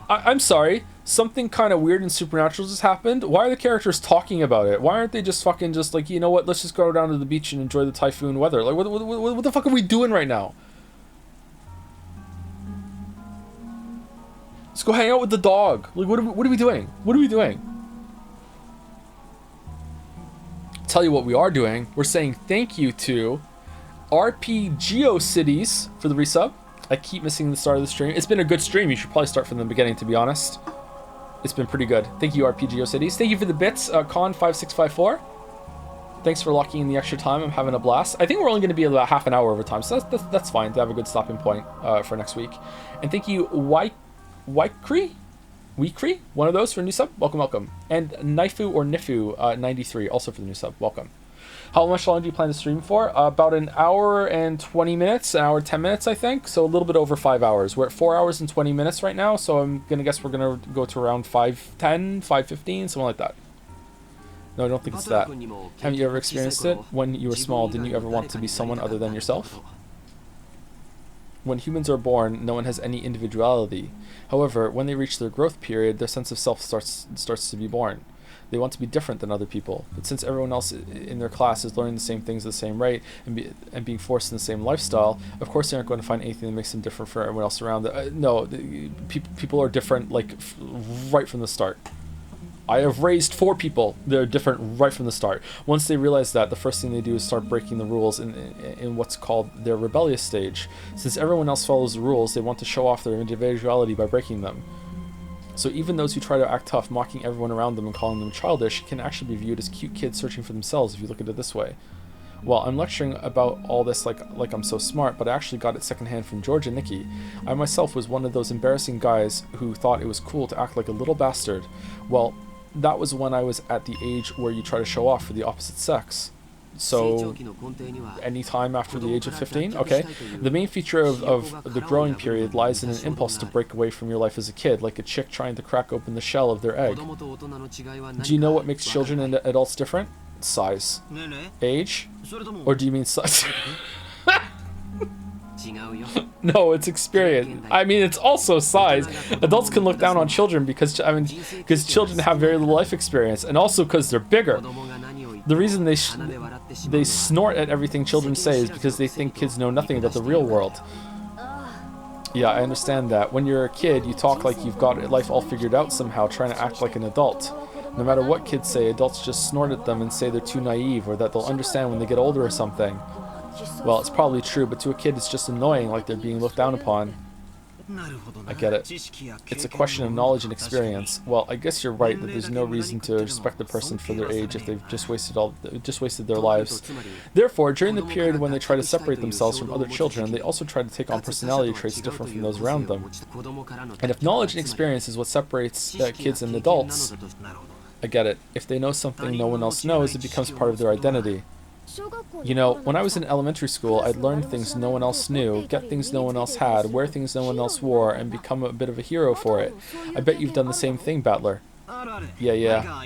I'm sorry. Something kind of weird and supernatural just happened. Why are the characters talking about it? Why aren't they just fucking just like, you know what, let's just go down to the beach and enjoy the typhoon weather? Like, what the fuck are we doing right now? Let's go hang out with the dog. Like, what are we doing? What are we doing? Tell you what we are doing. We're saying thank you to RP Cities for the resub. I keep missing the start of the stream. It's been a good stream. You should probably start from the beginning, to be honest. It's been pretty good. Thank you, RPG Cities. Thank you for the bits, Con5654. Thanks for locking in the extra time. I'm having a blast. I think we're only going to be about half an hour over time, so that's fine to have a good stopping point for next week. And thank you, Weekri, one of those for a new sub. Welcome, welcome. And Naifu or Nifu 93, also for the new sub. Welcome. How much longer do you plan to stream for? About an hour and 20 minutes, an hour 10 minutes, I think. So a little bit over 5 hours. We're at 4 hours and 20 minutes right now, so I'm going to guess we're going to go to around 5:10, 5:15, something like that. No, I don't think it's that. Haven't you ever experienced it? When you were small, didn't you ever want to be someone other than yourself? When humans are born, no one has any individuality. However, when they reach their growth period, their sense of self starts to be born. They want to be different than other people, but since everyone else in their class is learning the same things at the same rate and being forced in the same lifestyle, of course they aren't going to find anything that makes them different from everyone else around. No, people are different, like right from the start. I have raised 4 people. They're different right from the start. Once they realize that, the first thing they do is start breaking the rules in what's called their rebellious stage. Since everyone else follows the rules, they want to show off their individuality by breaking them. So even those who try to act tough, mocking everyone around them and calling them childish, can actually be viewed as cute kids searching for themselves if you look at it this way. Well, I'm lecturing about all this like I'm so smart, but I actually got it secondhand from George and Nikki. I myself was one of those embarrassing guys who thought it was cool to act like a little bastard. Well, that was when I was at the age where you try to show off for the opposite sex. So, any time after the age of 15? Okay. The main feature of the growing period lies in an impulse to break away from your life as a kid, like a chick trying to crack open the shell of their egg. Do you know what makes children and adults different? Size. Age? Or do you mean size? No, it's experience. I mean, it's also size. Adults can look down on children because children have very little life experience, and also because they're bigger. The reason they snort at everything children say is because they think kids know nothing about the real world. Yeah, I understand that. When you're a kid, you talk like you've got life all figured out somehow, trying to act like an adult. No matter what kids say, adults just snort at them and say they're too naive or that they'll understand when they get older or something. Well, it's probably true, but to a kid it's just annoying, like they're being looked down upon. I get it. It's a question of knowledge and experience. Well, I guess you're right that there's no reason to respect a person for their age if they've just wasted their lives. Therefore, during the period when they try to separate themselves from other children, they also try to take on personality traits different from those around them. And if knowledge and experience is what separates kids and adults, I get it. If they know something no one else knows, it becomes part of their identity. You know, when I was in elementary school, I'd learn things no one else knew, get things no one else had, wear things no one else wore, and become a bit of a hero for it. I bet you've done the same thing, Battler. Yeah.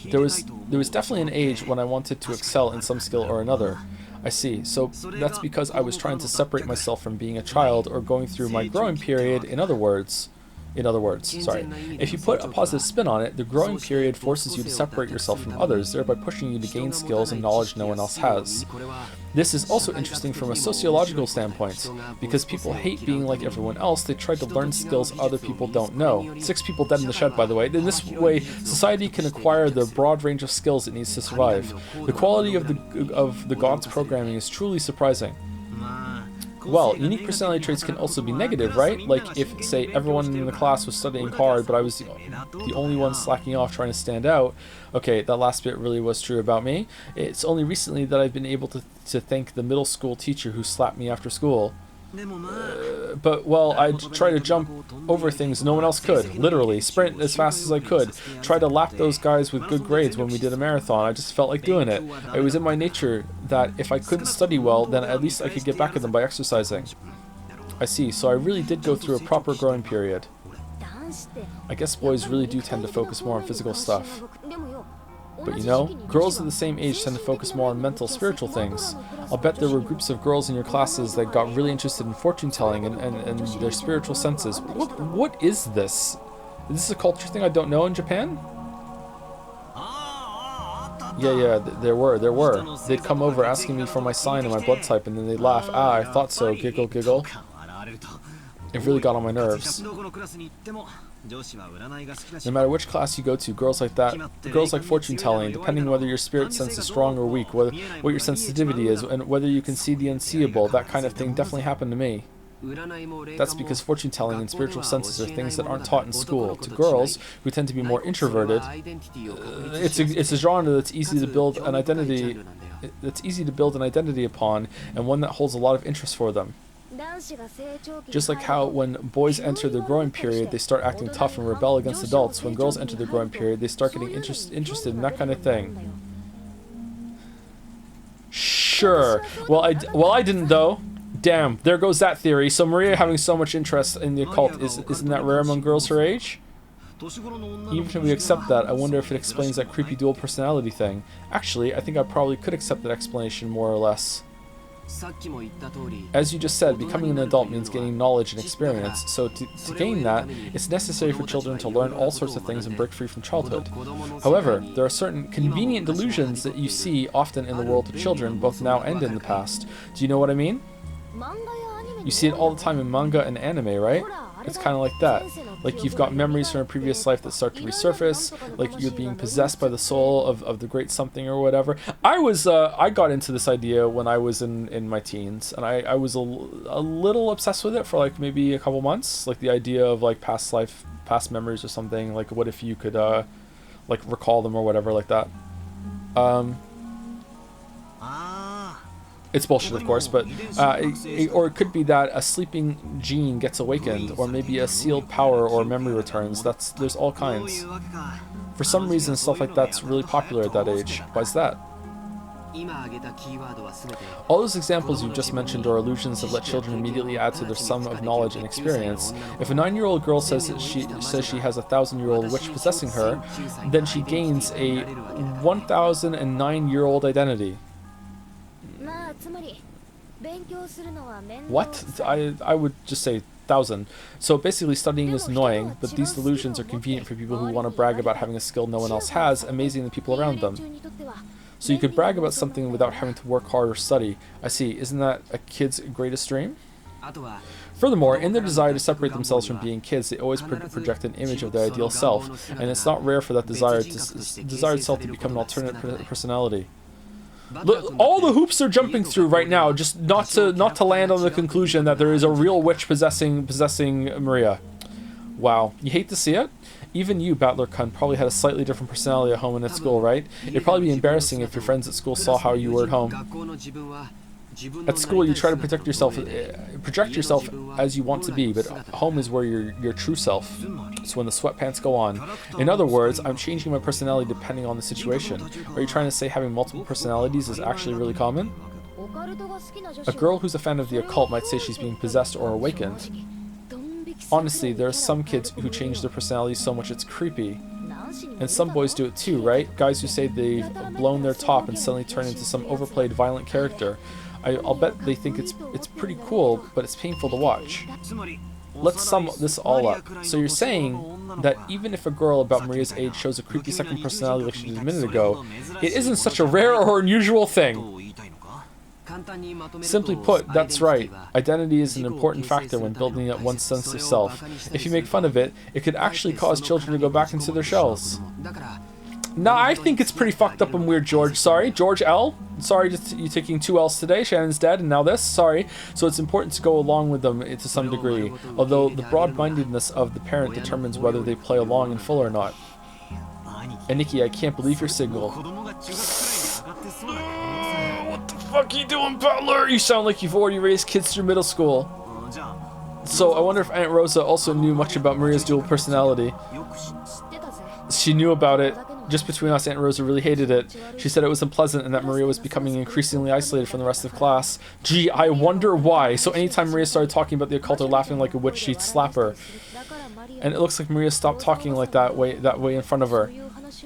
There was definitely an age when I wanted to excel in some skill or another. I see. So that's because I was trying to separate myself from being a child or going through my growing period. In other words, if you put a positive spin on it, the growing period forces you to separate yourself from others, thereby pushing you to gain skills and knowledge no one else has. This is also interesting from a sociological standpoint, because people hate being like everyone else. They try to learn skills other people don't know. 6 people dead in the shed, by the way. In this way, society can acquire the broad range of skills it needs to survive. The quality of the gods' programming is truly surprising. Well, unique personality traits can also be negative, right? Like if, say, everyone in the class was studying hard, but I was the only one slacking off trying to stand out. Okay, that last bit really was true about me. It's only recently that I've been able to thank the middle school teacher who slapped me after school. But, well, I'd try to jump over things no one else could. Literally, sprint as fast as I could. Try to lap those guys with good grades when we did a marathon. I just felt like doing it. It was in my nature that if I couldn't study well, then at least I could get back at them by exercising. I see, so I really did go through a proper growing period. I guess boys really do tend to focus more on physical stuff. But you know, girls of the same age tend to focus more on mental, spiritual things. I'll bet there were groups of girls in your classes that got really interested in fortune-telling and their spiritual senses. What is this? Is this a culture thing I don't know in Japan? Yeah, there were. They'd come over asking me for my sign and my blood type, and then they'd laugh. Ah, I thought so, giggle, giggle. It really got on my nerves. No matter which class you go to, girls like fortune telling, depending whether your spirit sense is strong or weak, what your sensitivity is, and whether you can see the unseeable. That kind of thing definitely happened to me. That's because fortune telling and spiritual senses are things that aren't taught in school. To girls, who tend to be more introverted, it's a genre that's easy to build an identity. That's easy to build an identity upon, and one that holds a lot of interest for them. Just like how when boys enter their growing period, they start acting tough and rebel against adults. When girls enter their growing period, they start getting interested in that kind of thing. Sure. Well, I didn't though. Damn, there goes that theory. So Maria having so much interest in the occult isn't that rare among girls her age? Even if we accept that, I wonder if it explains that creepy dual personality thing. Actually, I think I probably could accept that explanation more or less. As you just said, becoming an adult means gaining knowledge and experience, so to gain that, it's necessary for children to learn all sorts of things and break free from childhood. However, there are certain convenient delusions that you see often in the world of children, both now and in the past. Do you know what I mean? You see it all the time in manga and anime, right? It's kind of like that. Like you've got memories from a previous life that start to resurface, like you're being possessed by the soul of the great something or whatever. I got into this idea when I was in my teens, and I was a little obsessed with it for like maybe a couple months, like the idea of like past memories or something, like what if you could like recall them or whatever like that. It's bullshit, of course, but or it could be that a sleeping gene gets awakened, or maybe a sealed power or memory returns. There's all kinds. For some reason, stuff like that's really popular at that age. Why is that? All those examples you just mentioned are illusions that let children immediately add to their sum of knowledge and experience. If a 9-year-old girl says she has a 1,000-year-old witch possessing her, then she gains a 1,009-year-old identity. What? I would just say 1,000. So basically studying is annoying, but these delusions are convenient for people who want to brag about having a skill no one else has, amazing the people around them. So you could brag about something without having to work hard or study. I see. Isn't that a kid's greatest dream? Furthermore, in their desire to separate themselves from being kids, they always project an image of their ideal self, and it's not rare for that desired self to become an alternate personality. Look, all the hoops they're jumping through right now, just not to land on the conclusion that there is a real witch possessing Maria. Wow, you hate to see it? Even you, Battler-kun, probably had a slightly different personality at home and at school, right? It'd probably be embarrassing if your friends at school saw how you were at home. At school, you try to project yourself as you want to be, but home is where your true self. It's when the sweatpants go on. In other words, I'm changing my personality depending on the situation. Are you trying to say having multiple personalities is actually really common? A girl who's a fan of the occult might say she's being possessed or awakened. Honestly, there are some kids who change their personalities so much it's creepy. And some boys do it too, right? Guys who say they've blown their top and suddenly turn into some overplayed violent character. I'll bet they think it's pretty cool, but it's painful to watch. Let's sum this all up. So you're saying that even if a girl about Maria's age shows a creepy second personality like she did a minute ago, it isn't such a rare or unusual thing. Simply put, that's right. Identity is an important factor when building up one's sense of self. If you make fun of it, it could actually cause children to go back into their shells. Nah, I think it's pretty fucked up and weird, George. Sorry, George L. Sorry, just you taking 2 L's today. Shannon's dead, and now this. Sorry. So it's important to go along with them to some degree, although the broad-mindedness of the parent determines whether they play along in full or not. And Nikki, I can't believe your signal. What the fuck are you doing, Butler? You sound like you've already raised kids through middle school. So I wonder if Aunt Rosa also knew much about Maria's dual personality. She knew about it. Just between us, Aunt Rosa really hated it. She said it was unpleasant and that Maria was becoming increasingly isolated from the rest of class. Gee, I wonder why. So anytime Maria started talking about the occult or laughing like a witch, she'd slap her. And it looks like Maria stopped talking like that way in front of her.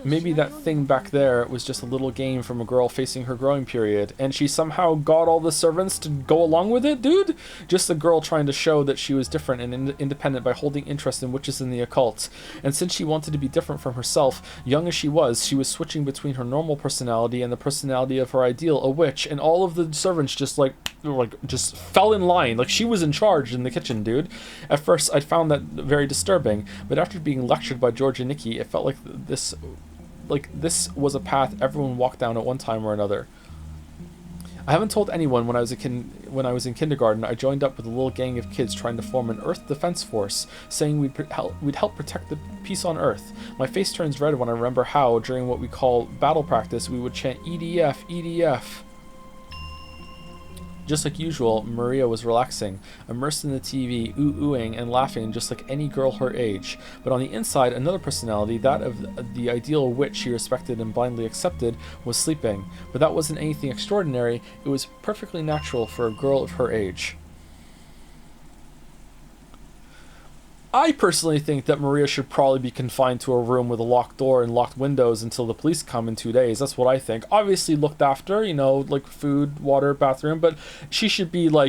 Maybe that thing back there was just a little game from a girl facing her growing period, and she somehow got all the servants to go along with it, dude? Just a girl trying to show that she was different and independent by holding interest in witches and the occult. And since she wanted to be different from herself, young as she was switching between her normal personality and the personality of her ideal, a witch, and all of the servants just just fell in line. Like she was in charge in the kitchen, dude. At first, I'd found that very disturbing, but after being lectured by George and Nikki, it felt like this was a path everyone walked down at one time or another. I haven't told anyone when I was in kindergarten. I joined up with a little gang of kids trying to form an Earth Defense Force, saying we'd help protect the peace on Earth. My face turns red when I remember how, during what we call battle practice, we would chant EDF, EDF. Just like usual, Maria was relaxing, immersed in the TV, ooh-ooing and laughing just like any girl her age. But on the inside, another personality, that of the ideal witch she respected and blindly accepted, was sleeping. But that wasn't anything extraordinary, it was perfectly natural for a girl of her age. I personally think that Maria should probably be confined to a room with a locked door and locked windows until the police come in 2 days. That's what I think. Obviously looked after, like food, water, bathroom, but she should be no.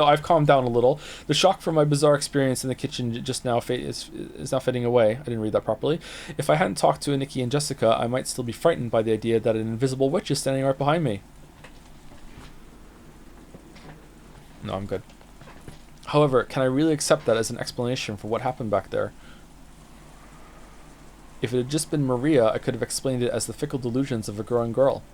I've calmed down a little. The shock from my bizarre experience in the kitchen just now is now fading away. I didn't read that properly. If I hadn't talked to Nikki and Jessica, I might still be frightened by the idea that an invisible witch is standing right behind me. No, I'm good. However, can I really accept that as an explanation for what happened back there? If it had just been Maria, I could have explained it as the fickle delusions of a growing girl.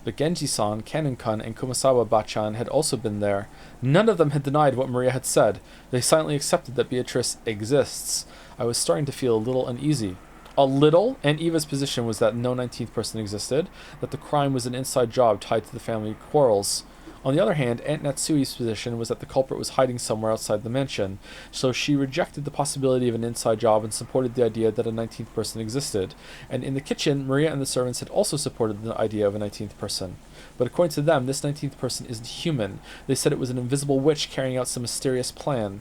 But Genji-san, Kanon-kun, and Kumasawa-bachan had also been there. None of them had denied what Maria had said. They silently accepted that Beatrice exists. I was starting to feel a little uneasy. A little, and Eva's position was that no 19th person existed, that the crime was an inside job tied to the family quarrels. On the other hand, Aunt Natsui's position was that the culprit was hiding somewhere outside the mansion, so she rejected the possibility of an inside job and supported the idea that a 19th person existed. And in the kitchen, Maria and the servants had also supported the idea of a 19th person. But according to them, this 19th person isn't human. They said it was an invisible witch carrying out some mysterious plan.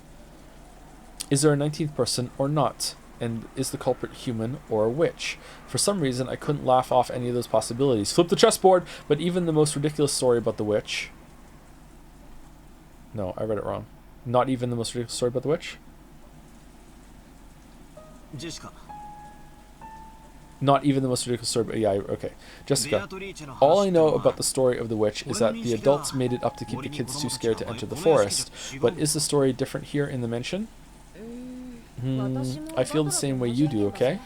Is there a 19th person or not? And is the culprit human or a witch? For some reason, I couldn't laugh off any of those possibilities. Flip the chessboard! But even the most ridiculous story about the witch... No, I read it wrong. Not even the most ridiculous story about the witch? Jessica. Not even the most ridiculous story, but yeah, okay. Jessica. All I know about the story of the witch is that the adults made it up to keep the kids too scared to enter the forest. But is the story different here in the mansion? I feel the same way you do, okay?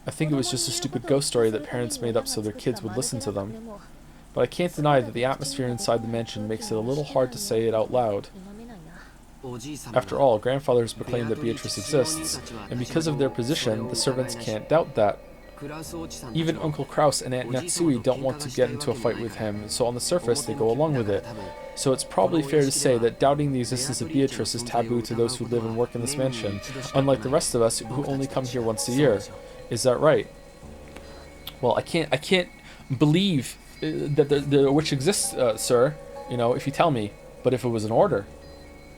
I think it was just a stupid ghost story that parents made up so their kids would listen to them. But I can't deny that the atmosphere inside the mansion makes it a little hard to say it out loud. After all, grandfathers proclaim that Beatrice exists, and because of their position, the servants can't doubt that. Even Uncle Kraus and Aunt Natsui don't want to get into a fight with him, so on the surface they go along with it. So it's probably fair to say that doubting the existence of Beatrice is taboo to those who live and work in this mansion, unlike the rest of us who only come here once a year. Is that right? Well, I can't believe that the witch exists, sir, if you tell me. But if it was an order,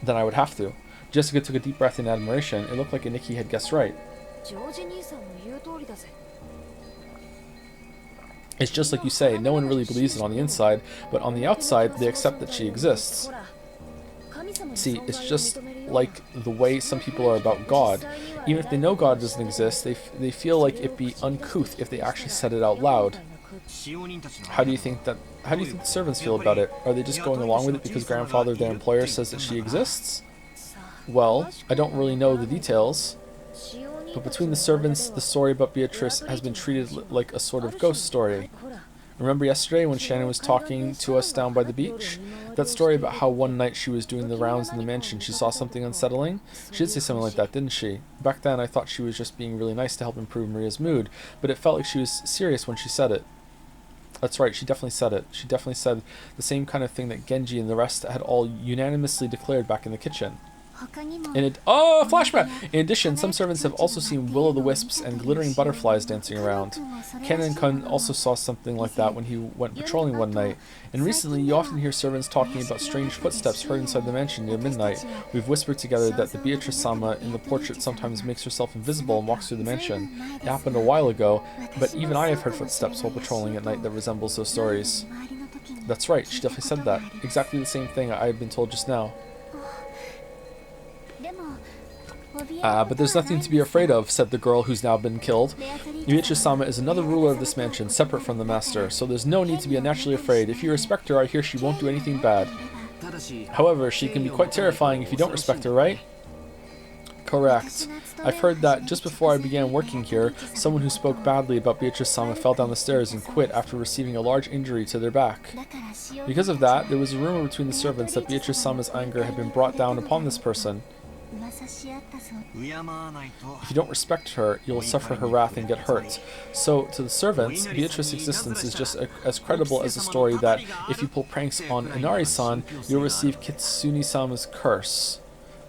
then I would have to. Jessica took a deep breath in admiration. It looked like Nikki had guessed right. It's just like you say, no one really believes it on the inside, but on the outside, they accept that she exists. See, it's just like the way some people are about God. Even if they know God doesn't exist, they feel like it'd be uncouth if they actually said it out loud. How do you think the servants feel about it? Are they just going along with it because grandfather, their employer, says that she exists? Well, I don't really know the details, but between the servants, the story about Beatrice has been treated like a sort of ghost story. Remember yesterday when Shannon was talking to us down by the beach? That story about how one night she was doing the rounds in the mansion, she saw something unsettling? She did say something like that, didn't she? Back then I thought she was just being really nice to help improve Maria's mood, but it felt like she was serious when she said it. That's right, she definitely said it. She definitely said the same kind of thing that Genji and the rest had all unanimously declared back in the kitchen. Flashback! In addition, some servants have also seen will-o'-the-wisps and glittering butterflies dancing around. Kanan-kun also saw something like that when he went patrolling one night. And recently, you often hear servants talking about strange footsteps heard inside the mansion near midnight. We've whispered together that the Beatrice-sama in the portrait sometimes makes herself invisible and walks through the mansion. It happened a while ago, but even I have heard footsteps while patrolling at night that resembles those stories. That's right, she definitely said that. Exactly the same thing I had been told just now. But there's nothing to be afraid of, said the girl who's now been killed. Beatrice-sama is another ruler of this mansion, separate from the master, so there's no need to be unnaturally afraid. If you respect her, I hear she won't do anything bad. However, she can be quite terrifying if you don't respect her, right? Correct. I've heard that just before I began working here, someone who spoke badly about Beatrice-sama fell down the stairs and quit after receiving a large injury to their back. Because of that, there was a rumor between the servants that Beatrice-sama's anger had been brought down upon this person. If you don't respect her, you'll suffer her wrath and get hurt. So, to the servants, Beatrice's existence is just as credible as the story that if you pull pranks on Inari-san, you'll receive Kitsune-sama's curse.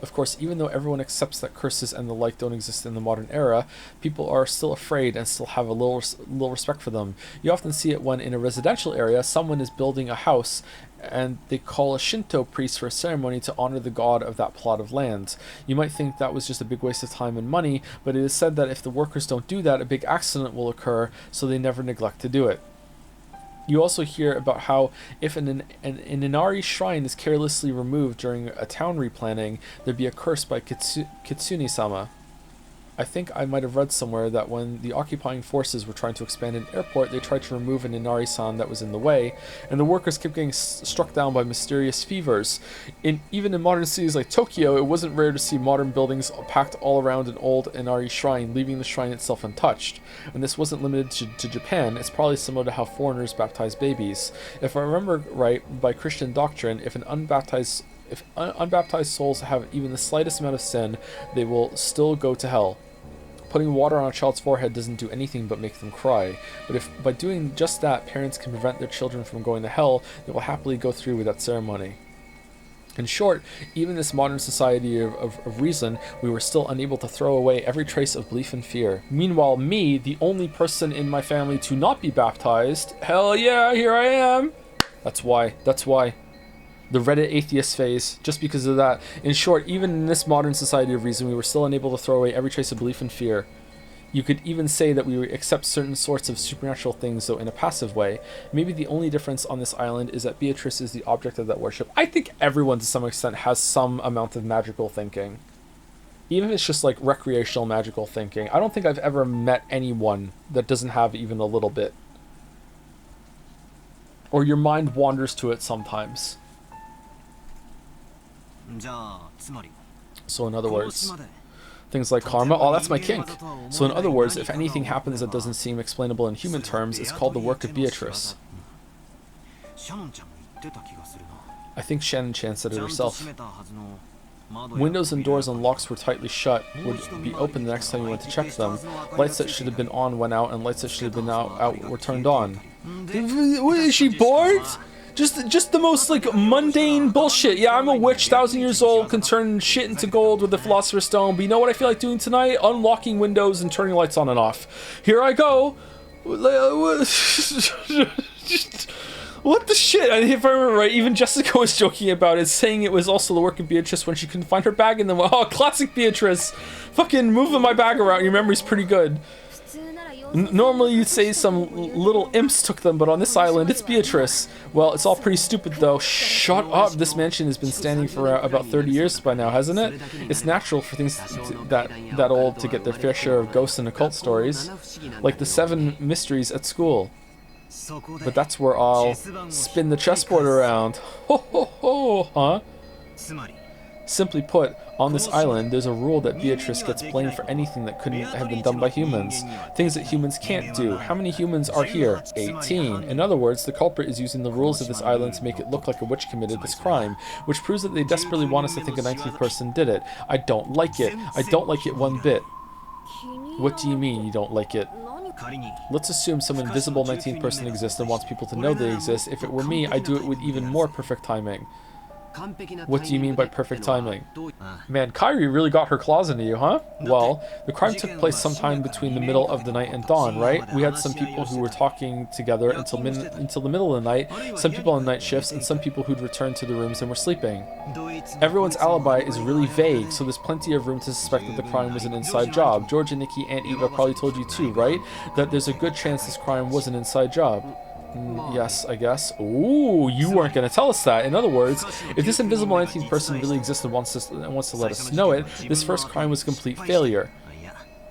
Of course, even though everyone accepts that curses and the like don't exist in the modern era, people are still afraid and still have a little respect for them. You often see it when, in a residential area, someone is building a house and they call a Shinto priest for a ceremony to honor the god of that plot of land. You might think that was just a big waste of time and money, but it is said that if the workers don't do that, a big accident will occur, so they never neglect to do it. You also hear about how if an Inari shrine is carelessly removed during a town replanning, there'd be a curse by Kitsune-sama. I think I might have read somewhere that when the occupying forces were trying to expand an airport, they tried to remove an Inari-san that was in the way, and the workers kept getting struck down by mysterious fevers. Even in modern cities like Tokyo, it wasn't rare to see modern buildings packed all around an old Inari shrine, leaving the shrine itself untouched. And this wasn't limited to Japan. It's probably similar to how foreigners baptize babies. If I remember right, by Christian doctrine, if unbaptized souls have even the slightest amount of sin, they will still go to hell. Putting water on a child's forehead doesn't do anything but make them cry. But if by doing just that, parents can prevent their children from going to hell, they will happily go through with that ceremony. In short, even in this modern society of reason, we were still unable to throw away every trace of belief and fear. Meanwhile, me, the only person in my family to not be baptized, hell yeah, here I am! That's why. The Reddit atheist phase, just because of that. In short, even in this modern society of reason, we were still unable to throw away every trace of belief and fear. You could even say that we accept certain sorts of supernatural things, though in a passive way. Maybe the only difference on this island is that Beatrice is the object of that worship. I think everyone, to some extent, has some amount of magical thinking. Even if it's just like recreational magical thinking. I don't think I've ever met anyone that doesn't have even a little bit. Or your mind wanders to it sometimes. So in other words, Things like karma. Oh, that's my kink. So in other words, if anything happens that doesn't seem explainable in human terms, it's called the work of Beatrice. I think Shannon-chan said it herself. Windows and doors and locks were tightly shut, would be open the next time you went to check them. Lights that should have been on went out, and lights that should have been out were turned on. Is she bored? Just the most, like, mundane bullshit. Yeah, I'm a witch, 1,000 years old, can turn shit into gold with the Philosopher's Stone, but you know what I feel like doing tonight? Unlocking windows and turning lights on and off. Here I go. What the shit? If I remember right, even Jessica was joking about it, saying it was also the work of Beatrice when she couldn't find her bag in the... Oh, classic Beatrice! Fucking moving my bag around, your memory's pretty good. Normally you'd say some little imps took them, but on this island, it's Beatrice. Well, it's all pretty stupid though. Shut up! This mansion has been standing for about 30 years by now, hasn't it? It's natural for things that old to get their fair share of ghosts and occult stories. Like the 7 mysteries at school. But that's where I'll spin the chessboard around. Ho ho ho, huh? Simply put, on this island, there's a rule that Beatrice gets blamed for anything that couldn't have been done by humans. Things that humans can't do. How many humans are here? 18. In other words, the culprit is using the rules of this island to make it look like a witch committed this crime, which proves that they desperately want us to think a 19th person did it. I don't like it. I don't like it one bit. What do you mean you don't like it? Let's assume some invisible 19th person exists and wants people to know they exist. If it were me, I'd do it with even more perfect timing. What do you mean by perfect timing? Man, Kairi really got her claws into you, huh? Well, the crime took place sometime between the middle of the night and dawn, right? We had some people who were talking together until the middle of the night, some people on night shifts, and some people who'd returned to the rooms and were sleeping. Everyone's alibi is really vague, so there's plenty of room to suspect that the crime was an inside job. George and Nikki and Eva probably told you too, right? That there's a good chance this crime was an inside job. Yes, I guess. Ooh, you weren't going to tell us that. In other words, if this invisible 19th person really exists and wants to let us know it, this first crime was a complete failure.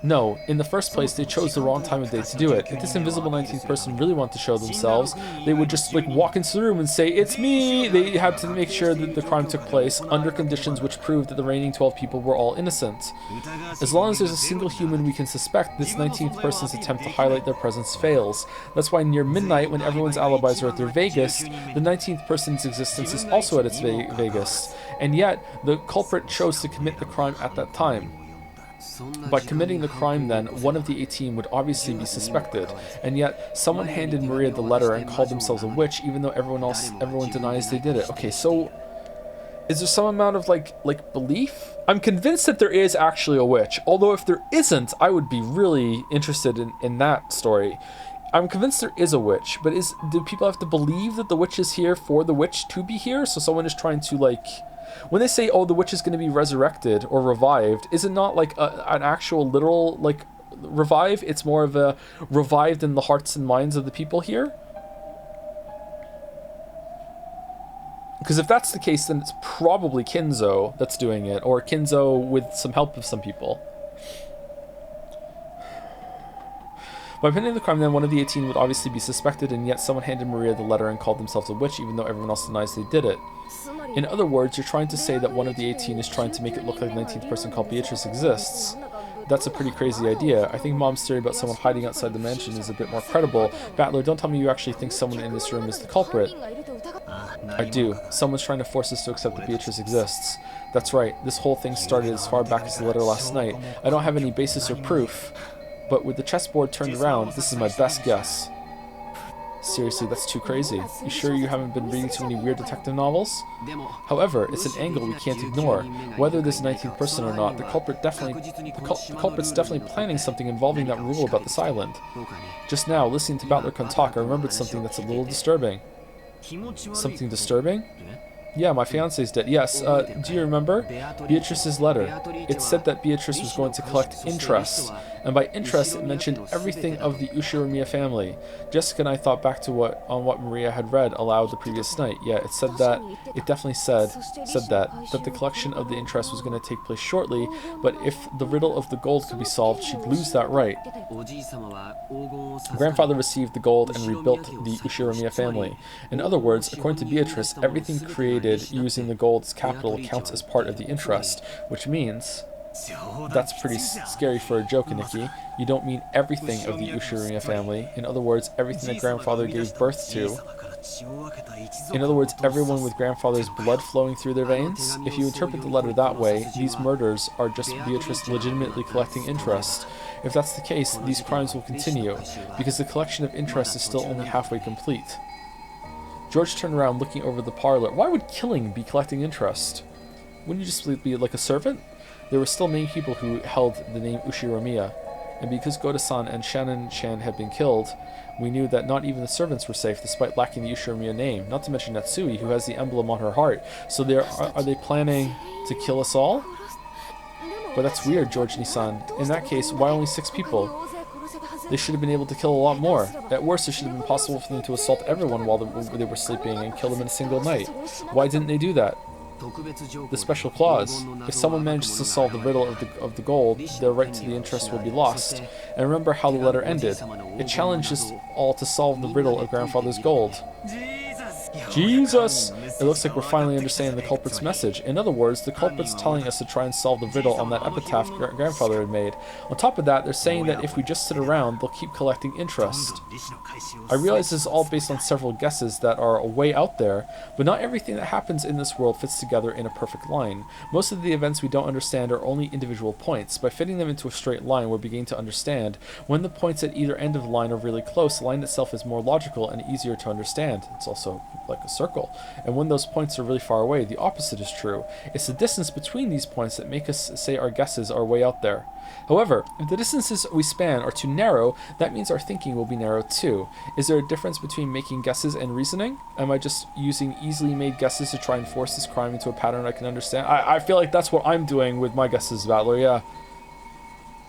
No, in the first place, they chose the wrong time of day to do it. If this invisible 19th person really wanted to show themselves, they would just, like, walk into the room and say, "It's me!" They had to make sure that the crime took place under conditions which proved that the remaining 12 people were all innocent. As long as there's a single human we can suspect, this 19th person's attempt to highlight their presence fails. That's why near midnight, when everyone's alibis are at their vaguest, the 19th person's existence is also at its vaguest. And yet, the culprit chose to commit the crime at that time. By committing the crime then, one of the 18 would obviously be suspected, and yet someone handed Maria the letter and called themselves a witch even though everyone denies they did it. Okay, so is there some amount of like belief? I'm convinced that there is actually a witch, although if there isn't, I would be really interested in that story. I'm convinced there is a witch, but do people have to believe that the witch is here for the witch to be here? So someone is trying to, like... When they say, oh, the witch is going to be resurrected or revived, is it not like an actual literal, like, revive? It's more of a revived in the hearts and minds of the people here? Because if that's the case, then it's probably Kinzo that's doing it, or Kinzo with some help of some people. By committing the crime, then, one of the 18 would obviously be suspected, and yet someone handed Maria the letter and called themselves a witch, even though everyone else denies they did it. In other words, you're trying to say that one of the 18 is trying to make it look like the 19th person called Beatrice exists. That's a pretty crazy idea. I think Mom's theory about someone hiding outside the mansion is a bit more credible. Battler, don't tell me you actually think someone in this room is the culprit. I do. Someone's trying to force us to accept that Beatrice exists. That's right. This whole thing started as far back as the letter last night. I don't have any basis or proof. But with the chessboard turned around, this is my best guess. Seriously, that's too crazy. You sure you haven't been reading too many weird detective novels? However, it's an angle we can't ignore. Whether this 19th person or not, the culprit's definitely planning something involving that rule about this island. Just now, listening to Battler talk, I remembered something that's a little disturbing. Something disturbing? Yeah, my fiance's dead. Yes, do you remember? Beatrice's letter. It said that Beatrice was going to collect interest. And by interest, it mentioned everything of the Ushiramiya family. Jessica and I thought back to what Maria had read aloud the previous night. Yeah, it said that, it definitely said that the collection of the interest was going to take place shortly, but if the riddle of the gold could be solved, she'd lose that right. Grandfather received the gold and rebuilt the Ushiramiya family. In other words, according to Beatrice, everything created using the gold's capital counts as part of the interest, which means... That's pretty scary for a joke, Nikki. You don't mean everything of the Ushiromiya family. In other words, everything that grandfather gave birth to. In other words, everyone with grandfather's blood flowing through their veins? If you interpret the letter that way, these murders are just Beatrice legitimately collecting interest. If that's the case, these crimes will continue, because the collection of interest is still only halfway complete. George turned around, looking over the parlor. Why would killing be collecting interest? Wouldn't you just be like a servant? There were still many people who held the name Ushiromiya, and because Goda-san and Shannon-chan had been killed, we knew that not even the servants were safe, despite lacking the Ushiromiya name, not to mention Natsui, who has the emblem on her heart. So are they planning to kill us all? But that's weird, George Nissan. In that case, why only 6 people? They should have been able to kill a lot more. At worst, it should have been possible for them to assault everyone while they were sleeping and kill them in a single night. Why didn't they do that? The special clause. If someone manages to solve the riddle of the gold, their right to the interest will be lost. And remember how the letter ended. It challenged us all to solve the riddle of grandfather's gold. Jesus! It looks like we're finally understanding the culprit's message. In other words, the culprit's telling us to try and solve the riddle on that epitaph grandfather had made. On top of that, they're saying that if we just sit around, they'll keep collecting interest. I realize this is all based on several guesses that are way out there, but not everything that happens in this world fits together in a perfect line. Most of the events we don't understand are only individual points. By fitting them into a straight line, we're beginning to understand. When the points at either end of the line are really close, the line itself is more logical and easier to understand. It's also like a circle. And when those points are really far away, the opposite is true. It's the distance between these points that make us say our guesses are way out there. However, if the distances we span are too narrow, that means our thinking will be narrow too. Is there a difference between making guesses and reasoning? Am I just using easily made guesses to try and force this crime into a pattern I can understand? I feel like that's what I'm doing with my guesses, Battler, yeah.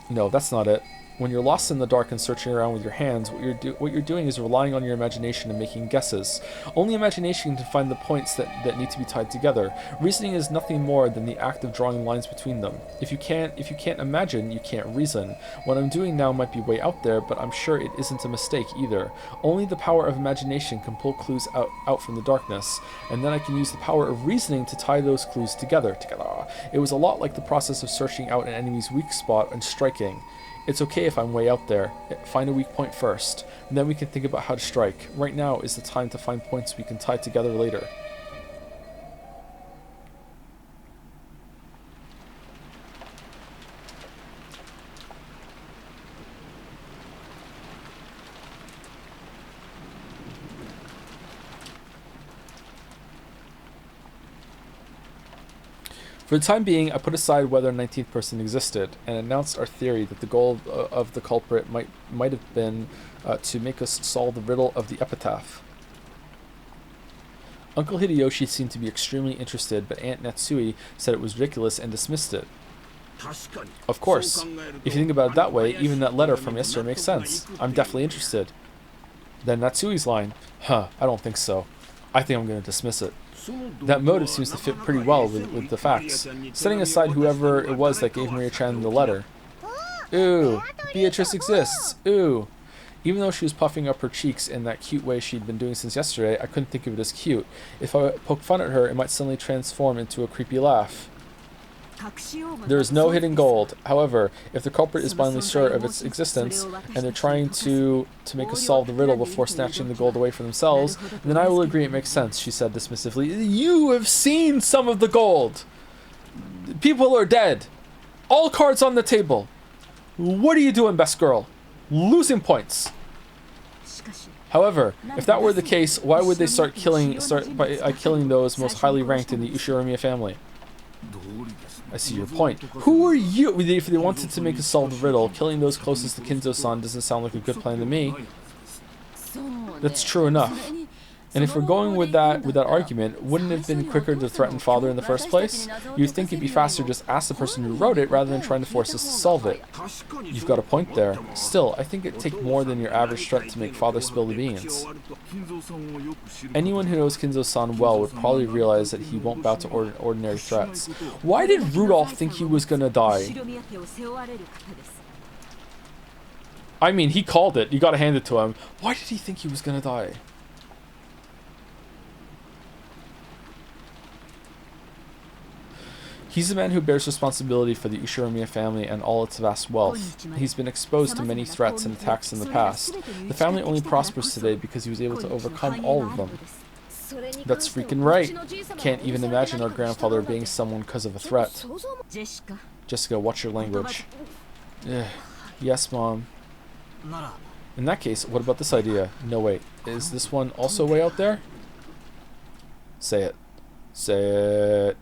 No, that's not it. When you're lost in the dark and searching around with your hands, what you're doing is relying on your imagination and making guesses. Only imagination can find the points that need to be tied together. Reasoning is nothing more than the act of drawing lines between them. If you can't imagine, you can't reason. What I'm doing now might be way out there, but I'm sure it isn't a mistake either. Only the power of imagination can pull clues out from the darkness, and then I can use the power of reasoning to tie those clues together. It was a lot like the process of searching out an enemy's weak spot and striking. It's okay if I'm way out there. Find a weak point first, and then we can think about how to strike. Right now is the time to find points we can tie together later. For the time being, I put aside whether a 19th person existed, and announced our theory that the goal of the culprit might have been to make us solve the riddle of the epitaph. Uncle Hideyoshi seemed to be extremely interested, but Aunt Natsui said it was ridiculous and dismissed it. Of course. If you think about it that way, even that letter from yesterday makes sense. I'm definitely interested. Then Natsui's line, I don't think so. I think I'm going to dismiss it. That motive seems to fit pretty well with the facts. Setting aside whoever it was that gave Maria-chan the letter. Ooh, Beatrice exists. Ooh. Even though she was puffing up her cheeks in that cute way she'd been doing since yesterday, I couldn't think of it as cute. If I poked fun at her, it might suddenly transform into a creepy laugh. There is no hidden gold. However, if the culprit is blindly sure of its existence, and they're trying to make us solve the riddle before snatching the gold away for themselves, then I will agree it makes sense, she said dismissively. You have seen some of the gold! People are dead! All cards on the table! What are you doing, best girl? Losing points! However, if that were the case, why would they start by killing those most highly ranked in the Ushiromiya family? I see your point. Who are you? If they wanted to make us solve the riddle, killing those closest to Kinzo-san doesn't sound like a good plan to me. That's true enough. And if we're going with that argument, wouldn't it have been quicker to threaten father in the first place? You'd think it'd be faster to just ask the person who wrote it rather than trying to force us to solve it. You've got a point there. Still, I think it'd take more than your average threat to make father spill the beans. Anyone who knows Kinzo-san well would probably realize that he won't bow to ordinary threats. Why did Rudolph think he was gonna die? I mean, he called it. You gotta hand it to him. Why did he think he was gonna die? He's the man who bears responsibility for the Ushiromiya family and all its vast wealth. He's been exposed to many threats and attacks in the past. The family only prospers today because he was able to overcome all of them. That's freaking right. Can't even imagine our grandfather being someone because of a threat. Jessica, watch your language. Ugh. Yes, Mom. In that case, what about this idea? No, wait. Is this one also way out there? Say it. Say it.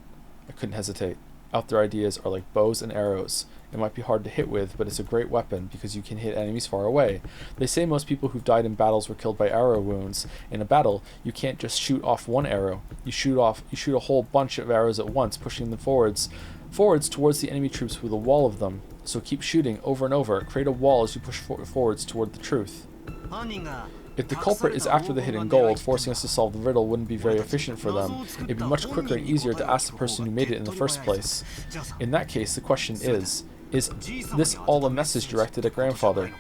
I couldn't hesitate. Out there ideas are like bows and arrows. It might be hard to hit with, but it's a great weapon because you can hit enemies far away. They say most people who've died in battles were killed by arrow wounds. In a battle, you can't just shoot off one arrow. You shoot a whole bunch of arrows at once, pushing them forwards towards the enemy troops with a wall of them. So keep shooting over and over. Create a wall as you push forwards toward the truth. If the culprit is after the hidden gold, forcing us to solve the riddle wouldn't be very efficient for them. It'd be much quicker and easier to ask the person who made it in the first place. In that case, the question is this all a message directed at Grandfather?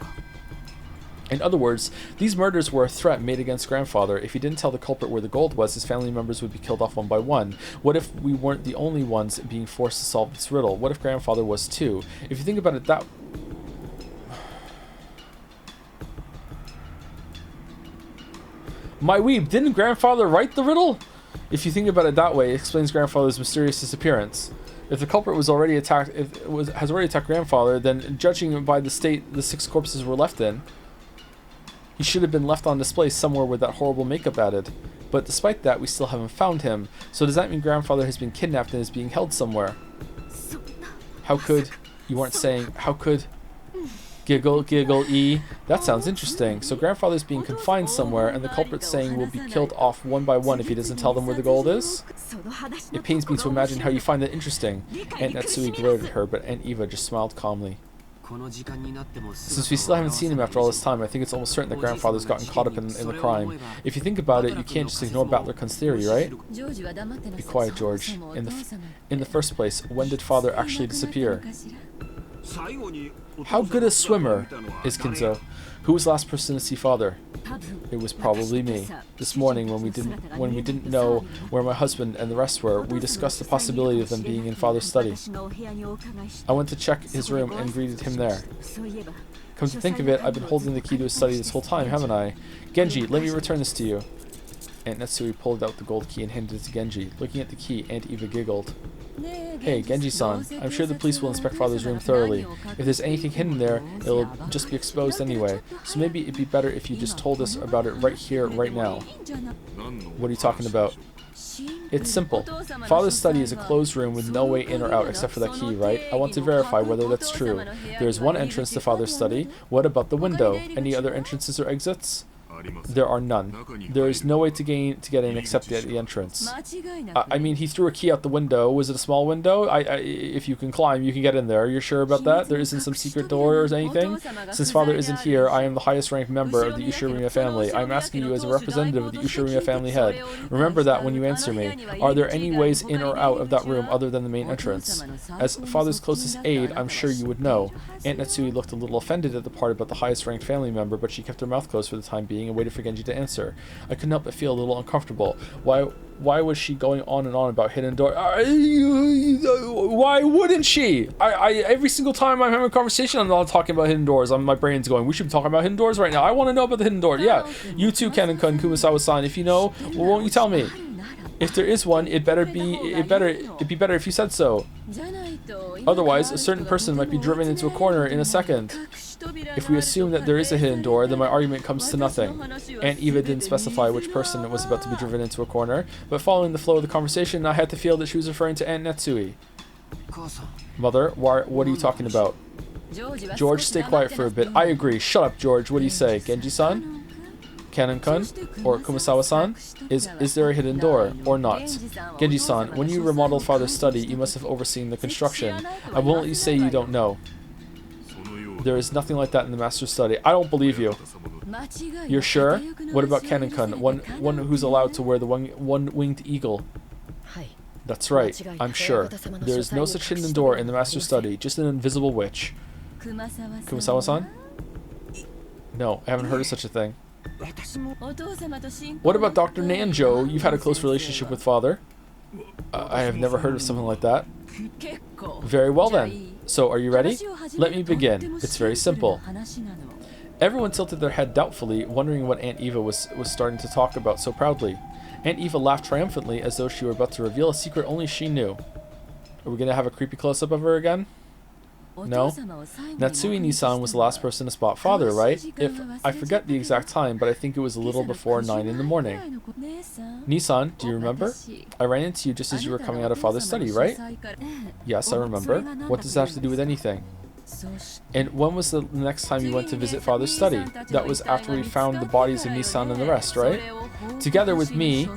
In other words, these murders were a threat made against Grandfather. If he didn't tell the culprit where the gold was, his family members would be killed off one by one. What if we weren't the only ones being forced to solve this riddle? What if Grandfather was too? If you think about it that... My weeb, didn't Grandfather write the riddle? If you think about it that way, it explains Grandfather's mysterious disappearance. If the culprit has already attacked Grandfather, then judging by the state the 6 corpses were left in, he should have been left on display somewhere with that horrible makeup added. But despite that, we still haven't found him. So does that mean Grandfather has been kidnapped and is being held somewhere? How could... You weren't saying, how could... Giggle, giggle, E. That sounds interesting. So Grandfather's being confined somewhere, and the culprit's saying will be killed off one by one if he doesn't tell them where the gold is? It pains me to imagine how you find that interesting. Aunt Natsui glared at her, but Aunt Eva just smiled calmly. Since we still haven't seen him after all this time, I think it's almost certain that Grandfather's gotten caught up in the crime. If you think about it, you can't just ignore Battler-kun's theory, right? Be quiet, George. In the first place, when did Father actually disappear? How good a swimmer is Kinzo? Who was the last person to see Father? It was probably me. This morning, when we didn't know where my husband and the rest were, we discussed the possibility of them being in Father's study. I went to check his room and greeted him there. Come to think of it, I've been holding the key to his study this whole time, haven't I? Genji, let me return this to you. Aunt Natsui pulled out the gold key and handed it to Genji. Looking at the key, Aunt Eva giggled. Hey, Genji-san, I'm sure the police will inspect Father's room thoroughly. If there's anything hidden there, it'll just be exposed anyway. So maybe it'd be better if you just told us about it right here, right now. What are you talking about? It's simple. Father's study is a closed room with no way in or out except for that key, right? I want to verify whether that's true. There is one entrance to Father's study. What about the window? Any other entrances or exits? There are none. There is no way to get in except at the entrance. I mean, he threw a key out the window. Was it a small window? If you can climb, you can get in there. You're sure about that? There isn't some secret door or anything? Since Father isn't here, I am the highest ranked member of the Ushiromiya family. I'm asking you as a representative of the Ushiromiya family head. Remember that when you answer me. Are there any ways in or out of that room other than the main entrance? As Father's closest aide, I'm sure you would know. Aunt Natsui looked a little offended at the part about the highest ranked family member, but she kept her mouth closed for the time being and waited for Genji to answer. I couldn't help but feel a little uncomfortable. Why was she going on and on about hidden door? Why wouldn't she? Every single time I'm having a conversation, I'm not talking about hidden doors. My brain's going, we should be talking about hidden doors right now. I want to know about the hidden door. Yeah, you too, Kanon-kun, Kumasawa-san. If you know, well, won't you tell me? If there is one, it'd be better if you said so. Otherwise, a certain person might be driven into a corner in a second. If we assume that there is a hidden door, then my argument comes to nothing. Aunt Eva didn't specify which person was about to be driven into a corner, but following the flow of the conversation, I had to feel that she was referring to Aunt Natsui. Mother, what are you talking about? George, stay quiet for a bit. I agree. Shut up, George. What do you say? Genji-san? Kanon-kun? Or Kumasawa-san? Is there a hidden door, or not? Genji-san, when you remodeled Father's study, you must have overseen the construction. I won't let you say you don't know. There is nothing like that in the Master's study. I don't believe you. You're sure? What about Kanon-kun, one who's allowed to wear the one-winged eagle? That's right, I'm sure. There is no such hidden door in the Master's study, just an invisible witch. Kumasawa-san? No, I haven't heard of such a thing. What about Dr. Nanjo? You've had a close relationship with Father. I have never heard of something like that. Very well then. So, are you ready? Let me begin. It's very simple. Everyone tilted their head doubtfully, wondering what Aunt Eva was starting to talk about so proudly. Aunt Eva laughed triumphantly as though she were about to reveal a secret only she knew. Are we going to have a creepy close-up of her again? No? Natsui-Nisan was the last person to spot Father, right? I forget the exact time, but I think it was a little before 9 in the morning. Nisan, do you remember? I ran into you just as you were coming out of Father's study, right? Yes, I remember. What does that have to do with anything? And when was the next time you went to visit Father's study? That was after we found the bodies of Nisan and the rest, right? Together with me,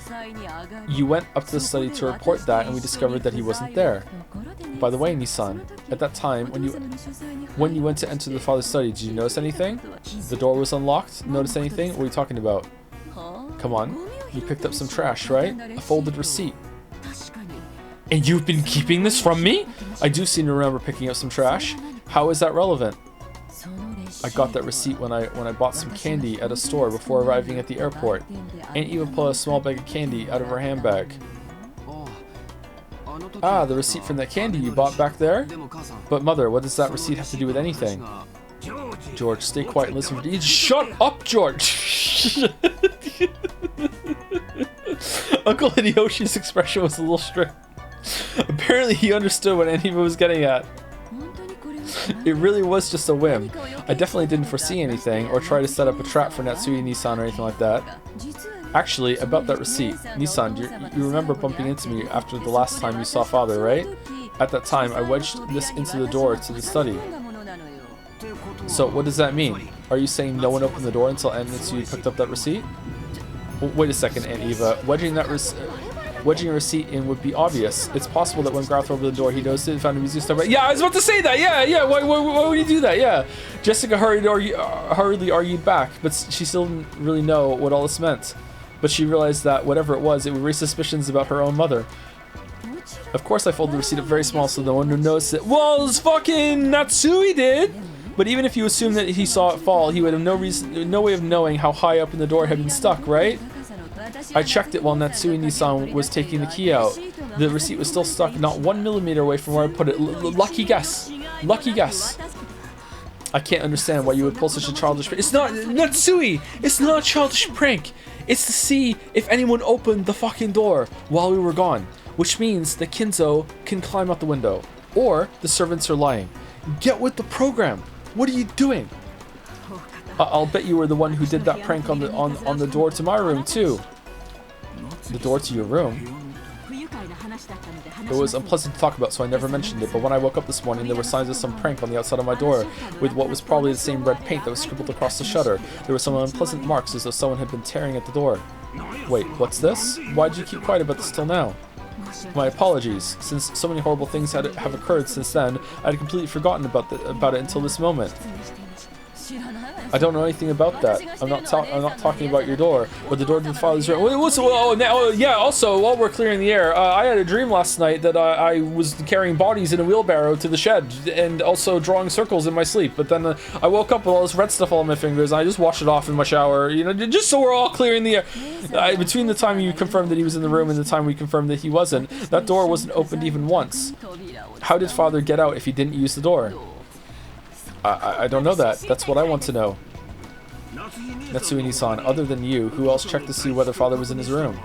you went up to the study to report that, and we discovered that he wasn't there. By the way, Nisan, at that time, when you went to enter the Father's study, did you notice anything? The door was unlocked? Notice anything? What are you talking about? Come on. You picked up some trash, right? A folded receipt. And you've been keeping this from me? I do seem to remember picking up some trash. How is that relevant? I got that receipt when I bought some candy at a store before arriving at the airport. Aunt Eva pulled a small bag of candy out of her handbag. Ah, the receipt from that candy you bought back there? But Mother, what does that receipt have to do with anything? George, stay quiet and listen for the— Shut up, George! Uncle Hideyoshi's expression was a little strict. Apparently he understood what Aunt Eva was getting at. It really was just a whim. I definitely didn't foresee anything or try to set up a trap for Natsui-Nisan or anything like that. Actually, about that receipt, Nisan, you remember bumping into me after the last time you saw Father, right? At that time, I wedged this into the door to the study. So, what does that mean? Are you saying no one opened the door until Aunt Natsui picked up that receipt? Well, wait a second, Aunt Eva. Wedging a receipt in would be obvious. It's possible that when Garth opened the door, he noticed it and found a museum stuff. Yeah, I was about to say that. Yeah. Why would you do that? Yeah. Jessica hurriedly argued back, but she still didn't really know what all this meant. But she realized that whatever it would raise suspicions about her own mother. Of course, I folded the receipt up very small so no one would notice it. Well, this fucking Natsui did. But even if you assume that he saw it fall, he would have no way of knowing how high up in the door it had been stuck, right? I checked it while Natsui-Nisan was taking the key out. The receipt was still stuck not 1 millimeter away from where I put it. Lucky guess. Lucky guess. I can't understand why you would pull such a childish prank. It's not Natsui! It's not a childish prank! It's to see if anyone opened the fucking door while we were gone. Which means that Kinzo can climb out the window. Or the servants are lying. Get with the program! What are you doing? I'll bet you were the one who did that prank on the door to my room too. The door to your room? It was unpleasant to talk about, so I never mentioned it, but when I woke up this morning, there were signs of some prank on the outside of my door, with what was probably the same red paint that was scribbled across the shutter. There were some unpleasant marks as though someone had been tearing at the door. Wait, what's this? Why did you keep quiet about this till now? My apologies. Since so many horrible things have occurred since then, I had completely forgotten about it until this moment. I don't know anything about that. I'm not talking about your door or the door to the Father's room. Yeah. Also, while we're clearing the air, I had a dream last night that I was carrying bodies in a wheelbarrow to the shed and also drawing circles in my sleep. But then I woke up with all this red stuff all on my fingers, and I just washed it off in my shower. You know, just so we're all clearing the air. Between the time you confirmed that he was in the room and the time we confirmed that he wasn't, that door wasn't opened even once. How did Father get out if he didn't use the door? I don't know that. That's what I want to know. Natsui-Nisan, other than you, who else checked to see whether Father was in his room?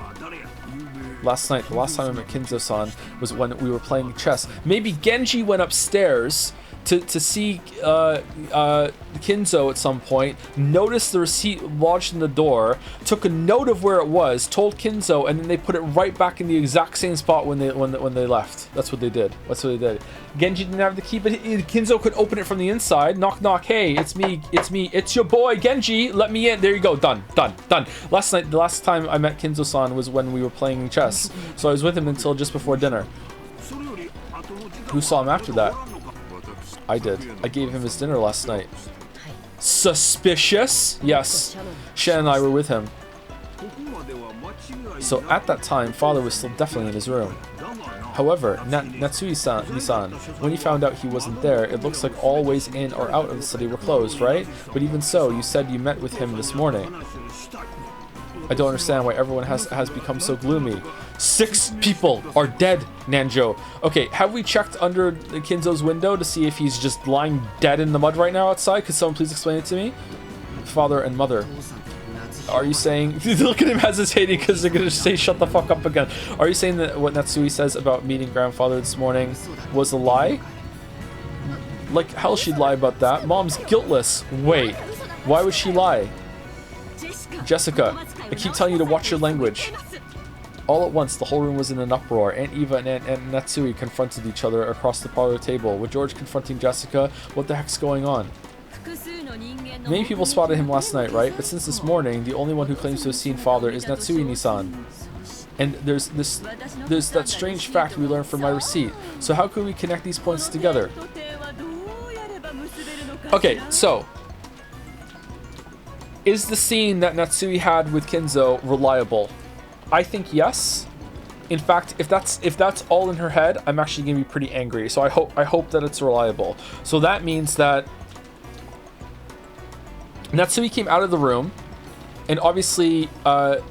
Last night, the last time I met Kinzo-san was when we were playing chess. Maybe Genji went upstairs to see Kinzo at some point, noticed the receipt lodged in the door, took a note of where it was, told Kinzo, and then they put it right back in the exact same spot when they left. That's what they did. Genji didn't have the key, but Kinzo could open it from the inside. Knock, knock. Hey, it's me. It's your boy, Genji. Let me in. There you go. Done. Last night, the last time I met Kinzo-san was when we were playing chess. So I was with him until just before dinner. Who saw him after that? I did. I gave him his dinner last night. Suspicious? Yes. Shen and I were with him. So at that time, Father was still definitely in his room. However, Natsui-Nisan, when you found out he wasn't there, it looks like all ways in or out of the study were closed, right? But even so, you said you met with him this morning. I don't understand why everyone has become so gloomy. 6 people are dead, Nanjo. Okay, have we checked under Kinzo's window to see if he's just lying dead in the mud right now outside? Could someone please explain it to me? Father and mother. Are you saying... Look at him hesitating because they're going to say shut the fuck up again. Are you saying that what Natsui says about meeting grandfather this morning was a lie? Like hell she'd lie about that. Mom's guiltless. Wait, why would she lie? Jessica, I keep telling you to watch your language. All at once, the whole room was in an uproar. Aunt Eva and Aunt Natsui confronted each other across the parlor table. With George confronting Jessica, what the heck's going on? Many people spotted him last night, right? But since this morning, the only one who claims to have seen father is Natsui-Nisan. And there's that strange fact we learned from my receipt. So how could we connect these points together? Okay, so is the scene that Natsui had with Kinzo reliable? I think yes. In fact, if that's all in her head, I'm actually gonna be pretty angry. So I hope that it's reliable. So that means that Natsui came out of the room, and obviously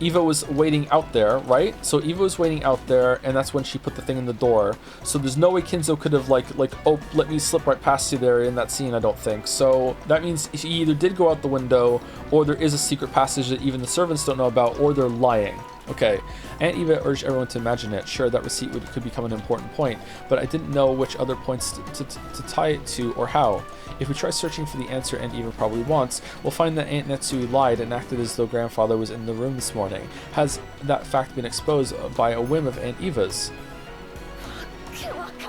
Eva was waiting out there, right? So Eva was waiting out there, and that's when she put the thing in the door. So there's no way Kinzo could have like oh, let me slip right past you there in that scene, I don't think. So that means he either did go out the window, or there is a secret passage that even the servants don't know about, or they're lying. Okay, Aunt Eva urged everyone to imagine it. Sure, that receipt could become an important point, but I didn't know which other points to tie it to or how. If we try searching for the answer Aunt Eva probably wants, we'll find that Aunt Natsui lied and acted as though grandfather was in the room this morning. Has that fact been exposed by a whim of Aunt Eva's?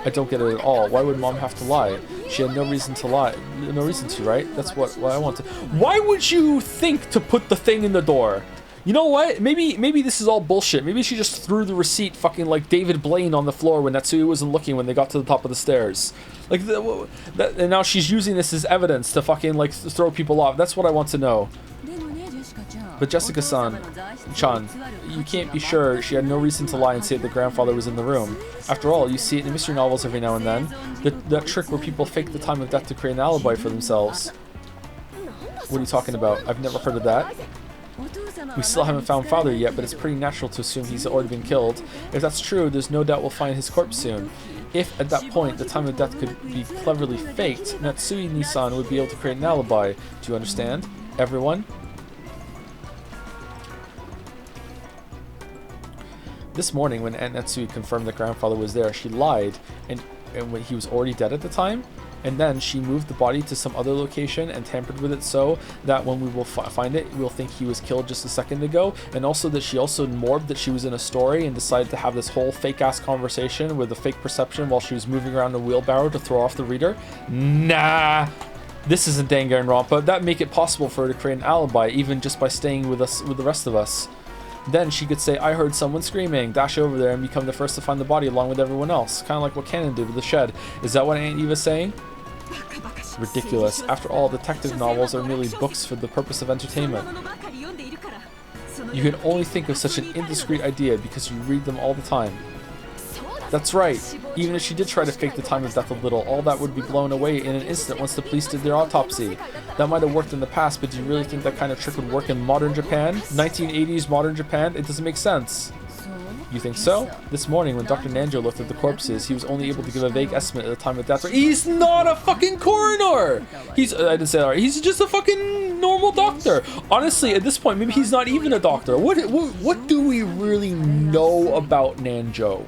I don't get it at all. Why would mom have to lie? She had no reason to lie. No reason to, right? That's what I want to. Why would you think to put the thing in the door? You know what? Maybe this is all bullshit. Maybe she just threw the receipt fucking like David Blaine on the floor when Natsui wasn't looking when they got to the top of the stairs. Like, and now she's using this as evidence to fucking like throw people off. That's what I want to know. But Jessica-san, you can't be sure she had no reason to lie and say that grandfather was in the room. After all, you see it in mystery novels every now and then. That trick where people fake the time of death to create an alibi for themselves. What are you talking about? I've never heard of that. We still haven't found father yet, but it's pretty natural to assume he's already been killed. If that's true, there's no doubt we'll find his corpse soon. If, at that point, the time of death could be cleverly faked, Natsui-Nisan would be able to create an alibi. Do you understand? Everyone? This morning, when Aunt Natsui confirmed that grandfather was there, she lied, and when he was already dead at the time. And then she moved the body to some other location and tampered with it so that when we will find it, we'll think he was killed just a second ago. And also that she also morbed that she was in a story and decided to have this whole fake-ass conversation with a fake perception while she was moving around a wheelbarrow to throw off the reader. Nah, this isn't Danganronpa. That'd make it possible for her to create an alibi, even just by staying with us, with the rest of us. Then she could say, I heard someone screaming, dash over there and become the first to find the body along with everyone else. Kind of like what Cannon did with the shed. Is that what Aunt Eva's saying? Ridiculous. After all, detective novels are merely books for the purpose of entertainment. You can only think of such an indiscreet idea because you read them all the time. That's right. Even if she did try to fake the time of death a little, all that would be blown away in an instant once the police did their autopsy. That might have worked in the past, but do you really think that kind of trick would work in modern Japan? 1980s modern Japan? It doesn't make sense. You think so? This morning, when Dr. Nanjo looked at the corpses, he was only able to give a vague estimate at the time of death. He's not a fucking coroner! I didn't say that right. He's just a fucking normal doctor. Honestly, at this point, maybe he's not even a doctor. What do we really know about Nanjo?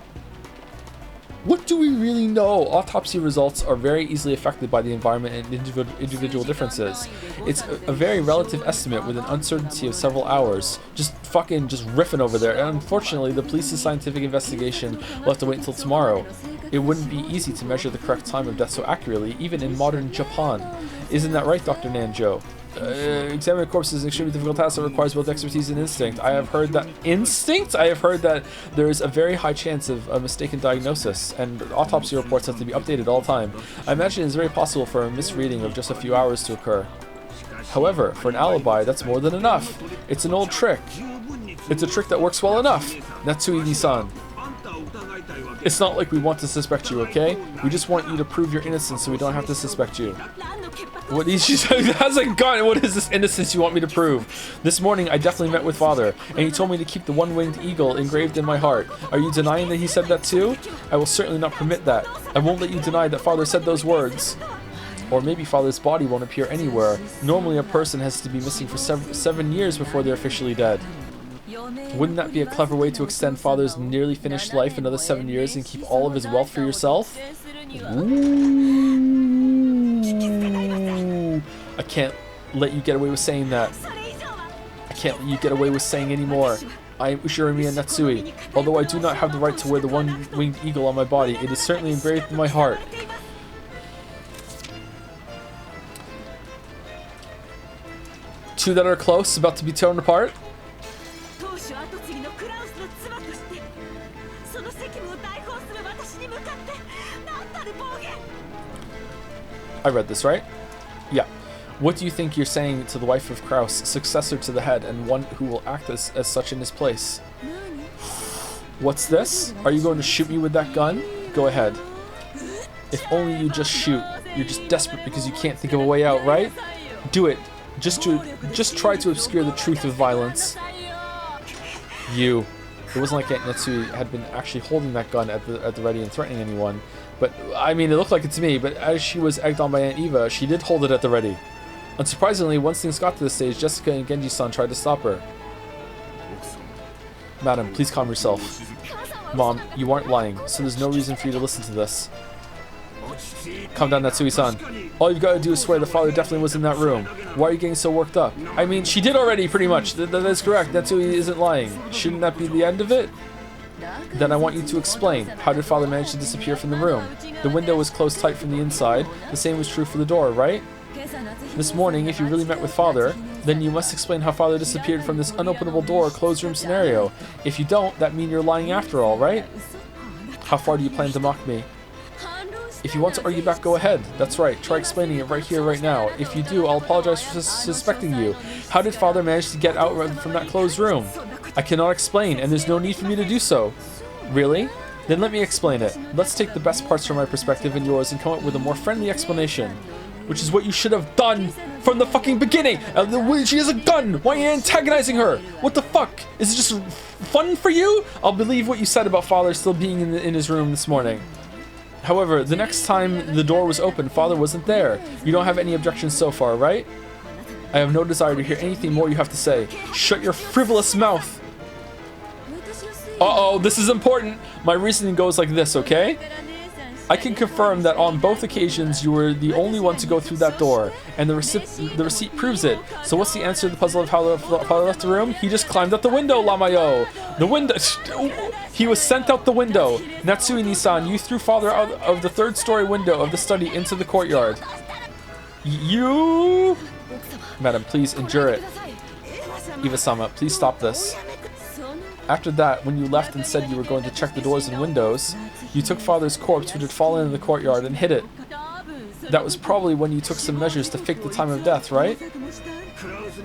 What do we really know? Autopsy results are very easily affected by the environment and individual differences. It's a very relative estimate with an uncertainty of several hours. Just riffing over there. And unfortunately, the police's scientific investigation will have to wait until tomorrow. It wouldn't be easy to measure the correct time of death so accurately, even in modern Japan. Isn't that right, Dr. Nanjo? Examining a corpse is an extremely difficult task that requires both expertise and instinct. I have heard that there is a very high chance of a mistaken diagnosis, and autopsy reports have to be updated all the time. I imagine it is very possible for a misreading of just a few hours to occur. However, for an alibi, that's more than enough. It's an old trick. It's a trick that works well enough. Natsui-san. It's not like we want to suspect you, okay? We just want you to prove your innocence so we don't have to suspect you. What is she saying? Has a gun. What is this innocence you want me to prove? This morning I definitely met with Father, and he told me to keep the one-winged eagle engraved in my heart. Are you denying that he said that too? I will certainly not permit that. I won't let you deny that Father said those words. Or maybe Father's body won't appear anywhere. Normally a person has to be missing for 7 years before they're officially dead. Wouldn't that be a clever way to extend Father's nearly finished life another 7 years and keep all of his wealth for yourself? Ooh. I can't let you get away with saying that. I can't let you get away with saying any more. I am Ushirimiya Natsui. Although I do not have the right to wear the one-winged eagle on my body, it is certainly engraved in my heart. Two that are close, about to be torn apart. I read this, right? Yeah. What do you think you're saying to the wife of Kraus, successor to the head, and one who will act as such in his place? What's this? Are you going to shoot me with that gun? Go ahead. If only you just shoot. You're just desperate because you can't think of a way out, right? Do it. Just try to obscure the truth of violence. You. It wasn't like Aunt Natsui had been actually holding that gun at the ready and threatening anyone. But, I mean, it looked like it to me, but as she was egged on by Aunt Eva, she did hold it at the ready. Unsurprisingly, once things got to this stage, Jessica and Genji-san tried to stop her. Madam, please calm yourself. Mom, you aren't lying, so there's no reason for you to listen to this. Calm down, Natsui-san. All you've got to do is swear the Father definitely was in that room. Why are you getting so worked up? I mean, she did already, pretty much. That is correct. Natsui isn't lying. Shouldn't that be the end of it? Then I want you to explain. How did Father manage to disappear from the room? The window was closed tight from the inside. The same was true for the door, right? This morning, if you really met with Father, then you must explain how Father disappeared from this unopenable door closed room scenario. If you don't, that means you're lying after all, right? How far do you plan to mock me? If you want to argue back, go ahead. That's right. Try explaining it right here, right now. If you do, I'll apologize for suspecting you. How did Father manage to get out from that closed room? I cannot explain, and there's no need for me to do so. Really? Then let me explain it. Let's take the best parts from my perspective and yours and come up with a more friendly explanation. Which is what you should have done from the fucking beginning! She has a gun! Why are you antagonizing her? What the fuck? Is it just fun for you? I'll believe what you said about Father still being in his room this morning. However, the next time the door was open, Father wasn't there. You don't have any objections so far, right? I have no desire to hear anything more you have to say. Shut your frivolous mouth! Uh-oh, this is important. My reasoning goes like this, okay? I can confirm that on both occasions you were the only one to go through that door, and the receipt proves it. So what's the answer to the puzzle of how Father left the room? He just climbed out the window, Lamayo! The window... He was sent out the window. Natsui-san, you threw Father out of the third-story window of the study into the courtyard. You... Madam, please endure it. Eva-sama, please stop this. After that, when you left and said you were going to check the doors and windows, you took Father's corpse, which had fallen in the courtyard, and hid it. That was probably when you took some measures to fake the time of death, right?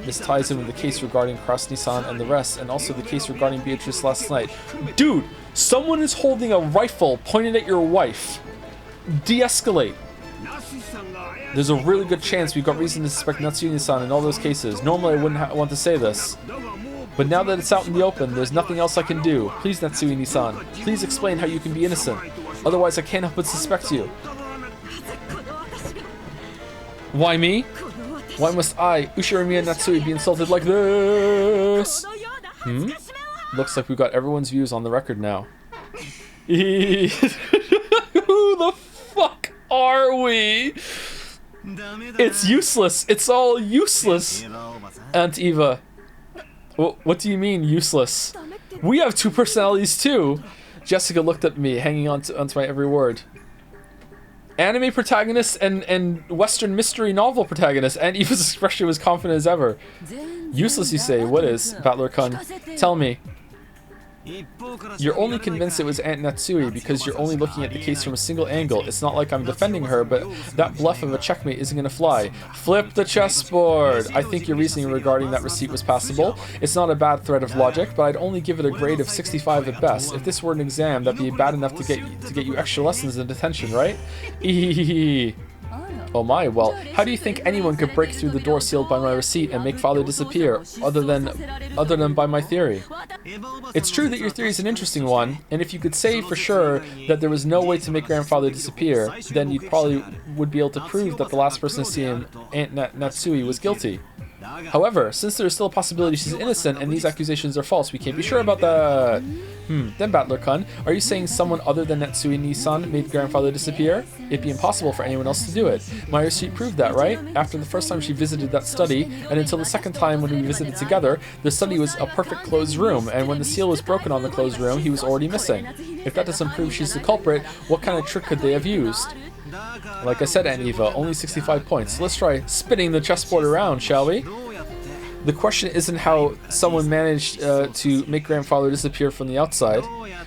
This ties in with the case regarding Krasny-san and the rest, and also the case regarding Beatrice last night. Dude, someone is holding a rifle pointed at your wife. De-escalate. There's a really good chance we've got reason to suspect Natsuni-san in all those cases. Normally I wouldn't want to say this. But now that it's out in the open, there's nothing else I can do. Please, Natsui-san, please explain how you can be innocent. Otherwise, I can't help but suspect you. Why me? Why must I, Ushirimiya Natsui, be insulted like this? Looks like we've got everyone's views on the record now. Who the fuck are we? It's useless. It's all useless. Aunt Eva. What do you mean, useless? We have two personalities, too. Jessica looked at me, hanging onto my every word. Anime protagonist and Western mystery novel protagonist, and Eva's expression was confident as ever. Useless, you say? What is? Battler-kun. Tell me. You're only convinced it was Aunt Natsui because you're only looking at the case from a single angle. It's not like I'm defending her, but that bluff of a checkmate isn't gonna fly. Flip the chessboard! I think your reasoning regarding that receipt was passable. It's not a bad thread of logic, but I'd only give it a grade of 65 at best. If this were an exam, that'd be bad enough to get you extra lessons in detention, right? Oh my, well, how do you think anyone could break through the door sealed by my receipt and make father disappear, other than by my theory? It's true that your theory is an interesting one, and if you could say for sure that there was no way to make grandfather disappear, then you probably would be able to prove that the last person to see him, Aunt Natsui, was guilty. However, since there is still a possibility she's innocent and these accusations are false, we can't be sure about that. Then Battler-kun, are you saying someone other than Natsui Nissan made grandfather disappear? It'd be impossible for anyone else to do it. My receipt proved that, right? After the first time she visited that study, and until the second time when we visited together, the study was a perfect closed room, and when the seal was broken on the closed room, he was already missing. If that doesn't prove she's the culprit, what kind of trick could they have used? Like I said, Aunt Eva, only 65 points. Let's try spinning the chessboard around, shall we? The question isn't how someone managed to make grandfather disappear from the outside.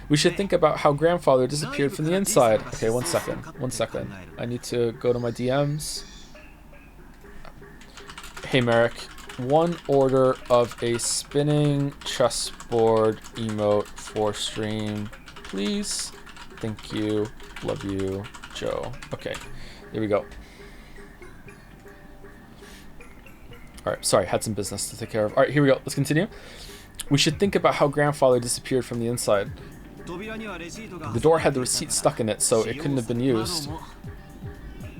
We should think about how grandfather disappeared from the inside. Okay, 1 second. 1 second. I need to go to my DMs. Hey, Merrick. One order of a spinning chessboard emote for stream, please. Thank you. Love you, Joe. Okay, here we go. Alright, sorry, had some business to take care of. Alright, here we go. Let's continue. We should think about how grandfather disappeared from the inside. The door had the receipt stuck in it, so it couldn't have been used.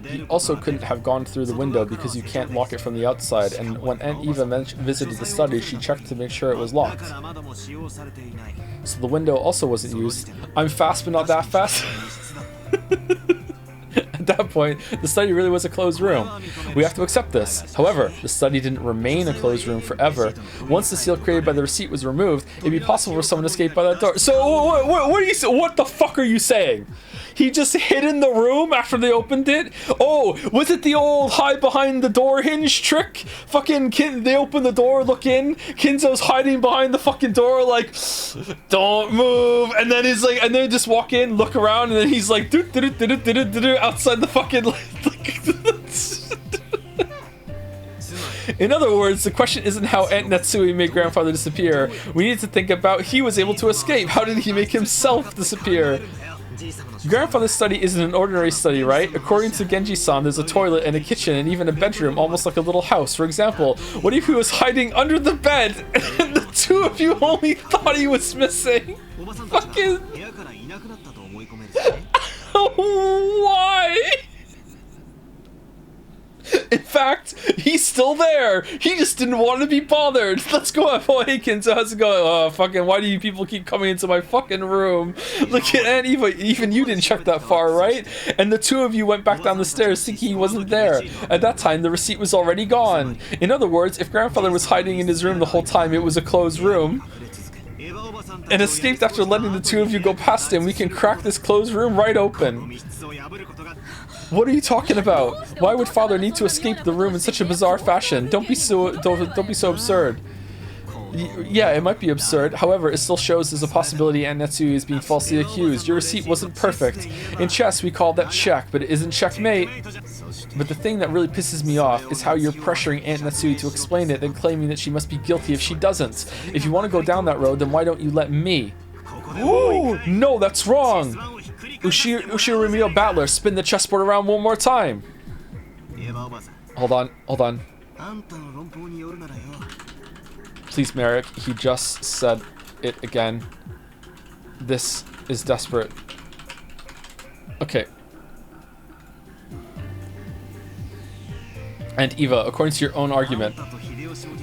He also couldn't have gone through the window because you can't lock it from the outside, and when Aunt Eva visited the study, she checked to make sure it was locked. So the window also wasn't used. I'm fast, but not that fast. At that point, the study really was a closed room. We have to accept this. However, the study didn't remain a closed room forever. Once the seal created by the receipt was removed, it'd be possible for someone to escape by that door. So, what the fuck are you saying? He just hid in the room after they opened it? Oh, was it the old hide behind the door hinge trick? Fucking they open the door, look in, Kinzo's hiding behind the fucking door like, don't move, and then he's like, and then just walk in, look around, and then he's like, outside the fucking In other words, the question isn't how Aunt Natsui made grandfather disappear. We need to think about he was able to escape. How did he make himself disappear? Grandfather's study isn't an ordinary study, right? According to Genji-san, there's a toilet and a kitchen and even a bedroom, almost like a little house. For example, what if he was hiding under the bed and the two of you only thought he was missing? Fucking... Why? In fact, he's still there. He just didn't want to be bothered. Let's go up. Oh, hey, Kinzo, how's it going? Oh, fucking, why do you people keep coming into my fucking room? Look at Aunt Eva. Even you didn't check that far, right? And the two of you went back down the stairs thinking he wasn't there. At that time, the receipt was already gone. In other words, if grandfather was hiding in his room the whole time, it was a closed room, and escaped after letting the two of you go past him, we can crack this closed room right open. What are you talking about? Why would father need to escape the room in such a bizarre fashion? Don't be so absurd. Yeah, it might be absurd. However, it still shows there's a possibility Aunt Natsui is being falsely accused. Your receipt wasn't perfect. In chess, we call that check, but it isn't checkmate. But the thing that really pisses me off is how you're pressuring Aunt Natsui to explain it, then claiming that she must be guilty if she doesn't. If you want to go down that road, then why don't you let me? Ooh, no, that's wrong. Ushiro Remio Battler, spin the chessboard around one more time. Hold on. Please, Merrick, he just said it again. This is desperate. Okay. And Eva, according to your own argument,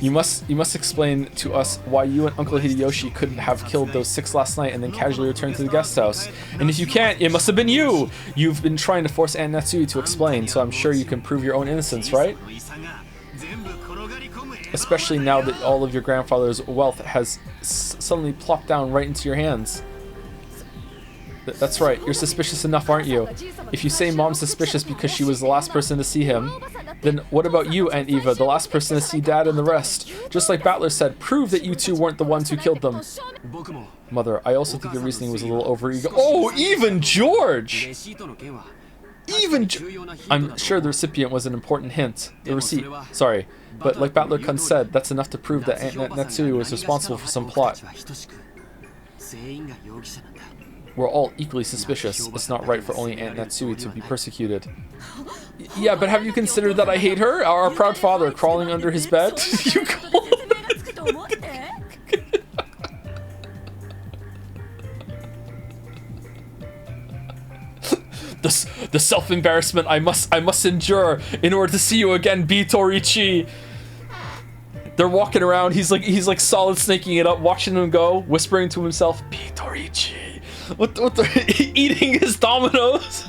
you must explain to us why you and Uncle Hideyoshi couldn't have killed those 6 last night and then casually returned to the guest house. And if you can't, it must have been you! You've been trying to force Aunt Natsui to explain, so I'm sure you can prove your own innocence, right? Especially now that all of your grandfather's wealth has suddenly plopped down right into your hands. That's right, you're suspicious enough, aren't you? If you say Mom's suspicious because she was the last person to see him, then what about you, Aunt Eva, the last person to see Dad and the rest? Just like Battler said, prove that you two weren't the ones who killed them. Mother, I also think your reasoning was a little overego. Oh, even George! I'm sure the recipient was an important hint. The receipt. Sorry. But like Battler-kun said, that's enough to prove that Aunt Natsui was responsible for some plot. We're all equally suspicious. It's not right for only Aunt Natsui to be persecuted. Yeah, but have you considered that I hate her? Our proud father crawling under his bed? You call the self-embarrassment I must endure in order to see you again, B. Toriichi. They're walking around. He's like solid snaking it up, watching him go, whispering to himself, B. Toriichi. What the eating his dominoes.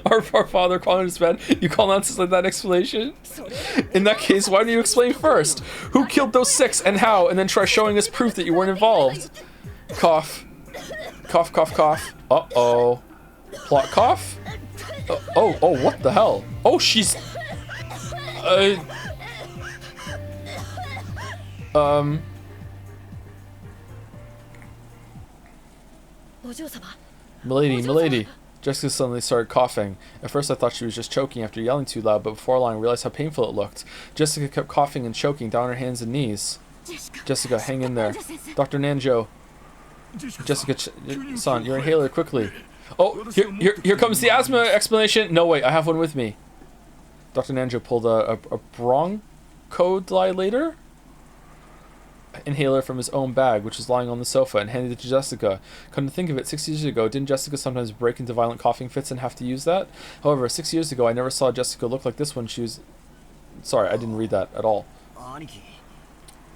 Our father calling his bed. You call nonsense like that explanation? In that case, why don't you explain first? Who killed those 6 and how? And then try showing us proof that you weren't involved. Cough. Cough, cough, cough. Uh-oh. Plot cough? Oh, what the hell? Oh, she's... Milady. Jessica suddenly started coughing. At first I thought she was just choking after yelling too loud, but before long I realized how painful it looked. Jessica kept coughing and choking down her hands and knees. Jessica, hang in there. Dr. Nanjo. Jessica-san, your inhaler, quickly. Oh, here comes the asthma explanation. No, wait, I have one with me. Dr. Nanjo pulled a bronchodilator inhaler from his own bag, which was lying on the sofa, and handed it to Jessica. Come to think of it, 6 years ago, didn't Jessica sometimes break into violent coughing fits and have to use that? However, 6 years ago, I never saw Jessica look like this when she was... Sorry, I didn't read that at all.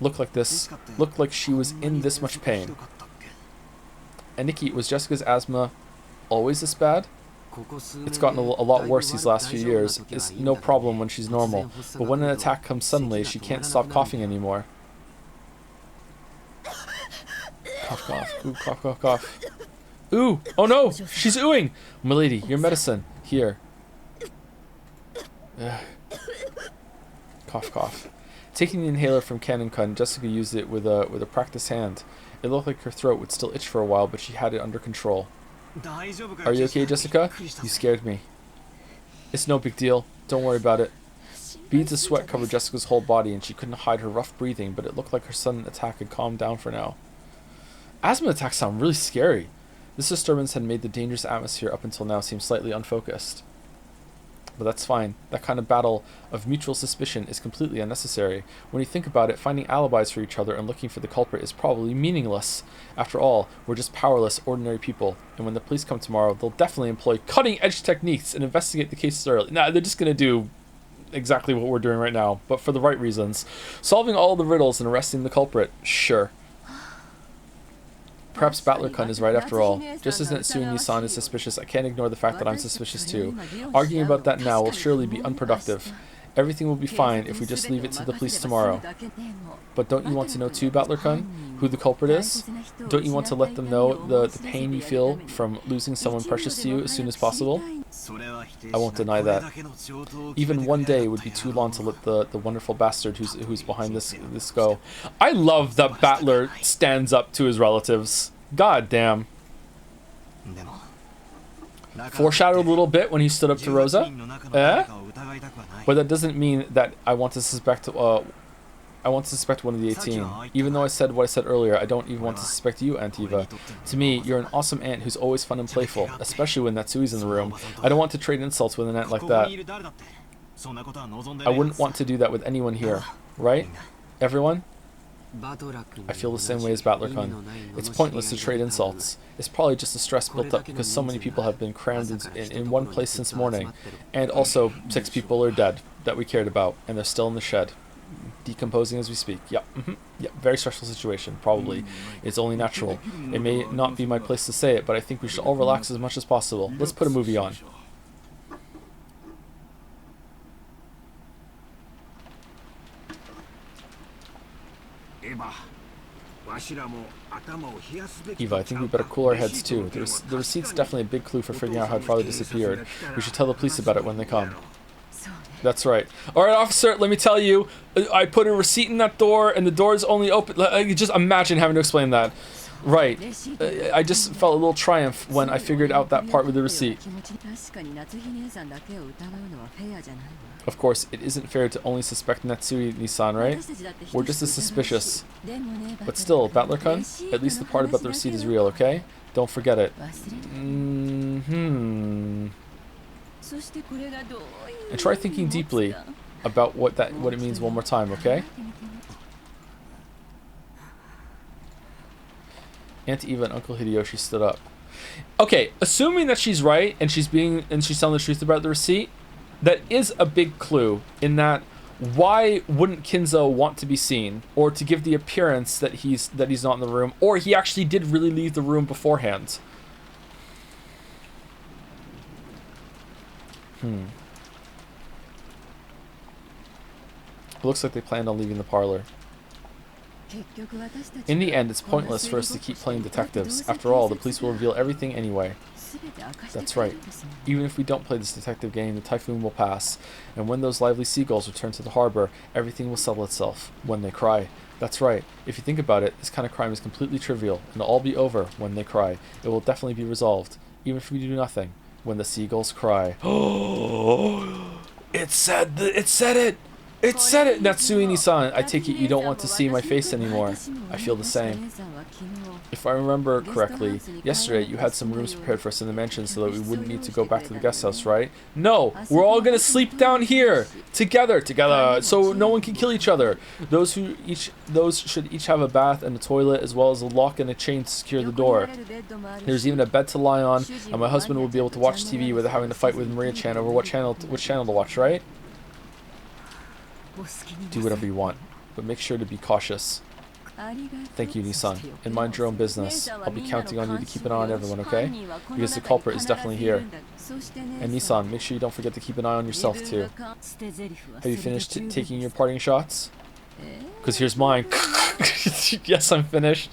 Look like this. Looked like she was in this much pain. And Nikki, was Jessica's asthma always this bad? It's gotten a lot worse these last few years. It's no problem when she's normal, but when an attack comes suddenly, she can't stop coughing anymore. Cough, cough. Ooh, cough, cough, cough. Ooh! Oh no! She's oohing! Milady, your medicine. Here. Ugh. Cough, cough. Taking the inhaler from Cannon-kun, Jessica used it with a practiced hand. It looked like her throat would still itch for a while, but she had it under control. Are you okay, Jessica? You scared me. It's no big deal. Don't worry about it. Beads of sweat covered Jessica's whole body, and she couldn't hide her rough breathing, but it looked like her sudden attack had calmed down for now. Asthma attacks sound really scary. This disturbance had made the dangerous atmosphere up until now seem slightly unfocused. But that's fine. That kind of battle of mutual suspicion is completely unnecessary. When you think about it, finding alibis for each other and looking for the culprit is probably meaningless. After all, we're just powerless, ordinary people. And when the police come tomorrow, they'll definitely employ cutting-edge techniques and investigate the cases early. Nah, they're just going to do exactly what we're doing right now, but for the right reasons. Solving all the riddles and arresting the culprit, sure. Perhaps Battler-kun is right after all. Just as Natsui-san is suspicious, I can't ignore the fact that I'm suspicious too. Arguing about that now will surely be unproductive. Everything will be fine if we just leave it to the police tomorrow. But don't you want to know too, Battler-kun, who the culprit is? Don't you want to let them know the pain you feel from losing someone precious to you as soon as possible? I won't deny that. Even one day would be too long to let the wonderful bastard who's behind this go. I love that Battler stands up to his relatives. God damn. Foreshadowed a little bit when he stood up to Rosa. But that doesn't mean that I want to suspect one of the 18. Even though I said what I said earlier, I don't even want to suspect you, Aunt Eva. To me, you're an awesome aunt who's always fun and playful, especially when Natsui's in the room. I don't want to trade insults with an aunt like that. I wouldn't want to do that with anyone here. Right? Everyone? I feel the same way as Battler-kun. It's pointless to trade insults. It's probably just the stress built up because so many people have been crammed in one place since morning. And also, 6 people are dead that we cared about, and they're still in the shed. Decomposing as we speak. Yep. Yep. Very stressful situation. Probably. It's only natural. It may not be my place to say it, but I think we should all relax as much as possible. Let's put a movie on. Eva, I think we better cool our heads too. The receipt's definitely a big clue for figuring out how father disappeared. We should tell the police about it when they come. That's right. Alright, officer, let me tell you, I put a receipt in that door, and the door is only open. Just imagine having to explain that. Right. I just felt a little triumph when I figured out that part with the receipt. Of course, it isn't fair to only suspect Natsui-san, right? We're just as suspicious. But still, Battler-kun, at least the part about the receipt is real, okay? Don't forget it. And try thinking deeply about what it means one more time, okay? Aunt Eva and Uncle Hideyoshi stood up. Okay, assuming that she's right and she's telling the truth about the receipt, that is a big clue in that why wouldn't Kinzo want to be seen or to give the appearance that he's not in the room, or he actually did really leave the room beforehand? It looks like they planned on leaving the parlor. In the end, it's pointless for us to keep playing detectives. After all, the police will reveal everything anyway. That's right. Even if we don't play this detective game, the typhoon will pass. And when those lively seagulls return to the harbor, everything will settle itself. When they cry. That's right. If you think about it, this kind of crime is completely trivial, and it'll all be over when they cry. It will definitely be resolved. Even if we do nothing. When the seagulls cry. Oh! It said it! It said it! Natsui-san, I take it you don't want to see my face anymore. I feel the same. If I remember correctly, yesterday you had some rooms prepared for us in the mansion so that we wouldn't need to go back to the guest house, right? No! We're all gonna sleep down here! Together! So no one can kill each other. Those should each have a bath and a toilet, as well as a lock and a chain to secure the door. There's even a bed to lie on, and my husband will be able to watch TV without having to fight with Maria-chan over which channel to watch, right? Do whatever you want, but make sure to be cautious. Thank you, Nissan. And mind your own business. I'll be counting on you to keep an eye on everyone, okay? Because the culprit is definitely here. And Nissan, make sure you don't forget to keep an eye on yourself, too. Have you finished taking your parting shots? Because here's mine. Yes, I'm finished.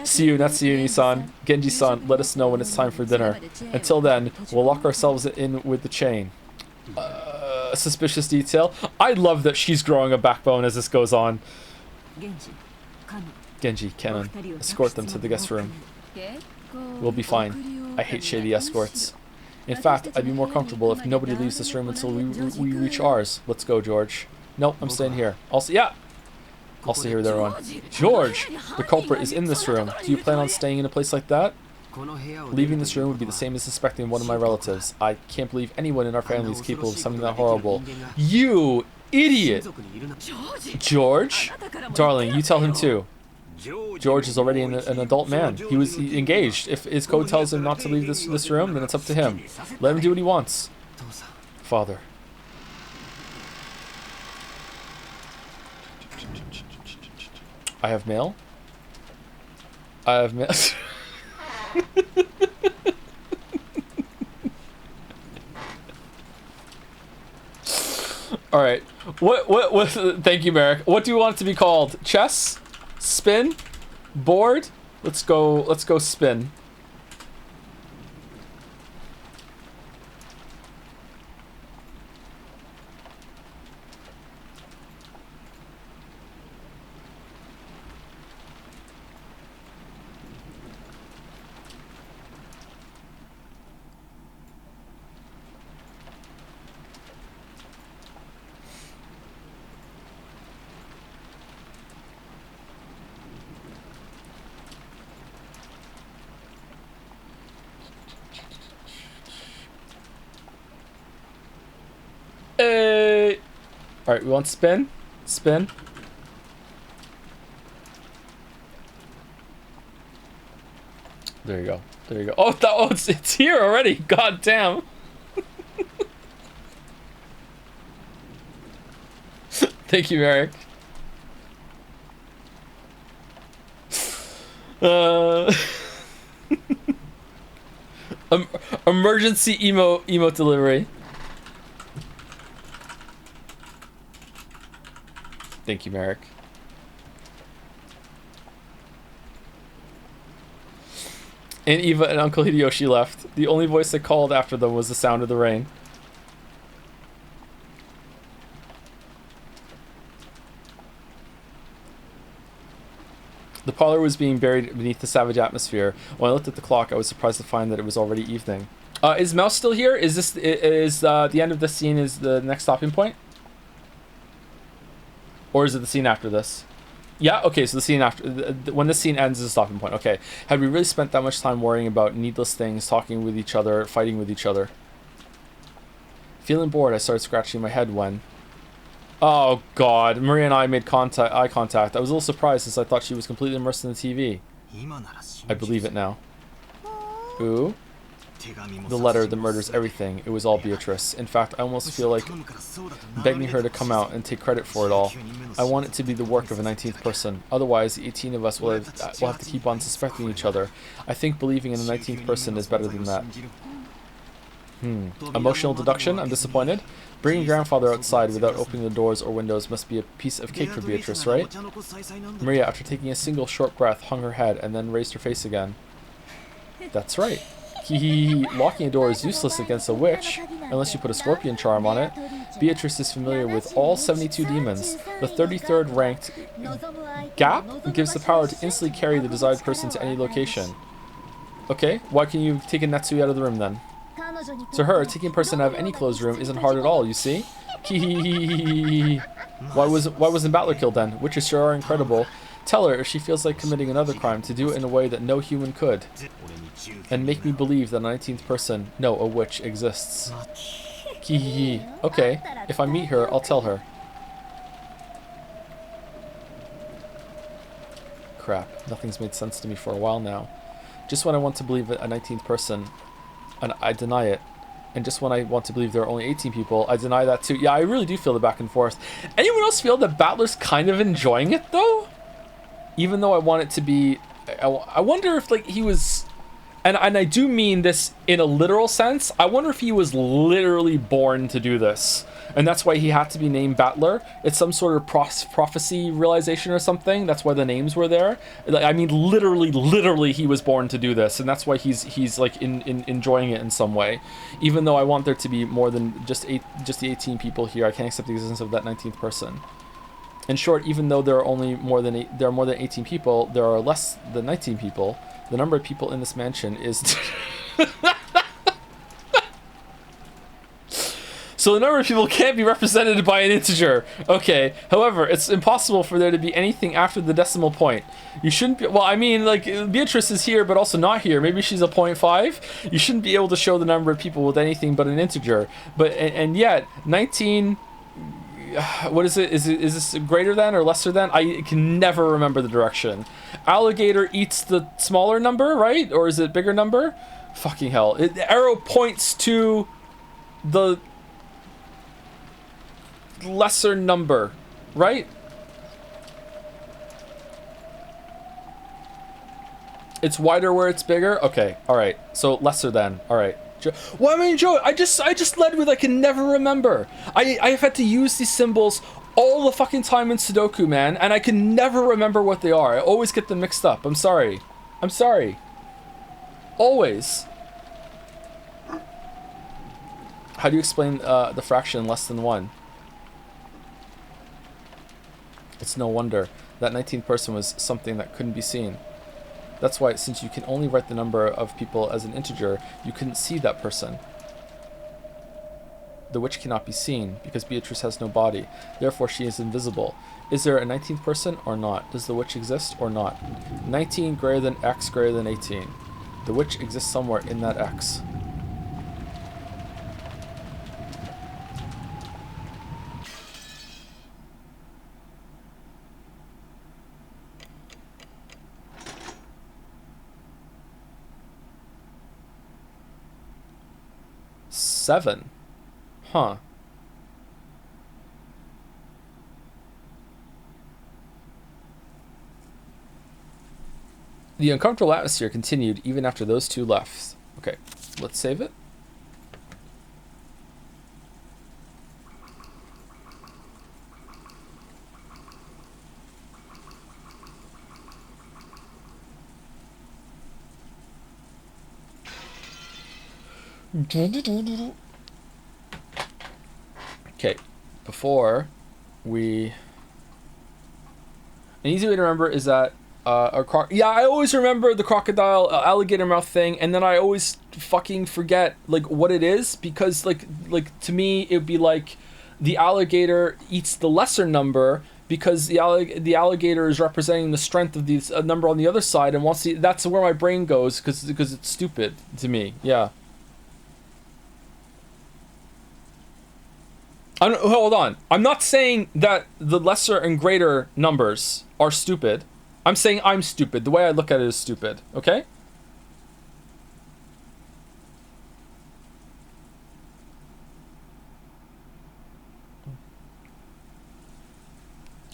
See you, Natsui-san. Genji-san, let us know when it's time for dinner. Until then, we'll lock ourselves in with the chain. Suspicious detail. I love that she's growing a backbone as this goes on. Genji, Canon, escort them to the guest room. We'll be fine. I hate shady escorts. In fact, I'd be more comfortable if nobody leaves this room until we reach ours. Let's go, George. Nope, I'm staying here. I'll stay here with everyone. George! The culprit is in this room. Do you plan on staying in a place like that? Leaving this room would be the same as suspecting one of my relatives. I can't believe anyone in our family is capable of something that horrible. You idiot! George? Darling, you tell him too. George is already an adult man. He was engaged. If his code tells him not to leave this room, then it's up to him. Let him do what he wants. Father. I have mail? I have mail. All right. What thank you, Merrick. What do you want it to be called? Chess? Spin? Board? Let's go spin. Hey. All right, we want spin. Spin. There you go. There you go. Oh, it's here already. God damn. Thank you, Eric. Emergency emote delivery. Thank you, Merrick. And Eva and Uncle Hideyoshi left. The only voice that called after them was the sound of the rain. The parlor was being buried beneath the savage atmosphere. When I looked at the clock, I was surprised to find that it was already evening. Is Mouse still here? Is this the end of the scene? Is the next stopping point, or is it the scene after this? Yeah. Okay. So the scene after when this scene ends is a stopping point. Okay. Had we really spent that much time worrying about needless things, talking with each other, fighting with each other? Feeling bored, I started scratching my head when. Oh God, Maria and I made eye contact. I was a little surprised since I thought she was completely immersed in the TV. I believe it now. Ooh. The letter that murders everything. It was all Beatrice. In fact, I almost feel like begging her to come out and take credit for it all. I want it to be the work of a 19th person. Otherwise, the 18 of us will have to keep on suspecting each other. I think believing in a 19th person is better than that. Emotional deduction? I'm disappointed. Bringing grandfather outside without opening the doors or windows must be a piece of cake for Beatrice, right? Maria, after taking a single short breath, hung her head and then raised her face again. That's right. Locking a door is useless against a witch, unless you put a scorpion charm on it. Beatrice is familiar with all 72 demons. The 33rd ranked gap gives the power to instantly carry the desired person to any location. Okay, why can you take a Netsuya out of the room then? To her, taking a person out of any closed room isn't hard at all, you see? Why wasn't Battler killed then? Witches sure are incredible. Tell her if she feels like committing another crime to do it in a way that no human could. And make me believe that a 19th person, no, a witch, exists. Okay, if I meet her, I'll tell her. Crap, nothing's made sense to me for a while now. Just when I want to believe a 19th person, and I deny it. And just when I want to believe there are only 18 people, I deny that too. Yeah, I really do feel the back and forth. Anyone else feel that Battler's kind of enjoying it though? Even though I want it to be... I wonder if like he was... And I do mean this in a literal sense. I wonder if he was literally born to do this. And that's why he had to be named Battler. It's some sort of prophecy realization or something. That's why the names were there. I mean, literally he was born to do this. And that's why he's like enjoying it in some way. Even though I want there to be more than just the 18 people here, I can't accept the existence of that 19th person. In short, even though there are more than 18 people, there are less than 19 people. The number of people in this mansion is... So the number of people can't be represented by an integer. Okay. However, it's impossible for there to be anything after the decimal point. You shouldn't be... Well, I mean, like, Beatrice is here, but also not here. Maybe she's a 0.5. You shouldn't be able to show the number of people with anything but an integer. But, and yet, 19... What is it? Is this greater than or lesser than? I can never remember the direction. Alligator eats the smaller number, right? Or is it bigger number? Fucking hell. The arrow points to the lesser number, right? It's wider where it's bigger? Okay, alright. So lesser than. Alright. Well, I mean, Joe, I just led with I can never remember. I've had to use these symbols all the fucking time in Sudoku, man, and I can never remember what they are. I always get them mixed up. I'm sorry. I'm sorry. Always. How do you explain the fraction less than 1? It's no wonder. That 19th person was something that couldn't be seen. That's why, since you can only write the number of people as an integer, you couldn't see that person. The witch cannot be seen, because Beatrice has no body. Therefore, she is invisible. Is there a 19th person or not? Does the witch exist or not? 19 greater than x greater than 18. The witch exists somewhere in that x. Seven. Huh. The uncomfortable atmosphere continued even after those two left. Okay, let's save it. Okay, before we... An easy way to remember is that Yeah, I always remember the crocodile alligator mouth thing, and then I always fucking forget like what it is, because like to me it would be like the alligator eats the lesser number, because the alligator is representing the strength of the number on the other side, and that's where my brain goes, because it's stupid to me. Yeah. Hold on. I'm not saying that the lesser and greater numbers are stupid. I'm saying I'm stupid. The way I look at it is stupid. Okay?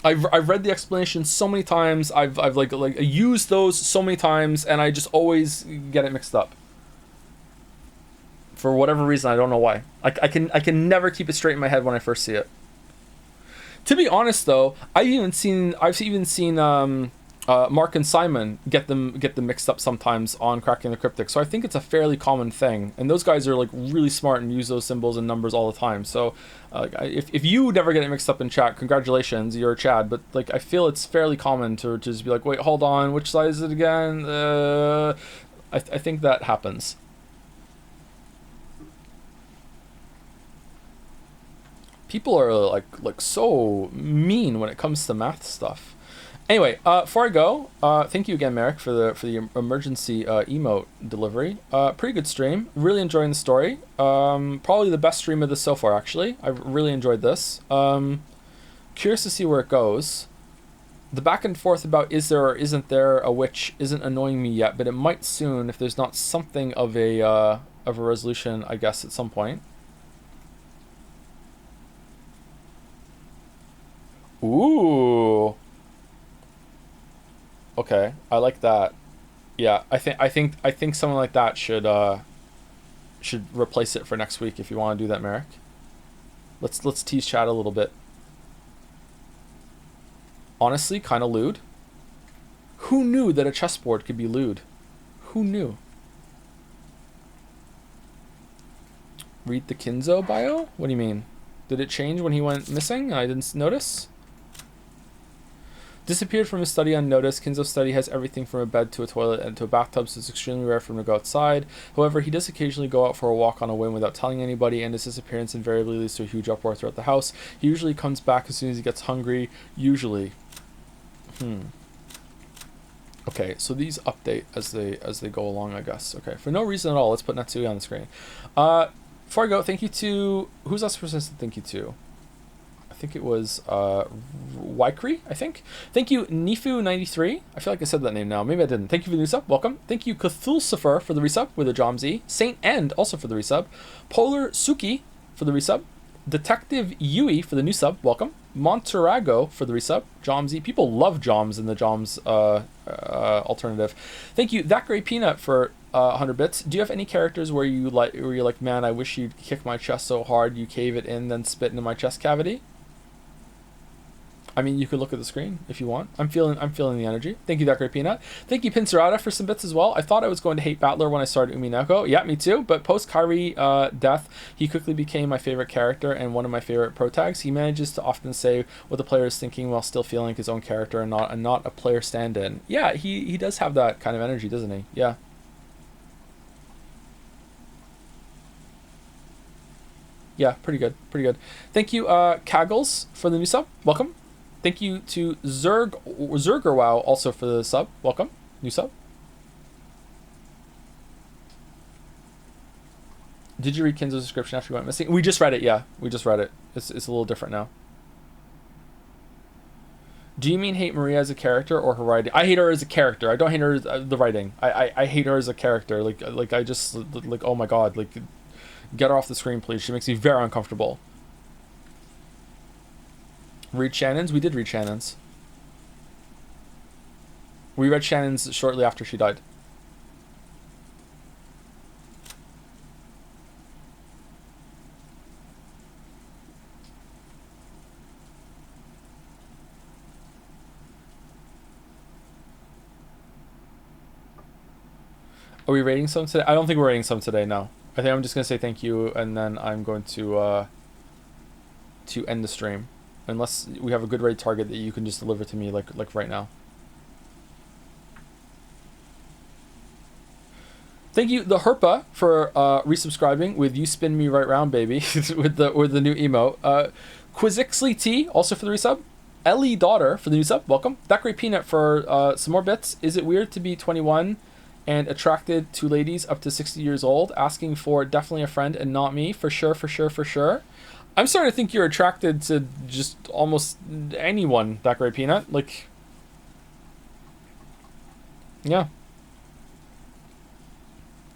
I've read the explanation so many times. I've like used those so many times, and I just always get it mixed up. For whatever reason, I don't know why. I can never keep it straight in my head when I first see it. To be honest, though, I've even seen Mark and Simon get them mixed up sometimes on Cracking the Cryptic. So I think it's a fairly common thing, and those guys are like really smart and use those symbols and numbers all the time. So if you never get it mixed up in chat, congratulations, you're a Chad. But like I feel it's fairly common to just be like, wait, hold on, which side is it again? I think that happens. People are like so mean when it comes to math stuff. Anyway, before I go, thank you again, Merrick, for the emergency emote delivery. Pretty good stream. Really enjoying the story. Probably the best stream of this so far, actually. I really enjoyed this. Curious to see where it goes. The back and forth about is there or isn't there a witch isn't annoying me yet, but it might soon if there's not something of a resolution, I guess, at some point. Ooh. Okay, I like that. Yeah, I think something like that should replace it for next week if you want to do that, Merrick. Let's tease chat a little bit. Honestly, kind of lewd. Who knew that a chessboard could be lewd? Who knew? Read the Kinzo bio? What do you mean? Did it change when he went missing? I didn't notice. Disappeared from his study unnoticed. Kinzo's study has everything from a bed to a toilet and to a bathtub, so it's extremely rare for him to go outside. However, he does occasionally go out for a walk on a whim without telling anybody, and his disappearance invariably leads to a huge uproar throughout the house. He usually comes back as soon as he gets hungry. Usually. Okay, so these update as they go along, I guess. Okay, for no reason at all, let's put Natsui on the screen. Before I go, thank you to... Who's that person to thank you to? I think it was Waikri, I think. Thank you, Nifu93. I feel like I said that name now. Maybe I didn't. Thank you for the resub. Welcome. Thank you, Cthulcifer, for the resub with a Jomz. Saint End also for the resub. Polar Suki for the resub. Detective Yui for the new sub. Welcome. Monterago for the resub. Jomz. People love Joms in the Joms alternative. Thank you, That Great Peanut, for 100 bits. Do you have any characters where you're like, man, I wish you'd kick my chest so hard you cave it in, then spit into my chest cavity? I mean, you could look at the screen if you want. I'm feeling the energy. Thank you, That Great Peanut. Thank you, Pincerata, for some bits as well. I thought I was going to hate Battler when I started Umineko. Yeah, me too. But post Kairi death, he quickly became my favorite character and one of my favorite pro tags. He manages to often say what the player is thinking while still feeling like his own character and not a player stand-in. Yeah, he does have that kind of energy, doesn't he? Yeah. Yeah, pretty good. Thank you, Kaggles, for the new sub. Welcome. Thank you to Zergerwow also for the sub. Welcome. New sub. Did you read Kinzo's description after you went missing? We just read it, yeah. We just read it. It's a little different now. Do you mean hate Maria as a character or her writing? I hate her as a character. I don't hate her as the writing. I hate her as a character. Like I just like, oh my god, like get her off the screen, please. She makes me very uncomfortable. Read Shannon's? We did read Shannon's. We read Shannon's shortly after she died. Are we rating some today? I don't think we're rating some today, no. I think I'm just going to say thank you, and then I'm going to end the stream. Unless we have a good raid target that you can just deliver to me like right now. Thank you, the Herpa, for resubscribing with "You Spin Me Right Round, Baby" with the new emote. Quizixley T also for the resub. Ellie Daughter for the new sub. Welcome. That Great Peanut for some more bits. Is it weird to be 21 and attracted to ladies up to 60 years old? Asking for definitely a friend and not me. For sure, for sure, for sure. I'm starting to think you're attracted to just almost anyone, That Great Peanut. Like, yeah.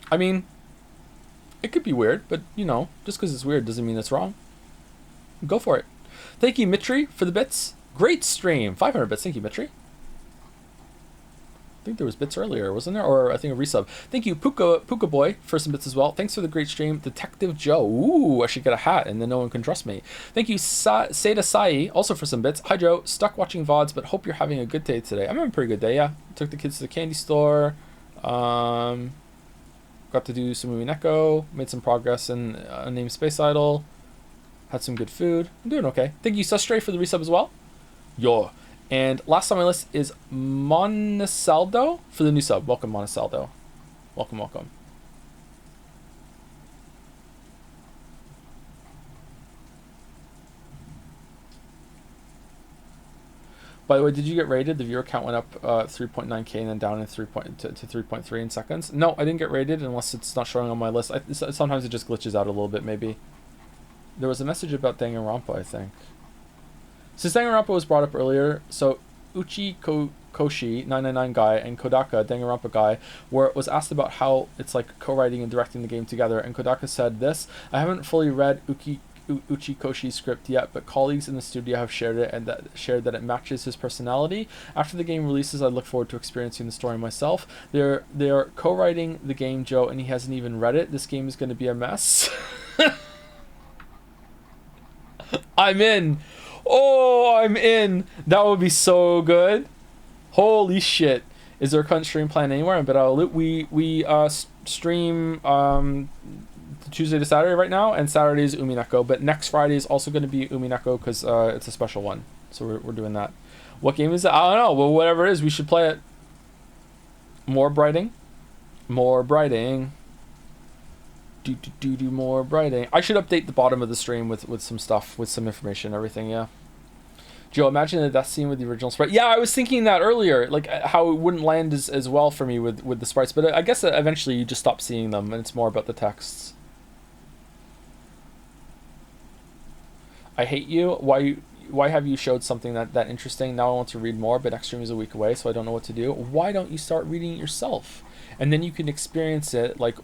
I mean, it could be weird, but, you know, just because it's weird doesn't mean it's wrong. Go for it. Thank you, Mitri, for the bits. Great stream. 500 bits. Thank you, Mitri. I think there was bits earlier, wasn't there? Or I think a resub. Thank you, Puka Boy, for some bits as well. Thanks for the great stream. Detective Joe. Ooh, I should get a hat and then no one can trust me. Thank you, Seda Sai, also for some bits. Hi, Joe. Stuck watching VODs, but hope you're having a good day today. I'm having a pretty good day, yeah. Took the kids to the candy store. Got to do some Umineko. Made some progress in Unnamed Space Idol. Had some good food. I'm doing okay. Thank you, Sustray, for the resub as well. Yo. And last on my list is Monasaldo for the new sub. Welcome, Monasaldo. Welcome, welcome. By the way, did you get rated? The viewer count went up 3.9k and then down in to 3.3 in seconds. No, I didn't get rated unless it's not showing on my list. Sometimes it just glitches out a little bit, maybe. There was a message about Danganronpa, I think. Since Danganronpa was brought up earlier, so Uchi Koshi, 999 guy, and Kodaka, Danganronpa guy, was asked about how it's like co-writing and directing the game together, and Kodaka said this: I haven't fully read Uchi Koshi's script yet, but colleagues in the studio have shared it and shared that it matches his personality. After the game releases, I look forward to experiencing the story myself. They're co-writing the game, Joe, and he hasn't even read it. This game is going to be a mess. I'm in. Oh, I'm in. That would be so good. Holy shit. Is there a current stream plan anywhere? But we stream Tuesday to Saturday right now, and Saturday is Umineko, but next Friday is also going to be Umineko because it's a special one. So we're doing that. What game is it? I don't know. Well, whatever it is, we should play it. More brighting. More brighting. Do more brighting. I should update the bottom of the stream with some stuff, with some information, everything, yeah. Joe, imagine the death scene with the original sprite. Yeah, I was thinking that earlier, like how it wouldn't land as well for me with the sprites, but I guess eventually you just stop seeing them and it's more about the texts. I hate you. Why have you showed something that interesting? Now I want to read more, but next stream is a week away, so I don't know what to do. Why don't you start reading it yourself? And then you can experience it like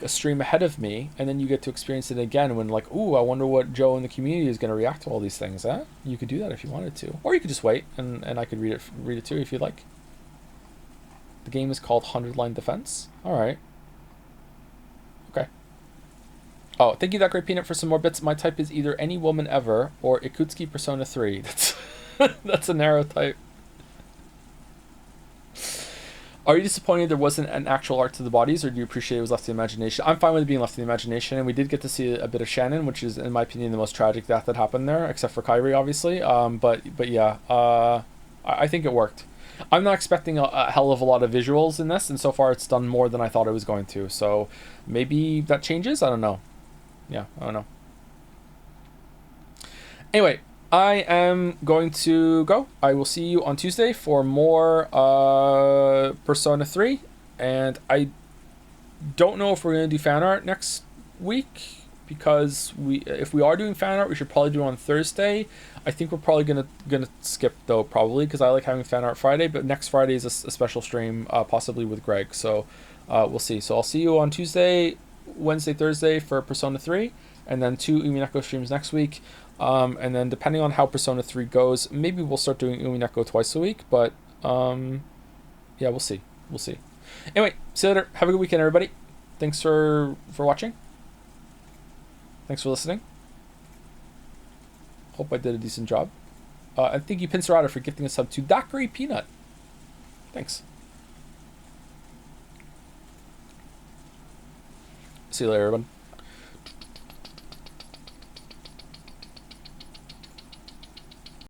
a stream ahead of me, and then you get to experience it again when like, ooh, I wonder what Joe in the community is going to react to all these things. You could do that if you wanted to, or you could just wait and I could read it too if you'd like. The game is called 100 Line Defense. All right. Okay. Oh, thank you, That Great Peanut, for some more bits. My type is either any woman ever or Ikutsuki Persona 3. That's a narrow type. Are you disappointed there wasn't an actual art to the bodies, or do you appreciate it was left to the imagination? I'm fine with it being left to the imagination, and we did get to see a bit of Shannon, which is, in my opinion, the most tragic death that happened there, except for Kyrie, obviously. But yeah, I think it worked. I'm not expecting a hell of a lot of visuals in this, and so far it's done more than I thought it was going to. So maybe that changes? I don't know. Yeah, I don't know. Anyway, I am going to go. I will see you on Tuesday for more Persona 3. And I don't know if we're going to do fan art next week, because if we are doing fan art, we should probably do it on Thursday. I think we're probably gonna skip though, probably, because I like having fan art Friday. But next Friday is a special stream, possibly with Greg. So we'll see. So I'll see you on Tuesday, Wednesday, Thursday for Persona 3, and then 2 Umineko streams next week. And then depending on how Persona 3 goes, maybe we'll start doing Umineko twice a week, but yeah, we'll see. Anyway, see you later. Have a good weekend, everybody. Thanks for watching. Thanks for listening. Hope I did a decent job. And thank you, Pincerata, for gifting a sub to That Great Peanut. Thanks. See you later, everyone.